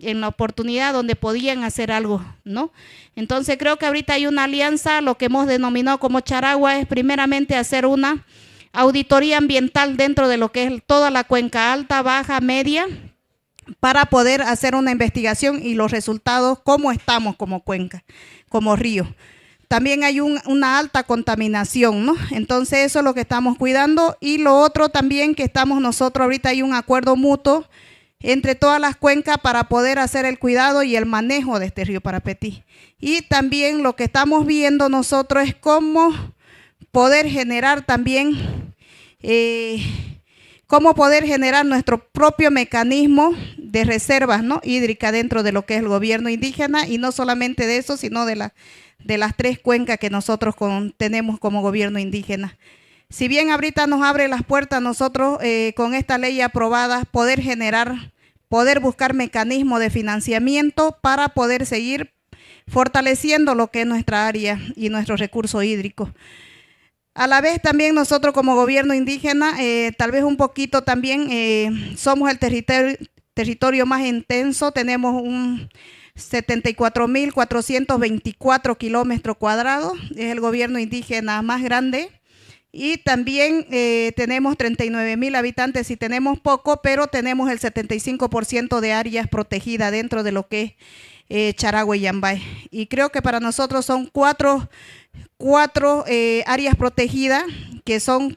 en la oportunidad donde podían hacer algo, ¿no? Entonces creo que ahorita hay una alianza, lo que hemos denominado como Charagua es primeramente hacer una auditoría ambiental dentro de lo que es toda la cuenca alta, baja, media, para poder hacer una investigación y los resultados, cómo estamos como cuenca, como río. También hay una alta contaminación, ¿no? Entonces eso es lo que estamos cuidando. Y lo otro también que estamos nosotros, ahorita hay un acuerdo mutuo entre todas las cuencas para poder hacer el cuidado y el manejo de este río Parapetí. Y también lo que estamos viendo nosotros es cómo poder generar también, nuestro propio mecanismo de reservas, ¿no? hídricas dentro de lo que es el gobierno indígena, y no solamente de eso, sino de las 3 cuencas que nosotros tenemos como gobierno indígena. Si bien ahorita nos abre las puertas nosotros con esta ley aprobada, poder buscar mecanismos de financiamiento para poder seguir fortaleciendo lo que es nuestra área y nuestros recursos hídricos. A la vez también nosotros como gobierno indígena, tal vez un poquito también, somos el territorio más intenso, tenemos un 74.424 kilómetros cuadrados, es el gobierno indígena más grande. Y también tenemos 39.000 habitantes, y tenemos poco, pero tenemos el 75% de áreas protegidas dentro de lo que es Charagua y Yambae. Y creo que para nosotros son cuatro áreas protegidas que son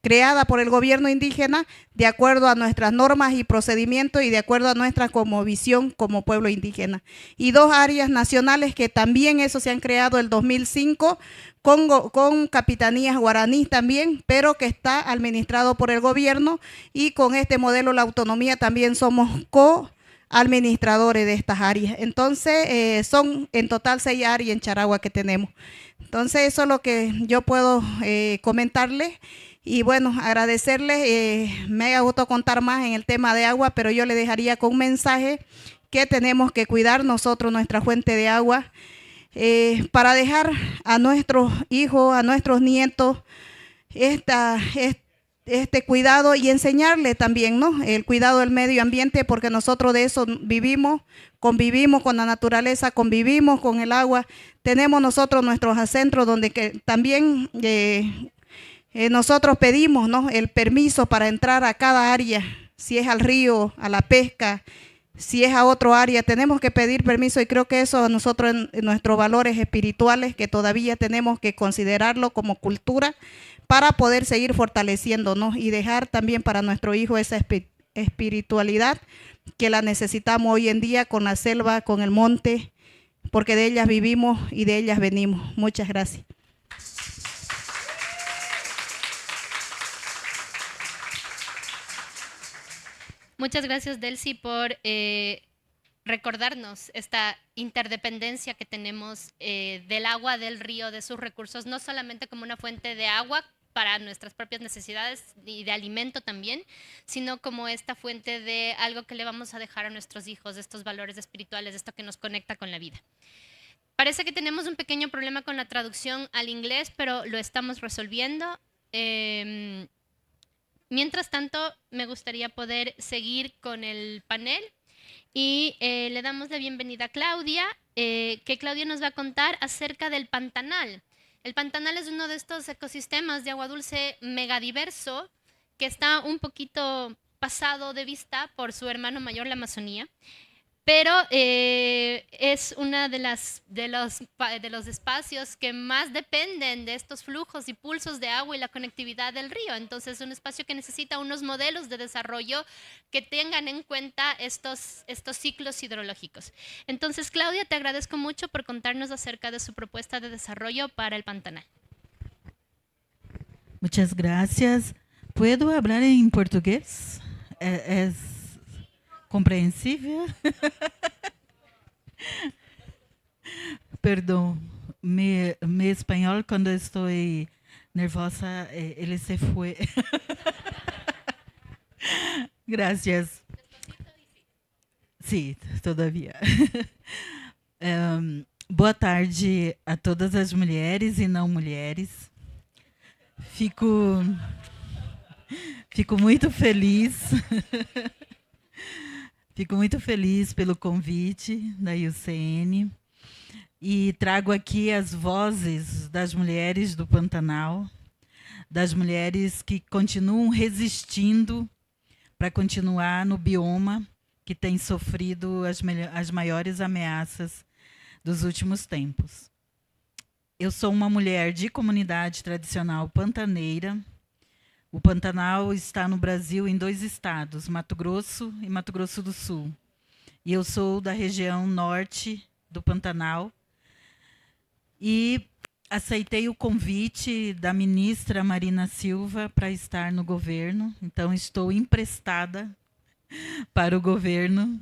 creadas por el gobierno indígena de acuerdo a nuestras normas y procedimientos y de acuerdo a nuestra visión como pueblo indígena. Y 2 áreas nacionales que también eso se han creado el 2005 con capitanías guaraníes también, pero que está administrado por el gobierno, y con este modelo la autonomía también somos co-administradores de estas áreas. Entonces son en total 6 áreas en Charagua que tenemos. Entonces eso es lo que yo puedo comentarles, y bueno, agradecerles. Me ha gustado contar más en el tema de agua, pero yo le dejaría con un mensaje que tenemos que cuidar nosotros nuestra fuente de agua, para dejar a nuestros hijos, a nuestros nietos este cuidado, y enseñarle también, ¿no? El cuidado del medio ambiente, porque nosotros de eso vivimos, convivimos con la naturaleza, convivimos con el agua. Tenemos nosotros nuestros centros donde también nosotros pedimos, ¿no? el permiso para entrar a cada área, si es al río, a la pesca, Si es a otro área, tenemos que pedir permiso, y creo que eso nosotros en nuestros valores espirituales, que todavía tenemos que considerarlo como cultura para poder seguir fortaleciéndonos y dejar también para nuestro hijo esa espiritualidad que la necesitamos hoy en día con la selva, con el monte, porque de ellas vivimos y de ellas venimos. Muchas gracias. Muchas gracias, Delcy, por recordarnos esta interdependencia que tenemos del agua, del río, de sus recursos, no solamente como una fuente de agua para nuestras propias necesidades y de alimento también, sino como esta fuente de algo que le vamos a dejar a nuestros hijos, de estos valores espirituales, de esto que nos conecta con la vida. Parece que tenemos un pequeño problema con la traducción al inglés, pero lo estamos resolviendo. Mientras tanto, me gustaría poder seguir con el panel y le damos la bienvenida a Claudia, que Claudia nos va a contar acerca del pantanal. El pantanal es uno de estos ecosistemas de agua dulce megadiverso que está un poquito pasado de vista por su hermano mayor, la Amazonía, pero es uno de los espacios que más dependen de estos flujos y pulsos de agua y la conectividad del río. Entonces es un espacio que necesita unos modelos de desarrollo que tengan en cuenta estos ciclos hidrológicos. Entonces, Claudia, te agradezco mucho por contarnos acerca de su propuesta de desarrollo para el Pantanal. Muchas gracias. ¿Puedo hablar en portugués? ¿Es compreensível? Perdão, meu espanhol, quando estou nervosa, ele se foi. Gracias. Sim, todavia. Boa tarde a todas as mulheres e não mulheres. Fico muito feliz. Fico muito feliz pelo convite da IUCN e trago aqui as vozes das mulheres do Pantanal, das mulheres que continuam resistindo para continuar no bioma que tem sofrido as maiores ameaças dos últimos tempos. Eu sou uma mulher de comunidade tradicional pantaneira. O Pantanal está no Brasil em 2 estados, Mato Grosso e Mato Grosso do Sul. E eu sou da região norte do Pantanal. E aceitei o convite da ministra Marina Silva para estar no governo. Então, estou emprestada para o governo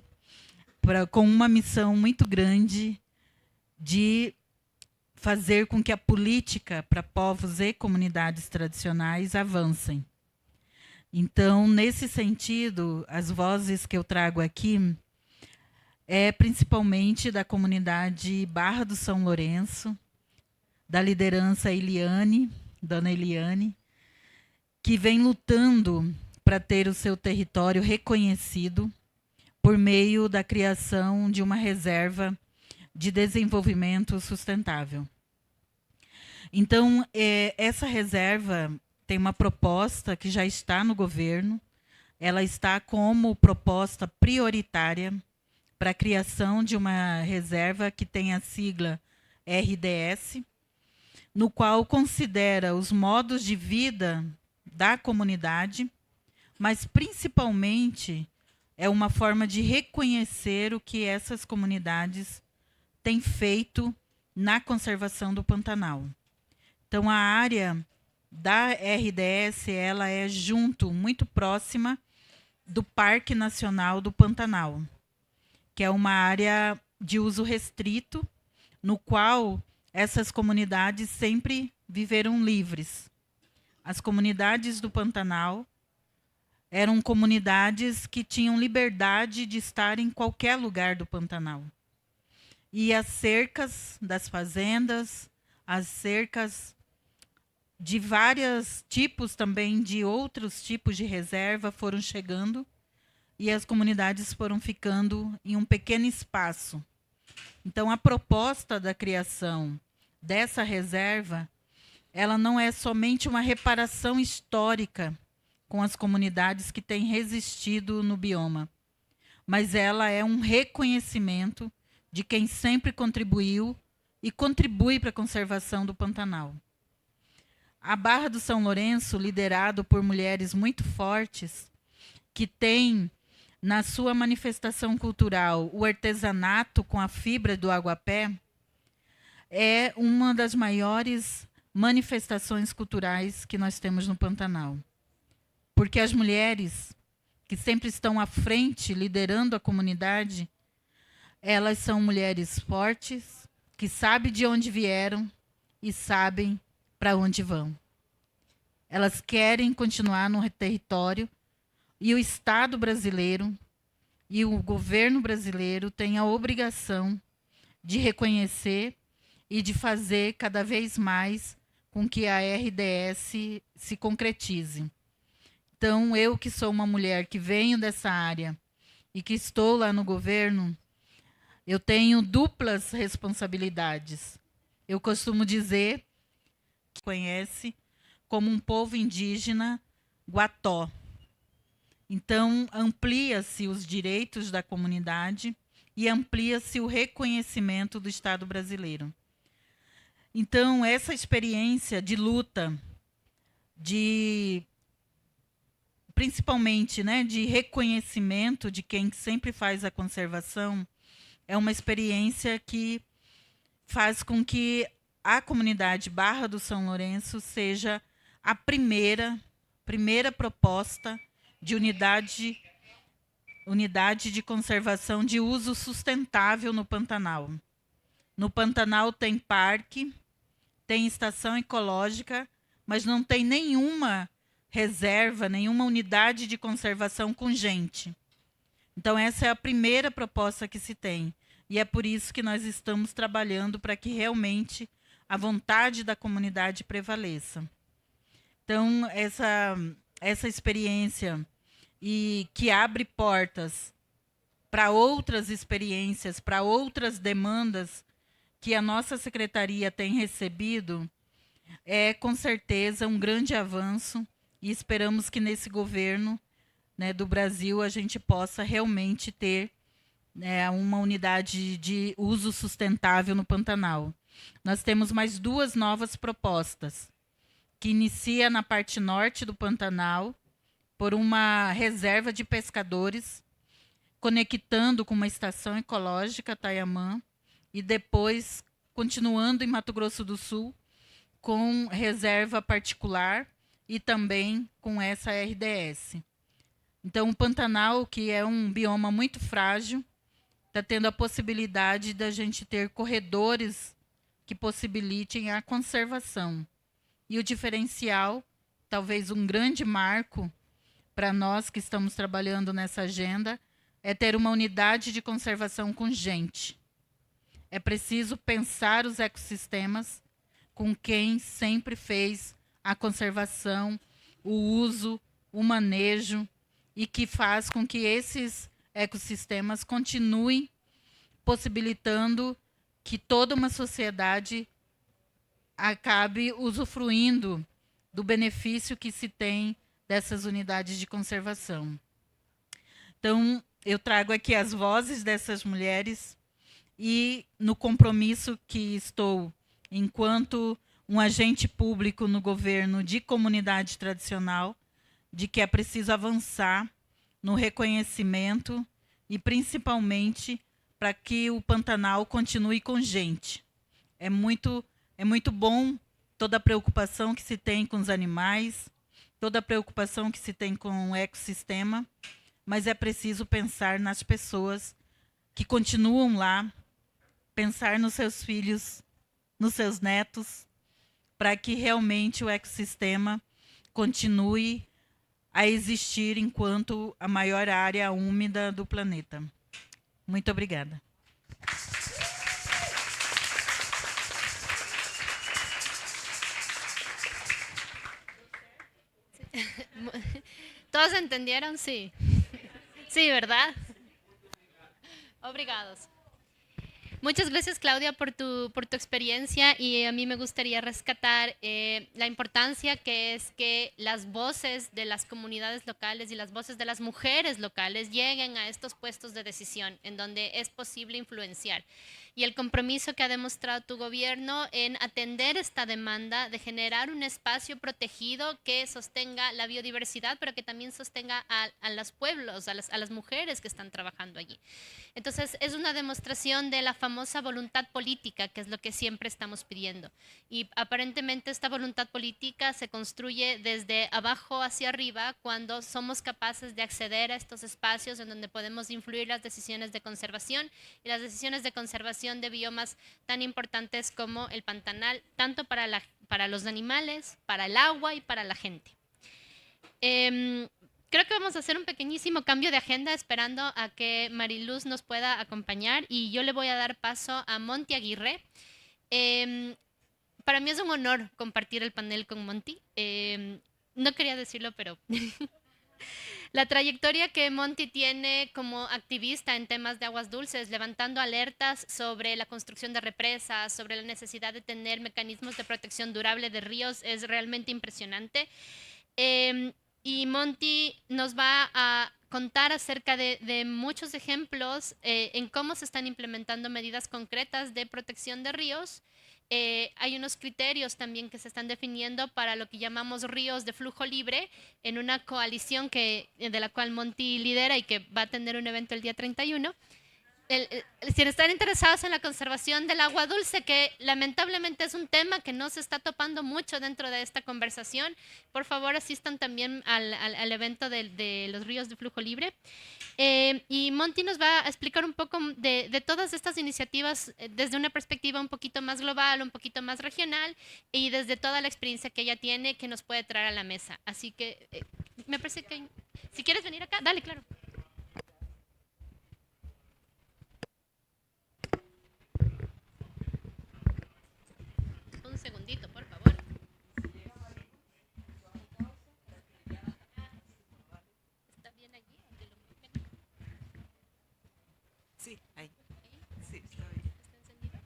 com uma missão muito grande de fazer com que a política para povos e comunidades tradicionais avancem. Então, nesse sentido, as vozes que eu trago aqui é principalmente da comunidade Barra do São Lourenço, da liderança Eliane, Dona Eliane, que vem lutando para ter o seu território reconhecido por meio da criação de uma reserva de desenvolvimento sustentável. Então, essa reserva tem uma proposta que já está no governo, ela está como proposta prioritária para a criação de uma reserva que tem a sigla RDS, no qual considera os modos de vida da comunidade, mas principalmente é uma forma de reconhecer o que essas comunidades tem feito na conservação do Pantanal. Então, a área da RDS ela é muito próxima do Parque Nacional do Pantanal, que é uma área de uso restrito, no qual essas comunidades sempre viveram livres. As comunidades do Pantanal eram comunidades que tinham liberdade de estar em qualquer lugar do Pantanal. E as cercas das fazendas, as cercas de vários tipos também, de outros tipos de reserva foram chegando e as comunidades foram ficando em um pequeno espaço. Então, a proposta da criação dessa reserva, ela não é somente uma reparação histórica com as comunidades que têm resistido no bioma, mas ela é um reconhecimento de quem sempre contribuiu e contribui para a conservação do Pantanal. A Barra do São Lourenço, liderado por mulheres muito fortes, que tem na sua manifestação cultural o artesanato com a fibra do aguapé, é uma das maiores manifestações culturais que nós temos no Pantanal. Porque as mulheres que sempre estão à frente, liderando a comunidade, elas são mulheres fortes, que sabem de onde vieram e sabem para onde vão. Elas querem continuar no território e o Estado brasileiro e o governo brasileiro têm a obrigação de reconhecer e de fazer cada vez mais com que a RDS se concretize. Então, eu que sou uma mulher que venho dessa área e que estou lá no governo, eu tenho duplas responsabilidades. Eu costumo dizer que conhece como um povo indígena guató. Então, amplia-se os direitos da comunidade e amplia-se o reconhecimento do Estado brasileiro. Então, essa experiência de luta, principalmente, né, de reconhecimento de quem sempre faz a conservação, é uma experiência que faz com que a comunidade Barra do São Lourenço seja a primeira proposta de unidade de conservação de uso sustentável no Pantanal. No Pantanal tem parque, tem estação ecológica, mas não tem nenhuma reserva, nenhuma unidade de conservação com gente. Então, essa é a primeira proposta que se tem. E é por isso que nós estamos trabalhando para que realmente a vontade da comunidade prevaleça. Então, essa experiência e que abre portas para outras experiências, para outras demandas que a nossa secretaria tem recebido, é com certeza um grande avanço e esperamos que nesse governo, né, do Brasil a gente possa realmente ter, né, uma unidade de uso sustentável no Pantanal. Nós temos mais 2 novas propostas, que inicia na parte norte do Pantanal, por uma reserva de pescadores, conectando com uma estação ecológica, Tayamã, e depois continuando em Mato Grosso do Sul, com reserva particular e também com essa RDS. Então, o Pantanal, que é um bioma muito frágil, está tendo a possibilidade da gente ter corredores que possibilitem a conservação. E o diferencial, talvez um grande marco para nós que estamos trabalhando nessa agenda, é ter uma unidade de conservação com gente. É preciso pensar os ecossistemas com quem sempre fez a conservação, o uso, o manejo, e que faz com que esses ecossistemas continuem possibilitando que toda uma sociedade acabe usufruindo do benefício que se tem dessas unidades de conservação. Então, eu trago aqui as vozes dessas mulheres e no compromisso que estou, enquanto um agente público no governo de comunidade tradicional, de que é preciso avançar no reconhecimento e principalmente para que o Pantanal continue com gente. É muito bom toda a preocupação que se tem com os animais, toda a preocupação que se tem com o ecossistema, mas é preciso pensar nas pessoas que continuam lá, pensar nos seus filhos, nos seus netos, para que realmente o ecossistema continue a existir enquanto a maior área úmida do planeta. Muito obrigada. ¿Todos entendieron? Sí. Sí, ¿verdad? Obrigados. Muchas gracias, Claudia, por tu experiencia, y a mí me gustaría rescatar la importancia que es que las voces de las comunidades locales y las voces de las mujeres locales lleguen a estos puestos de decisión en donde es posible influenciar. Y el compromiso que ha demostrado tu gobierno en atender esta demanda de generar un espacio protegido que sostenga la biodiversidad, pero que también sostenga a los pueblos, a las mujeres que están trabajando allí. Entonces, es una demostración de la famosa voluntad política, que es lo que siempre estamos pidiendo. Y aparentemente esta voluntad política se construye desde abajo hacia arriba cuando somos capaces de acceder a estos espacios en donde podemos influir las decisiones de conservación y las decisiones de conservación de biomas tan importantes como el pantanal, tanto para los animales, para el agua y para la gente. Creo que vamos a hacer un pequeñísimo cambio de agenda esperando a que Mariluz nos pueda acompañar, y yo le voy a dar paso a Monty Aguirre. Para mí es un honor compartir el panel con Monty. No quería decirlo, pero la trayectoria que Monty tiene como activista en temas de aguas dulces, levantando alertas sobre la construcción de represas, sobre la necesidad de tener mecanismos de protección durable de ríos, es realmente impresionante. Y Monty nos va a contar acerca de muchos ejemplos en cómo se están implementando medidas concretas de protección de ríos. Hay unos criterios también que se están definiendo para lo que llamamos ríos de flujo libre en una coalición de la cual Monty lidera y que va a tener un evento el día 31. Si están interesados en la conservación del agua dulce, que lamentablemente es un tema que no se está topando mucho dentro de esta conversación, por favor asistan también al evento de los ríos de flujo libre. Y Monty nos va a explicar un poco de todas estas iniciativas desde una perspectiva un poquito más global, un poquito más regional, y desde toda la experiencia que ella tiene que nos puede traer a la mesa. Así que me parece que si quieres venir acá, dale, claro. Un segundito, por favor. ¿Está bien allí? Sí, ahí. Sí, está bien. ¿Está encendido?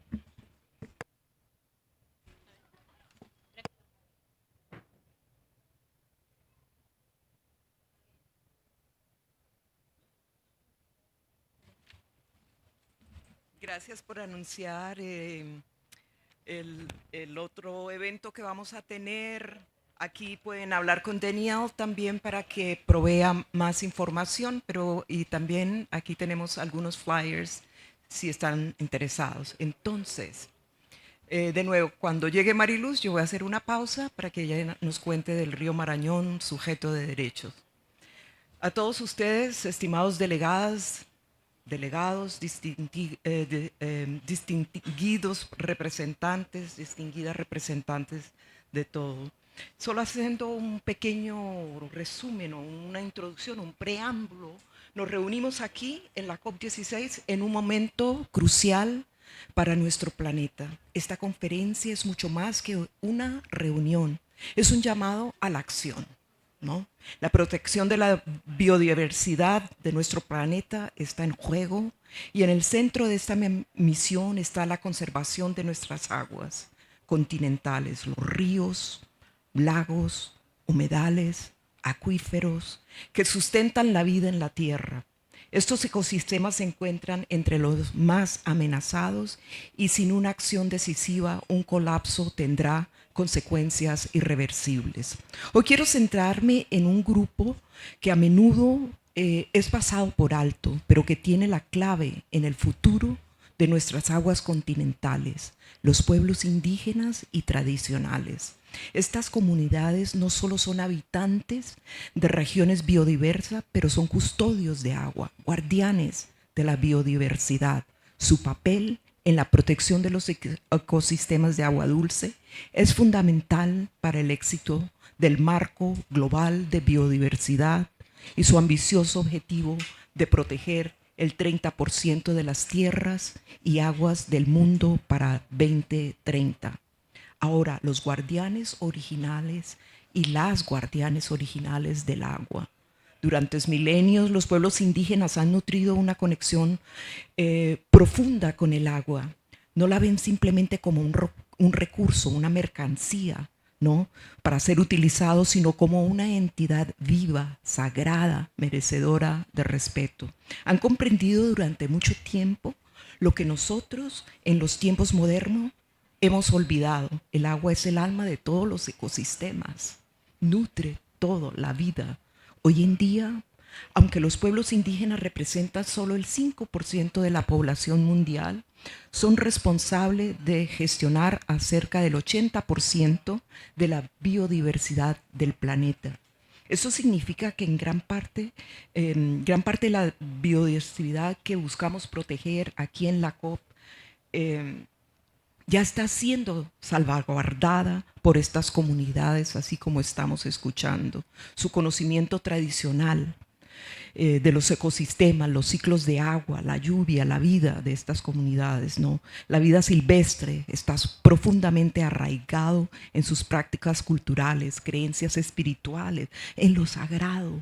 Gracias por anunciar el otro evento que vamos a tener. Aquí pueden hablar con Daniel también para que provea más información, y también aquí tenemos algunos flyers si están interesados. Entonces, de nuevo, cuando llegue Mariluz, yo voy a hacer una pausa para que ella nos cuente del río Marañón, sujeto de derechos. A todos ustedes, estimados delegados, distinguidas representantes de todo. Solo haciendo un pequeño resumen o una introducción, un preámbulo, nos reunimos aquí en la COP16 en un momento crucial para nuestro planeta. Esta conferencia es mucho más que una reunión, es un llamado a la acción, ¿no? La protección de la biodiversidad de nuestro planeta está en juego, y en el centro de esta misión está la conservación de nuestras aguas continentales, los ríos, lagos, humedales, acuíferos, que sustentan la vida en la Tierra. Estos ecosistemas se encuentran entre los más amenazados, y sin una acción decisiva, un colapso tendrá consecuencias irreversibles. Hoy quiero centrarme en un grupo que a menudo es pasado por alto, pero que tiene la clave en el futuro de nuestras aguas continentales: los pueblos indígenas y tradicionales. Estas comunidades no solo son habitantes de regiones biodiversas, pero son custodios de agua, guardianes de la biodiversidad. Su papel en la protección de los ecosistemas de agua dulce es fundamental para el éxito del marco global de biodiversidad y su ambicioso objetivo de proteger el 30% de las tierras y aguas del mundo para 2030. Ahora, los guardianes originales y las guardianes originales del agua. Durante milenios los pueblos indígenas han nutrido una conexión profunda con el agua. No la ven simplemente como un recurso, una mercancía, ¿no?, para ser utilizado, sino como una entidad viva, sagrada, merecedora de respeto. Han comprendido durante mucho tiempo lo que nosotros en los tiempos modernos hemos olvidado. El agua es el alma de todos los ecosistemas, nutre todo, la vida. Hoy en día, aunque los pueblos indígenas representan solo el 5% de la población mundial, son responsables de gestionar a cerca del 80% de la biodiversidad del planeta. Eso significa que en gran parte de la biodiversidad que buscamos proteger aquí en la COP ya está siendo salvaguardada por estas comunidades, así como estamos escuchando. Su conocimiento tradicional de los ecosistemas, los ciclos de agua, la lluvia, la vida de estas comunidades, ¿no? La vida silvestre está profundamente arraigado en sus prácticas culturales, creencias espirituales, en lo sagrado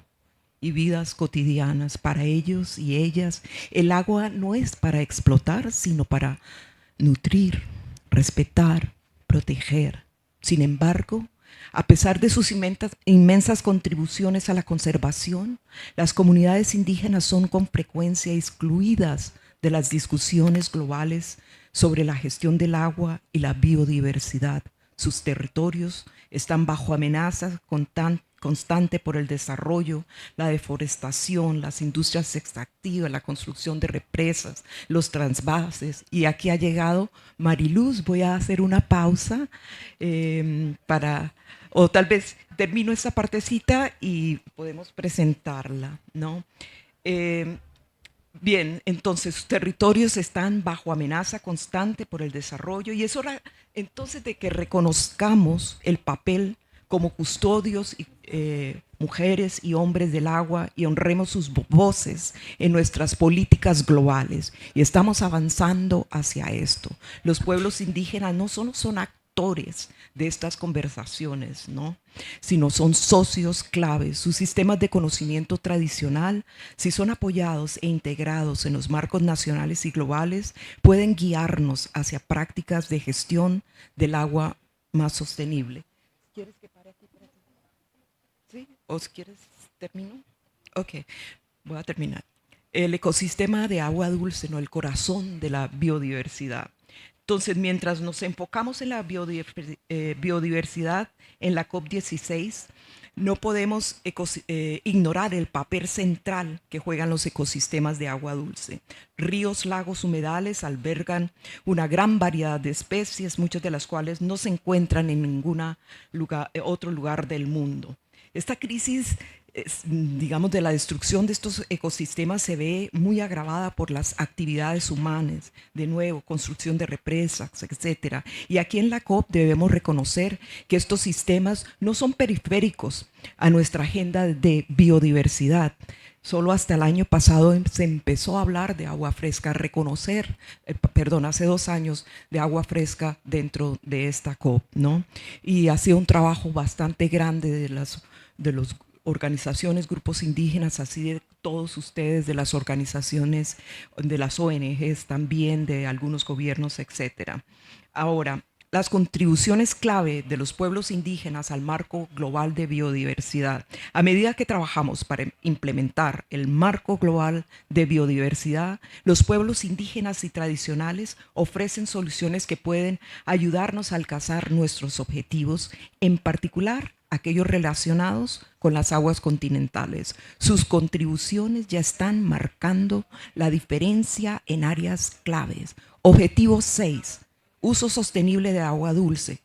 y vidas cotidianas. Para ellos y ellas, el agua no es para explotar, sino para nutrir, respetar, proteger. Sin embargo, a pesar de sus inmensas contribuciones a la conservación, las comunidades indígenas son con frecuencia excluidas de las discusiones globales sobre la gestión del agua y la biodiversidad. Sus territorios están bajo amenaza constante por el desarrollo, la deforestación, las industrias extractivas, la construcción de represas, los transvases. Y aquí ha llegado Mariluz. Voy a hacer una pausa o tal vez termino esta partecita y podemos presentarla, ¿no? Bien, entonces sus territorios están bajo amenaza constante por el desarrollo y es hora entonces de que reconozcamos el papel como custodios y mujeres y hombres del agua y honremos sus voces en nuestras políticas globales. Y estamos avanzando hacia esto. Los pueblos indígenas no solo son actores de estas conversaciones, ¿no?, sino son socios claves. Sus sistemas de conocimiento tradicional, si son apoyados e integrados en los marcos nacionales y globales, pueden guiarnos hacia prácticas de gestión del agua más sostenible. ¿Quieres que pare aquí? ¿Sí? ¿O si quieres termino? Ok, voy a terminar. El ecosistema de agua dulce, ¿no?, el corazón de la biodiversidad. Entonces, mientras nos enfocamos en la biodiversidad en la COP16, no podemos ignorar el papel central que juegan los ecosistemas de agua dulce. Ríos, lagos, humedales albergan una gran variedad de especies, muchas de las cuales no se encuentran en ningún otro lugar del mundo. Esta crisis, digamos, de la destrucción de estos ecosistemas se ve muy agravada por las actividades humanas, de nuevo, construcción de represas, etc. Y aquí en la COP debemos reconocer que estos sistemas no son periféricos a nuestra agenda de biodiversidad. Solo hasta el año pasado se empezó a hablar de agua fresca, hace 2 años de agua fresca dentro de esta COP, ¿no? Y ha sido un trabajo bastante grande de las organizaciones, grupos indígenas, así de todos ustedes, de las organizaciones, de las ONGs también, de algunos gobiernos, etc. Ahora, las contribuciones clave de los pueblos indígenas al marco global de biodiversidad. A medida que trabajamos para implementar el marco global de biodiversidad, los pueblos indígenas y tradicionales ofrecen soluciones que pueden ayudarnos a alcanzar nuestros objetivos, en particular aquellos relacionados con las aguas continentales. Sus contribuciones ya están marcando la diferencia en áreas claves. Objetivo 6. Uso sostenible de agua dulce.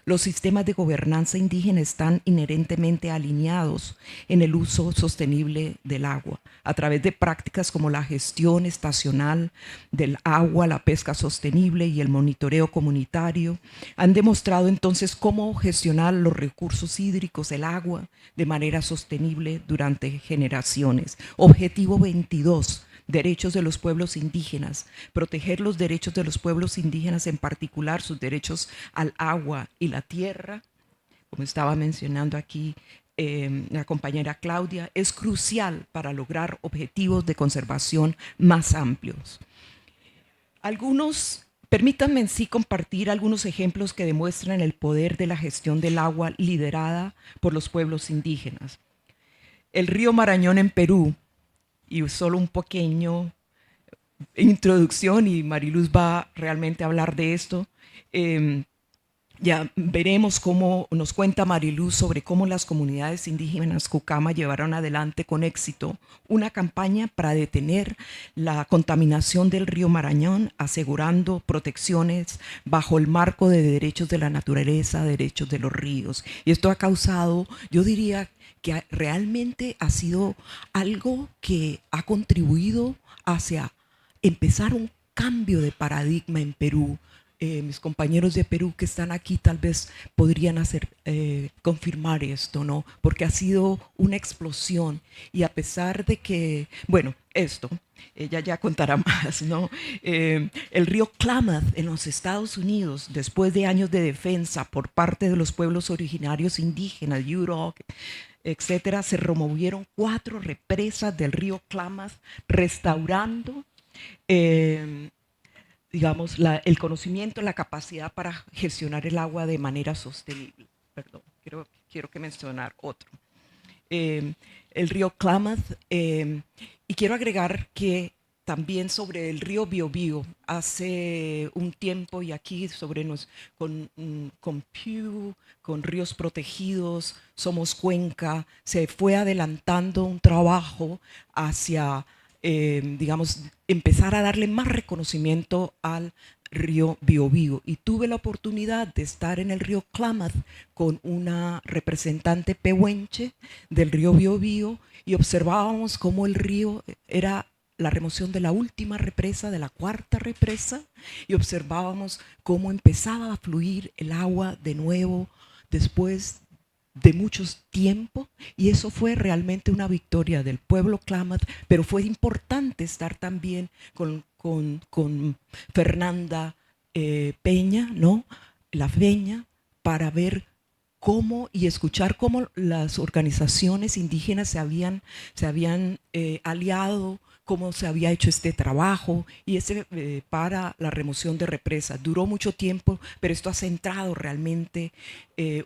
Los sistemas de gobernanza indígena están inherentemente alineados en el uso sostenible del agua, a través de prácticas como la gestión estacional del agua, la pesca sostenible y el monitoreo comunitario. Han demostrado entonces cómo gestionar los recursos hídricos, el agua, de manera sostenible durante generaciones. Objetivo 22. Derechos de los pueblos indígenas, proteger los derechos de los pueblos indígenas, en particular sus derechos al agua y la tierra, como estaba mencionando aquí la compañera Claudia, es crucial para lograr objetivos de conservación más amplios. Permítanme en sí compartir algunos ejemplos que demuestran el poder de la gestión del agua liderada por los pueblos indígenas. El río Marañón en Perú, y solo un pequeño introducción, y Mariluz va realmente a hablar de esto. Ya veremos cómo nos cuenta Mariluz sobre cómo las comunidades indígenas Cucama llevaron adelante con éxito una campaña para detener la contaminación del río Marañón, asegurando protecciones bajo el marco de derechos de la naturaleza, derechos de los ríos. Y esto ha causado, yo diría que realmente ha sido algo que ha contribuido hacia empezar un cambio de paradigma en Perú. Mis compañeros de Perú que están aquí tal vez podrían confirmar esto, ¿no? Porque ha sido una explosión, y a pesar de que, bueno, esto, ella ya contará más, ¿no? El río Klamath en los Estados Unidos, después de años de defensa por parte de los pueblos originarios indígenas, Yurok, etcétera, se removieron 4 represas del río Klamath, restaurando digamos, el conocimiento, la capacidad para gestionar el agua de manera sostenible. Perdón, quiero que mencionar otro. El río Klamath, y quiero agregar que también sobre el río Biobío, hace un tiempo, y aquí con Pew, con ríos protegidos, Somos Cuenca, se fue adelantando un trabajo hacia digamos, empezar a darle más reconocimiento al río Biobío. Y tuve la oportunidad de estar en el río Klamath con una representante pehuenche del río Biobío, y observábamos cómo el río era la remoción de la última represa, de la 4ª represa, y observábamos cómo empezaba a fluir el agua de nuevo después de mucho tiempo, y eso fue realmente una victoria del pueblo Klamath. Pero fue importante estar también con Fernanda Peña, ¿no? La Peña, para ver cómo y escuchar cómo las organizaciones indígenas se habían aliado, cómo se había hecho este trabajo y para la remoción de represas. Duró mucho tiempo, pero esto ha centrado realmente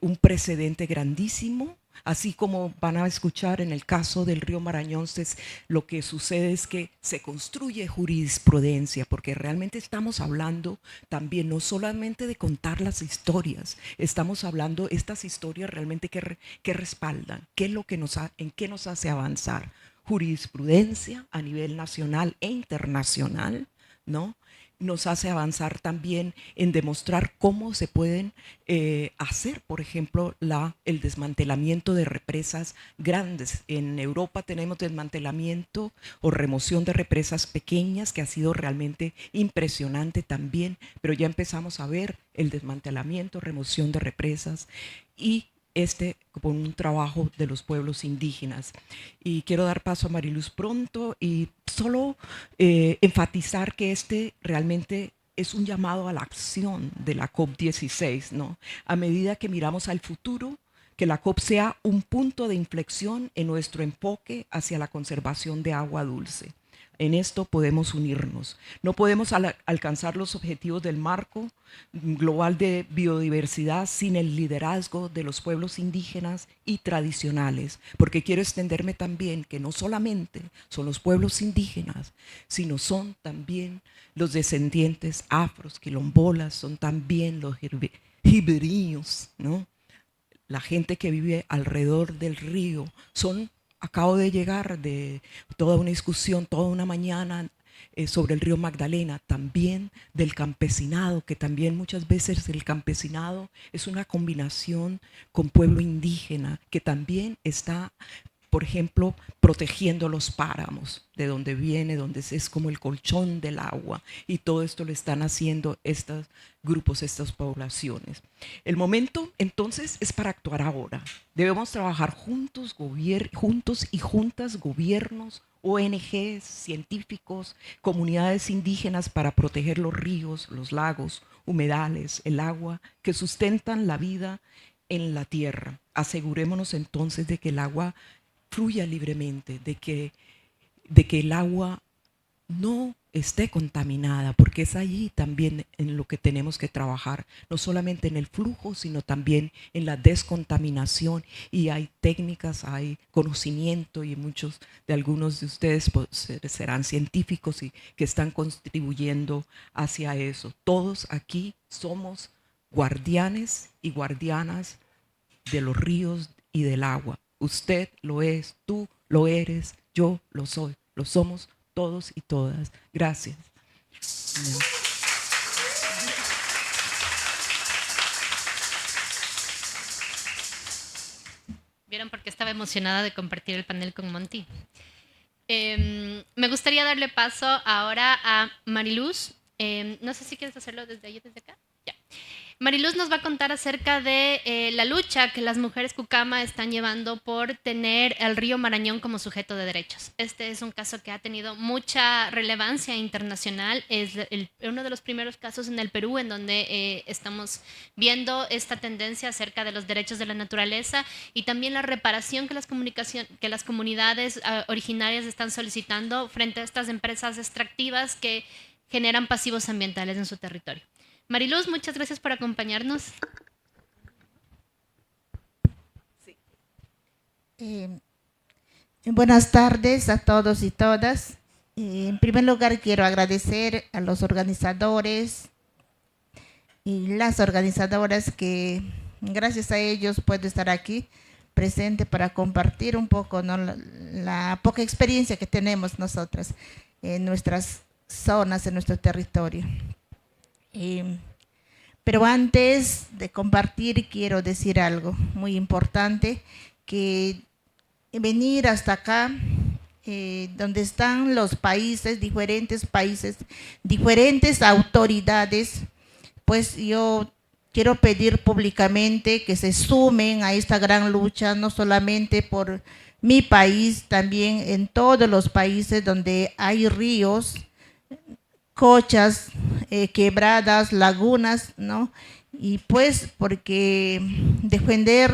un precedente grandísimo. Así como van a escuchar en el caso del río Marañón, lo que sucede es que se construye jurisprudencia, porque realmente estamos hablando también no solamente de contar las historias, estamos hablando estas historias realmente que respaldan, en qué nos hace avanzar. Jurisprudencia a nivel nacional e internacional, ¿no? Nos hace avanzar también en demostrar cómo se pueden hacer, por ejemplo, el desmantelamiento de represas grandes. En Europa tenemos desmantelamiento o remoción de represas pequeñas, que ha sido realmente impresionante también, pero ya empezamos a ver el desmantelamiento, remoción de represas, y con un trabajo de los pueblos indígenas. Y quiero dar paso a Mariluz pronto, y solo enfatizar que realmente es un llamado a la acción de la COP16, ¿no? A medida que miramos al futuro, que la COP sea un punto de inflexión en nuestro enfoque hacia la conservación de agua dulce. En esto podemos unirnos. No podemos alcanzar los objetivos del marco global de biodiversidad sin el liderazgo de los pueblos indígenas y tradicionales, porque quiero extenderme también que no solamente son los pueblos indígenas, sino son también los descendientes afros, quilombolas, son también los ribereños, ¿no? La gente que vive alrededor del río. Acabo de llegar de toda una discusión, toda una mañana sobre el río Magdalena, también del campesinado, que también muchas veces el campesinado es una combinación con pueblo indígena, que también está, por ejemplo, protegiendo los páramos, de donde viene, donde es como el colchón del agua, y todo esto lo están haciendo estos grupos, estas poblaciones. El momento entonces es para actuar ahora. Debemos trabajar juntos y juntas, gobiernos, ONGs, científicos, comunidades indígenas, para proteger los ríos, los lagos, humedales, el agua, que sustentan la vida en la tierra. Asegurémonos entonces de que el agua fluya libremente, de que el agua no esté contaminada, porque es allí también en lo que tenemos que trabajar, no solamente en el flujo, sino también en la descontaminación. Y hay técnicas, hay conocimiento, y muchos de algunos de ustedes pues, serán científicos y que están contribuyendo hacia eso. Todos aquí somos guardianes y guardianas de los ríos y del agua. Usted lo es, tú lo eres, yo lo soy, lo somos todos y todas. Gracias. ¿Vieron por qué estaba emocionada de compartir el panel con Monty? Me gustaría darle paso ahora a Mariluz. No sé si quieres hacerlo desde ahí o desde acá. Ya. Mariluz nos va a contar acerca de la lucha que las mujeres Cucama están llevando por tener el río Marañón como sujeto de derechos. Este es un caso que ha tenido mucha relevancia internacional. Es uno de los primeros casos en el Perú en donde estamos viendo esta tendencia acerca de los derechos de la naturaleza y también la reparación que las comunidades originarias están solicitando frente a estas empresas extractivas que generan pasivos ambientales en su territorio. Mariluz, muchas gracias por acompañarnos. Buenas tardes a todos y todas. En primer lugar, quiero agradecer a los organizadores y las organizadoras que gracias a ellos puedo estar aquí presente para compartir un poco, ¿no?, la poca experiencia que tenemos nosotras en nuestras zonas, en nuestro territorio. Pero antes de compartir quiero decir algo muy importante, que venir hasta acá, donde están los países, diferentes autoridades, pues yo quiero pedir públicamente que se sumen a esta gran lucha, no solamente por mi país, también en todos los países donde hay ríos, cochas, quebradas, lagunas, ¿no? Y pues porque defender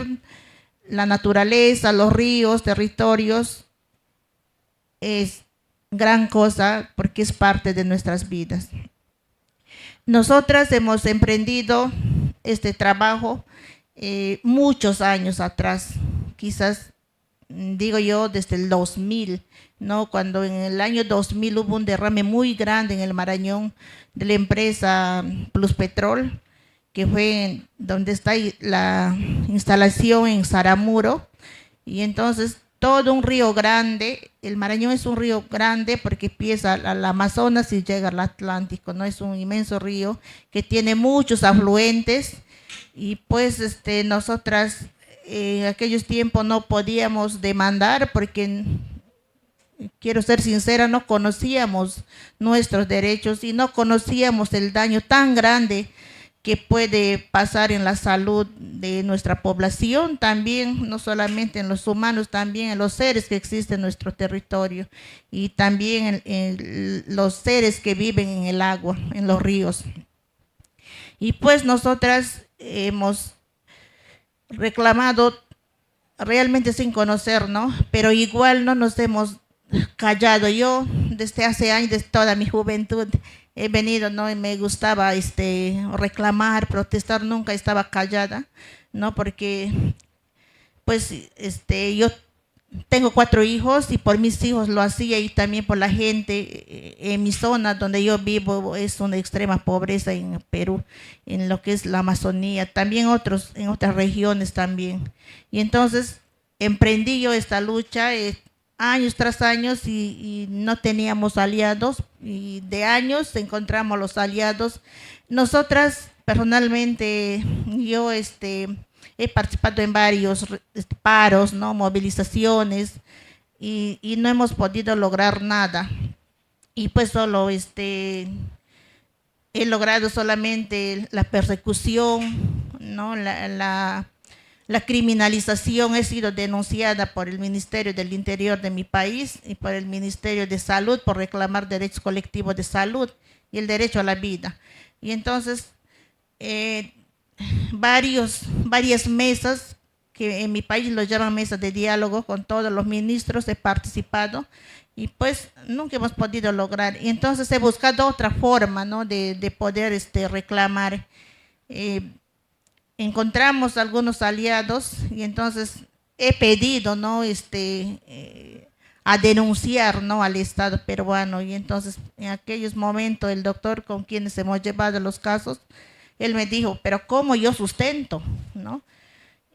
la naturaleza, los ríos, territorios, es gran cosa porque es parte de nuestras vidas. Nosotras hemos emprendido este trabajo muchos años atrás, quizás digo yo desde el 2000, ¿no? Cuando en el año 2000 hubo un derrame muy grande en el Marañón de la empresa Pluspetrol, que fue donde está la instalación en Saramuro, y entonces todo un río grande, el Marañón es un río grande porque empieza al Amazonas y llega al Atlántico, ¿no? Es un inmenso río que tiene muchos afluentes, y pues nosotras en aquellos tiempos no podíamos demandar porque, quiero ser sincera, no conocíamos nuestros derechos y no conocíamos el daño tan grande que puede pasar en la salud de nuestra población, también, no solamente en los humanos, también en los seres que existen en nuestro territorio y también en los seres que viven en el agua, en los ríos. Y pues nosotras hemos reclamado realmente sin conocer, ¿no? Pero igual no nos hemos callado. Yo desde hace años, desde toda mi juventud, he venido, ¿no? Y me gustaba reclamar, protestar, nunca estaba callada, ¿no? Porque pues yo tengo 4 hijos y por mis hijos lo hacía, y también por la gente en mi zona donde yo vivo. Es una extrema pobreza en Perú, en lo que es la Amazonía, también en otras regiones también. Y entonces emprendí yo esta lucha años tras años y no teníamos aliados, y de años encontramos los aliados. Nosotras personalmente, yo he participado en varios paros, ¿no?, movilizaciones, y no hemos podido lograr nada. Y pues solo he logrado solamente la persecución, ¿no?, la criminalización. He sido denunciada por el Ministerio del Interior de mi país y por el Ministerio de Salud por reclamar derechos colectivos de salud y el derecho a la vida. Y entonces varias mesas, que en mi país lo llaman mesas de diálogo, con todos los ministros he participado y pues nunca hemos podido lograr. Y entonces he buscado otra forma, ¿no?, de poder reclamar. Encontramos algunos aliados y entonces he pedido, ¿no?, a denunciar, ¿no?, al Estado peruano. Y entonces en aquellos momentos el doctor con quienes hemos llevado los casos, él me dijo, pero ¿cómo yo sustento?, ¿no?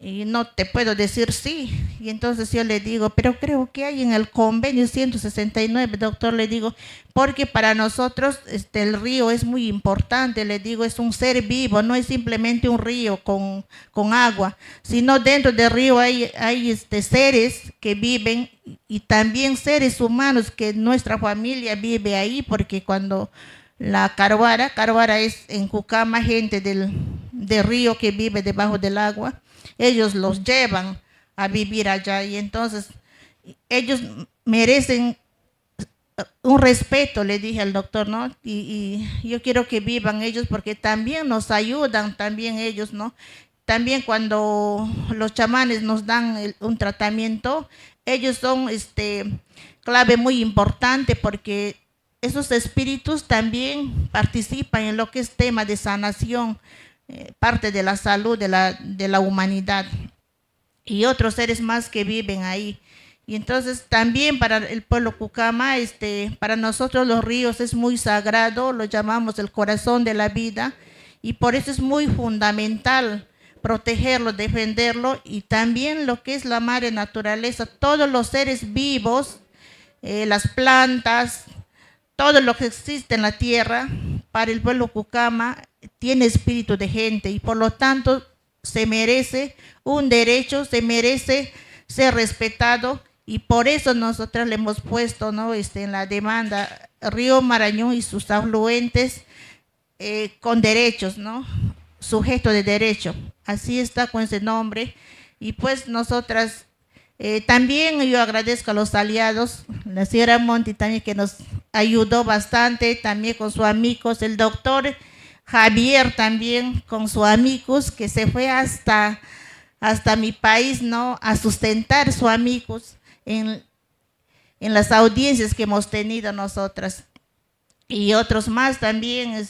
Y no te puedo decir sí. Y entonces yo le digo, pero creo que hay en el convenio 169, doctor, le digo, porque para nosotros el río es muy importante, le digo, es un ser vivo, no es simplemente un río con agua, sino dentro del río hay seres que viven y también seres humanos que nuestra familia vive ahí, porque cuando la Carvara es en Cucama, gente del río que vive debajo del agua, ellos los llevan a vivir allá y entonces ellos merecen un respeto, le dije al doctor, ¿no? Y yo quiero que vivan ellos porque también nos ayudan, también ellos, ¿no? También cuando los chamanes nos dan un tratamiento, ellos son clave muy importante porque esos espíritus también participan en lo que es tema de sanación, parte de la salud de la humanidad y otros seres más que viven ahí. Y entonces también para el pueblo Cucama, para nosotros los ríos es muy sagrado, lo llamamos el corazón de la vida y por eso es muy fundamental protegerlo, defenderlo y también lo que es la madre naturaleza, todos los seres vivos, las plantas, todo lo que existe en la tierra, para el pueblo Cucama tiene espíritu de gente y por lo tanto se merece un derecho, se merece ser respetado y por eso nosotros le hemos puesto, ¿no?, en la demanda Río Marañón y sus afluentes con derechos, ¿no?, sujeto de derecho, así está con ese nombre. Y pues nosotras también yo agradezco a los aliados, la señora Monti también que nos ayudó bastante, también con sus amigos, el doctor Javier también con sus amigos que se fue hasta mi país, ¿no?, a sustentar sus amigos en las audiencias que hemos tenido nosotras y otros más también,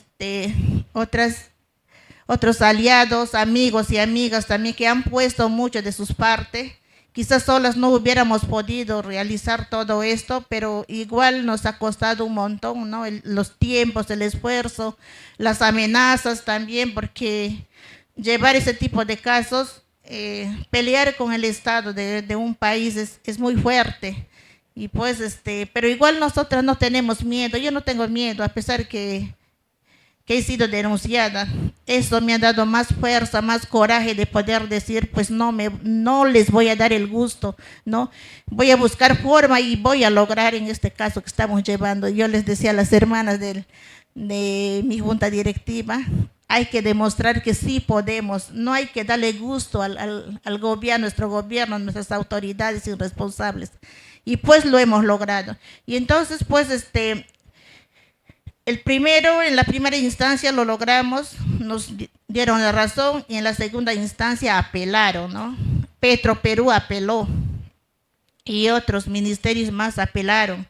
otros aliados, amigos y amigas también que han puesto mucho de sus partes. Quizás solas no hubiéramos podido realizar todo esto, pero igual nos ha costado un montón, ¿no?, los tiempos, el esfuerzo, las amenazas también, porque llevar ese tipo de casos, pelear con el Estado de un país es muy fuerte. Y pues, pero igual nosotras no tenemos miedo, yo no tengo miedo, a pesar que he sido denunciada. Eso me ha dado más fuerza, más coraje de poder decir, pues no les voy a dar el gusto, ¿no? Voy a buscar forma y voy a lograr en este caso que estamos llevando. Yo les decía a las hermanas de mi junta directiva, hay que demostrar que sí podemos, no hay que darle gusto al gobierno, nuestro gobierno, nuestras autoridades irresponsables. Y pues lo hemos logrado. Y entonces, pues, en la primera instancia lo logramos, nos dieron la razón y en la segunda instancia apelaron, ¿no? Perú apeló y otros ministerios más apelaron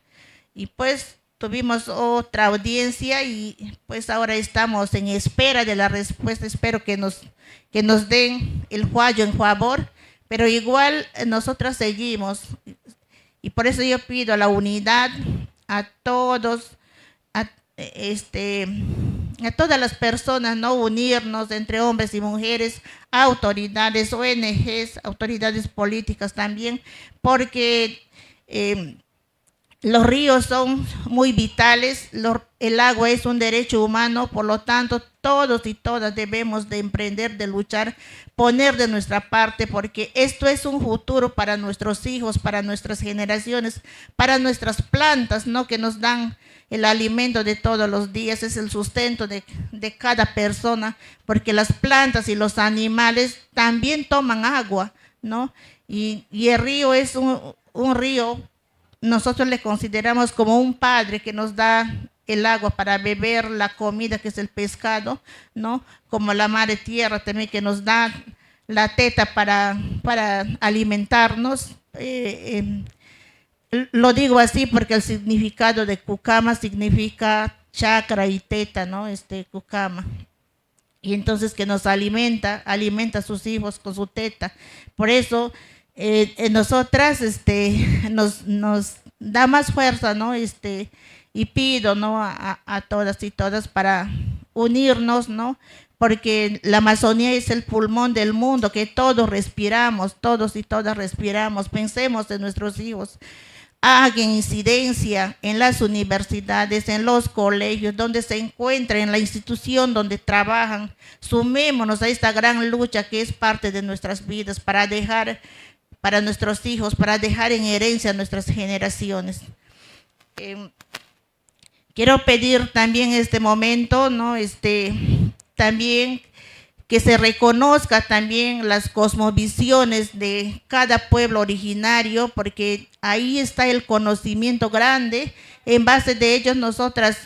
y pues tuvimos otra audiencia y pues ahora estamos en espera de la respuesta, espero que nos den el fallo en favor, pero igual nosotras seguimos y por eso yo pido la unidad a todos, a todas las personas, no unirnos entre hombres y mujeres, autoridades, ONGs, autoridades políticas también, porque los ríos son muy vitales, el agua es un derecho humano, por lo tanto todos y todas debemos de emprender, de luchar, poner de nuestra parte, porque esto es un futuro para nuestros hijos, para nuestras generaciones, para nuestras plantas, ¿no?, que nos dan el alimento de todos los días, es el sustento de cada persona, porque las plantas y los animales también toman agua, ¿no? Y el río es un río, nosotros le consideramos como un padre que nos da el agua para beber, la comida que es el pescado, ¿no? Como la madre tierra también que nos da la teta para alimentarnos. Lo digo así porque el significado de cucama significa chakra y teta, ¿no? Cucama. Y entonces que nos alimenta a sus hijos con su teta. Por eso nosotras nos da más fuerza, ¿no? Y pido, ¿no? A todas y todas para unirnos, ¿no? Porque la Amazonía es el pulmón del mundo, que todos respiramos, todos y todas respiramos. Pensemos en nuestros hijos. Hagan incidencia en las universidades, en los colegios, donde se encuentran, en la institución donde trabajan. Sumémonos a esta gran lucha que es parte de nuestras vidas para dejar para nuestros hijos, para dejar en herencia a nuestras generaciones. Quiero pedir también en este momento, ¿no? También que se reconozca también las cosmovisiones de cada pueblo originario, porque ahí está el conocimiento grande. En base de ellos nosotras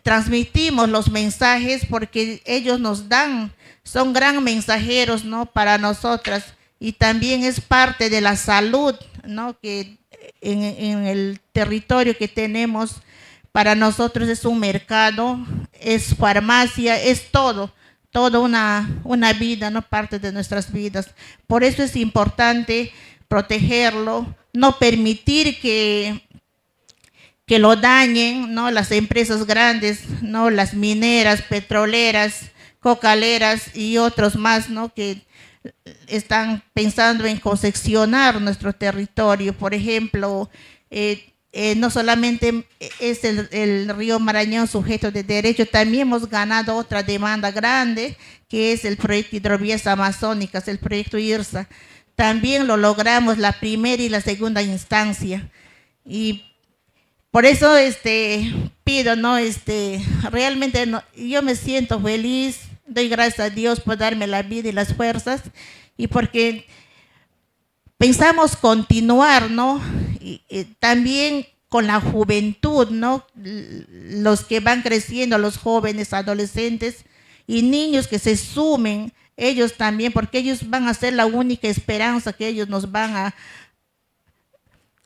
transmitimos los mensajes, porque ellos nos dan, son gran mensajeros, ¿no? Para nosotras, y también es parte de la salud, ¿no? Que en el territorio que tenemos, para nosotros es un mercado, es farmacia, es todo. Toda una vida, ¿no? Parte de nuestras vidas. Por eso es importante protegerlo, no permitir que lo dañen, ¿no? Las empresas grandes, ¿no? Las mineras, petroleras, cocaleras y otros más, ¿no? Que están pensando en concesionar nuestro territorio. Por ejemplo, no solamente es el río Marañón sujeto de derecho, también hemos ganado otra demanda grande, que es el proyecto Hidrovías Amazónicas, el proyecto IRSA. También lo logramos la primera y la segunda instancia. Y por eso pido, ¿no? Realmente yo me siento feliz, doy gracias a Dios por darme la vida y las fuerzas, y porque pensamos continuar, ¿no? Y también con la juventud, ¿no? Los que van creciendo, los jóvenes, adolescentes y niños que se sumen, ellos también, porque ellos van a ser la única esperanza, que ellos nos van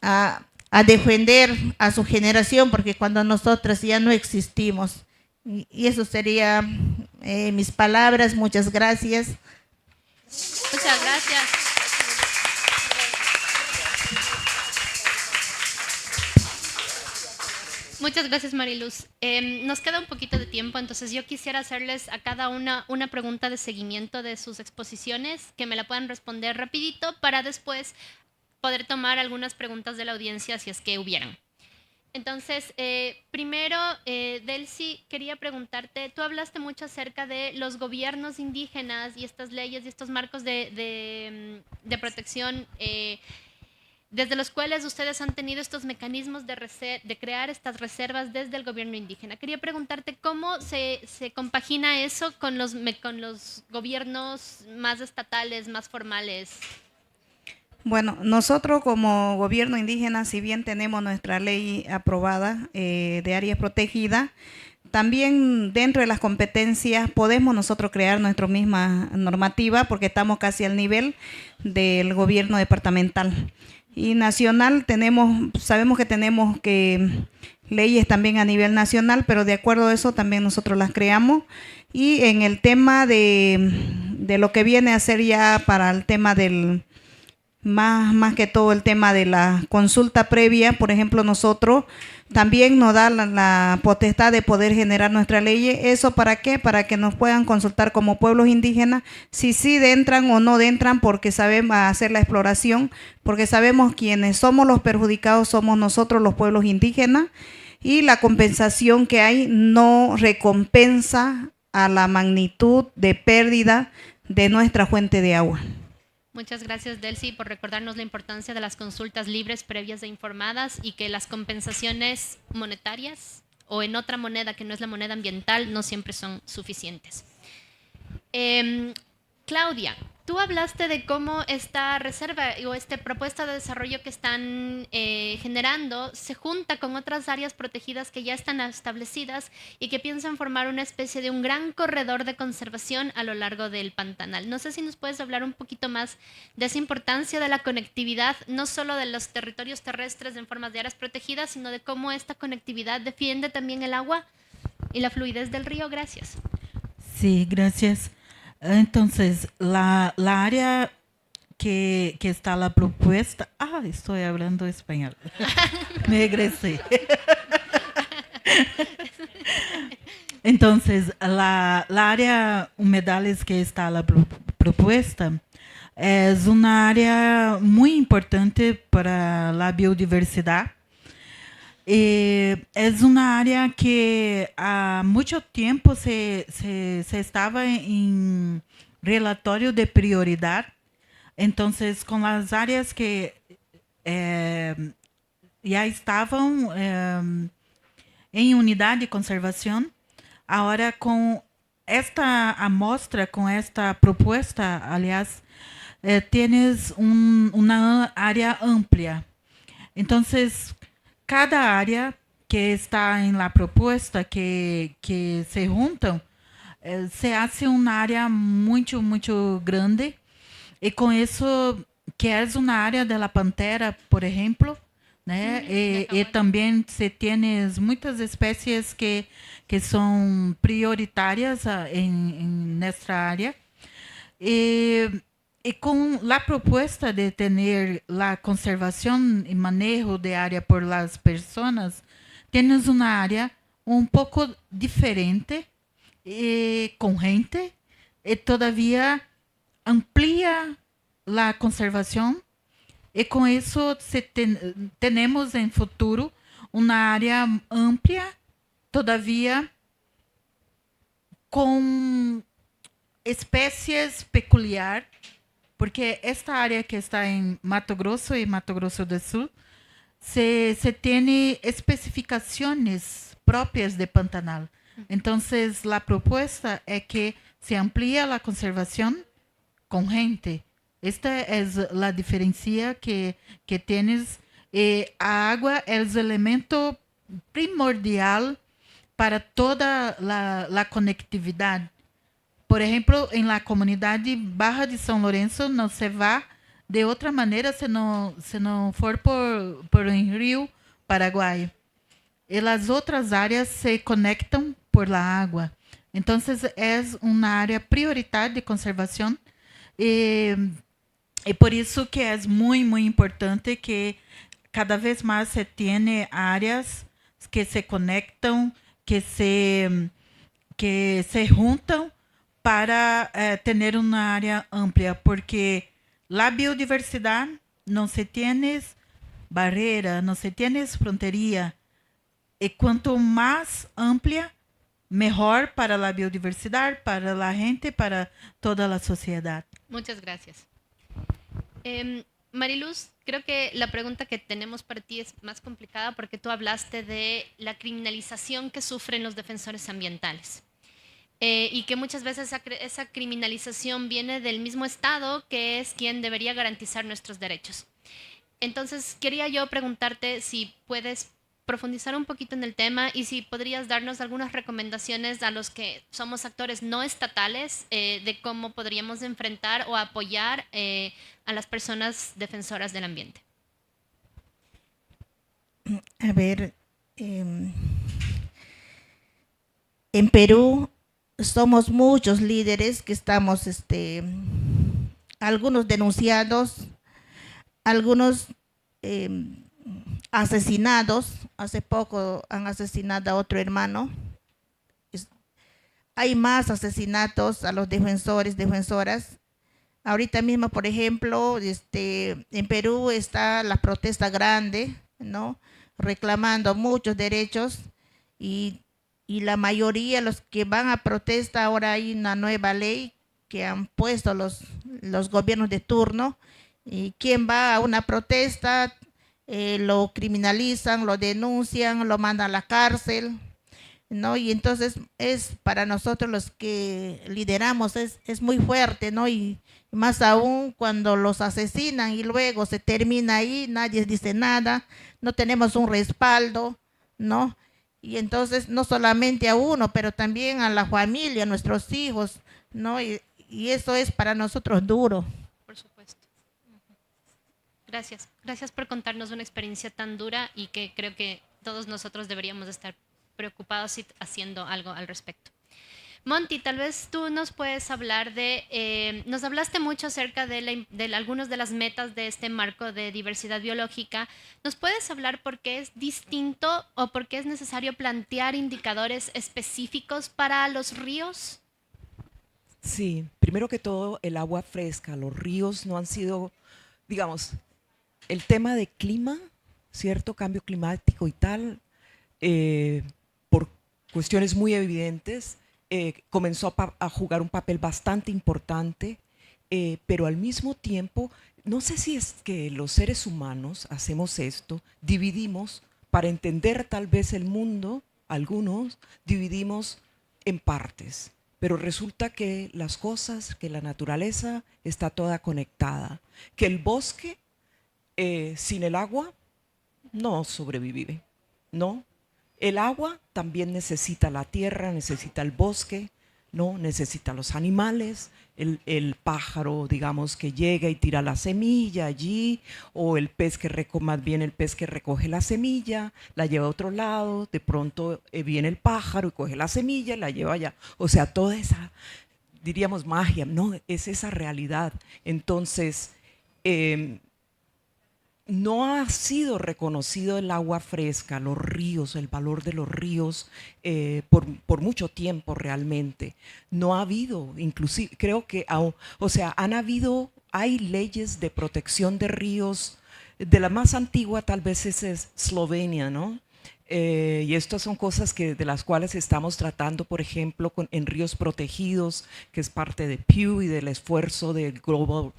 a defender a su generación, porque cuando nosotras ya no existimos. Y eso sería mis palabras. Muchas gracias. Muchas gracias. Muchas gracias, Mariluz. Nos queda un poquito de tiempo, entonces yo quisiera hacerles a cada una pregunta de seguimiento de sus exposiciones, que me la puedan responder rapidito para después poder tomar algunas preguntas de la audiencia si es que hubieran. Entonces, primero, Delcy, quería preguntarte, tú hablaste mucho acerca de los gobiernos indígenas y estas leyes y estos marcos de protección desde los cuales ustedes han tenido estos mecanismos de crear estas reservas desde el gobierno indígena. Quería preguntarte cómo se compagina eso con los gobiernos más estatales, más formales. Bueno, nosotros como gobierno indígena, si bien tenemos nuestra ley aprobada de áreas protegidas, también dentro de las competencias podemos nosotros crear nuestra misma normativa, porque estamos casi al nivel del gobierno departamental. Y nacional sabemos que tenemos leyes también a nivel nacional, pero de acuerdo a eso también nosotros las creamos. Y en el tema de lo que viene a ser ya para el tema del, más que todo el tema de la consulta previa, por ejemplo, nosotros también nos da la potestad de poder generar nuestra ley. ¿Eso para qué? Para que nos puedan consultar como pueblos indígenas si sí entran o no entran, porque sabemos hacer la exploración, porque sabemos quienes somos los perjudicados somos nosotros, los pueblos indígenas, y la compensación que hay no recompensa a la magnitud de pérdida de nuestra fuente de agua. Muchas gracias, Delcy, por recordarnos la importancia de las consultas libres, previas e informadas, y que las compensaciones monetarias o en otra moneda que no es la moneda ambiental no siempre son suficientes. Claudia, Tú hablaste de cómo esta reserva o esta propuesta de desarrollo que están generando se junta con otras áreas protegidas que ya están establecidas y que piensan formar una especie de un gran corredor de conservación a lo largo del Pantanal. No sé si nos puedes hablar un poquito más de esa importancia de la conectividad, no solo de los territorios terrestres en forma de áreas protegidas, sino de cómo esta conectividad defiende también el agua y la fluidez del río. Gracias. Sí, gracias. Entonces, la área que está la propuesta... Ah, estoy hablando español. Me regresé. Entonces, la área humedales que está la propuesta es una área muy importante para la biodiversidad. Es una área que há mucho tiempo se estaba en relatório de prioridad. Entonces, con las áreas que ya estaban en unidad de conservación, ahora con esta amostra, con esta propuesta, aliás, tienes una área amplia. Entonces, cada área que está en la propuesta, que se juntan, se hace una área muito, muito grande. Y con eso, que es una área de la pantera, por ejemplo, né? Y también se tienes muchas especies que son prioritarias en nuestra área. Y con la propuesta de tener la conservación y manejo de área por las personas, tienes una área un poco diferente, con gente, y todavía amplía la conservación. Y con eso tenemos en futuro una área amplia, todavía con especies peculiares, porque esta área que está en Mato Grosso y Mato Grosso do Sul se tiene especificaciones propias de Pantanal. Entonces, la propuesta es que se amplía la conservación con gente. Esta es la diferencia que tienes. A agua es el elemento primordial para toda la conectividad. Por ejemplo, en la comunidad de Barra de São Lourenço no se va de otra manera si no for por el río Paraguay. Y las otras áreas se conectan por la agua. Entonces, es una área prioritaria de conservación. Y por eso que es muy, muy importante que cada vez más se tiene áreas que se conectan, que se juntan para tener una área amplia, porque la biodiversidad no se tiene barrera, no se tiene frontería. Y cuanto más amplia, mejor para la biodiversidad, para la gente, para toda la sociedad. Muchas gracias. Mariluz, creo que la pregunta que tenemos para ti es más complicada porque tú hablaste de la criminalización que sufren los defensores ambientales. Y que muchas veces esa criminalización viene del mismo Estado, que es quien debería garantizar nuestros derechos. Entonces, quería yo preguntarte si puedes profundizar un poquito en el tema y si podrías darnos algunas recomendaciones a los que somos actores no estatales de cómo podríamos enfrentar o apoyar a las personas defensoras del ambiente. A ver, en Perú somos muchos líderes que estamos, algunos denunciados, algunos asesinados. Hace poco han asesinado a otro hermano. Hay más asesinatos a los defensores, defensoras. Ahorita mismo, por ejemplo, en Perú está la protesta grande, ¿no? Reclamando muchos derechos y la mayoría, los que van a protesta, ahora hay una nueva ley que han puesto los gobiernos de turno, y quien va a una protesta lo criminalizan, lo denuncian, lo mandan a la cárcel. ¿no? Y entonces es para nosotros los que lideramos, es muy fuerte, ¿no? Y más aún cuando los asesinan y luego se termina ahí, nadie dice nada, no tenemos un respaldo, ¿no? Y entonces no solamente a uno, pero también a la familia, a nuestros hijos, ¿no? Y eso es para nosotros duro. Por supuesto. Gracias. Gracias por contarnos una experiencia tan dura y que creo que todos nosotros deberíamos estar preocupados y haciendo algo al respecto. Monty, tal vez tú nos puedes hablar nos hablaste mucho acerca de algunas de las metas de este marco de diversidad biológica. ¿Nos puedes hablar por qué es distinto o por qué es necesario plantear indicadores específicos para los ríos? Sí, primero que todo, el agua fresca, los ríos no han sido, digamos, el tema de clima, ¿cierto? Cambio climático y tal, por cuestiones muy evidentes, comenzó a jugar un papel bastante importante, pero al mismo tiempo, no sé si es que los seres humanos hacemos esto, dividimos, para entender tal vez el mundo, algunos dividimos en partes, pero resulta que las cosas, que la naturaleza está toda conectada, que el bosque sin el agua no sobrevive, ¿no? El agua también necesita la tierra, necesita el bosque, ¿no? Necesita los animales, el pájaro, digamos, que llega y tira la semilla allí, o el pez que más bien el pez que recoge la semilla, la lleva a otro lado, de pronto viene el pájaro y coge la semilla y la lleva allá. O sea, toda esa, diríamos, magia, no, es esa realidad. Entonces, no ha sido reconocido el agua fresca, los ríos, el valor de los ríos por mucho tiempo realmente. No ha habido, inclusive, creo que, o sea, hay leyes de protección de ríos, de la más antigua tal vez es Eslovenia, ¿no? Y estas son cosas de las cuales estamos tratando, por ejemplo, en ríos protegidos, que es parte de Pew y del esfuerzo del Global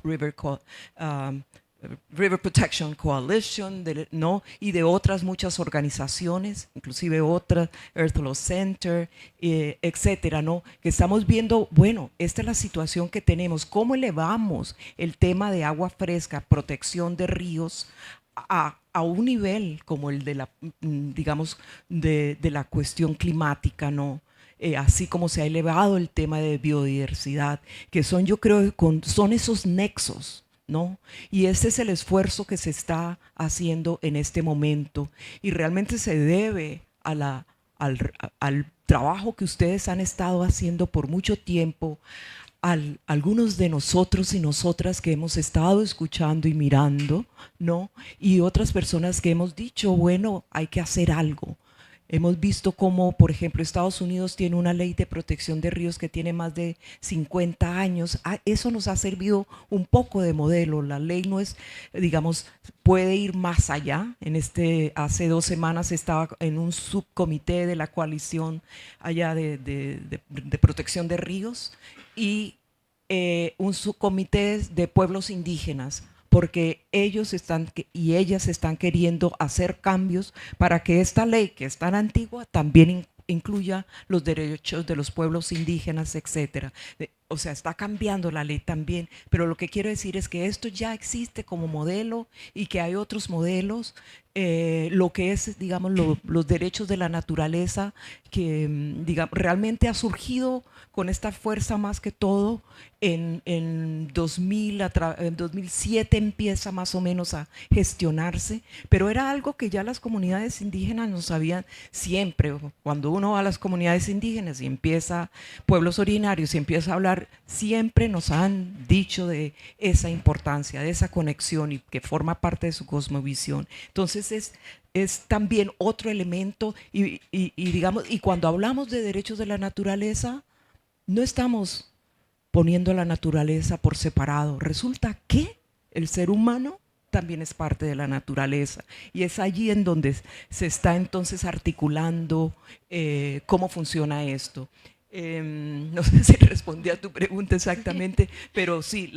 River Protection Coalition, ¿no? Y de otras muchas organizaciones, inclusive otras, Earth Law Center, etcétera, ¿no? Que estamos viendo, bueno, esta es la situación que tenemos, cómo elevamos el tema de agua fresca, protección de ríos, a un nivel como el de la, digamos, de la cuestión climática, ¿no? Así como se ha elevado el tema de biodiversidad, que son, yo creo, son esos nexos, ¿no? Y ese es el esfuerzo que se está haciendo en este momento y realmente se debe al trabajo que ustedes han estado haciendo por mucho tiempo, algunos de nosotros y nosotras que hemos estado escuchando y mirando, ¿no? Y otras personas que hemos dicho, bueno, hay que hacer algo. Hemos visto cómo, por ejemplo, Estados Unidos tiene una ley de protección de ríos que tiene más de 50 años. Eso nos ha servido un poco de modelo. La ley no es, digamos, puede ir más allá. Hace 2 semanas estaba en un subcomité de la coalición allá de protección de ríos y un subcomité de pueblos indígenas, porque ellos y ellas están queriendo hacer cambios para que esta ley, que es tan antigua, también incluya los derechos de los pueblos indígenas, etcétera. O sea, está cambiando la ley también, pero lo que quiero decir es que esto ya existe como modelo y que hay otros modelos, lo que es, digamos, los derechos de la naturaleza, que digamos, realmente ha surgido con esta fuerza más que todo en 2007 empieza más o menos a gestionarse, pero era algo que ya las comunidades indígenas no sabían siempre. Cuando uno va a las comunidades indígenas y empieza, pueblos originarios, y empieza a hablar, siempre nos han dicho de esa importancia, de esa conexión y que forma parte de su cosmovisión. Entonces es también otro elemento digamos, y cuando hablamos de derechos de la naturaleza, no estamos poniendo la naturaleza por separado. Resulta que el ser humano también es parte de la naturaleza y es allí en donde se está entonces articulando cómo funciona esto. No sé si respondí a tu pregunta exactamente, pero sí,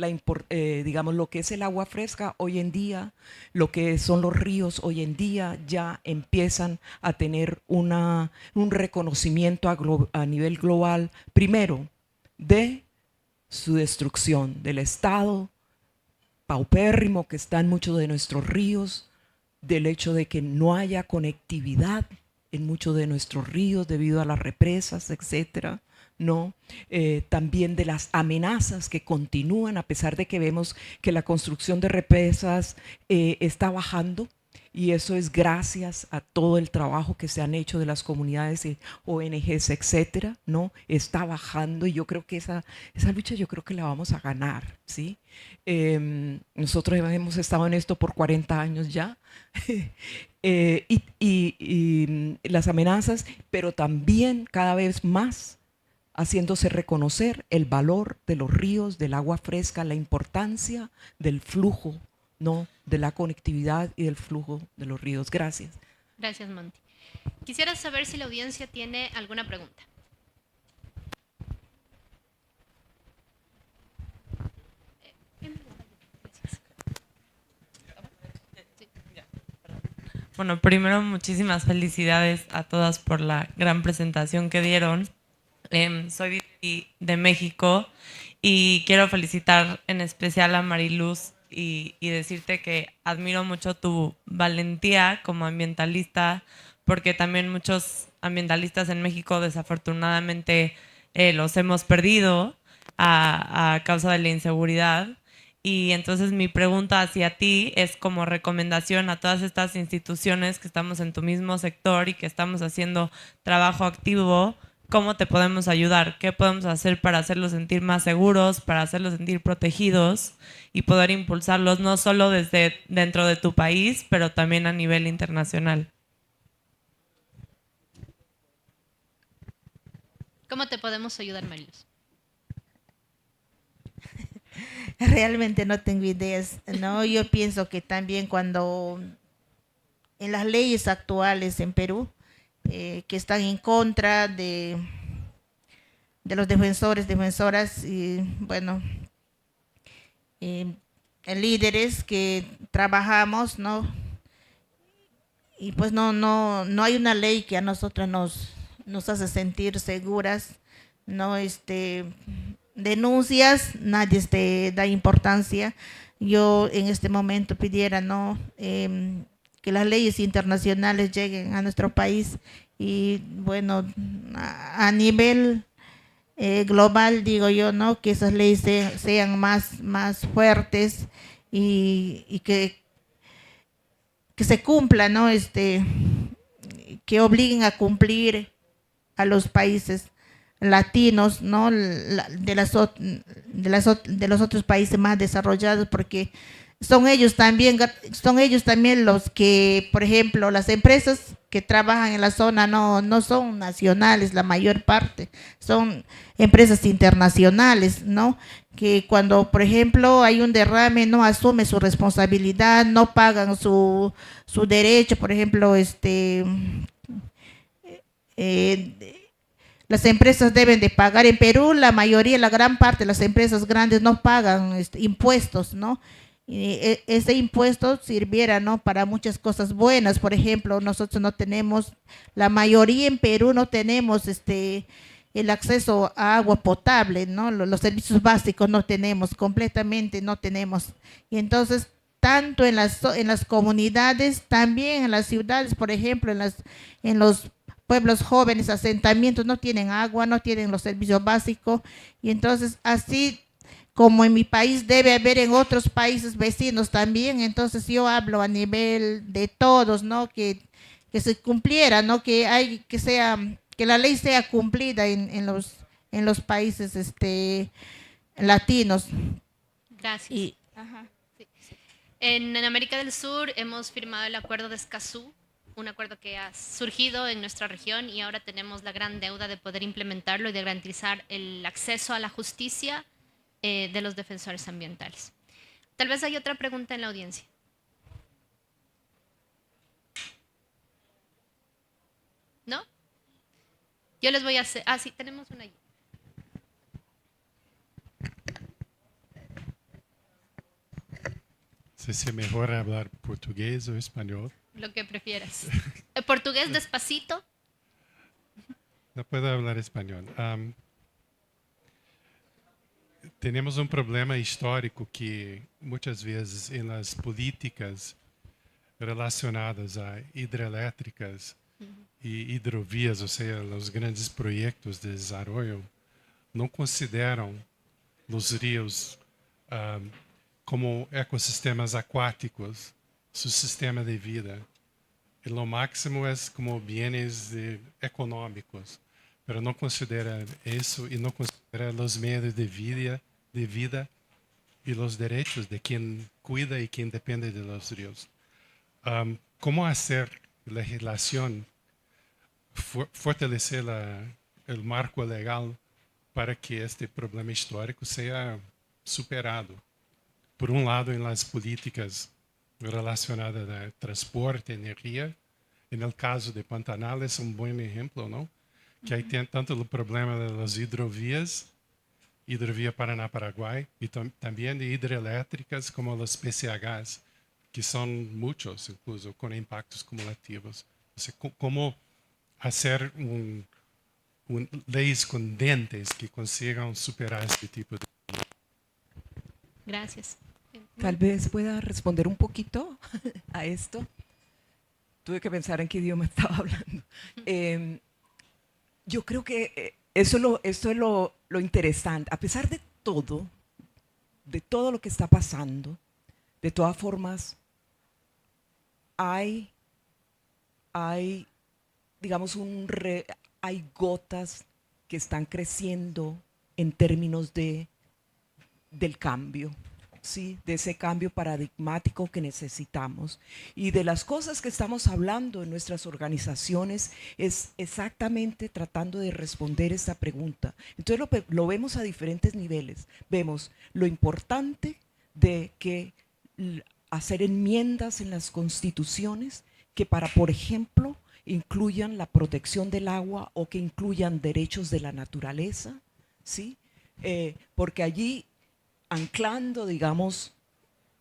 digamos, lo que es el agua fresca hoy en día, lo que son los ríos hoy en día, ya empiezan a tener un reconocimiento a nivel global, primero, de su destrucción, del estado paupérrimo que está en muchos de nuestros ríos, del hecho de que no haya conectividad en muchos de nuestros ríos debido a las represas, etcétera, ¿no? También de las amenazas que continúan a pesar de que vemos que la construcción de represas está bajando, y eso es gracias a todo el trabajo que se han hecho de las comunidades y ONGs, etcétera, ¿no? Está bajando, y yo creo que esa lucha yo creo que la vamos a ganar, ¿sí? Nosotros hemos estado en esto por 40 años ya, y las amenazas, pero también cada vez más haciéndose reconocer el valor de los ríos, del agua fresca, la importancia del flujo, ¿no? De la conectividad y del flujo de los ríos. Gracias. Gracias, Monty. Quisiera saber si la audiencia tiene alguna pregunta. Bueno, primero muchísimas felicidades a todas por la gran presentación que dieron. Soy de México y quiero felicitar en especial a Mariluz y decirte que admiro mucho tu valentía como ambientalista, porque también muchos ambientalistas en México desafortunadamente los hemos perdido a causa de la inseguridad. Y entonces mi pregunta hacia ti es como recomendación a todas estas instituciones que estamos en tu mismo sector y que estamos haciendo trabajo activo. ¿Cómo te podemos ayudar? ¿Qué podemos hacer para hacerlos sentir más seguros, para hacerlos sentir protegidos y poder impulsarlos no solo desde dentro de tu país, pero también a nivel internacional? ¿Cómo te podemos ayudar, Mariluz? Realmente no tengo ideas, ¿no? Yo pienso que también cuando en las leyes actuales en Perú, que están en contra de los defensoras y bueno, líderes que trabajamos, ¿no? Y pues no hay una ley que a nosotros nos hace sentir seguras, ¿no? Denuncias, nadie da importancia. Yo en este momento pidiera, ¿no? Que las leyes internacionales lleguen a nuestro país y bueno, a nivel global, digo yo, ¿no? Que esas leyes sean más fuertes y que se cumplan, ¿no? Que obliguen a cumplir a los países latinos, ¿no? De los otros países más desarrollados, porque son ellos también los que, por ejemplo, las empresas que trabajan en la zona no son nacionales, la mayor parte son empresas internacionales, ¿no? Que cuando, por ejemplo, hay un derrame, no asume su responsabilidad, no pagan su derecho, por ejemplo, las empresas deben de pagar. En Perú, la mayoría, la gran parte de las empresas grandes no pagan impuestos, ¿no? Y ese impuesto sirviera, ¿no? Para muchas cosas buenas. Por ejemplo, nosotros no tenemos, la mayoría en Perú no tenemos el acceso a agua potable, ¿no? Los servicios básicos no tenemos, completamente no tenemos. Y entonces, tanto en las comunidades, también en las ciudades, por ejemplo, en los pueblos jóvenes, asentamientos, no tienen agua, no tienen los servicios básicos, y entonces así como en mi país debe haber en otros países vecinos también. Entonces yo hablo a nivel de todos, ¿no? Que se cumpliera, ¿no? Que la ley sea cumplida en los países latinos. Gracias. Sí. En América del Sur hemos firmado el acuerdo de Escazú, un acuerdo que ha surgido en nuestra región, y ahora tenemos la gran deuda de poder implementarlo y de garantizar el acceso a la justicia de los defensores ambientales. Tal vez hay otra pregunta en la audiencia. ¿No? Yo les voy a hacer... Ah, sí, tenemos una allí. sé si es mejor hablar portugués o español. Lo que prefieras. ¿Portugués despacito? No puedo hablar español. Tenemos un problema histórico que muchas veces en las políticas relacionadas a hidroeléctricas y hidrovías, o sea, los grandes proyectos de desarrollo, no consideran los ríos como ecosistemas acuáticos, su sistema de vida. Y lo máximo es como bienes económicos, pero no considera eso y no considera los medios de vida y los derechos de quien cuida y quien depende de los ríos. ¿Cómo hacer legislación, fortalecer el marco legal para que este problema histórico sea superado? Por un lado, en las políticas relacionadas a transporte, energía. En el caso de Pantanal es un buen ejemplo, ¿no? Que hay tanto el problema de las hidrovías, hidrovía Paraná-Paraguay, y también de hidroeléctricas como los PCHs, que son muchos, incluso con impactos cumulativos. O sea, ¿cómo hacer leyes con dientes que consigan superar este tipo de... Gracias. Tal vez pueda responder un poquito a esto. Tuve que pensar en qué idioma estaba hablando. Yo creo que esto es lo interesante. A pesar de todo lo que está pasando, de todas formas, hay digamos, hay gotas que están creciendo en términos del cambio. ¿Sí? De ese cambio paradigmático que necesitamos. Y de las cosas que estamos hablando en nuestras organizaciones es exactamente tratando de responder esta pregunta. Entonces lo vemos a diferentes niveles. Vemos lo importante de que hacer enmiendas en las constituciones que para, por ejemplo, incluyan la protección del agua o que incluyan derechos de la naturaleza, ¿sí? Porque allí, anclando, digamos,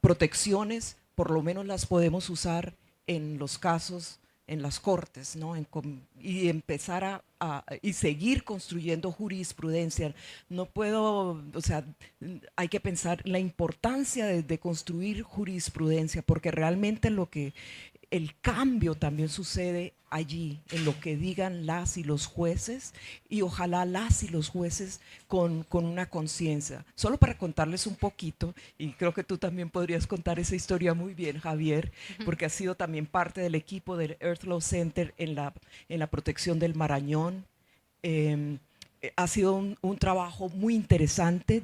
protecciones, por lo menos las podemos usar en los casos, en las cortes, ¿no? Y empezar y seguir construyendo jurisprudencia. No puedo, o sea, hay que pensar la importancia de construir jurisprudencia, porque realmente el cambio también sucede allí, en lo que digan las y los jueces, y ojalá las y los jueces con una conciencia. Solo para contarles un poquito, y creo que tú también podrías contar esa historia muy bien, Javier, porque has sido también parte del equipo del Earth Law Center en la protección del Marañón. Ha sido un trabajo muy interesante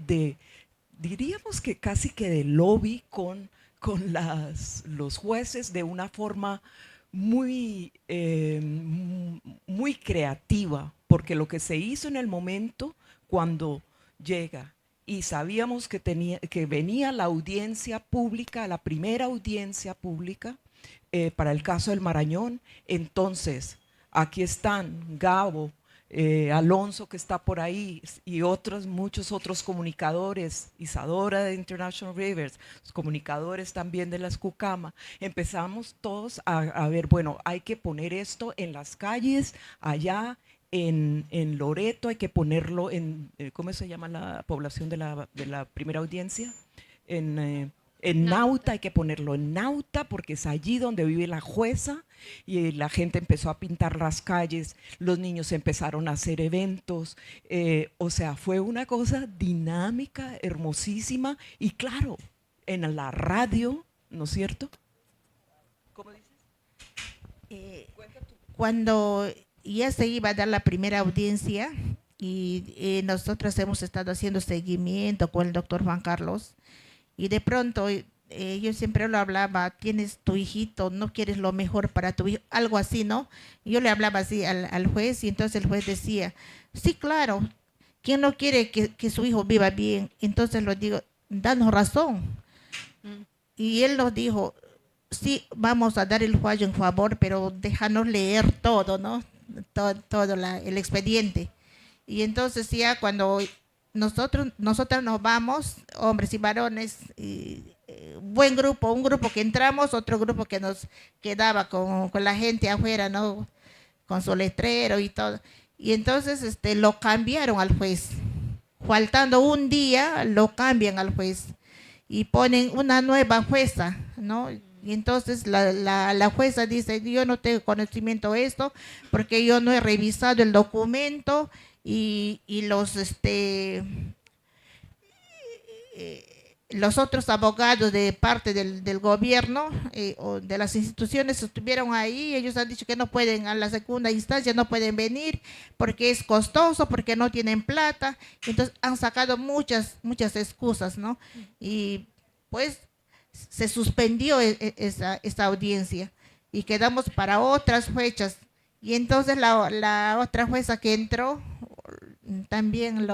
diríamos que casi que de lobby con los jueces de una forma muy creativa, porque lo que se hizo en el momento cuando llega y sabíamos que venía la audiencia pública, la primera audiencia pública para el caso del Marañón, entonces aquí están Gabo, Alonso, que está por ahí, y muchos otros comunicadores, Isadora de International Rivers, los comunicadores también de las Cucama. Empezamos todos a ver, bueno, hay que poner esto en las calles, allá en Loreto, hay que ponerlo en, ¿cómo se llama la población de la primera audiencia? En Nauta, hay que ponerlo en Nauta porque es allí donde vive la jueza, y la gente empezó a pintar las calles, los niños empezaron a hacer eventos, o sea, fue una cosa dinámica, hermosísima, y claro, en la radio, ¿no es cierto? ¿Cómo dices? Cuando ya se iba a dar la primera audiencia y nosotros hemos estado haciendo seguimiento con el doctor Juan Carlos, y de pronto yo siempre lo hablaba, tienes tu hijito, no quieres lo mejor para tu hijo, algo así, ¿no? Yo le hablaba así al juez, y entonces el juez decía, sí, claro, ¿quién no quiere que su hijo viva bien? Entonces lo digo, danos razón. Y él nos dijo, sí, vamos a dar el fallo en favor, pero déjanos leer todo, ¿no? Todo el expediente. Y entonces ya cuando nosotras nos vamos, hombres y varones, buen grupo, un grupo que entramos, otro grupo que nos quedaba con la gente afuera, ¿no? Con su letrero y todo. Y entonces lo cambiaron al juez. Faltando un día, lo cambian al juez y ponen una nueva jueza, ¿no? Y entonces la jueza dice, yo no tengo conocimiento de esto porque yo no he revisado el documento y los otros abogados de parte del gobierno o de las instituciones estuvieron ahí, ellos han dicho que no pueden, a la segunda instancia no pueden venir porque es costoso, porque no tienen plata, entonces han sacado muchas excusas, ¿no? Y pues se suspendió esa audiencia y quedamos para otras fechas. Y entonces la otra jueza que entró también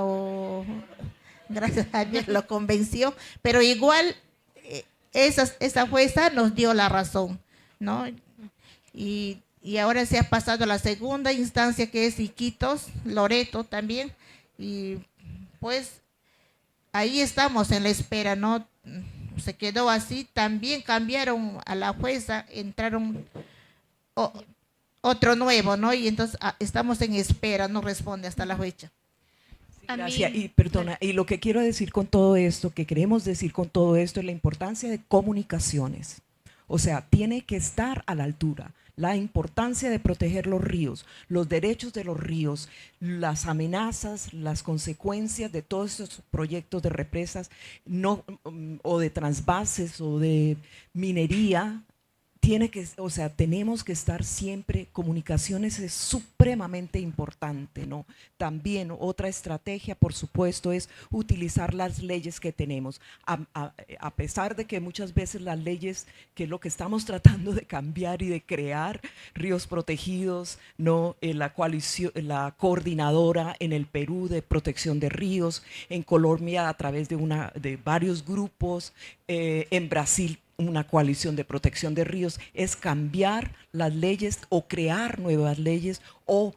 gracias a Dios lo convenció, pero igual esa jueza nos dio la razón, ¿no? Y ahora se ha pasado a la segunda instancia, que es Iquitos, Loreto también, y pues ahí estamos en la espera, ¿no? Se quedó así, también cambiaron a la jueza, entraron otro nuevo, ¿no? Y entonces estamos en espera, no responde hasta la fecha. Gracias. Y perdona, y lo que quiero decir con todo esto, que queremos decir con todo esto, es la importancia de comunicaciones. O sea, tiene que estar a la altura. La importancia de proteger los ríos, los derechos de los ríos, las amenazas, las consecuencias de todos estos proyectos de represas o de trasvases o de minería. Tenemos que estar siempre, comunicaciones es supremamente importante, ¿no? También otra estrategia, por supuesto, es utilizar las leyes que tenemos. A pesar de que muchas veces las leyes, que es lo que estamos tratando de cambiar y de crear, ríos protegidos, ¿no? La coordinadora en el Perú de protección de ríos, en Colombia a través de varios grupos, en Brasil una coalición de protección de ríos, es cambiar las leyes o crear nuevas leyes o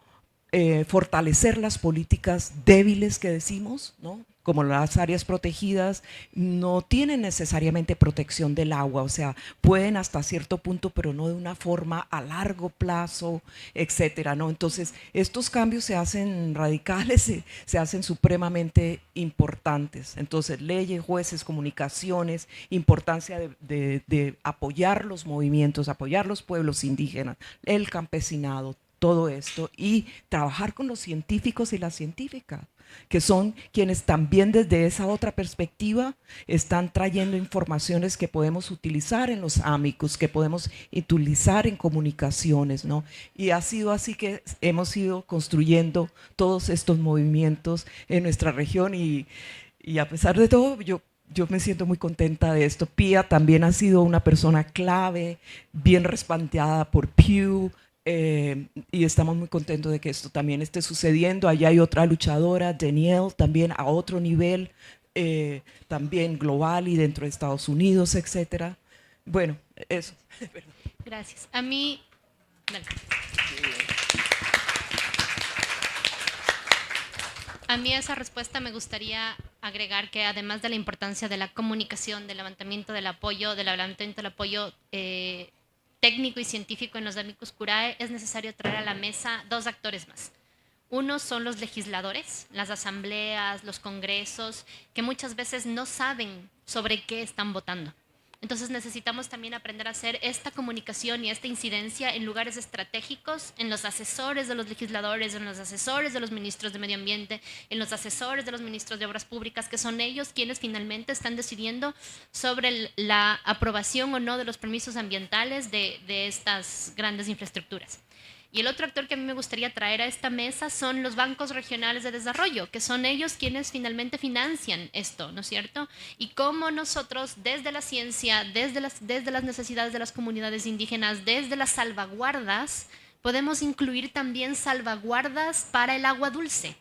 fortalecer las políticas débiles que decimos, ¿no? Como las áreas protegidas no tienen necesariamente protección del agua, o sea, pueden hasta cierto punto, pero no de una forma a largo plazo, etcétera, ¿no? Entonces, estos cambios se hacen radicales, se hacen supremamente importantes. Entonces, leyes, jueces, comunicaciones, importancia de apoyar los movimientos, apoyar los pueblos indígenas, el campesinado, todo esto, y trabajar con los científicos y las científicas, que son quienes también desde esa otra perspectiva están trayendo informaciones que podemos utilizar en los ámicos, que podemos utilizar en comunicaciones, ¿no? Y ha sido así que hemos ido construyendo todos estos movimientos en nuestra región y a pesar de todo, yo me siento muy contenta de esto. Pía también ha sido una persona clave, bien respaldada por Pew, y estamos muy contentos de que esto también esté sucediendo. Allá hay otra luchadora, Danielle, también a otro nivel, también global y dentro de Estados Unidos, etcétera. Bueno, eso. Gracias. A mí... Dale. A mí a esa respuesta me gustaría agregar que además de la importancia de la comunicación, del levantamiento del apoyo, técnico y científico en los amicus curiae, es necesario traer a la mesa dos actores más. Uno son los legisladores, las asambleas, los congresos, que muchas veces no saben sobre qué están votando. Entonces necesitamos también aprender a hacer esta comunicación y esta incidencia en lugares estratégicos, en los asesores de los legisladores, en los asesores de los ministros de Medio Ambiente, en los asesores de los ministros de Obras Públicas, que son ellos quienes finalmente están decidiendo sobre la aprobación o no de los permisos ambientales de estas grandes infraestructuras. Y el otro actor que a mí me gustaría traer a esta mesa son los bancos regionales de desarrollo, que son ellos quienes finalmente financian esto, ¿no es cierto? Y cómo nosotros, desde la ciencia, desde las necesidades de las comunidades indígenas, desde las salvaguardas, podemos incluir también salvaguardas para el agua dulce.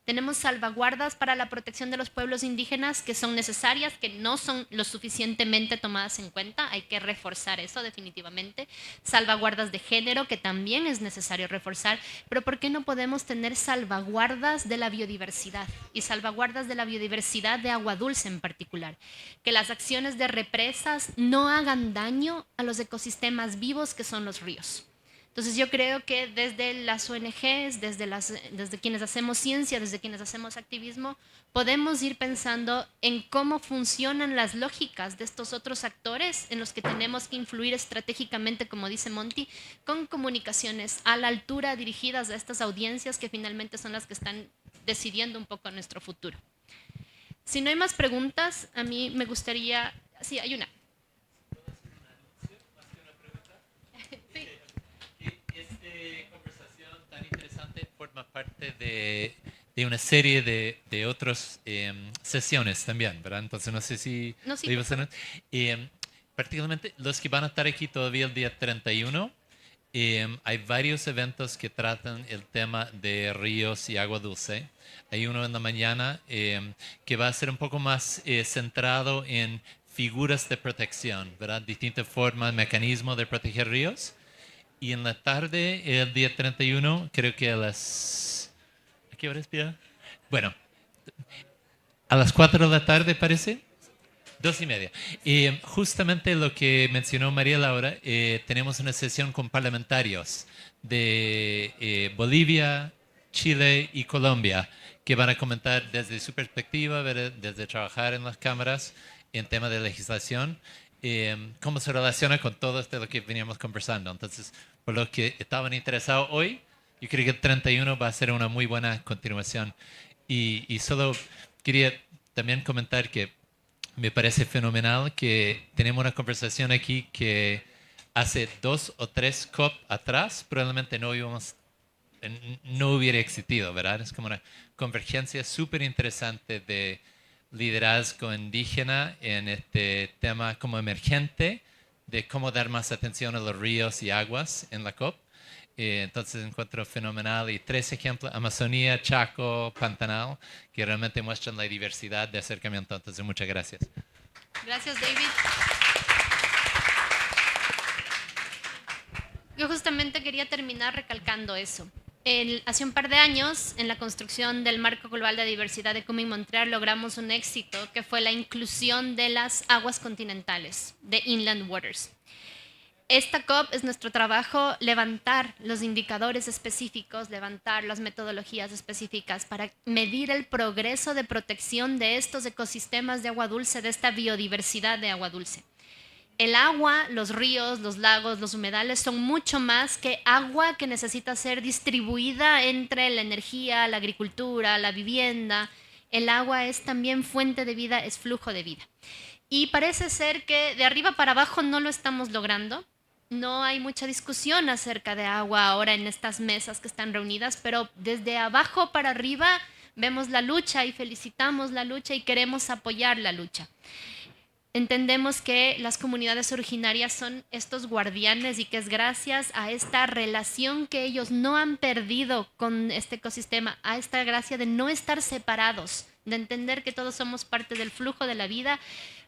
Tenemos salvaguardas para la protección de los pueblos indígenas que son necesarias, que no son lo suficientemente tomadas en cuenta. Hay que reforzar eso definitivamente. Salvaguardas de género que también es necesario reforzar. Pero ¿por qué no podemos tener salvaguardas de la biodiversidad? Y salvaguardas de la biodiversidad de agua dulce en particular. Que las acciones de represas no hagan daño a los ecosistemas vivos que son los ríos. Entonces yo creo que desde las ONGs, desde quienes hacemos ciencia, desde quienes hacemos activismo, podemos ir pensando en cómo funcionan las lógicas de estos otros actores en los que tenemos que influir estratégicamente, como dice Monty, con comunicaciones a la altura dirigidas a estas audiencias que finalmente son las que están decidiendo un poco nuestro futuro. Si no hay más preguntas, a mí me gustaría... Sí, hay una. Forma parte de una serie de otras sesiones también, ¿verdad? Entonces no sé si... No, sí, lo iba a hacer. Particularmente los que van a estar aquí todavía el día 31, hay varios eventos que tratan el tema de ríos y agua dulce. Hay uno en la mañana que va a ser un poco más centrado en figuras de protección, ¿verdad? Distintas formas, mecanismos de proteger ríos. Y en la tarde, el día 31, creo que ¿a qué hora es, Pia? Bueno, a las 4 de la tarde, parece. 2:30. Justamente lo que mencionó María Laura, tenemos una sesión con parlamentarios de Bolivia, Chile y Colombia, que van a comentar desde su perspectiva, desde trabajar en las cámaras en tema de legislación, cómo se relaciona con todo esto de lo que veníamos conversando. Entonces, por los que estaban interesados hoy, yo creo que el 31 va a ser una muy buena continuación. Y solo quería también comentar que me parece fenomenal que tenemos una conversación aquí que hace 2 o 3 COP atrás probablemente no hubiera existido, ¿verdad? Es como una convergencia súper interesante de liderazgo indígena en este tema como emergente de cómo dar más atención a los ríos y aguas en la COP. Entonces encuentro fenomenal y 3 ejemplos, Amazonía, Chaco, Pantanal, que realmente muestran la diversidad de acercamiento. Entonces muchas gracias. Gracias, David. Yo justamente quería terminar recalcando eso. Hace un par de años, en la construcción del Marco Global de Diversidad de Kunming-Montreal, logramos un éxito que fue la inclusión de las aguas continentales, de inland waters. Esta COP es nuestro trabajo levantar los indicadores específicos, levantar las metodologías específicas para medir el progreso de protección de estos ecosistemas de agua dulce, de esta biodiversidad de agua dulce. El agua, los ríos, los lagos, los humedales son mucho más que agua que necesita ser distribuida entre la energía, la agricultura, la vivienda. El agua es también fuente de vida, es flujo de vida. Y parece ser que de arriba para abajo no lo estamos logrando. No hay mucha discusión acerca de agua ahora en estas mesas que están reunidas, pero desde abajo para arriba vemos la lucha y felicitamos la lucha y queremos apoyar la lucha. Entendemos que las comunidades originarias son estos guardianes y que es gracias a esta relación que ellos no han perdido con este ecosistema, a esta gracia de no estar separados, de entender que todos somos parte del flujo de la vida,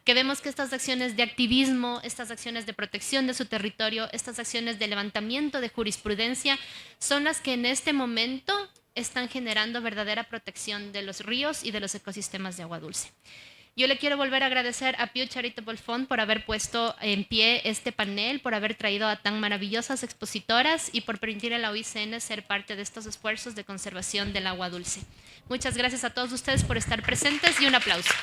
que vemos que estas acciones de activismo, estas acciones de protección de su territorio, estas acciones de levantamiento de jurisprudencia son las que en este momento están generando verdadera protección de los ríos y de los ecosistemas de agua dulce. Yo le quiero volver a agradecer a Pew Charitable Fund por haber puesto en pie este panel, por haber traído a tan maravillosas expositoras y por permitir a la IUCN ser parte de estos esfuerzos de conservación del agua dulce. Muchas gracias a todos ustedes por estar presentes y un aplauso.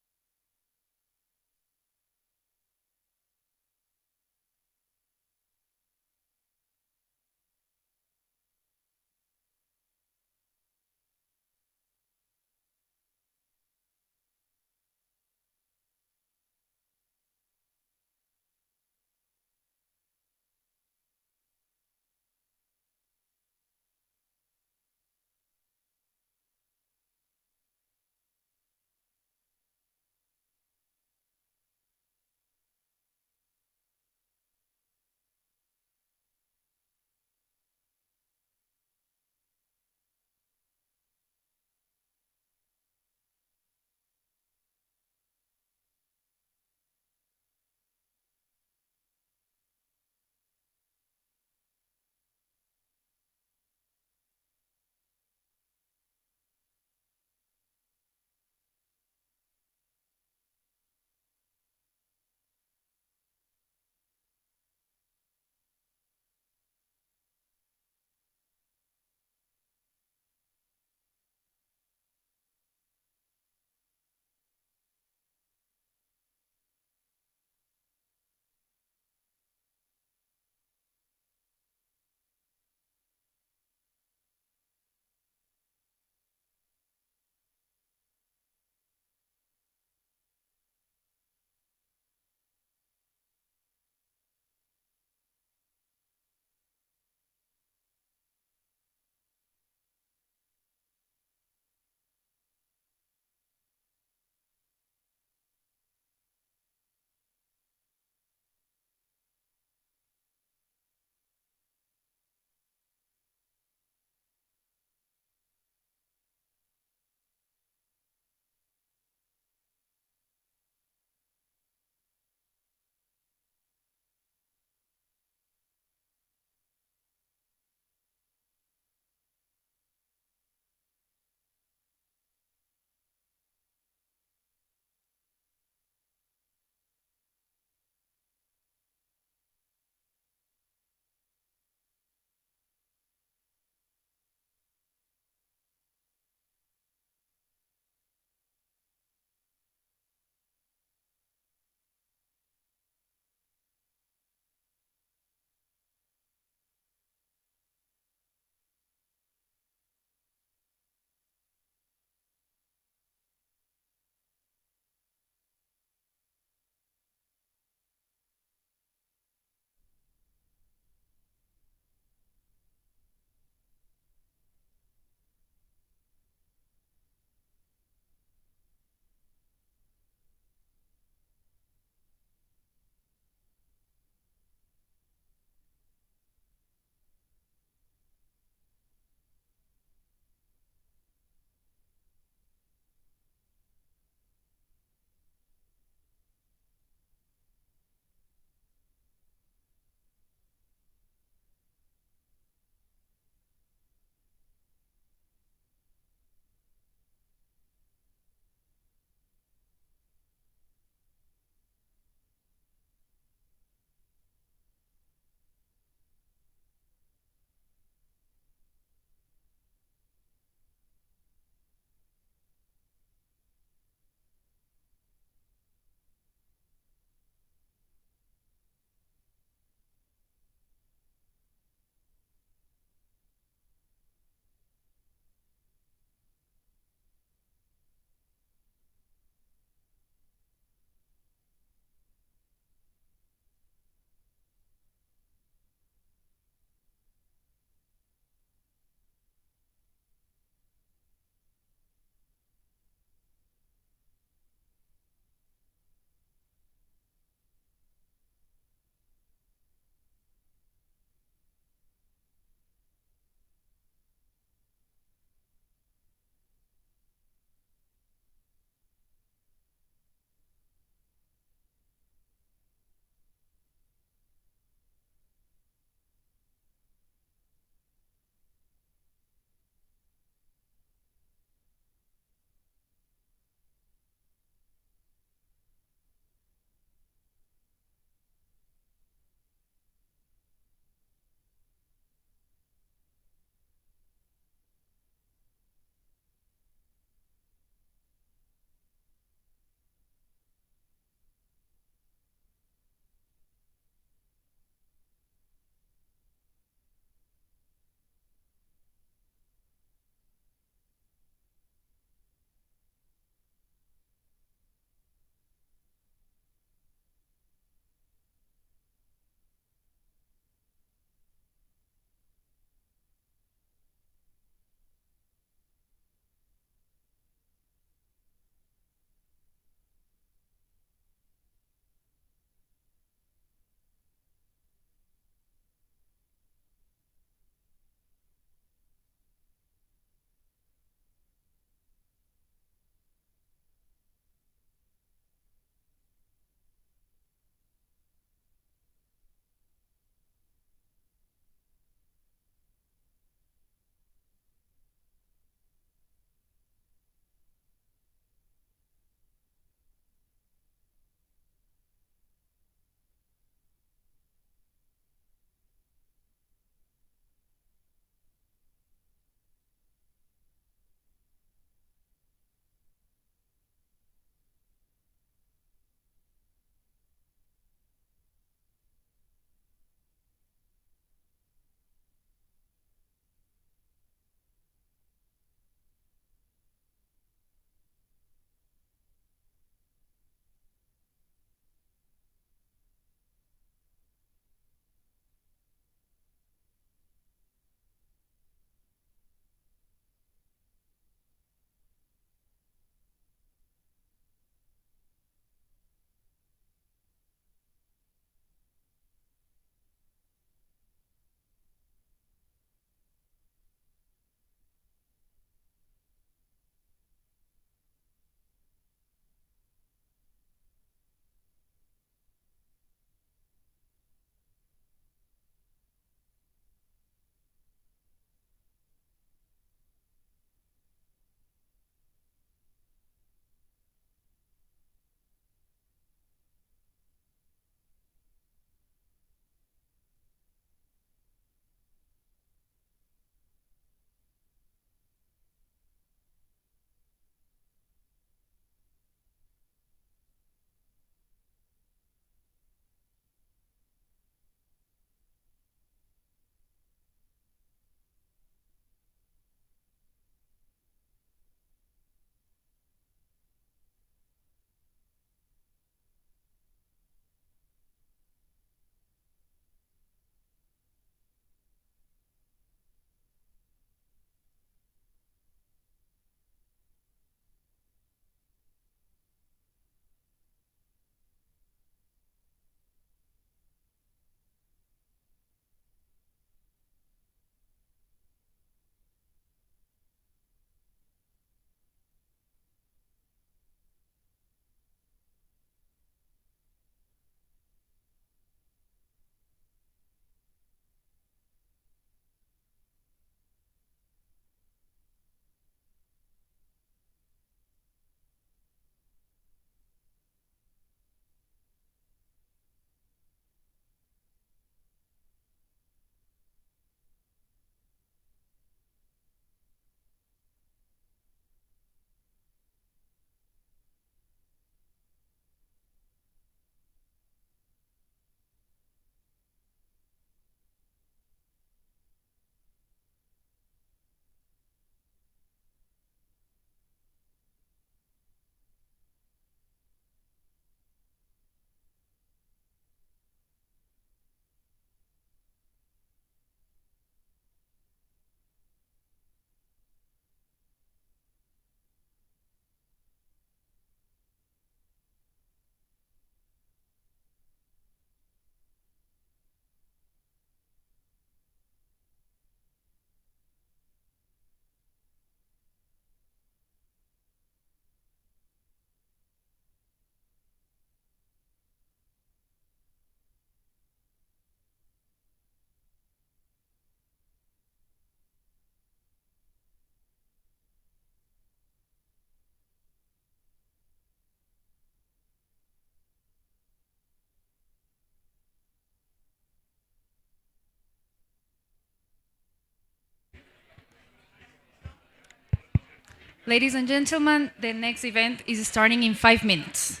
Ladies and gentlemen, the next event is starting in 5 minutes.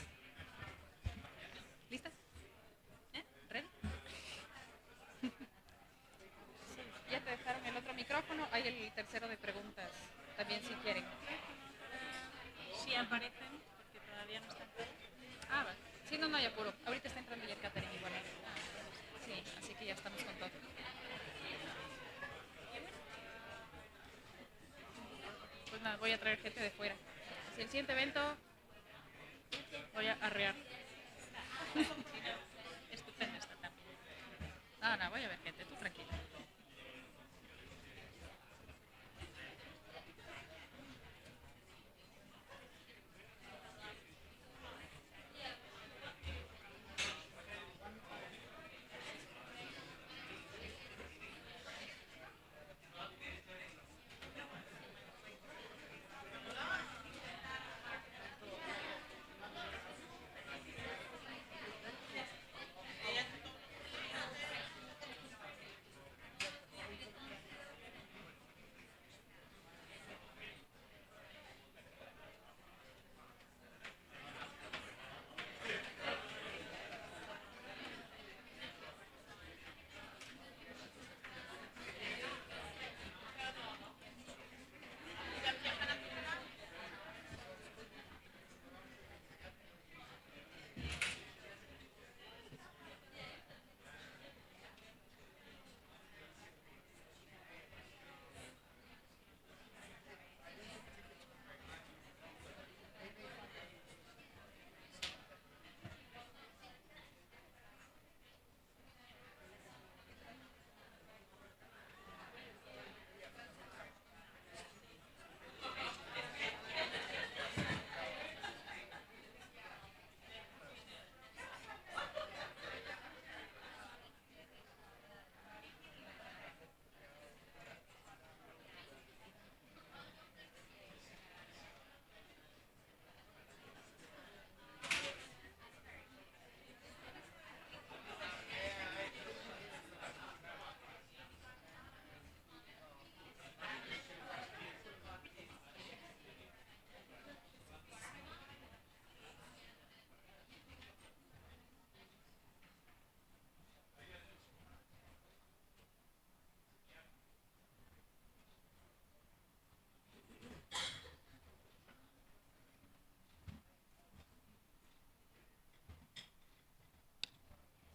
¿Lista? ¿Ready? Ya te dejaron el otro micrófono, hay el tercero de preguntas, también si quieren. Si aparecen, porque todavía no están. Ah, vale. Sí, no hay apuro. Ahorita está entrando ya el catering igualmente. Sí, así que ya estamos con todo. Pues nada, voy a traer gente de fuera. Si el siguiente evento, voy a arrear. Estupendo está también. No, voy a ver gente, tú tranquila.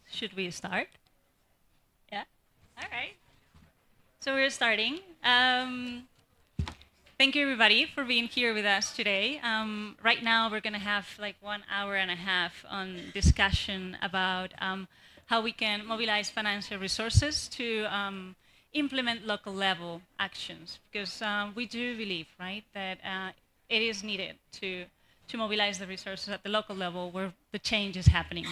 Should we start? Yeah? All right. So we're starting. Thank you, everybody, for being here with us today. Right now, we're going to have like 1.5 hours on discussion about how we can mobilize financial resources to implement local level actions. Because we do believe, right, that it is needed to mobilize the resources at the local level where the change is happening.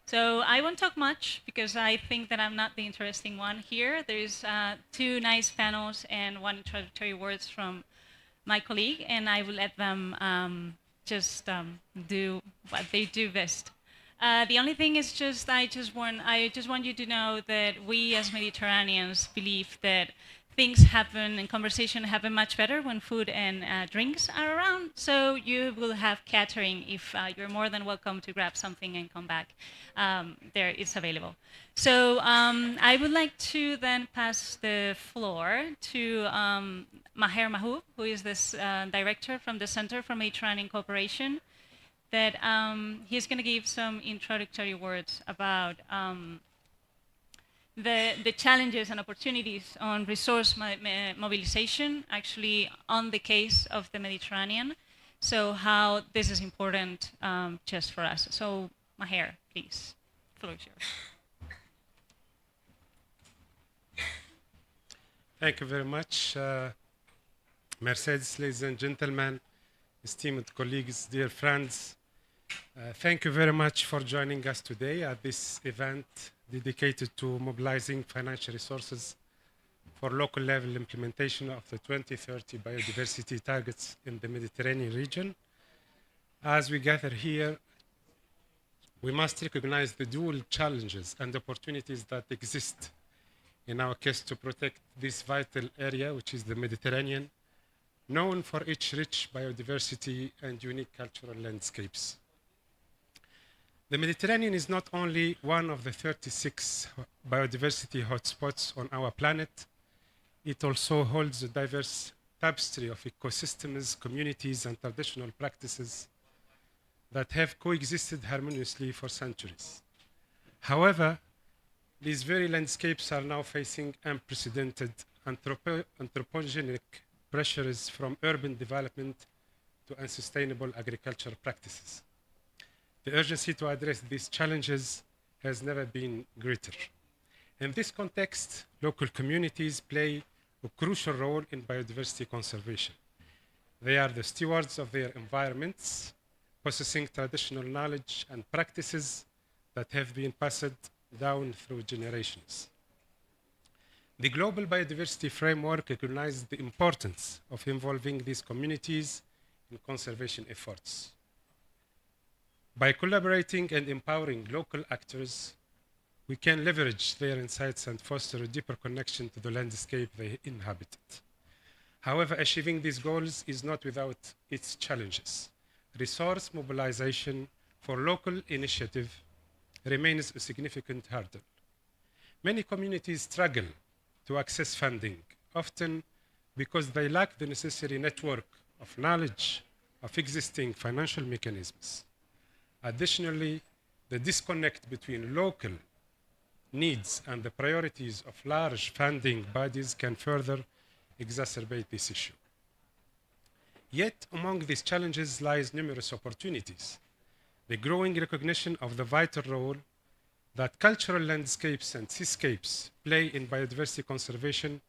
So I won't talk much because I think that I'm not the interesting one here. There's 2 nice panels and 1 introductory words from my colleague, and I will let them just do what they do best. The only thing is just I just want you to know that we as Mediterraneans believe that things happen and conversation happen much better when food and drinks are around. So you will have catering if you're more than welcome to grab something and come back. There it's available. So I would like to then pass the floor to Maher Mahoub, who is this director from the Center for Mediterranean Cooperation, that he's going to give some introductory words about the challenges and opportunities on resource mobilization, actually on the case of the Mediterranean. So how this is important just for us. So Maher, please, the floor is yours. Thank you very much. Mercedes, ladies and gentlemen, esteemed colleagues, dear friends, thank you very much for joining us today at this event dedicated to mobilizing financial resources for local level implementation of the 2030 biodiversity targets in the Mediterranean region. As we gather here, we must recognize the dual challenges and opportunities that exist in our case to protect this vital area, which is the Mediterranean, known for its rich biodiversity and unique cultural landscapes. The Mediterranean is not only one of the 36 biodiversity hotspots on our planet, it also holds a diverse tapestry of ecosystems, communities, and traditional practices that have coexisted harmoniously for centuries. However, these very landscapes are now facing unprecedented anthropogenic pressures from urban development to unsustainable agricultural practices. The urgency to address these challenges has never been greater. In this context, local communities play a crucial role in biodiversity conservation. They are the stewards of their environments, possessing traditional knowledge and practices that have been passed down through generations. The Global Biodiversity Framework recognizes the importance of involving these communities in conservation efforts. By collaborating and empowering local actors, we can leverage their insights and foster a deeper connection to the landscape they inhabited. However, achieving these goals is not without its challenges. Resource mobilization for local initiative remains a significant hurdle. Many communities struggle to access funding, often because they lack the necessary network of knowledge of existing financial mechanisms. Additionally, the disconnect between local needs and the priorities of large funding bodies can further exacerbate this issue. Yet, among these challenges lies numerous opportunities. The growing recognition of the vital role that cultural landscapes and seascapes play in biodiversity conservation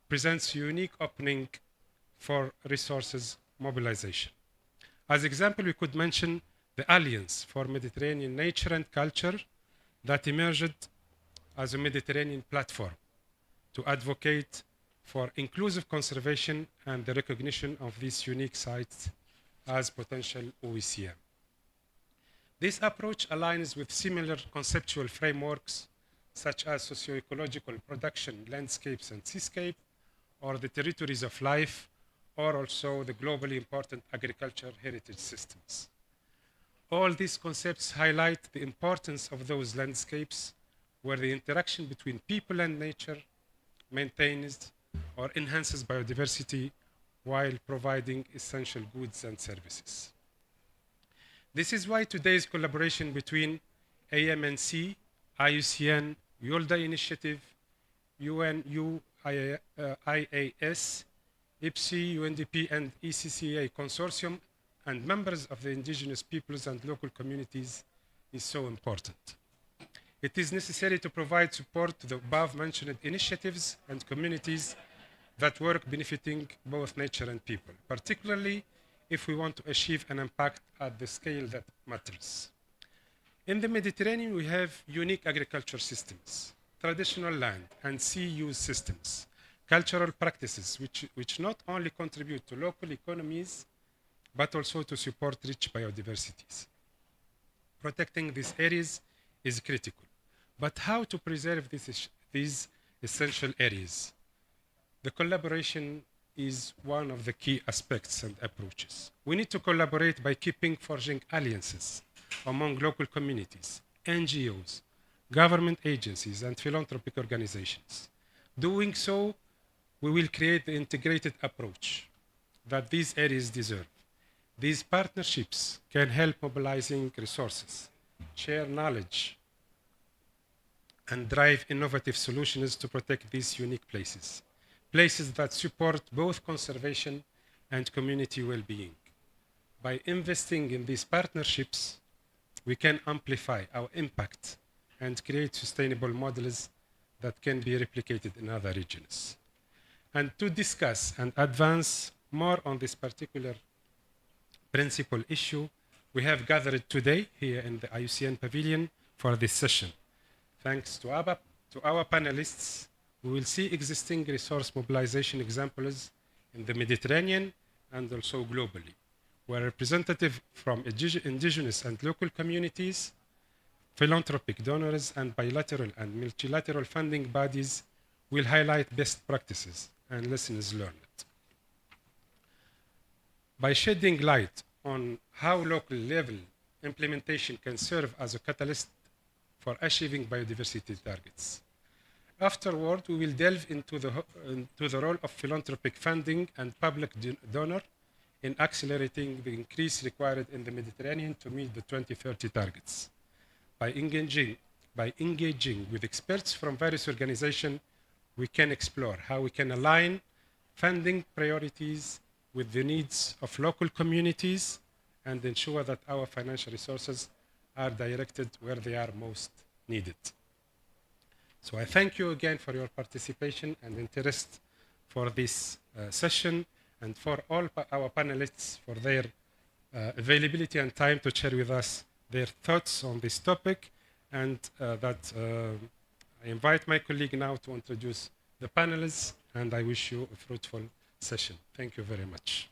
presents a unique opening for resources mobilization. As example, we could mention the Alliance for Mediterranean Nature and Culture that emerged as a Mediterranean platform to advocate for inclusive conservation and the recognition of these unique sites as potential IUCN. This approach aligns with similar conceptual frameworks such as socio-ecological production, landscapes and seascape, or the territories of life, or also the globally important agriculture heritage systems. All these concepts highlight the importance of those landscapes where the interaction between people and nature maintains or enhances biodiversity while providing essential goods and services. This is why today's collaboration between AMNC, IUCN, YOLDA Initiative, UNIAS, IPSI, UNDP, and ECCA Consortium, and members of the indigenous peoples and local communities is so important. It is necessary to provide support to the above-mentioned initiatives and communities that work benefiting both nature and people, particularly if we want to achieve an impact at the scale that matters. In the Mediterranean, we have unique agriculture systems, traditional land and sea use systems, cultural practices which not only contribute to local economies, but also to support rich biodiversities. Protecting these areas is critical. But how to preserve these essential areas? The collaboration is one of the key aspects and approaches. We need to collaborate by forging alliances among local communities, NGOs, government agencies, and philanthropic organizations. Doing so, we will create the integrated approach that these areas deserve. These partnerships can help mobilizing resources, share knowledge, and drive innovative solutions to protect these unique places, places that support both conservation and community well-being. By investing in these partnerships, we can amplify our impact and create sustainable models that can be replicated in other regions. And to discuss and advance more on this particular principal issue, we have gathered today here in the IUCN Pavilion for this session. Thanks to our panelists, we will see existing resource mobilization examples in the Mediterranean and also globally, where representatives from indigenous and local communities, philanthropic donors, and bilateral and multilateral funding bodies will highlight best practices and lessons learned. by shedding light on how local level implementation can serve as a catalyst for achieving biodiversity targets. Afterward, we will delve into the role of philanthropic funding and public donor in accelerating the increase required in the Mediterranean to meet the 2030 targets. By engaging with experts from various organizations, we can explore how we can align funding priorities with the needs of local communities and ensure that our financial resources are directed where they are most needed. So I thank you again for your participation and interest for this session, and for all our panelists for their availability and time to share with us their thoughts on this topic. And I invite my colleague now to introduce the panelists, and I wish you a fruitful session. Thank you very much.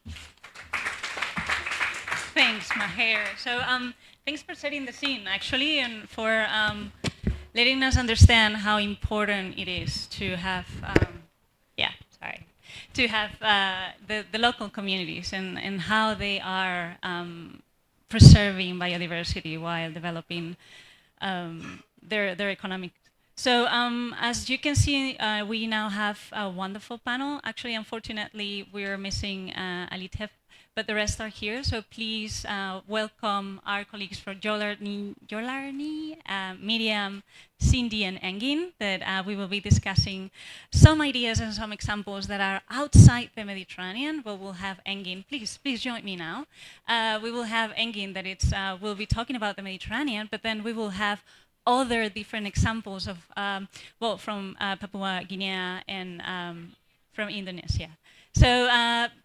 Thanks, Maher. So thanks for setting the scene, actually, and for letting us understand how important it is to have, to have the local communities and how they are preserving biodiversity while developing their economic. So as you can see, we now have a wonderful panel. Actually, unfortunately, we're missing Alitef, but the rest are here. So please welcome our colleagues from Yolarni, Miriam, Cindy, and Engin, that we will be discussing some ideas and some examples that are outside the Mediterranean. But we'll have Engin. Please join me now. We will have Engin that we'll be talking about the Mediterranean, but then we will have other different examples of, from Papua Guinea and from Indonesia. So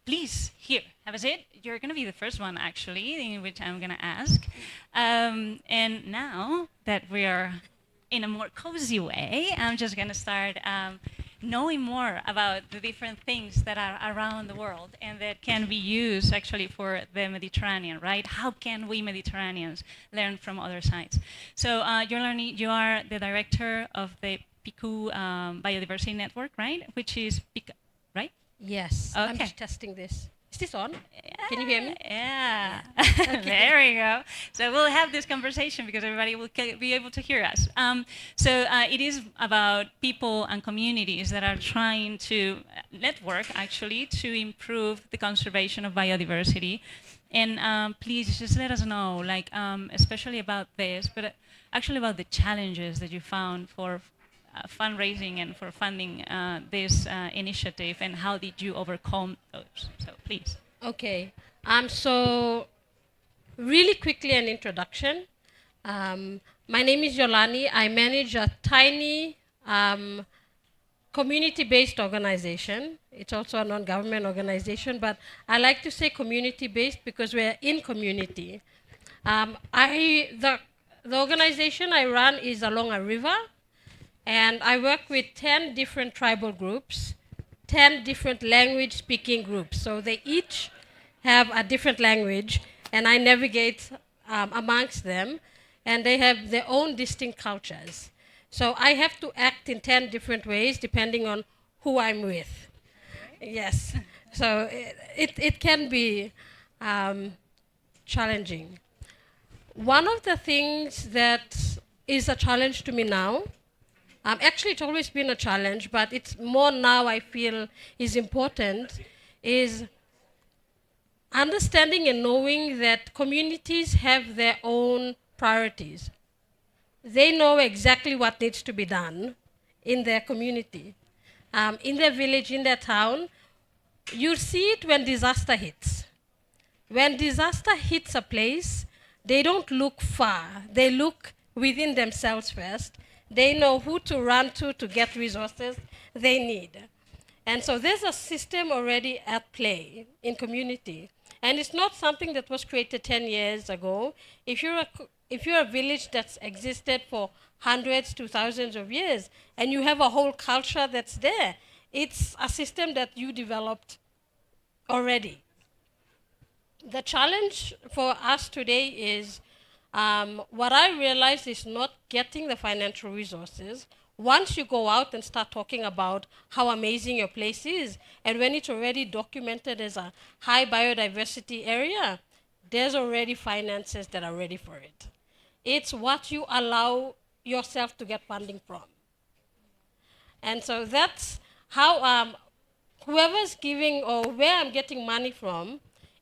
please, here, have a seat. You're going to be the first one, actually, in which I'm going to ask. And now that we are in a more cozy way, I'm just going to start knowing more about the different things that are around the world and that can be used, actually, for the Mediterranean, right? How can we Mediterraneans learn from other sites? So, Yolarni, you are the director of the PICU Biodiversity Network, right? Which is, right? Yes, okay. I'm just testing this. Is this on? Yeah. Can you hear me? Yeah. Okay. There we go. So we'll have this conversation because everybody will be able to hear us. So it is about people and communities that are trying to network, actually, to improve the conservation of biodiversity. And please just let us know, like, especially about this, but actually about the challenges that you found for fundraising and for funding this initiative, and how did you overcome those? So please. Okay. So really quickly an introduction. My name is Yolani. I manage a tiny community-based organization. It's also a non-government organization, but I like to say community-based because we're in community. The organization I run is along a river, and I work with 10 different tribal groups, 10 different language-speaking groups. So they each have a different language, and I navigate amongst them, and they have their own distinct cultures. So I have to act in 10 different ways depending on who I'm with. Yes. So it can be challenging. One of the things that is a challenge to me now, actually, it's always been a challenge, but it's more now I feel is important, is understanding and knowing that communities have their own priorities. They know exactly what needs to be done in their community, in their village, in their town. You see it when disaster hits. When disaster hits a place, they don't look far. They look within themselves first. They know who to run to get resources they need. And so there's a system already at play in community. And it's not something that was created 10 years ago. If you're a village that's existed for hundreds to thousands of years, and you have a whole culture that's there, it's a system that you developed already. The challenge for us today is what I realized is not getting the financial resources. once you go out and start talking about how amazing your place is, and when it's already documented as a high biodiversity area, there's already finances that are ready for it. It's what you allow yourself to get funding from. And so that's how whoever's giving or where I'm getting money from,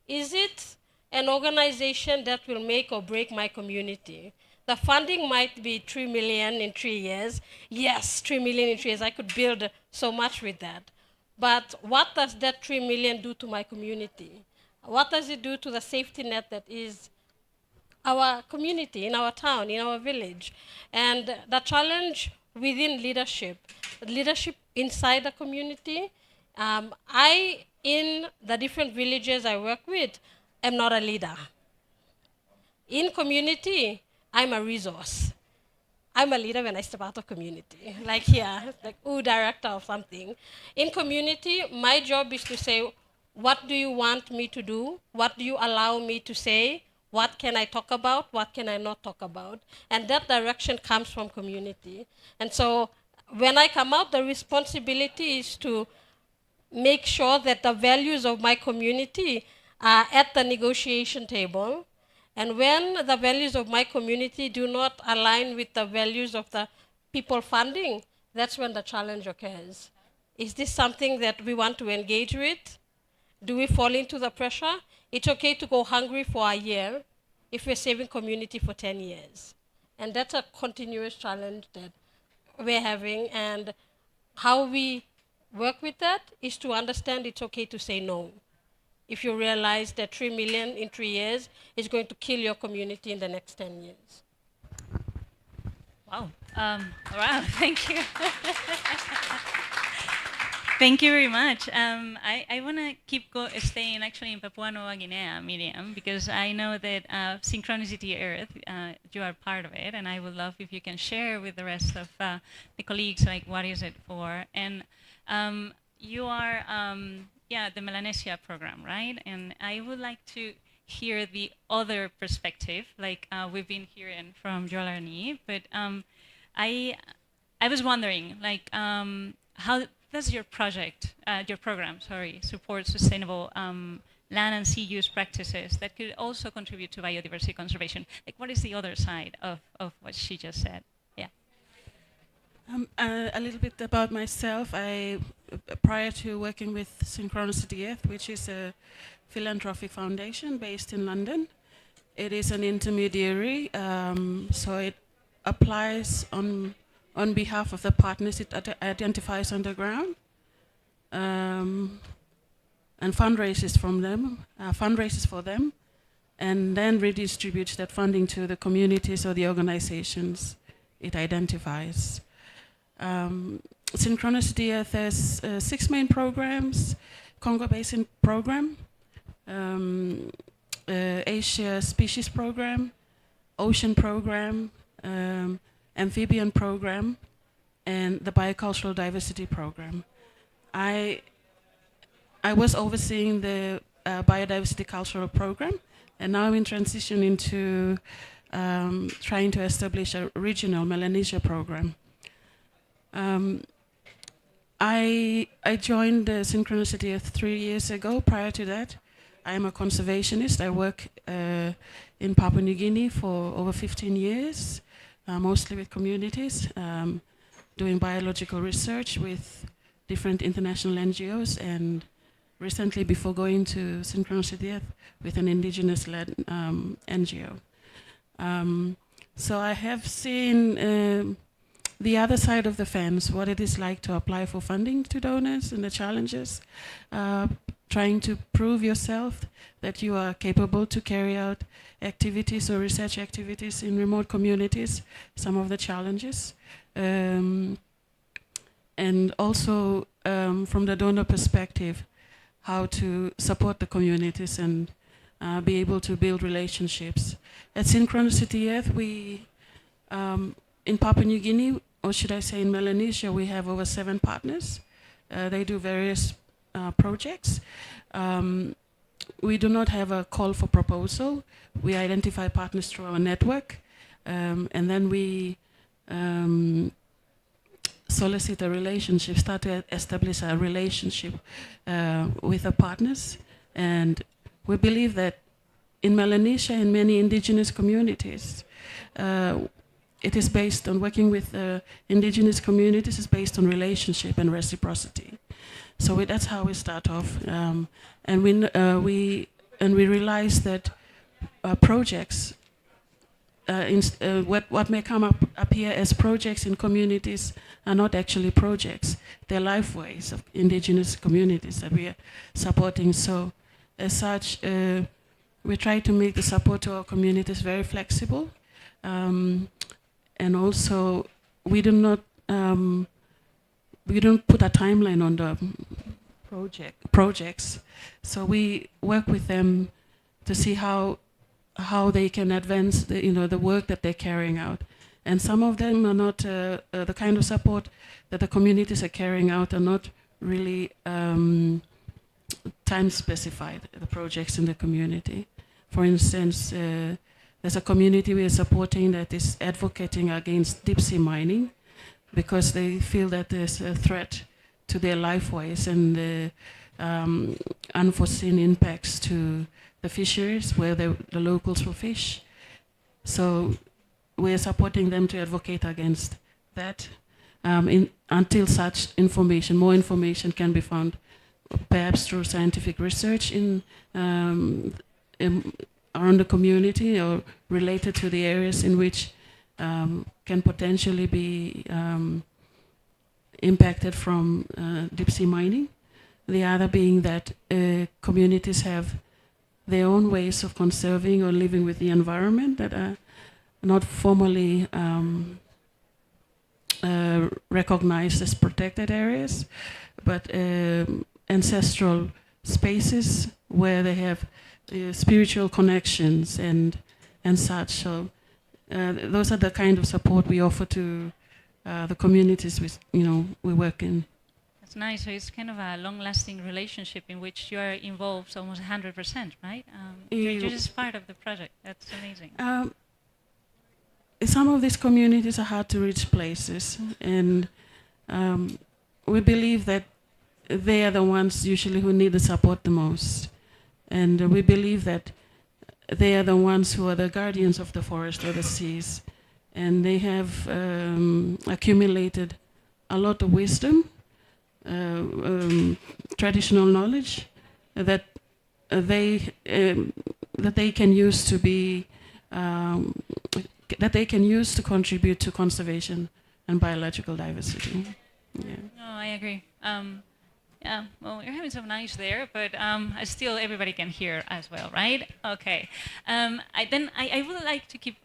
is it an organization that will make or break my community? The funding might be 3 million in 3 years. Yes, 3 million in 3 years, I could build so much with that. But what does that 3 million do to my community? What does it do to the safety net that is our community, in our town, in our village? And the challenge within leadership inside the community, I, in the different villages I work with, am not a leader. In community, I'm a resource. I'm a leader when I step out of community, like here, like director of something. In community, my job is to say, what do you want me to do? What do you allow me to say? What can I talk about? What can I not talk about? And that direction comes from community. And so when I come out, the responsibility is to make sure that the values of my community are at the negotiation table. And when the values of my community do not align with the values of the people funding, that's when the challenge occurs. Is this something that we want to engage with? Do we fall into the pressure? It's okay to go hungry for a year if we're saving community for 10 years. And that's a continuous challenge that we're having. And how we work with that is to understand it's okay to say no. If you realize that 3 million in 3 years is going to kill your community in the next 10 years. Wow. All right. Thank you. Thank you very much. I want to keep staying actually in Papua New Guinea, Miriam, because I know that Synchronicity Earth, you are part of it, and I would love if you can share with the rest of the colleagues, like, what is it for? And you are, the Melanesia program, right? And I would like to hear the other perspective, like we've been hearing from Jolani, but I was wondering, like, how does your program, support sustainable land and sea use practices that could also contribute to biodiversity conservation? Like, what is the other side of what she just said? Yeah. A little bit about myself. Prior to working with Synchronicity Earth, which is a philanthropic foundation based in London, it is an intermediary, so it applies on behalf of the partners it identifies on the ground, and fundraises for them, and then redistributes that funding to the communities or the organizations it identifies. Synchronicity Earth has 6 main programs: Congo Basin Program, Asia Species Program, Ocean Program, Amphibian Program, and the Biocultural Diversity Program. I was overseeing the Biodiversity Cultural Program, and now I'm in transition into trying to establish a regional Melanesia program. I joined Synchronicity Earth 3 years ago. Prior to that, I am a conservationist. I work in Papua New Guinea for over 15 years, mostly with communities, doing biological research with different international NGOs, and recently, before going to Synchronicity Earth, with an Indigenous-led NGO. So I have seen the other side of the fence, what it is like to apply for funding to donors and the challenges, trying to prove yourself that you are capable to carry out activities or research activities in remote communities, some of the challenges. And also from the donor perspective, how to support the communities and be able to build relationships. At Synchronicity Earth, we, in Papua New Guinea, or should I say in Melanesia, we have over 7 partners. They do various projects. We do not have a call for proposal. We identify partners through our network, and then we solicit a relationship, start to establish a relationship with our partners. And we believe that in Melanesia and many indigenous communities, it is based on working with indigenous communities, is based on relationship and reciprocity. So that's how we start off. And we realize that projects, what may come up here as projects in communities are not actually projects. They're lifeways of indigenous communities that we are supporting. So as such, we try to make the support to our communities very flexible. And also, we don't put a timeline on the projects. So we work with them to see how they can advance the work that they're carrying out. And some of them are not, the kind of support that the communities are carrying out are not really time specified, the projects in the community. For instance, there's a community we are supporting that is advocating against deep sea mining because they feel that there's a threat to their lifeways and the unforeseen impacts to the fisheries where the locals will fish. So we're supporting them to advocate against that until such information, more information can be found, perhaps through scientific research around the community or related to the areas in which can potentially be impacted from deep sea mining. The other being that communities have their own ways of conserving or living with the environment that are not formally recognized as protected areas, but ancestral spaces where they have spiritual connections and such. So those are the kind of support we offer to the communities we work in. That's nice. So it's kind of a long-lasting relationship in which you are involved almost 100%, right? You're just part of the project. That's amazing. Some of these communities are hard to reach places, and we believe that they are the ones usually who need the support the most. And we believe that they are the ones who are the guardians of the forest or the seas. And they have accumulated a lot of wisdom, traditional knowledge that they can use to be that they can use to contribute to conservation and biological diversity. Yeah. No, I agree. Yeah, well, you're having some nice there, but still everybody can hear as well, right? Okay. I would like to keep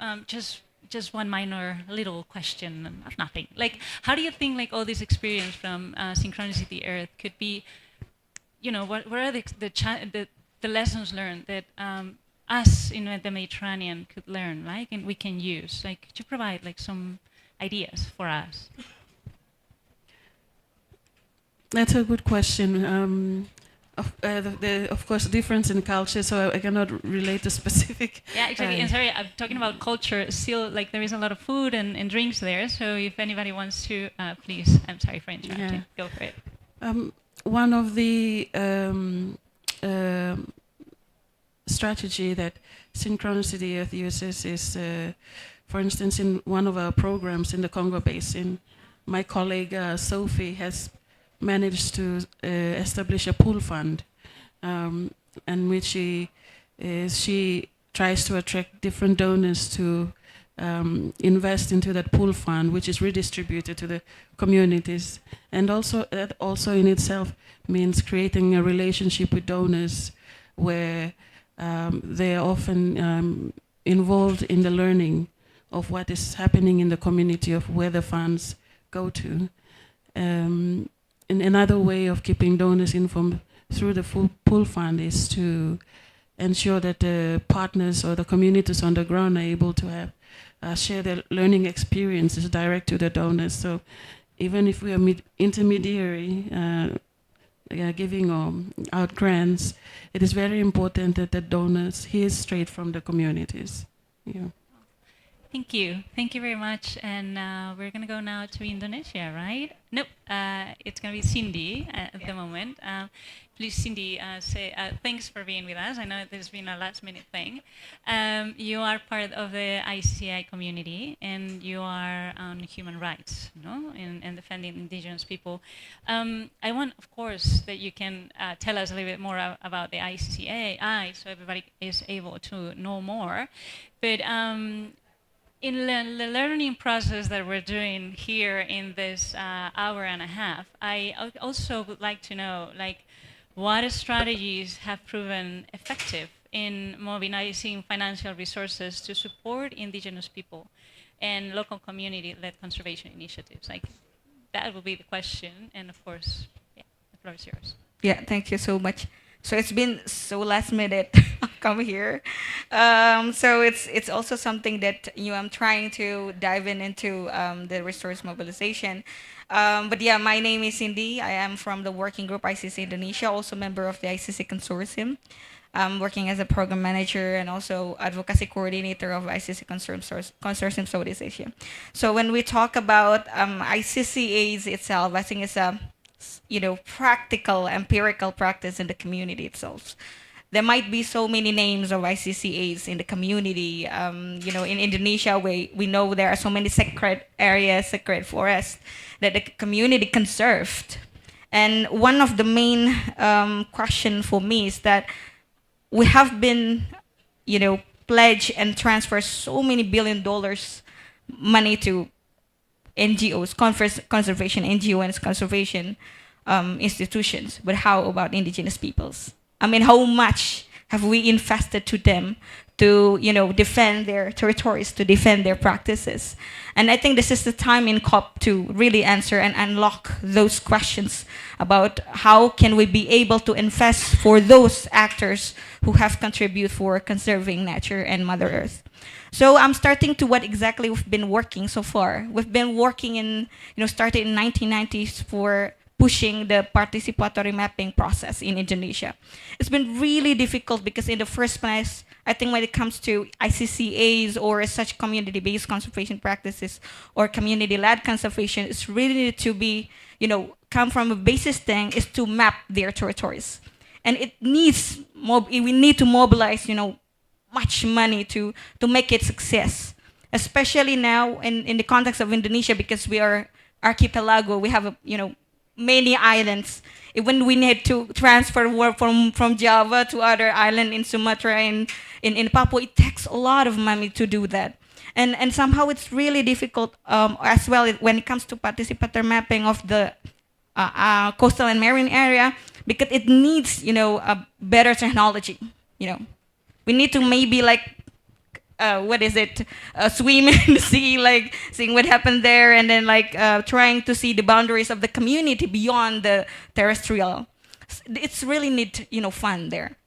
just one minor little question of nothing. Like, how do you think like all this experience from Synchronicity Earth could be, what are the lessons learned that us in the Mediterranean could learn, like, and we can use? Like, could you provide like some ideas for us? That's a good question. Of course, difference in culture, so I cannot relate to specific. Yeah, exactly. And sorry, I'm talking about culture. Still, like there is a lot of food and drinks there. So if anybody wants to, please. I'm sorry for interrupting. Yeah. Go for it. One of the strategy that Synchronicity Earth uses is, for instance, in one of our programs in the Congo Basin, my colleague Sophie has managed to establish a pool fund, in which she tries to attract different donors to invest into that pool fund, which is redistributed to the communities. And also, that also in itself means creating a relationship with donors where they are often involved in the learning of what is happening in the community, of where the funds go to. And another way of keeping donors informed through the pool fund is to ensure that the partners or the communities on the ground are able to have share their learning experiences direct to the donors. So even if we are intermediary giving out grants, it is very important that the donors hear straight from the communities. Yeah. Thank you. Thank you very much. And we're going to go now to Indonesia, right? Nope. It's going to be Cindy at the moment. Please, Cindy, say thanks for being with us. I know this has been a last-minute thing. You are part of the ICCI community, and you are on human rights, no, and defending indigenous people. I want, of course, that you can tell us a little bit more about the ICCI, so everybody is able to know more. But in the learning process that we're doing here in this hour and a half, I also would like to know, like, what strategies have proven effective in mobilizing financial resources to support indigenous people and local community-led conservation initiatives? Like, that will be the question, and of course, yeah, the floor is yours. Yeah, thank you so much. So it's been so last minute come here. So it's also something that I'm trying to dive into the resource mobilization. But yeah, my name is Cindy. I am from the working group ICC Indonesia, also member of the ICC consortium. I'm working as a program manager and also advocacy coordinator of ICC Consortium Southeast Asia. So when we talk about ICCAs itself, I think it's a practical, empirical practice in the community itself. There might be so many names of ICCAs in the community. In Indonesia, we know there are so many sacred areas, sacred forests that the community conserved. And one of the main question for me is that we have been, pledged and transferred so many $1 billion money to NGOs, conservation NGO and conservation institutions. But how about indigenous peoples? I mean, how much have we invested to them to, defend their territories, to defend their practices? And I think this is the time in COP to really answer and unlock those questions about how can we be able to invest for those actors who have contributed for conserving nature and Mother Earth. So I'm starting to what exactly we've been working so far. We've been working in, started in 1990s for pushing the participatory mapping process in Indonesia. It's been really difficult because in the first place, I think when it comes to ICCAs or such community-based conservation practices or community-led conservation, it's really need to be, come from a basis thing is to map their territories. And it needs, we need to mobilize, much money to make it success. Especially now in the context of Indonesia, because we are archipelago, we have, many islands. When we need to transfer work from Java to other island in Sumatra and in Papua, it takes a lot of money to do that. And somehow it's really difficult as well when it comes to participatory mapping of the coastal and marine area, because it needs, a better technology, We need to maybe swim in the sea, like seeing what happened there, and then trying to see the boundaries of the community beyond the terrestrial. It's really need, fun there.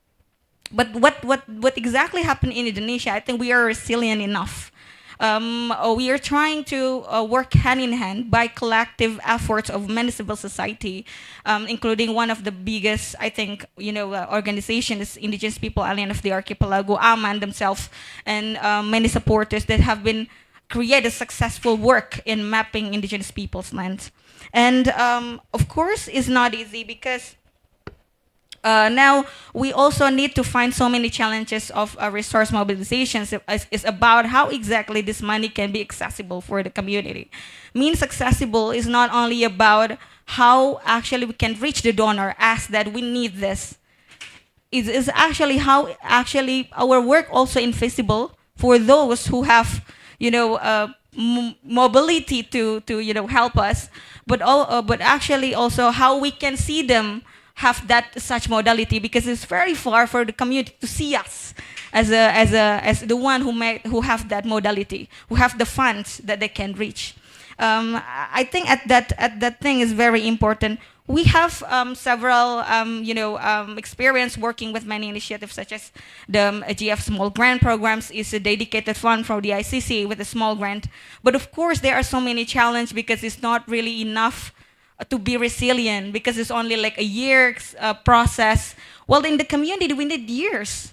But what exactly happened in Indonesia, I think we are resilient enough. We are trying to work hand in hand by collective efforts of many civil society, including one of the biggest, I think, organizations, Indigenous People Alliance of the Archipelago, AMAN themselves, and many supporters that have been created successful work in mapping indigenous people's lands. And of course, it's not easy because now we also need to find so many challenges of resource mobilizations. It's about how exactly this money can be accessible for the community. Means accessible is not only about how actually we can reach the donor, ask that we need this. It is actually how actually our work also invisible for those who have, mobility to help us, but actually also how we can see them have that such modality, because it's very far for the community to see us as the one who have that modality, who have the funds that they can reach. I think at that thing is very important. We have several experience working with many initiatives, such as the GF Small Grant Programs is a dedicated fund from the ICC with a small grant. But of course, there are so many challenges because it's not really enough to be resilient, because it's only like a year's process. Well, in the community, we need years.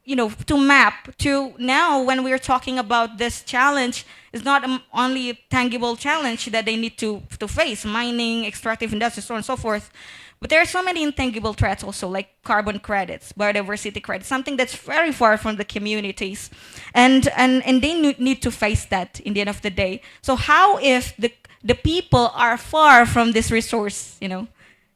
to map to now when we're talking about this challenge, it's not only a tangible challenge that they need to face, mining, extractive industry, so on and so forth. But there are so many intangible threats also, like carbon credits, biodiversity credits, something that's very far from the communities. And they need to face that in the end of the day. So how if the people are far from this resource,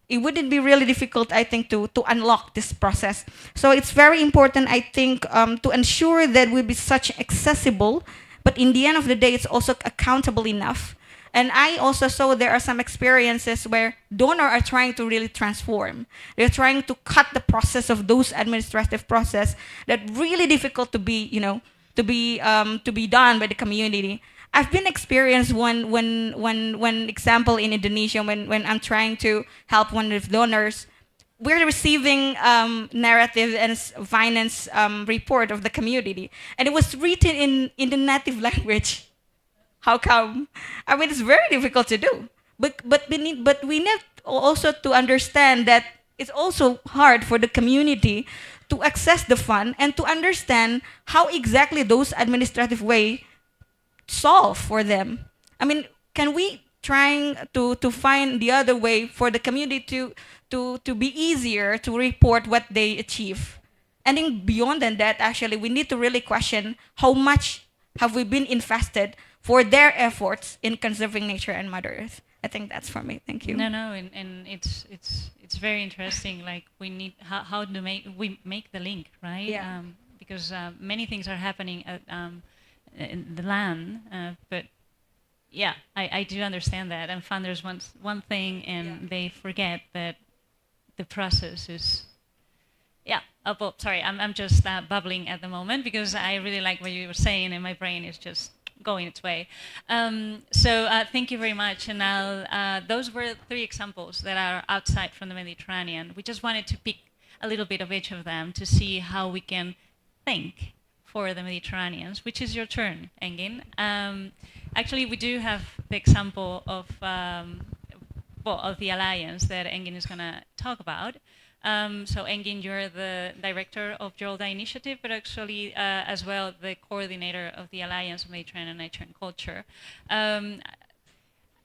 it wouldn't be really difficult, I think, to unlock this process. So it's very important, I think, to ensure that will be such accessible, but in the end of the day, it's also accountable enough. And I also saw there are some experiences where donors are trying to really transform. They're trying to cut the process of those administrative process that really difficult to be, to be done by the community. I've been experienced one example in Indonesia when I'm trying to help one of the donors. We're receiving narrative and finance report of the community, and it was written in the native language. How come? I mean, it's very difficult to do. But we need also to understand that it's also hard for the community to access the fund and to understand how exactly those administrative way solve for them. I mean, can we trying to find the other way for the community to be easier to report what they achieve? And then beyond that, actually, we need to really question how much have we been invested for their efforts in conserving nature and Mother Earth. I think that's for me. Thank you. No, and it's very interesting. Like we need how do we make the link, right? Yeah. Because many things are happening at, in the land, but yeah, I do understand that. And funders want one thing, and they forget that the process is. Yeah. Oh, sorry, I'm just bubbling at the moment because I really like what you were saying, and my brain is just going its way. So thank you very much. And now those were 3 examples that are outside from the Mediterranean. We just wanted to pick a little bit of each of them to see how we can think for the Mediterraneans, which is your turn, Engin. Actually, we do have the example of of the alliance that Engin is going to talk about. So Engin, you're the director of Jorda Initiative, but actually as well the coordinator of the Alliance of Mediterranean Nature and Culture.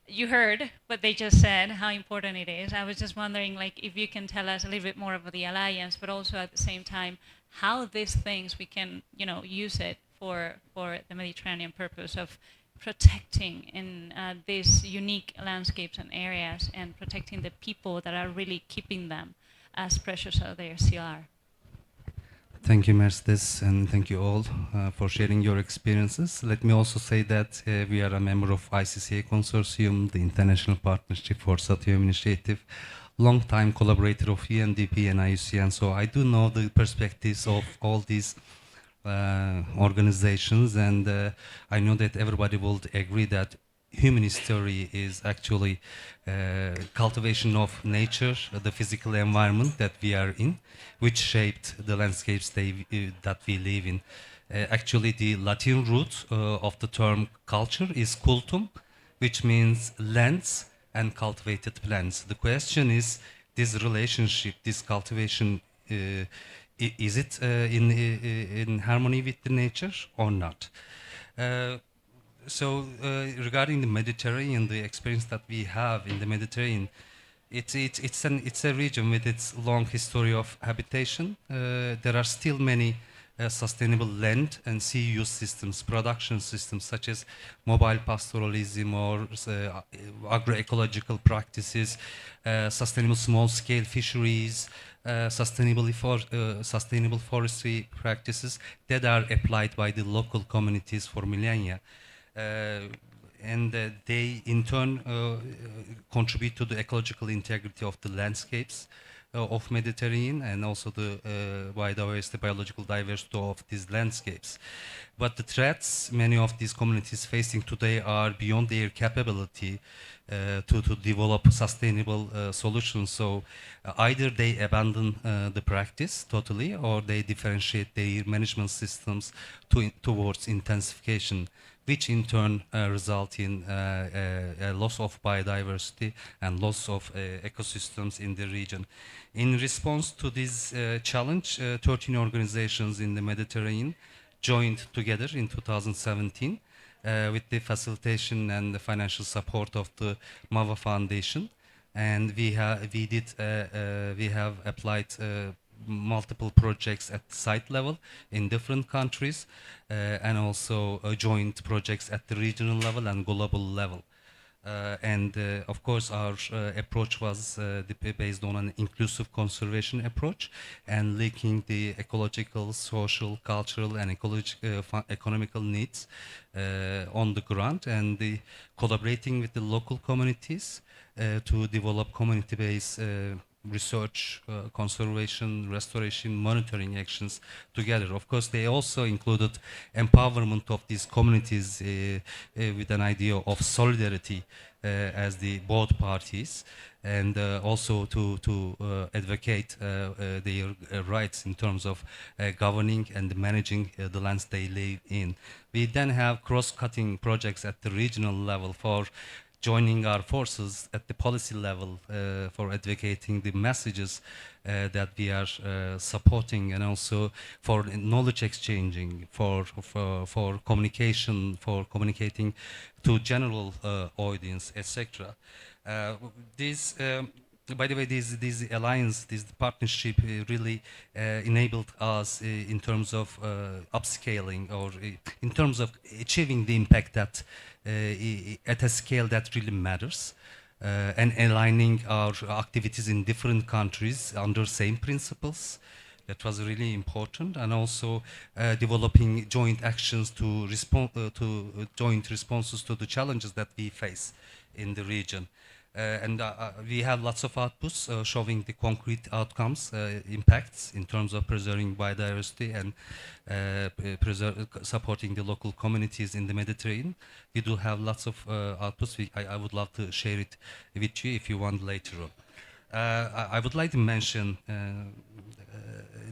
You heard what they just said, how important it is. I was just wondering, like, if you can tell us a little bit more about the Alliance, but also at the same time, how these things we can, use it for the Mediterranean purpose of protecting in these unique landscapes and areas and protecting the people that are really keeping them as precious as they still are. Thank you, Mercedes, and thank you all for sharing your experiences. Let me also say that we are a member of ICCA Consortium, the International Partnership for Satyam Initiative, long-time collaborator of UNDP and IUCN, so I do know the perspectives of all these organizations, and I know that everybody will agree that human history is actually cultivation of nature, the physical environment that we are in, which shaped the landscapes that we live in. Actually, the Latin root of the term culture is cultum, which means lands and cultivated plants. The question is, this relationship, this cultivation, is it in harmony with the nature or not? So regarding the Mediterranean, the experience that we have in the Mediterranean, it's a region with its long history of habitation. There are still many sustainable land and sea use systems, production systems such as mobile pastoralism or agroecological practices, sustainable small-scale fisheries, sustainable forestry practices that are applied by the local communities for millennia. And they in turn contribute to the ecological integrity of the landscapes of Mediterranean and also the biodiversity, biological diversity of these landscapes. But the threats many of these communities facing today are beyond their capability to develop sustainable solutions. So either they abandon the practice totally, or they differentiate their management systems towards intensification, which in turn result in a loss of biodiversity and loss of ecosystems in the region. In response to this challenge, 13 organizations in the Mediterranean joined together in 2017 with the facilitation and the financial support of the MAVA Foundation. And we have applied multiple projects at site level in different countries and also joint projects at the regional level and global level. Of course, our approach was based on an inclusive conservation approach and linking the ecological, social, cultural, and economical needs on the ground, and collaborating with the local communities to develop community-based research, conservation, restoration, monitoring actions together. Of course, they also included empowerment of these communities with an idea of solidarity as the both parties, and also to advocate their rights in terms of governing and managing the lands they live in. We then have cross-cutting projects at the regional level for joining our forces at the policy level for advocating the messages that we are supporting, and also for knowledge exchanging, for communication, for communicating to general audience, etc. By the way, this alliance, this partnership really enabled us in terms of upscaling, or in terms of achieving the impact that at a scale that really matters, and aligning our activities in different countries under same principles. That was really important, and also developing joint actions to respond to joint responses to the challenges that we face in the region. We have lots of outputs showing the concrete outcomes, impacts in terms of preserving biodiversity and supporting the local communities in the Mediterranean. We do have lots of outputs. I would love to share it with you if you want later on. I would like to mention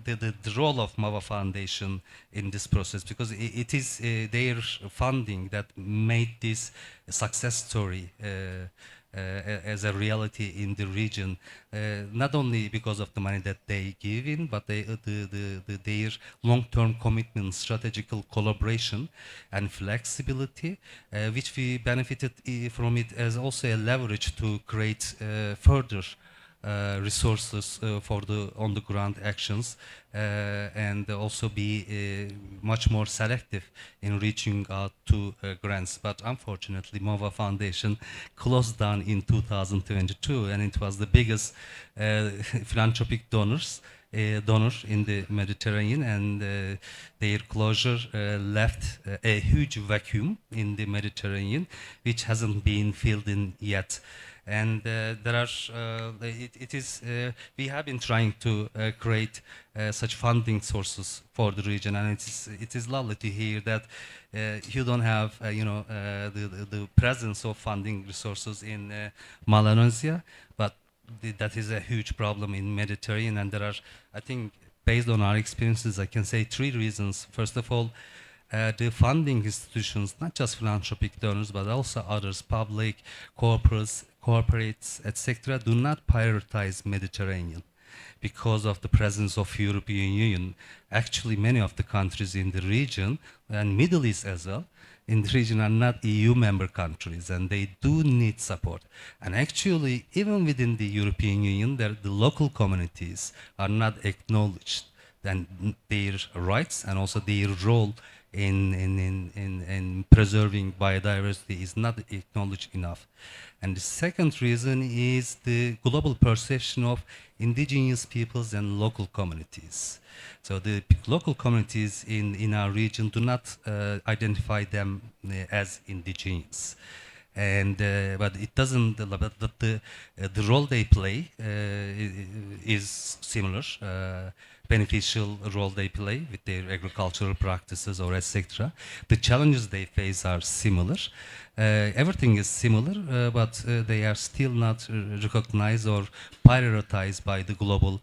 the role of MAVA Foundation in this process, because it is their funding that made this a success story as a reality in the region, not only because of the money that they give in, but their long-term commitment, strategical collaboration and flexibility, which we benefited from it as also a leverage to create further resources for the on-the-ground actions, and also be much more selective in reaching out to grants. But unfortunately, MOVA Foundation closed down in 2022, and it was the biggest philanthropic donor in the Mediterranean, and their closure left a huge vacuum in the Mediterranean, which hasn't been filled in yet. And we have been trying to create such funding sources for the region, and it is lovely to hear that you don't have the presence of funding resources in Melanesia, but that is a huge problem in Mediterranean. And there are, I think, based on our experiences, I can say 3 reasons. First of all, the funding institutions, not just philanthropic donors, but also others, public, corporates, etc., do not prioritize Mediterranean because of the presence of European Union. Actually, many of the countries in the region, and Middle East as well, in the region are not EU member countries, and they do need support. And actually, even within the European Union, the local communities are not acknowledged, and their rights and also their role in preserving biodiversity is not acknowledged enough. And the second reason is the global perception of indigenous peoples and local communities. So the local communities in our region do not identify them as indigenous. And but it doesn't. But the role they play is similar. Beneficial role they play with their agricultural practices or etc. The challenges they face are similar. Everything is similar, but they are still not recognized or prioritized by the global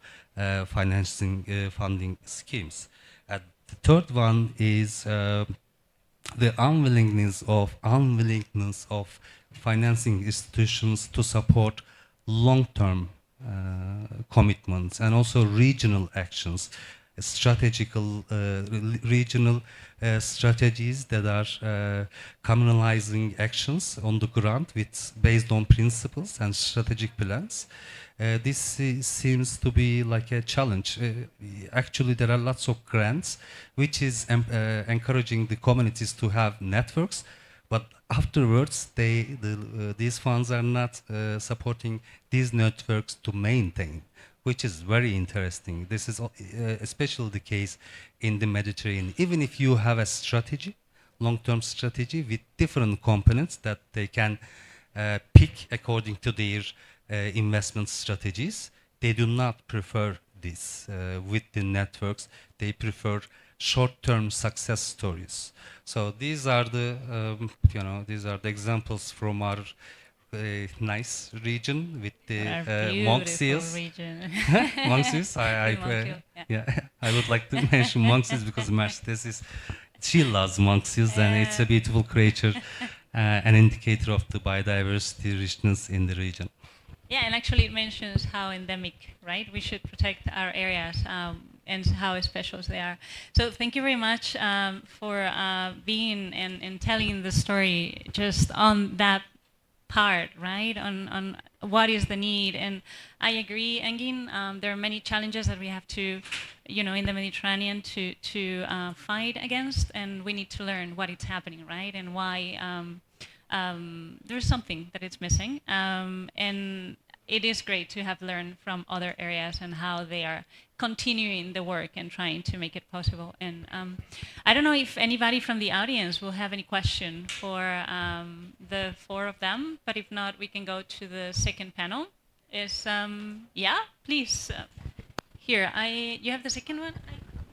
funding schemes. The third one is the unwillingness of financing institutions to support long-term commitments and also regional actions, regional strategies that are communalizing actions on the ground based on principles and strategic plans. This seems to be like a challenge. Actually, there are lots of grants which is encouraging the communities to have networks, but afterwards these funds are not supporting these networks to maintain, which is very interesting. This is especially the case in the Mediterranean. Even if you have a strategy, long-term strategy with different components that they can pick according to their investment strategies, they do not prefer this with the networks. They prefer short-term success stories. So these are the these are the examples from our nice region with the monk seals. Monk seals. I would like to mention monk seals because Mercedes she loves monk seals and it's a beautiful creature, an indicator of the biodiversity richness in the region. Yeah, and actually it mentions how endemic, right? We should protect our areas and how special they are. So thank you very much for being and telling the story just on that part, right? On what is the need. And I agree, Engin, there are many challenges that we have to, in the Mediterranean to fight against, and we need to learn what is happening, right? And why there's something that is missing. And it is great to have learned from other areas and how they are continuing the work and trying to make it possible. And I don't know if anybody from the audience will have any question for the four of them, but if not, we can go to the second panel. Yeah, please. Here, you have the second one?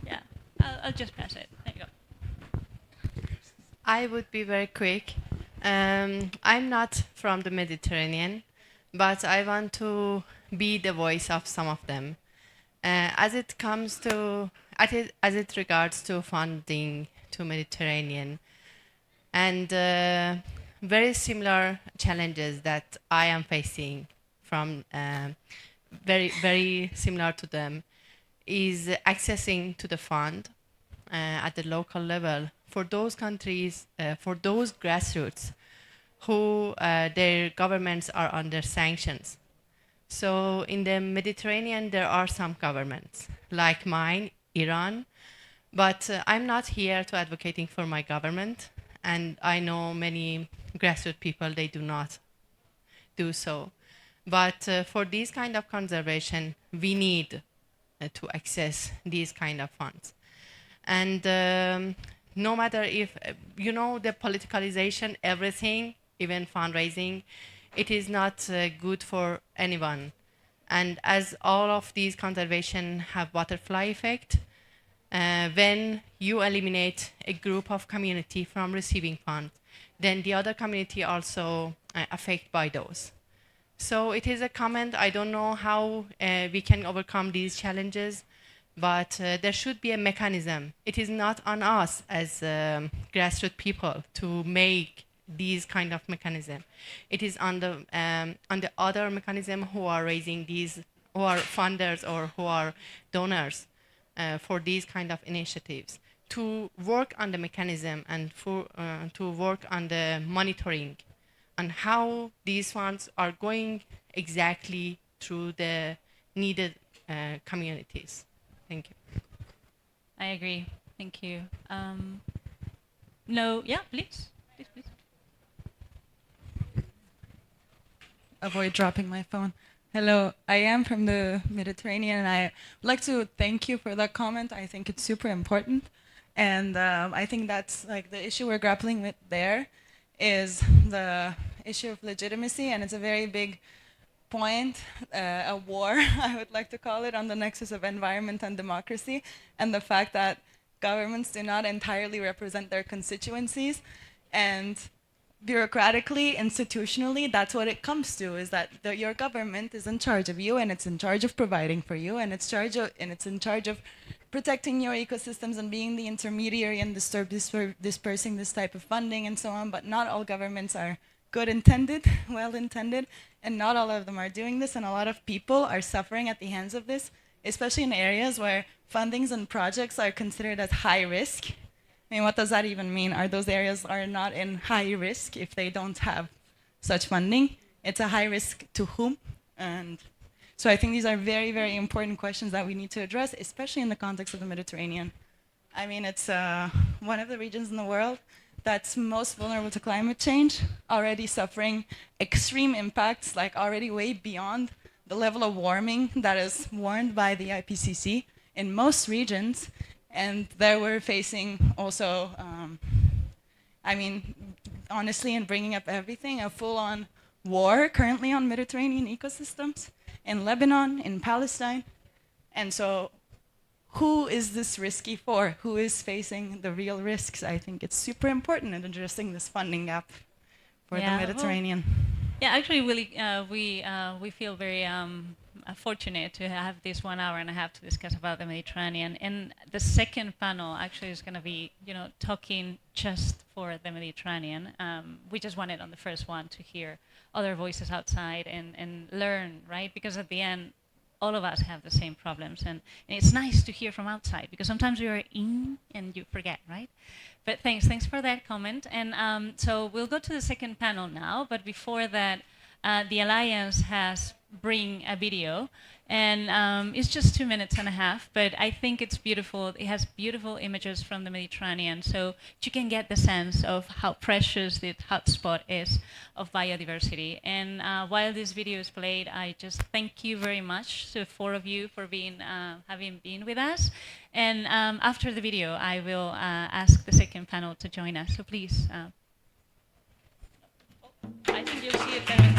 Yeah, I'll just pass it. There you go. I would be very quick. I'm not from the Mediterranean, but I want to be the voice of some of them. As it regards to funding to Mediterranean, and very similar challenges that I am facing from very, very similar to them is accessing to the fund at the local level for those countries, for those grassroots who their governments are under sanctions. So in the Mediterranean, there are some governments, like mine, Iran, but I'm not here to advocating for my government, and I know many grassroots people, they do not do so. But for this kind of conservation, we need to access these kind of funds. And no matter if, the politicalization, everything, even fundraising, it is not good for anyone. And as all of these conservation have butterfly effect, when you eliminate a group of community from receiving funds, then the other community also affected by those. So it is a comment. I don't know how we can overcome these challenges, but there should be a mechanism. It is not on us as grassroots people to make these kind of mechanism. It is on the other mechanism who are raising these, who are funders or who are donors for these kind of initiatives, to work on the mechanism and to work on the monitoring and how these funds are going exactly through the needed communities. Thank you. I agree. Thank you. No, yeah, please. Please. Avoid dropping my phone. Hello, I am from the Mediterranean, and I would like to thank you for that comment. I think it's super important, and I think that's like the issue we're grappling with there is the issue of legitimacy, and it's a very big point, a war, I would like to call it, on the nexus of environment and democracy, and the fact that governments do not entirely represent their constituencies, and bureaucratically, institutionally, that's what it comes to, is that your government is in charge of you, and it's in charge of providing for you, and it's in charge of protecting your ecosystems and being the intermediary and dispersing this type of funding and so on, but not all governments are good intended, well intended, and not all of them are doing this, and a lot of people are suffering at the hands of this, especially in areas where fundings and projects are considered as high risk. I mean, what does that even mean? Are those areas are not in high risk if they don't have such funding? It's a high risk to whom? And so I think these are very, very important questions that we need to address, especially in the context of the Mediterranean. I mean, it's one of the regions in the world that's most vulnerable to climate change, already suffering extreme impacts, like already way beyond the level of warming that is warned by the IPCC in most regions. And there we're facing also, I mean, honestly, in bringing up everything, a full-on war currently on Mediterranean ecosystems in Lebanon, in Palestine. And so who is this risky for? Who is facing the real risks? I think it's super important in addressing this funding gap for the Mediterranean. Yeah, actually, really, we feel very fortunate to have this 1 hour and a half to discuss about the Mediterranean. And the second panel actually is going to be, talking just for the Mediterranean. We just wanted on the first one to hear other voices outside and learn, right? Because at the end, all of us have the same problems, and it's nice to hear from outside because sometimes we are in and you forget, right? But thanks for that comment. And so we'll go to the second panel now, but before that, the Alliance has bring a video, and it's just 2.5 minutes, but I think it's beautiful. It has beautiful images from the Mediterranean, so you can get the sense of how precious the hotspot is of biodiversity. And while this video is played, I just thank you very much to 4 of you for being having been with us. And after the video, I will ask the second panel to join us. So please. I think you'll see it there.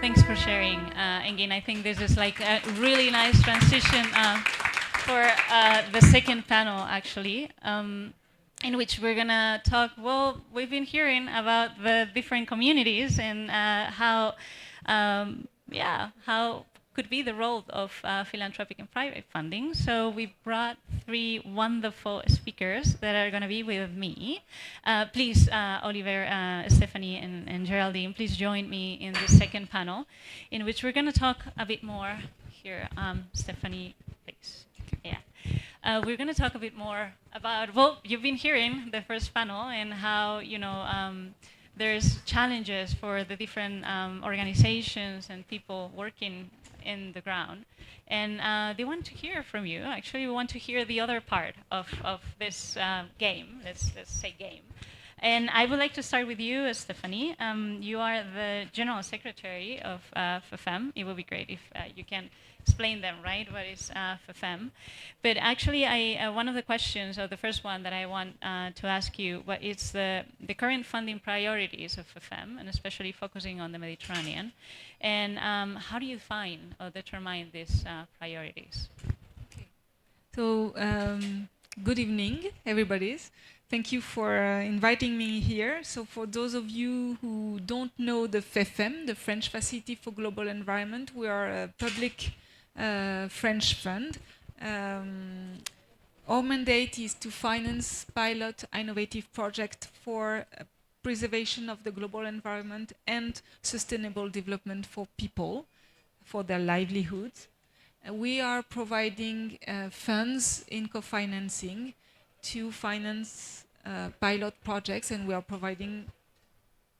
Thanks for sharing, Engin. I think this is like a really nice transition for the second panel, actually. in which we're going to talk, well, we've been hearing about the different communities and how could be the role of philanthropic and private funding. So we brought three wonderful speakers that are going to be with me. Please, Oliver, Stephanie, and Geraldine, please join me in the second panel, in which we're going to talk a bit more. Here, Stephanie, please. Yeah. We're going to talk a bit more about, well, you've been hearing the first panel and how, there's challenges for the different organizations and people working in the ground. And they want to hear from you. Actually, we want to hear the other part of this game, let's say game. And I would like to start with you, Stephanie. You are the General Secretary of FFM. It would be great if you can explain them, right? What is FFM? But actually, one of the questions, or the first one that I want to ask you, what is the current funding priorities of FFM, and especially focusing on the Mediterranean, and how do you define or determine these priorities? Okay. So, good evening, everybody. Thank you for inviting me here. So for those of you who don't know the FFM, the French Facility for Global Environment, we are a public French fund. Our mandate is to finance pilot innovative projects for preservation of the global environment and sustainable development for people, for their livelihoods. We are providing funds in co-financing to finance pilot projects, and we are providing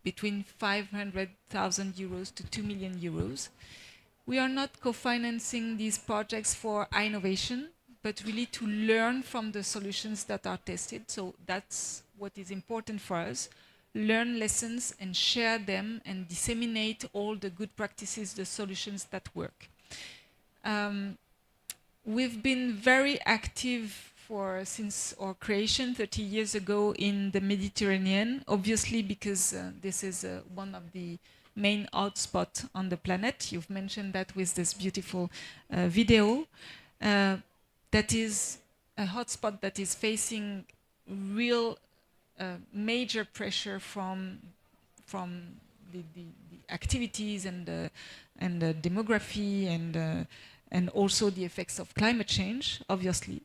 between 500,000 euros to 2 million euros. We are not co-financing these projects for innovation, but really to learn from the solutions that are tested. So that's what is important for us. Learn lessons and share them and disseminate all the good practices, the solutions that work. We've been very active since our creation 30 years ago in the Mediterranean, obviously because this is one of the main hotspots on the planet. You've mentioned that with this beautiful video. That is a hotspot that is facing real major pressure from the activities and the demography and also the effects of climate change, obviously.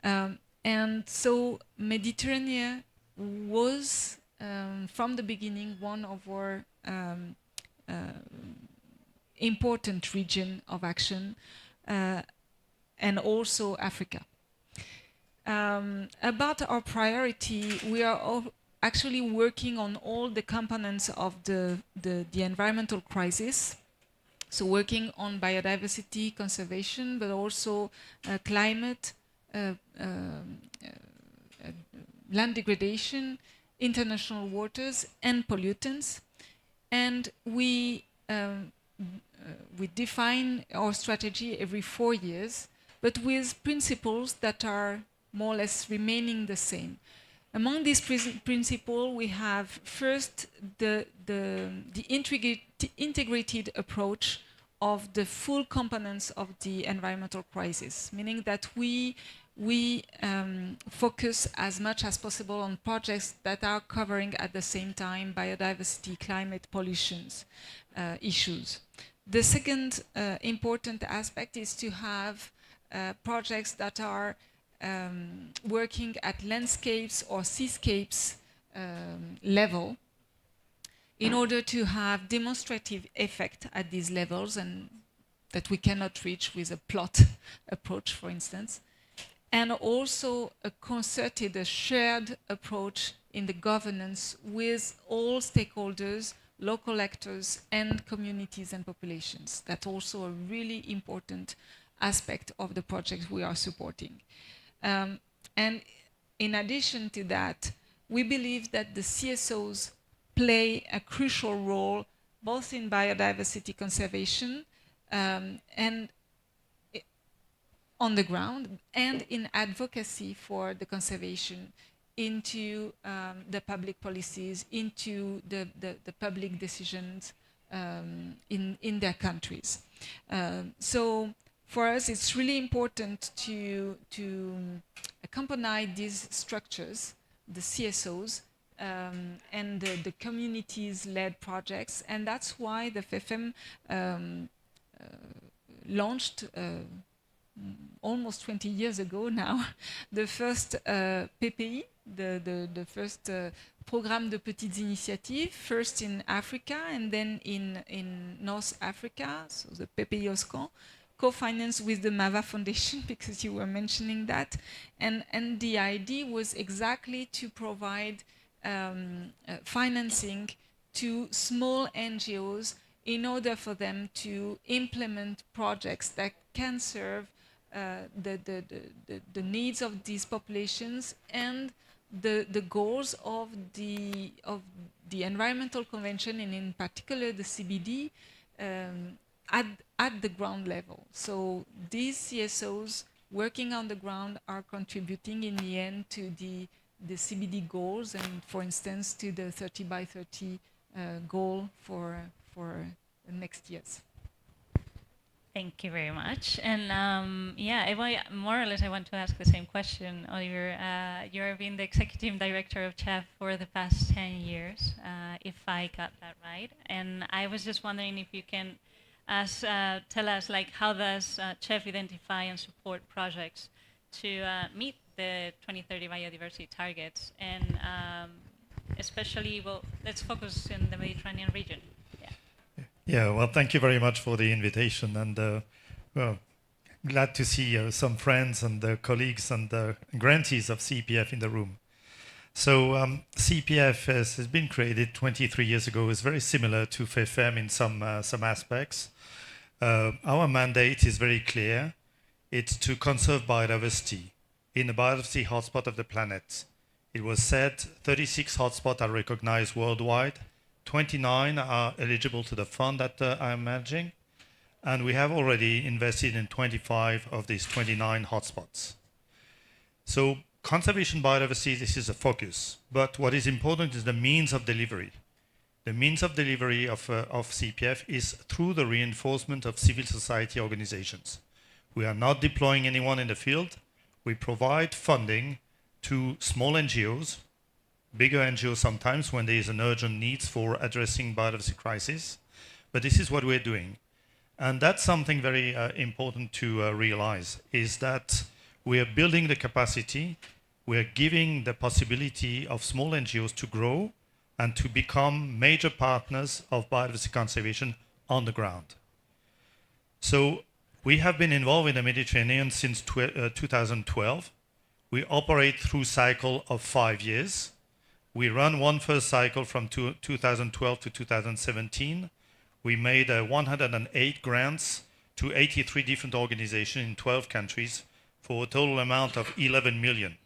And so Mediterranean was, from the beginning, one of our important region of action, and also Africa. About our priority, we are actually working on all the components of the environmental crisis. So working on biodiversity conservation, but also climate, land degradation, international waters, and pollutants. And we define our strategy every 4 years, but with principles that are more or less remaining the same. Among these principles, we have first the integrated approach of the full components of the environmental crisis, meaning that we focus as much as possible on projects that are covering at the same time biodiversity, climate, pollutions issues. The second important aspect is to have projects that are working at landscapes or seascapes level in order to have demonstrative effect at these levels, and that we cannot reach with a plot approach, for instance. And also a concerted, a shared approach in the governance with all stakeholders, local actors, and communities and populations. That's also a really important aspect of the projects we are supporting. And in addition to that, we believe that the CSOs play a crucial role both in biodiversity conservation and on the ground, and in advocacy for the conservation into the public policies, into the public decisions in their countries. So for us, it's really important to accompany these structures the CSOs and the communities-led projects, and that's why the FFM launched almost 20 years ago now the first PPI, the first Programme de Petites Initiatives, first in Africa and then in North Africa, so the PPI OSCAN, co-financed with the MAVA Foundation, because you were mentioning that. And the idea was exactly to provide financing to small NGOs in order for them to implement projects that can serve the needs of these populations and the goals of the Environmental Convention, and in particular the CBD, at the ground level. So these CSOs working on the ground are contributing in the end to the CBD goals, and for instance to the 30 by 30 goal for next years. Thank you very much. And yeah, more or less I want to ask the same question, Oliver. You've been the executive director of CHEF for the past 10 years, if I got that right. And I was just wondering if you can tell us, like, how does CHEF identify and support projects to meet the 2030 biodiversity targets, and especially, well, let's focus in the Mediterranean region. Yeah, well, thank you very much for the invitation, and well, glad to see some friends and colleagues and grantees of CPF in the room. So CPF has been created 23 years ago. It's very similar to FFM in some aspects. Our mandate is very clear. It's to conserve biodiversity in the biodiversity hotspot of the planet. It was said 36 hotspots are recognized worldwide. 29 are eligible to the fund that I'm managing, and we have already invested in 25 of these 29 hotspots. So conservation biodiversity, this is a focus, but what is important is the means of delivery. The means of delivery of CPF is through the reinforcement of civil society organizations. We are not deploying anyone in the field. We provide funding to small NGOs, bigger NGOs sometimes when there is an urgent need for addressing biodiversity crisis. But this is what we're doing. And that's something very important to realize, is that we are building the capacity, we are giving the possibility of small NGOs to grow and to become major partners of biodiversity conservation on the ground. So we have been involved in the Mediterranean since 2012. We operate through a cycle of 5 years. We run one first cycle from 2012 to 2017. We made 108 grants to 83 different organizations in 12 countries for a total amount of 11 million.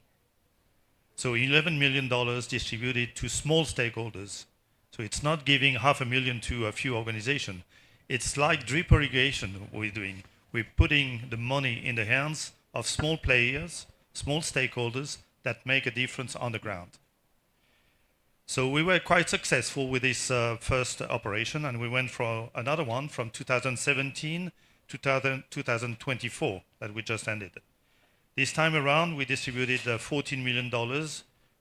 So $11 million distributed to small stakeholders. So it's not giving $500,000 to a few organizations. It's like drip irrigation we're doing. We're putting the money in the hands of small players, small stakeholders that make a difference on the ground. So we were quite successful with this first operation, and we went for another one from 2017 to 2024 that we just ended. This time around, we distributed $14 million.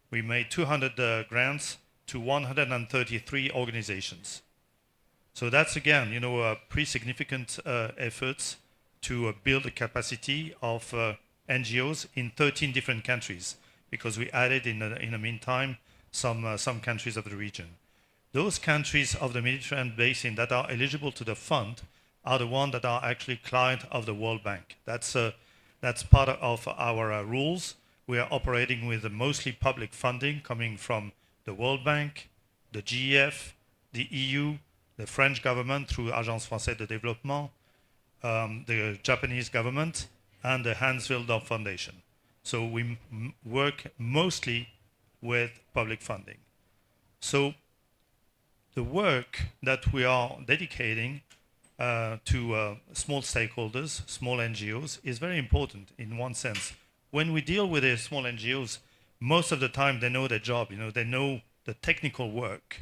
We made 200 grants to 133 organizations. So that's, again, pretty significant efforts to build the capacity of NGOs in 13 different countries, because we added in the meantime some countries of the region. Those countries of the Mediterranean basin that are eligible to the fund are the ones that are actually client of the World Bank. That's part of our rules. We are operating with mostly public funding coming from the World Bank, the GEF, the EU, the French government through Agence Française de Développement, the Japanese government, and the Hans Wilder Foundation. So we work mostly with public funding. So the work that we are dedicating to small stakeholders, small NGOs, is very important in one sense. When we deal with the small NGOs, most of the time they know their job, they know the technical work.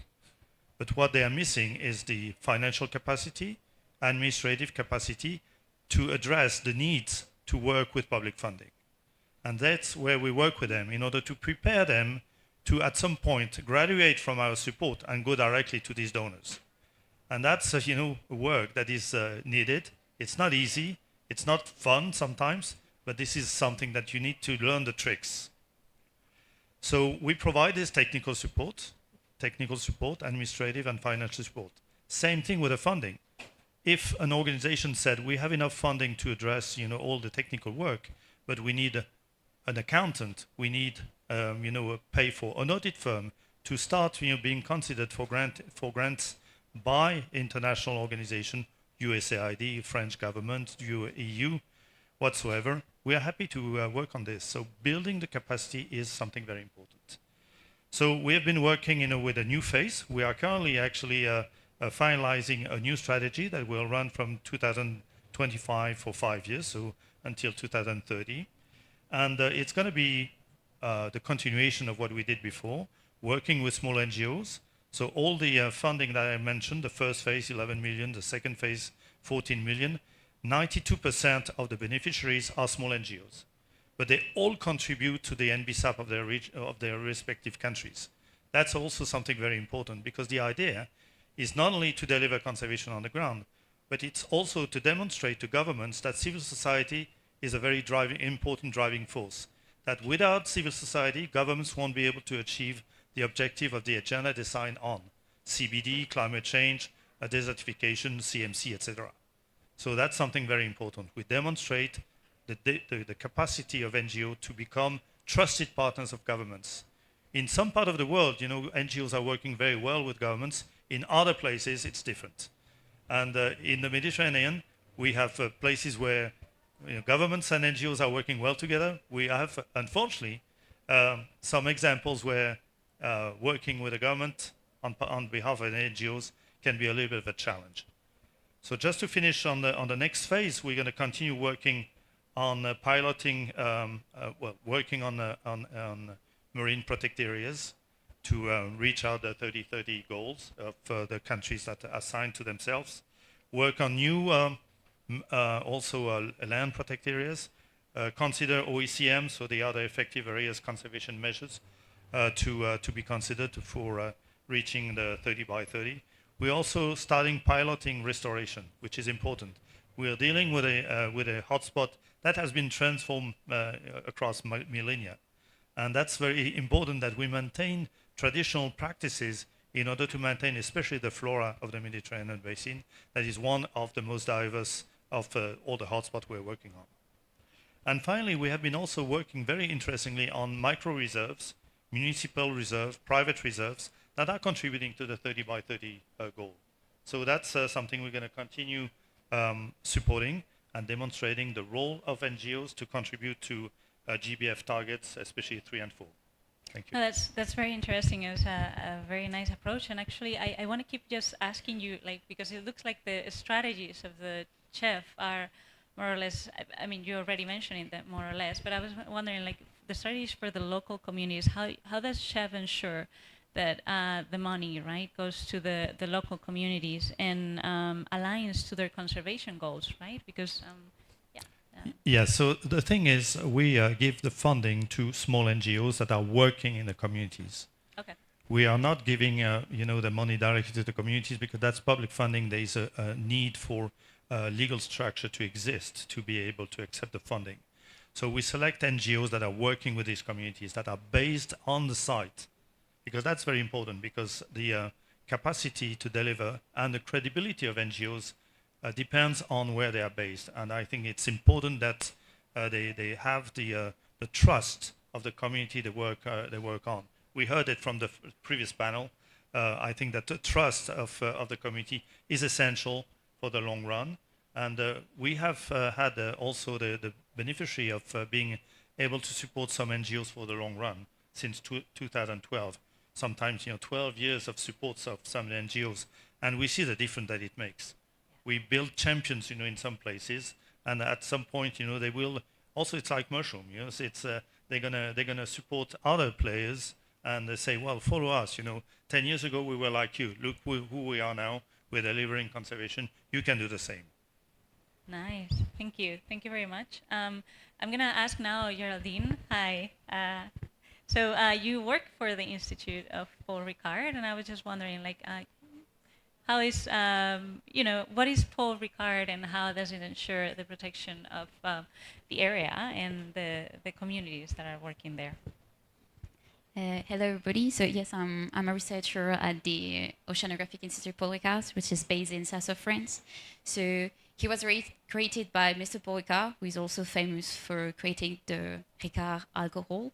But what they are missing is the financial capacity, administrative capacity to address the needs to work with public funding. And that's where we work with them in order to prepare them to, at some point, graduate from our support and go directly to these donors. And that's, work that is needed. It's not easy. It's not fun sometimes, but this is something that you need to learn the tricks. So we provide this technical support, administrative and financial support. Same thing with the funding. If an organization said, we have enough funding to address, all the technical work, but we need an accountant, we need, pay for an audit firm to start, being considered for grants by international organization, USAID, French government, EU, whatsoever, we are happy to work on this. So building the capacity is something very important. So we have been working, with a new phase. We are currently actually finalizing a new strategy that will run from 2025 for 5 years, so until 2030. And it's going to be the continuation of what we did before, working with small NGOs. So all the funding that I mentioned, the first phase, 11 million, the second phase, 14 million, 92% of the beneficiaries are small NGOs. But they all contribute to the NBSAP of their respective countries. That's also something very important, because the idea is not only to deliver conservation on the ground, but it's also to demonstrate to governments that civil society is a very important driving force. That without civil society, governments won't be able to achieve the objective of the agenda they signed on: CBD, climate change, desertification, CMC, etc. So that's something very important. We demonstrate the capacity of NGO to become trusted partners of governments. In some part of the world, NGOs are working very well with governments. In other places, it's different. And in the Mediterranean, we have places where governments and NGOs are working well together. We have, unfortunately, some examples where working with the government on behalf of the NGOs can be a little bit of a challenge. So just to finish on the next phase, we're going to continue working on piloting, working on marine protected areas to reach out the 30-30 goals of the countries that are assigned to themselves. Work on new, also land protected areas. Consider OECM, so the other effective areas conservation measures, to be considered for reaching the 30 by 30. We're also starting piloting restoration, which is important. We are dealing with a hotspot that has been transformed across millennia. And that's very important that we maintain traditional practices in order to maintain especially the flora of the Mediterranean basin. That is one of the most diverse of all the hotspots we're working on. And finally, we have been also working very interestingly on micro-reserves, municipal reserves, private reserves, that are contributing to the 30 by 30 goal. So that's something we're going to continue supporting and demonstrating the role of NGOs to contribute to GBF targets, especially 3 and 4. Thank you. No, that's very interesting. It's a very nice approach. And actually, I want to keep just asking you, because it looks like the strategies of the chef are more or less, I mean, you already mentioned that more or less, but I was wondering, the strategies for the local communities, how does chef ensure that the money, right, goes to the local communities and aligns to their conservation goals, right? Because, yeah, so the thing is, we give the funding to small NGOs that are working in the communities. Okay. We are not giving, the money directly to the communities, because that's public funding. There is a need for legal structure to exist to be able to accept the funding. So we select NGOs that are working with these communities, that are based on the site, because that's very important, because the capacity to deliver and the credibility of NGOs depends on where they are based. And I think it's important that they have the trust of the community they work on. We heard it from the previous panel. I think that the trust of the community is essential for the long run. And we have had also the beneficiary of being able to support some NGOs for the long run since 2012. Sometimes, 12 years of support of some NGOs, and we see the difference that it makes. We build champions, in some places, and at some point, they will also. It's like mushroom, so it's they're gonna support other players, and they say, well, follow us. 10 years ago we were like you. Look who we are now. We're delivering conservation. You can do the same. Nice. Thank you. Thank you very much. I'm going to ask now Geraldine. Hi. So you work for the Institute of Paul Ricard, and I was just wondering, like, how is, what is Paul Ricard and how does it ensure the protection of the area and the communities that are working there? Hello, everybody. So yes, I'm a researcher at the Oceanographic Institute Paul Ricard, which is based in south of France. So he was created by Mr. Paul Ricard, who is also famous for creating the Ricard alcohol,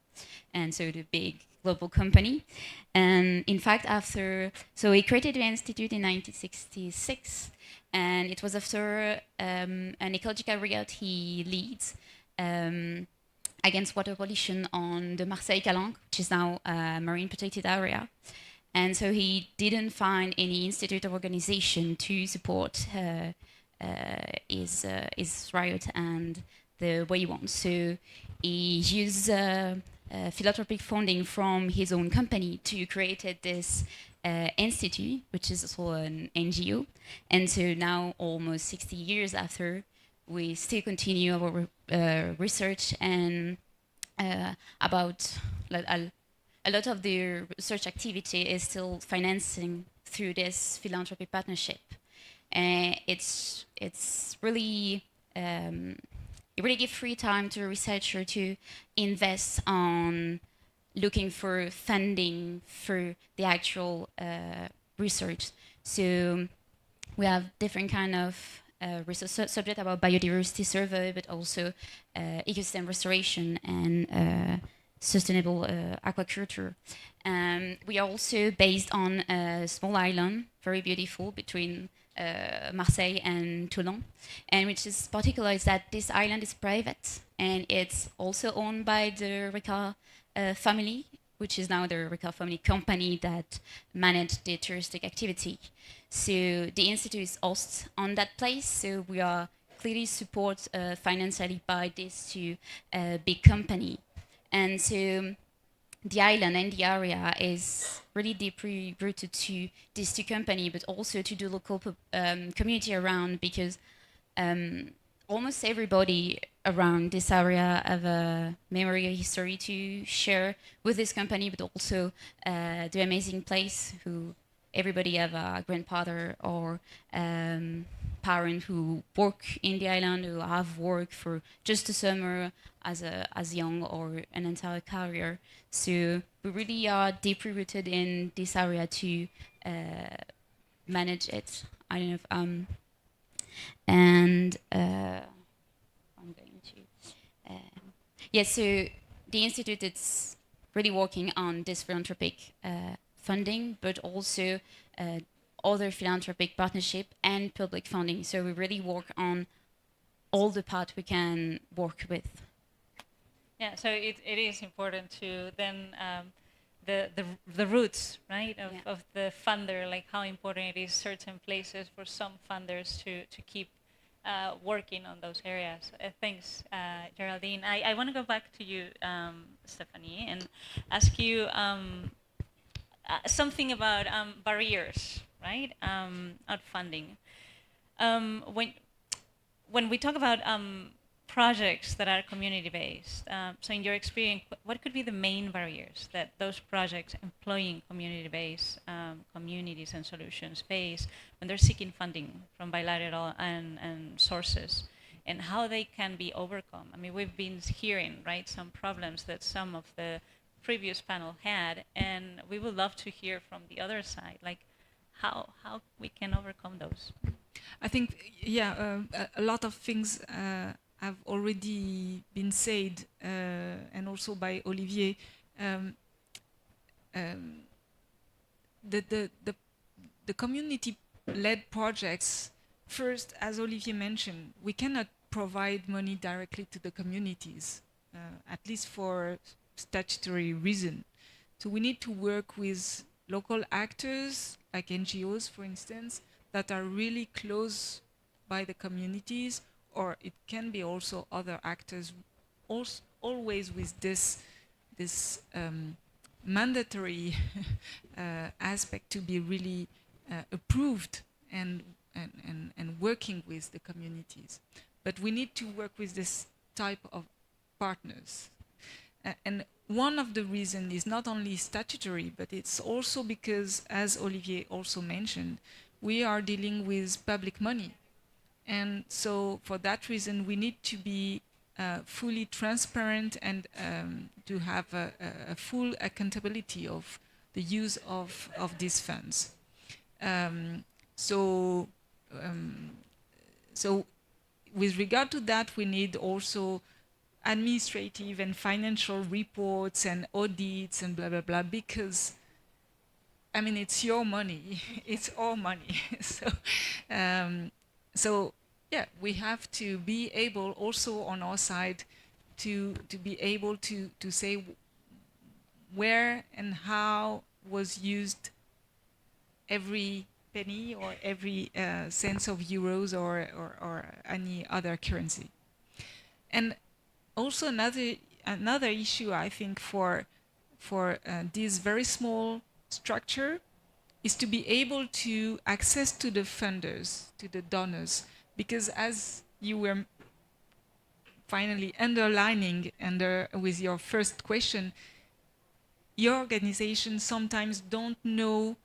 and so the big global company. And in fact, so he created the institute in 1966, and it was after an ecological riot he leads against water pollution on the Marseille-Calanque, which is now a marine protected area. And so he didn't find any institute or organization to support his riot and the way he wants. So he used philanthropic funding from his own company to create this institute, which is also an NGO. And so now, almost 60 years after, we still continue our research, and about a lot of the research activity is still financing through this philanthropy partnership. And it's really it really gives free time to a researcher to invest on looking for funding for the actual research. So we have different kind of research subject about biodiversity survey, but also ecosystem restoration and sustainable aquaculture. We are also based on a small island, very beautiful, between Marseille and Toulon, and which is particular is that this island is private and it's also owned by the Ricard family, which is now the Ricard family company that manage the touristic activity. So the institute is host on that place, so we are clearly support financially by this two big company. And so the island and the area is really deeply rooted to these two companies, but also to the local community around, because almost everybody around this area have a memory, a history to share with this company, but also the amazing place who everybody have a grandfather or parent who work in the island, who have worked for just a summer as young or an entire career. So we really are deeply rooted in this area to manage it. I don't know if I'm going to yes. So the institute is really working on this philanthropic funding, but also other philanthropic partnership and public funding. So we really work on all the part we can work with. Yeah, so it is important to then the roots, right, of the funder, like how important it is certain places for some funders to keep working on those areas. Thanks, Geraldine. I want to go back to you, Stephanie, and ask you something about barriers, right, of funding. When we talk about projects that are community-based, so in your experience, what could be the main barriers that those projects employing community-based communities and solutions face when they're seeking funding from bilateral and sources, and how they can be overcome? I mean, we've been hearing, right, some problems that some of the previous panel had, and we would love to hear from the other side, like how we can overcome those. I think, yeah, a lot of things have already been said, and also by Olivier. The community-led projects, first, as Olivier mentioned, we cannot provide money directly to the communities, at least for statutory reason. So we need to work with local actors, like NGOs, for instance, that are really close by the communities, or it can be also other actors, always with this mandatory aspect to be really approved and working with the communities. But we need to work with this type of partners. and one of the reasons is not only statutory, but it's also because, as Olivier also mentioned, we are dealing with public money. And so for that reason, we need to be fully transparent and to have a full accountability of the use of these funds. So with regard to that, we need also administrative and financial reports and audits and blah, blah, blah, because, I mean, it's your money, it's our money. So yeah, we have to be able also on our side to be able to say where and how was used every penny or every cents of euros or any other currency. And also another issue, I think, for this very small structure is to be able to access to the funders, to the donors, because as you were finally underlining with your first question, your organization sometimes don't know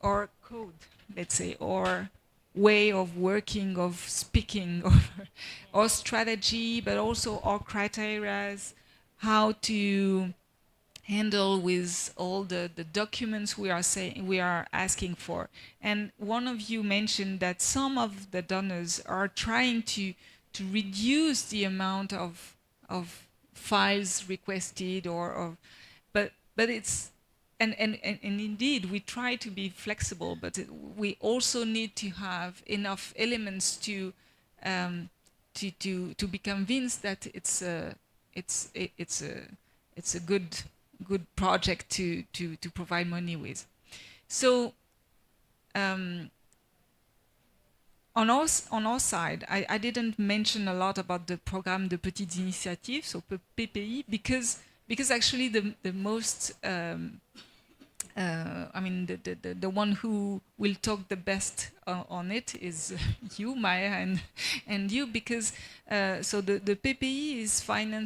our code, let's say, or way of working, of speaking, or strategy, but also our criteria, how to handle with all the documents we are asking for. And one of you mentioned that some of the donors are trying to reduce the amount of files requested but it's and indeed we try to be flexible, but we also need to have enough elements to be convinced that it's a good project to provide money with. So on our side, I didn't mention a lot about the programme de petites initiatives, so PPI, because actually the most I mean the one who will talk the best on it is you, Maya, and you, because so the PPI is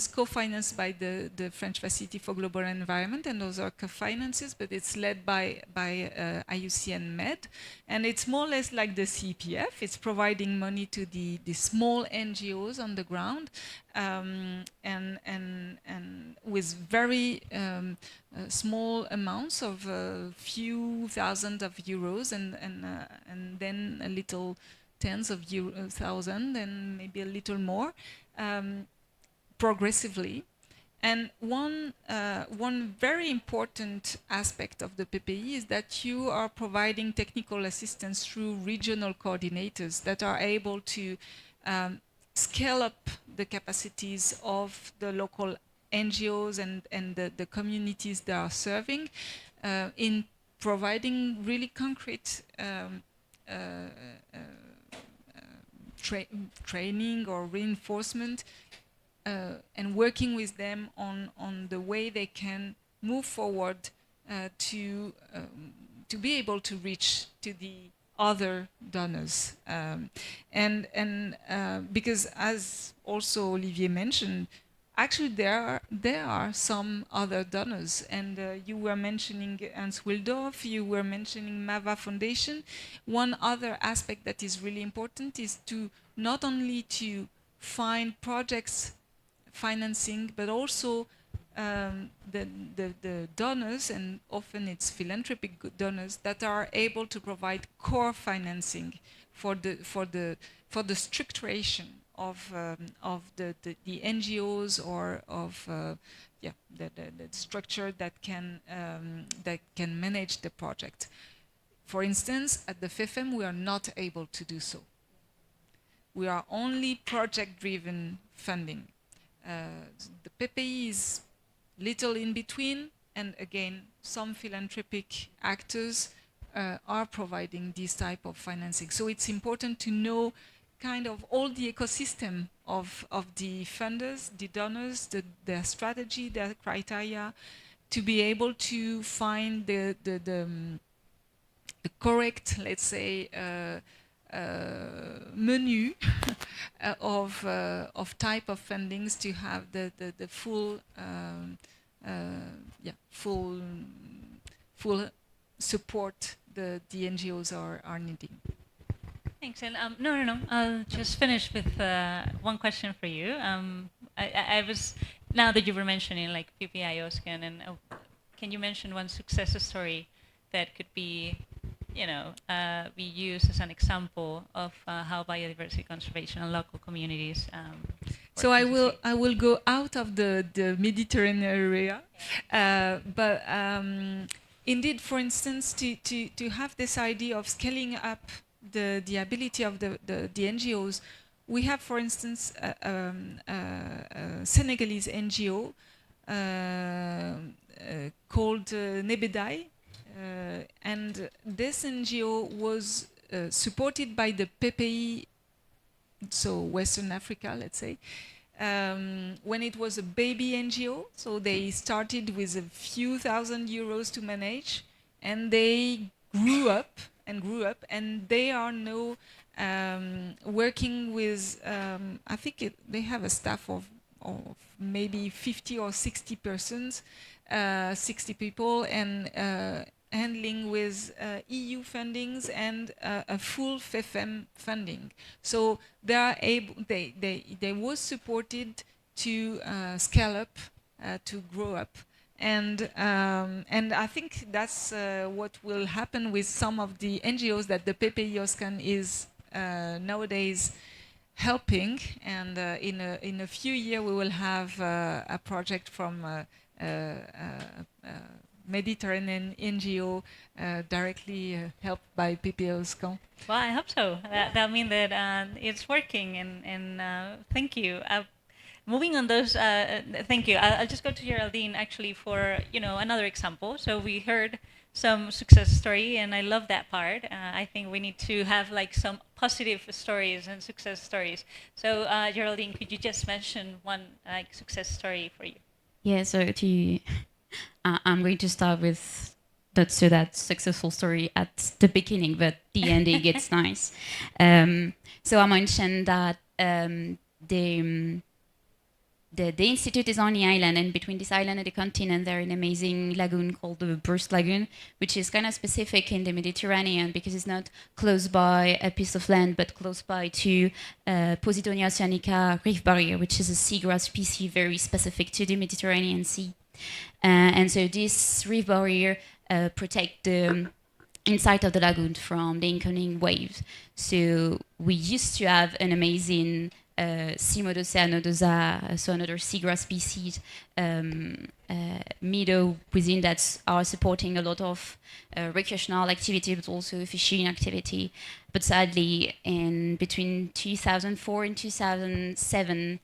co-financed by the French Facility for Global Environment, and those are co-finances, but it's led by IUCN Med, and it's more or less like the CPF. It's providing money to the small NGOs on the ground, and with very small amounts of a few thousand of euros, and then a little tens of thousand, and maybe a little more, progressively. And one very important aspect of the PPI is that you are providing technical assistance through regional coordinators that are able to scale up the capacities of the local NGOs and the communities they are serving in providing really concrete training or reinforcement, and working with them on the way they can move forward to be able to reach to the other donors, because as also Olivier mentioned, actually there are some other donors, and you were mentioning Ernst Wildorf, you were mentioning MAVA Foundation. One other aspect that is really important is to not only to find projects financing, but also the donors, and often it's philanthropic donors, that are able to provide core financing for the structuration of the NGOs, or of the structure that can manage the project. For instance, at the FFM, we are not able to do so. We are only project-driven funding. The PPI is little in between, and again, some philanthropic actors are providing this type of financing. So it's important to know kind of all the ecosystem of the funders, the donors, their strategy, their criteria, to be able to find the correct, let's say, menu of type of fundings to have the full full support the NGOs are needing. Thanks. And no. I'll just finish with one question for you. I was, now that you were mentioning like PPI IUCN, and can you mention one success story that could be, be used as an example of how biodiversity conservation and local communities. So I will go out of the Mediterranean area, but indeed, for instance, to have this idea of scaling up the ability of the NGOs, we have, for instance, a Senegalese NGO called Nebedai, and this NGO was supported by the PPI, so Western Africa, let's say, when it was a baby NGO. So they started with a few thousand euros to manage, and they grew up, and they are now working with, I think they have a staff of maybe 50 or 60 persons, 60 people, and handling with EU fundings and a full FEFM funding. So they are able, they was supported to scale up, to grow up. And I think that's what will happen with some of the NGOs that the PPI IUCN is nowadays helping. And in a few years, we will have a project from Mediterranean NGO directly helped by PPI IUCN. Well, I hope so. That means that it's working, and thank you. Moving on those, thank you. I'll just go to Geraldine actually for another example. So we heard some success story, and I love that part. I think we need to have like some positive stories and success stories. So Geraldine, could you just mention one like success story for you? Yeah. So I'm going to start with that successful story at the beginning, but the ending gets nice. So I mentioned that the institute is on the island, and between this island and the continent, there's an amazing lagoon called the Burst Lagoon, which is kind of specific in the Mediterranean because it's not close by a piece of land, but close by to Posidonia oceanica reef barrier, which is a seagrass species very specific to the Mediterranean Sea. And so this reef barrier protects the inside of the lagoon from the incoming waves. So we used to have an amazing Cimodocea nodosa, so another seagrass species, meadow within that are supporting a lot of recreational activity, but also fishing activity. But sadly, in between 2004 and 2007,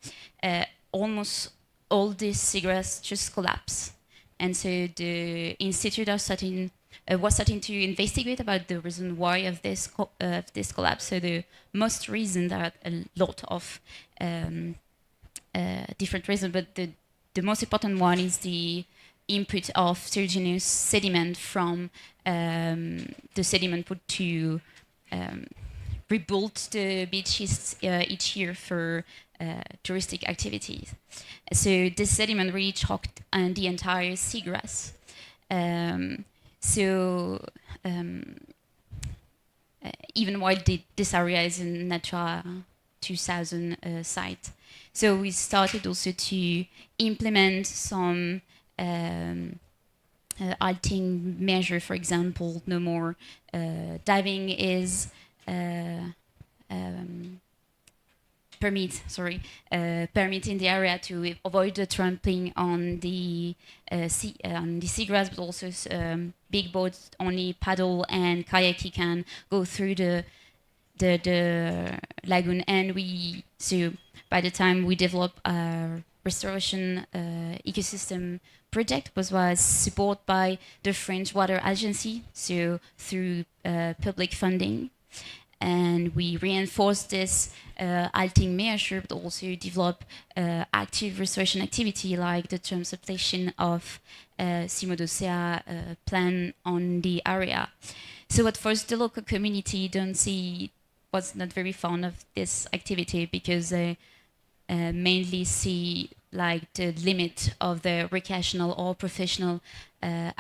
almost all this seagrass just collapsed. And so the institute was starting to investigate about the reason why of this collapse. So the most reason, there are a lot of different reasons, but the most important one is the input of synergies sediment from the sediment put to rebuild the beaches each year for touristic activities. So this sediment really choked the entire seagrass. Even while this area is a Natura 2000 site. So we started also to implement some halting measure. For example, no more diving is permit in the area to avoid the trampling on the seagrass, but also big boats only paddle and kayak can go through the lagoon. And so by the time we developed a restoration ecosystem project, was supported by the French Water Agency, so through public funding. And we reinforced this halting measure, but also develop active restoration activity like the transplantation of Cimodocea plant on the area. So at first, the local community don't see was not very fond of this activity because they mainly see like the limit of the recreational or professional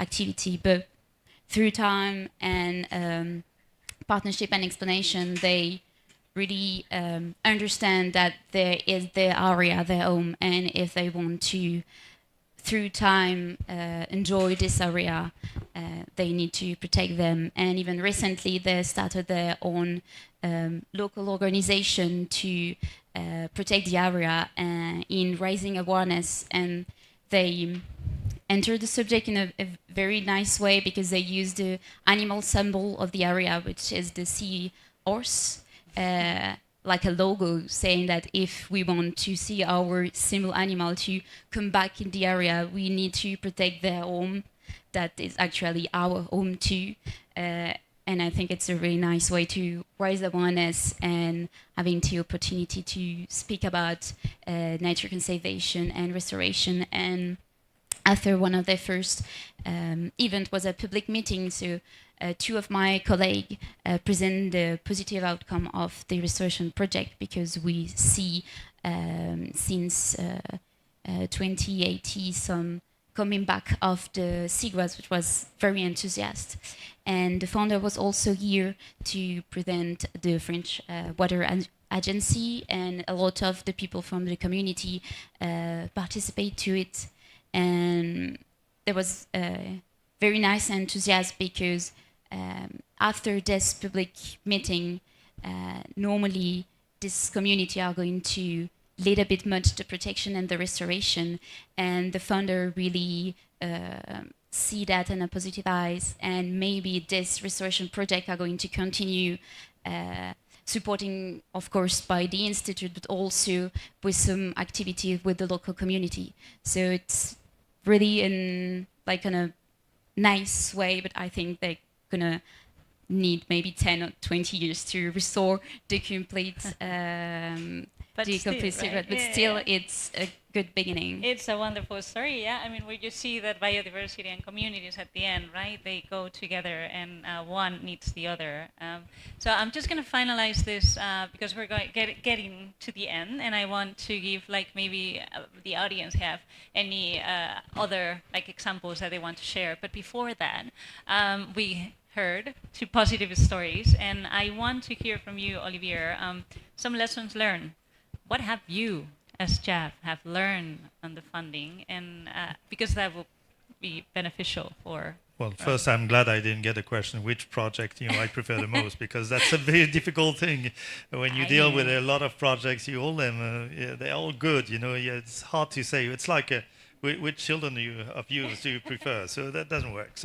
activity. But through time and partnership and explanation, they really understand that there is their area, their home, and if they want to, through time, enjoy this area, they need to protect them. And even recently, they started their own local organization to protect the area in raising awareness. And they entered the subject in a very nice way because they used the animal symbol of the area, which is the sea horse. Like a logo saying that if we want to see our symbol animal to come back in the area, we need to protect their home. That is actually our home too. And I think it's a really nice way to raise awareness and having the opportunity to speak about nature conservation and restoration. And after one of their first event was a public meeting, so two of my colleagues present the positive outcome of the restoration project because we see since 2018 some coming back of the seagrass, which was very enthusiastic. And the founder was also here to present the French Water Agency, and a lot of the people from the community participate to it. And there was very nice enthusiasm because after this public meeting, normally this community are going to lead a bit much the protection and the restoration, and the founder really see that in a positive eyes, and maybe this restoration project are going to continue supporting, of course, by the institute, but also with some activity with the local community. So it's really in a nice way, but I think they're gonna need maybe 10 or 20 years to restore the complete secret. But still, it's a good beginning. It's a wonderful story, yeah. I mean, where you see that biodiversity and communities at the end, right? They go together, and one needs the other. So I'm just going to finalize this because we're getting to the end, and I want to give maybe the audience have any other examples that they want to share. But before that, we heard two positive stories, and I want to hear from you, Olivier, some lessons learned. What have you, as JAF, have learned on the funding, and because that will be beneficial for... Well, first, I'm glad I didn't get a question which project I prefer the most, because that's a very difficult thing. When you deal with a lot of projects, all them, they're all good, it's hard to say. It's like which children of yours do you prefer? So that doesn't work.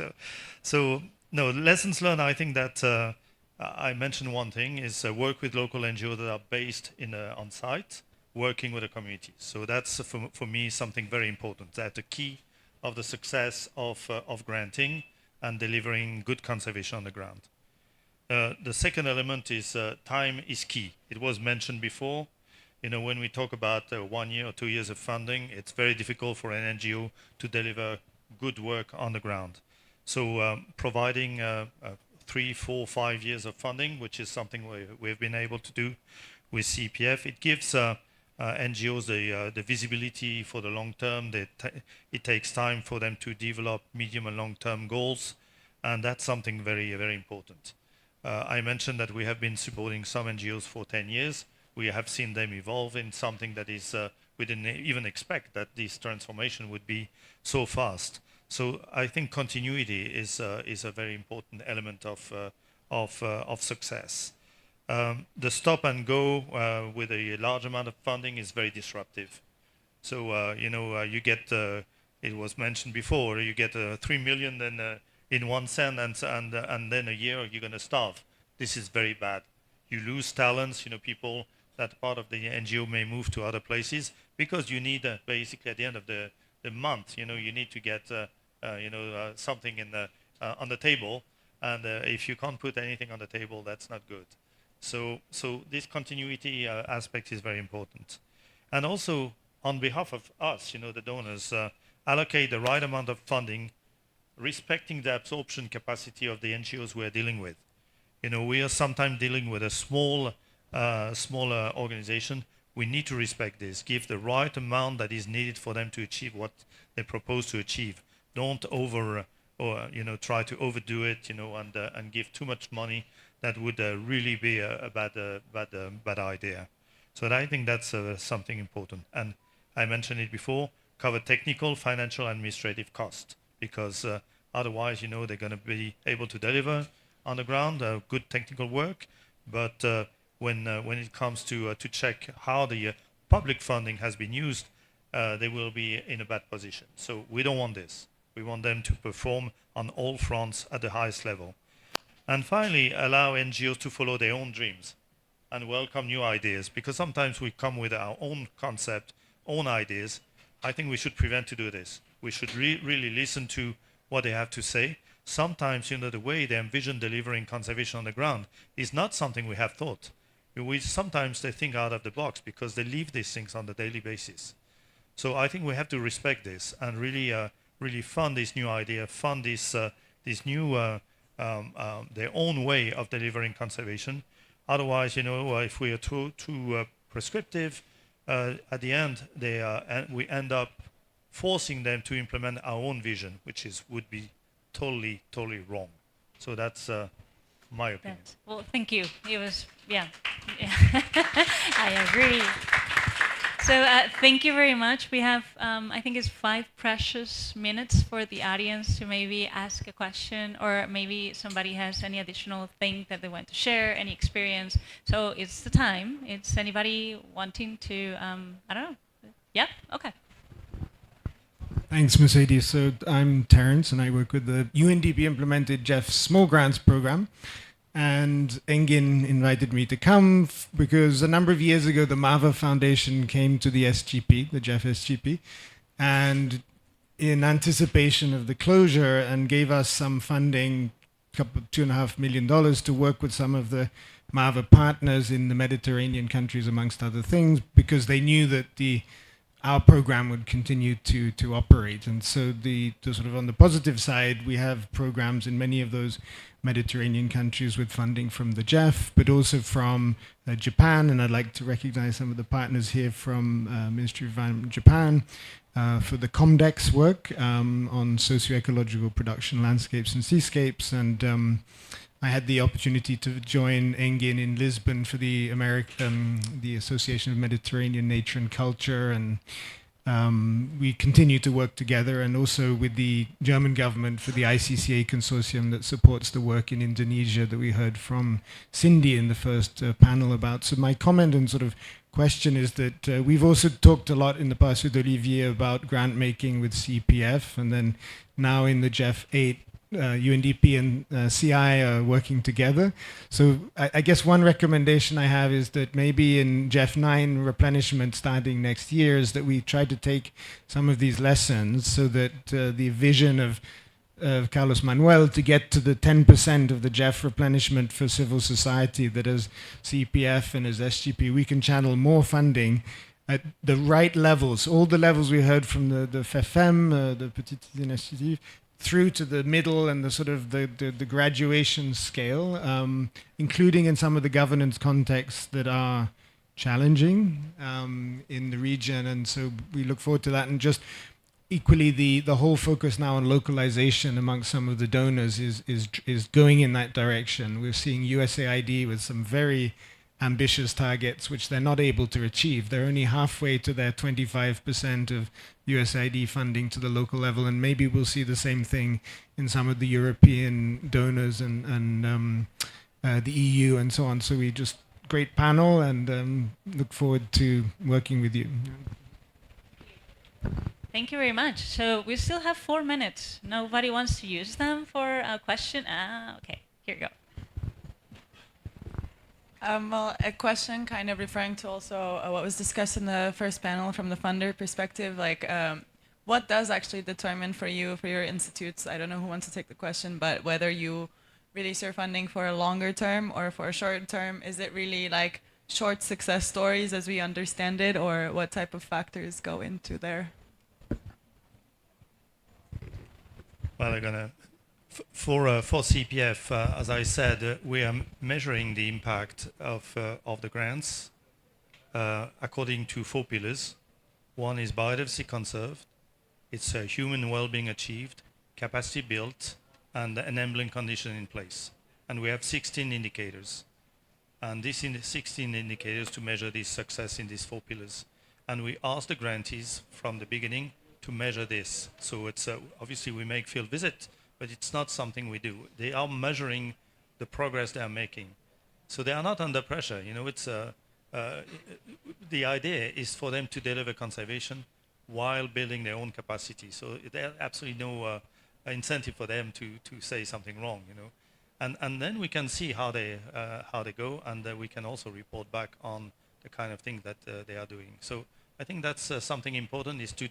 So no, lessons learned, I think that I mentioned one thing is work with local NGOs that are based on site, working with the community. So that's for me something very important. That's the key of the success of granting and delivering good conservation on the ground. The second element is time is key. It was mentioned before. When we talk about 1 year or 2 years of funding, it's very difficult for an NGO to deliver good work on the ground. So providing 3, 4, 5 years of funding, which is something we've been able to do with CPF, it gives NGOs the visibility for the long term. It takes time for them to develop medium and long-term goals, and that's something very, very important. I mentioned that we have been supporting some NGOs for 10 years. We have seen them evolve in something that is, we didn't even expect that this transformation would be so fast. So I think continuity is a very important element of success. The stop and go with a large amount of funding is very disruptive. So you get it was mentioned before, you get 3 million in 1 cent, and then a year you're going to starve. This is very bad. You lose talents. People that part of the NGO may move to other places because you need basically at the end of the month. You need to get something on the table, and if you can't put anything on the table, that's not good. So this continuity aspect is very important. And also, on behalf of us, the donors, allocate the right amount of funding, respecting the absorption capacity of the NGOs we are dealing with. We are sometimes dealing with a small smaller organization, we need to respect this, give the right amount that is needed for them to achieve what they propose to achieve. Don't try to overdo it, and give too much money. That would really be a bad idea. So I think that's something important. And I mentioned it before, cover technical, financial, administrative costs, because otherwise, they're going to be able to deliver on the ground good technical work, but when it comes to check how the public funding has been used, they will be in a bad position. So we don't want this. We want them to perform on all fronts at the highest level. And finally, allow NGOs to follow their own dreams and welcome new ideas, because sometimes we come with our own concept, own ideas. I think we should prevent to do this. We should really listen to what they have to say. Sometimes, the way they envision delivering conservation on the ground is not something we have thought. Sometimes they think out of the box because they live these things on a daily basis. So I think we have to respect this and really fund this new idea, fund this new their own way of delivering conservation. Otherwise, if we are too prescriptive, at the end we end up forcing them to implement our own vision, which would be totally wrong. So that's my opinion. Well, thank you. It was, yeah. I agree. So thank you very much. We have, I think it's 5 precious minutes for the audience to maybe ask a question, or maybe somebody has any additional thing that they want to share, any experience. So it's the time. It's anybody wanting to, I don't know. Yeah? Okay. Thanks, Mercedes. So I'm Terence, and I work with the UNDP implemented GEF Small Grants Program. And Engin invited me to come because a number of years ago, the MAVA Foundation came to the SGP, the GEF SGP, and in anticipation of the closure, and gave us some funding, $2.5 million, to work with some of the MAVA partners in the Mediterranean countries, amongst other things, because they knew that our program would continue to operate. And so the sort of on the positive side, we have programs in many of those Mediterranean countries with funding from the GEF, but also from Japan. And I'd like to recognize some of the partners here from Ministry of Environment Japan for the COMDEX work on socio-ecological production landscapes and seascapes. And I had the opportunity to join Engin in Lisbon for the Association of Mediterranean Nature and Culture, and we continue to work together, and also with the German government for the ICCA consortium that supports the work in Indonesia that we heard from Cindy in the first panel about. So my comment and sort of question is that we've also talked a lot in the past with Olivier about grant making with CPF, and then now in the GEF 8, UNDP and CI are working together. So I guess one recommendation I have is that maybe in GEF 9 replenishment starting next year is that we try to take some of these lessons, so that the vision of Carlos Manuel to get to the 10% of the GEF replenishment for civil society, that as CPF and as SGP we can channel more funding at the right levels, all the levels we heard from the FFM, the Petite Initiative, through to the middle and the sort of the graduation scale, including in some of the governance contexts that are challenging in the region. And so we look forward to that. And just equally, the whole focus now on localization amongst some of the donors is going in that direction. We're seeing USAID with some very ambitious targets, which they're not able to achieve. They're only halfway to their 25% of USAID funding to the local level, and maybe we'll see the same thing in some of the European donors and the EU and so on. So we just, great panel, and look forward to working with you. Thank you very much. So we still have 4 minutes. Nobody wants to use them for a question? Okay, here you go. Well, a question kind of referring to also what was discussed in the first panel from the funder perspective, like what does actually determine for you, for your institutes, I don't know who wants to take the question, but whether you release your funding for a longer term or for a short term, is it really like short success stories as we understand it, or what type of factors go into there? Well, I'm going to For CPF, as I said, we are measuring the impact of the grants according to 4 pillars. One is biodiversity conserved, it's human well-being achieved, capacity built, and enabling condition in place. And we have 16 indicators. And these 16 indicators to measure this success in these 4 pillars. And we ask the grantees from the beginning to measure this. So it's obviously we make field visit, but it's not something we do. They are measuring the progress they are making. So they are not under pressure. You know, it's the idea is for them to deliver conservation while building their own capacity. So there's absolutely no incentive for them to say something wrong, you know. And then we can see how they go, and we can also report back on the kind of thing that they are doing. So I think that's something important, is to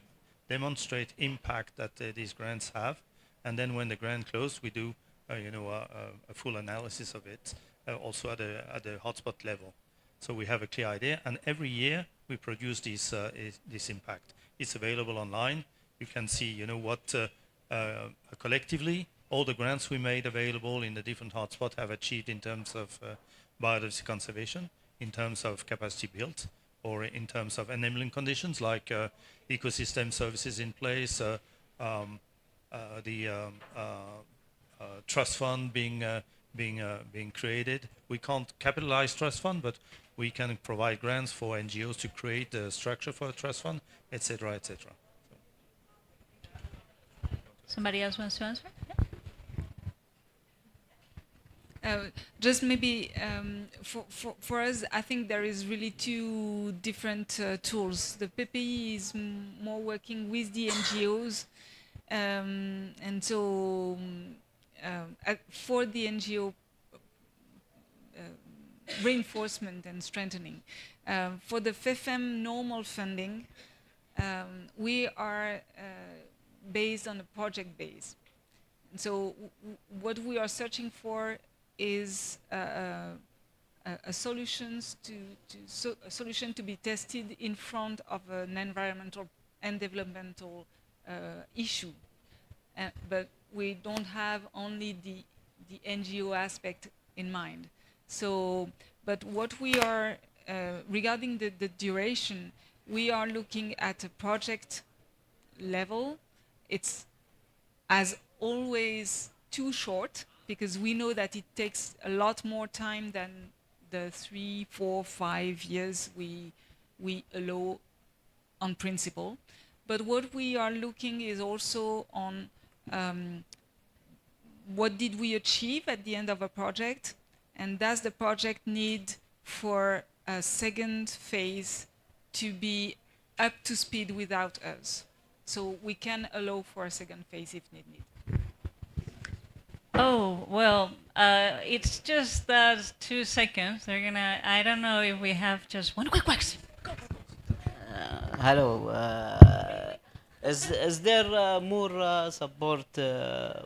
demonstrate impact that these grants have, and then when the grant closed, we do a full analysis of it, also at the hotspot level. So we have a clear idea, and every year we produce this impact. It's available online. You can see, what collectively all the grants we made available in the different hotspots have achieved in terms of biodiversity conservation, in terms of capacity built, or in terms of enabling conditions like ecosystem services in place, the trust fund being created. We can't capitalize trust fund, but we can provide grants for NGOs to create the structure for a trust fund, etc., etc. Somebody else wants to answer? Just maybe for us, I think there is really 2 different tools. The PPE is more working with the NGOs, and so for the NGO reinforcement and strengthening. For the FFM normal funding, we are based on a project base. And so what we are searching for is a solution to be tested in front of an environmental and developmental issue. But we don't have only the NGO aspect in mind. So, but what we are, regarding the duration, we are looking at a project level. It's, as always, too short, because we know that it takes a lot more time than the 3, 4, 5 years we allow on principle. But what we are looking is also on what did we achieve at the end of a project, and does the project need for a second phase to be up to speed without us. So we can allow for a second phase if needed. Oh, well, it's just 2 seconds. They're gonna, I don't know if we have just one quick question. Hello. Is there more support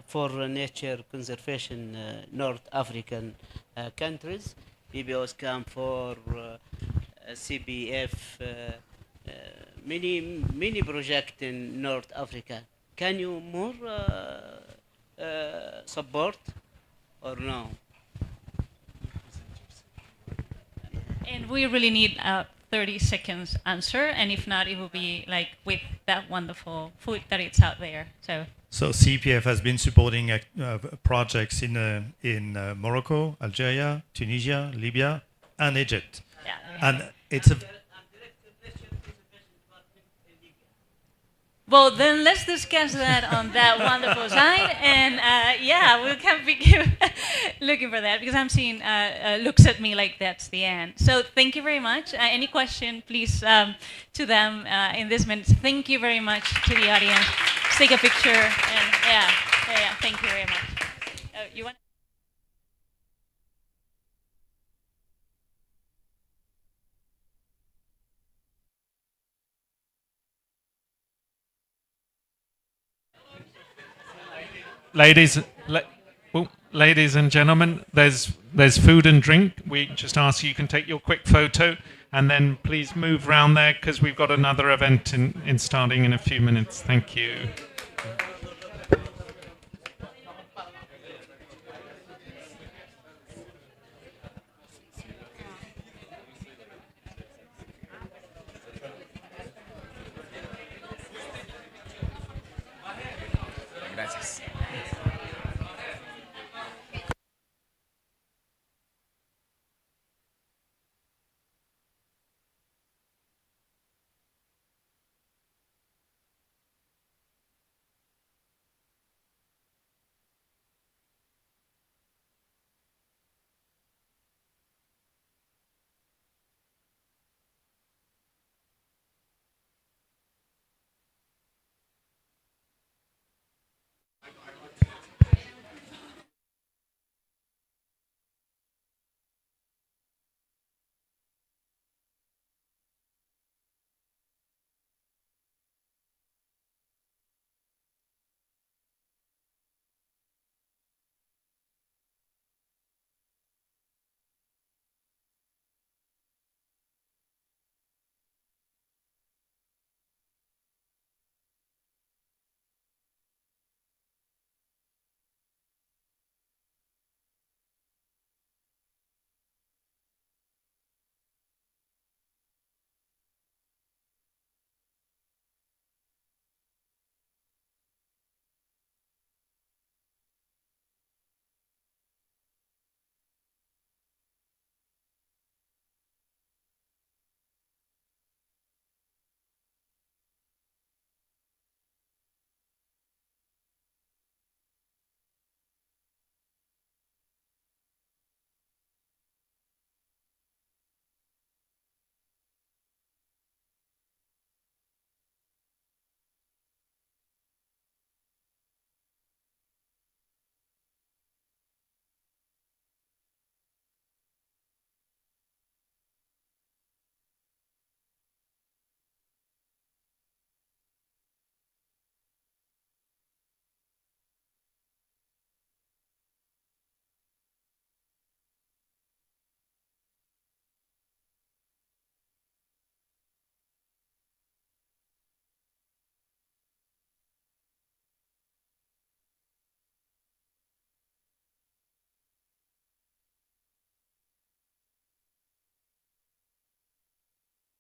for nature conservation North African countries? PBOs come for CBF, many projects in North Africa. Can you more support or no? And we really need a 30 seconds answer, and if not, it will be like with that wonderful food that it's out there. So CPF has been supporting projects in Morocco, Algeria, Tunisia, Libya, and Egypt. Yeah. And it's a well, then let's discuss that on that wonderful side, and yeah, we can be looking for that, because I'm seeing looks at me like that's the end. So thank you very much. Any question, please, to them in this minute. Thank you very much to the audience. Let's take a picture, and yeah, thank you very much. You want? Ladies and gentlemen, there's food and drink. We just ask you can take your quick photo, and then please move around there, because we've got another event in starting in a few minutes. Thank you.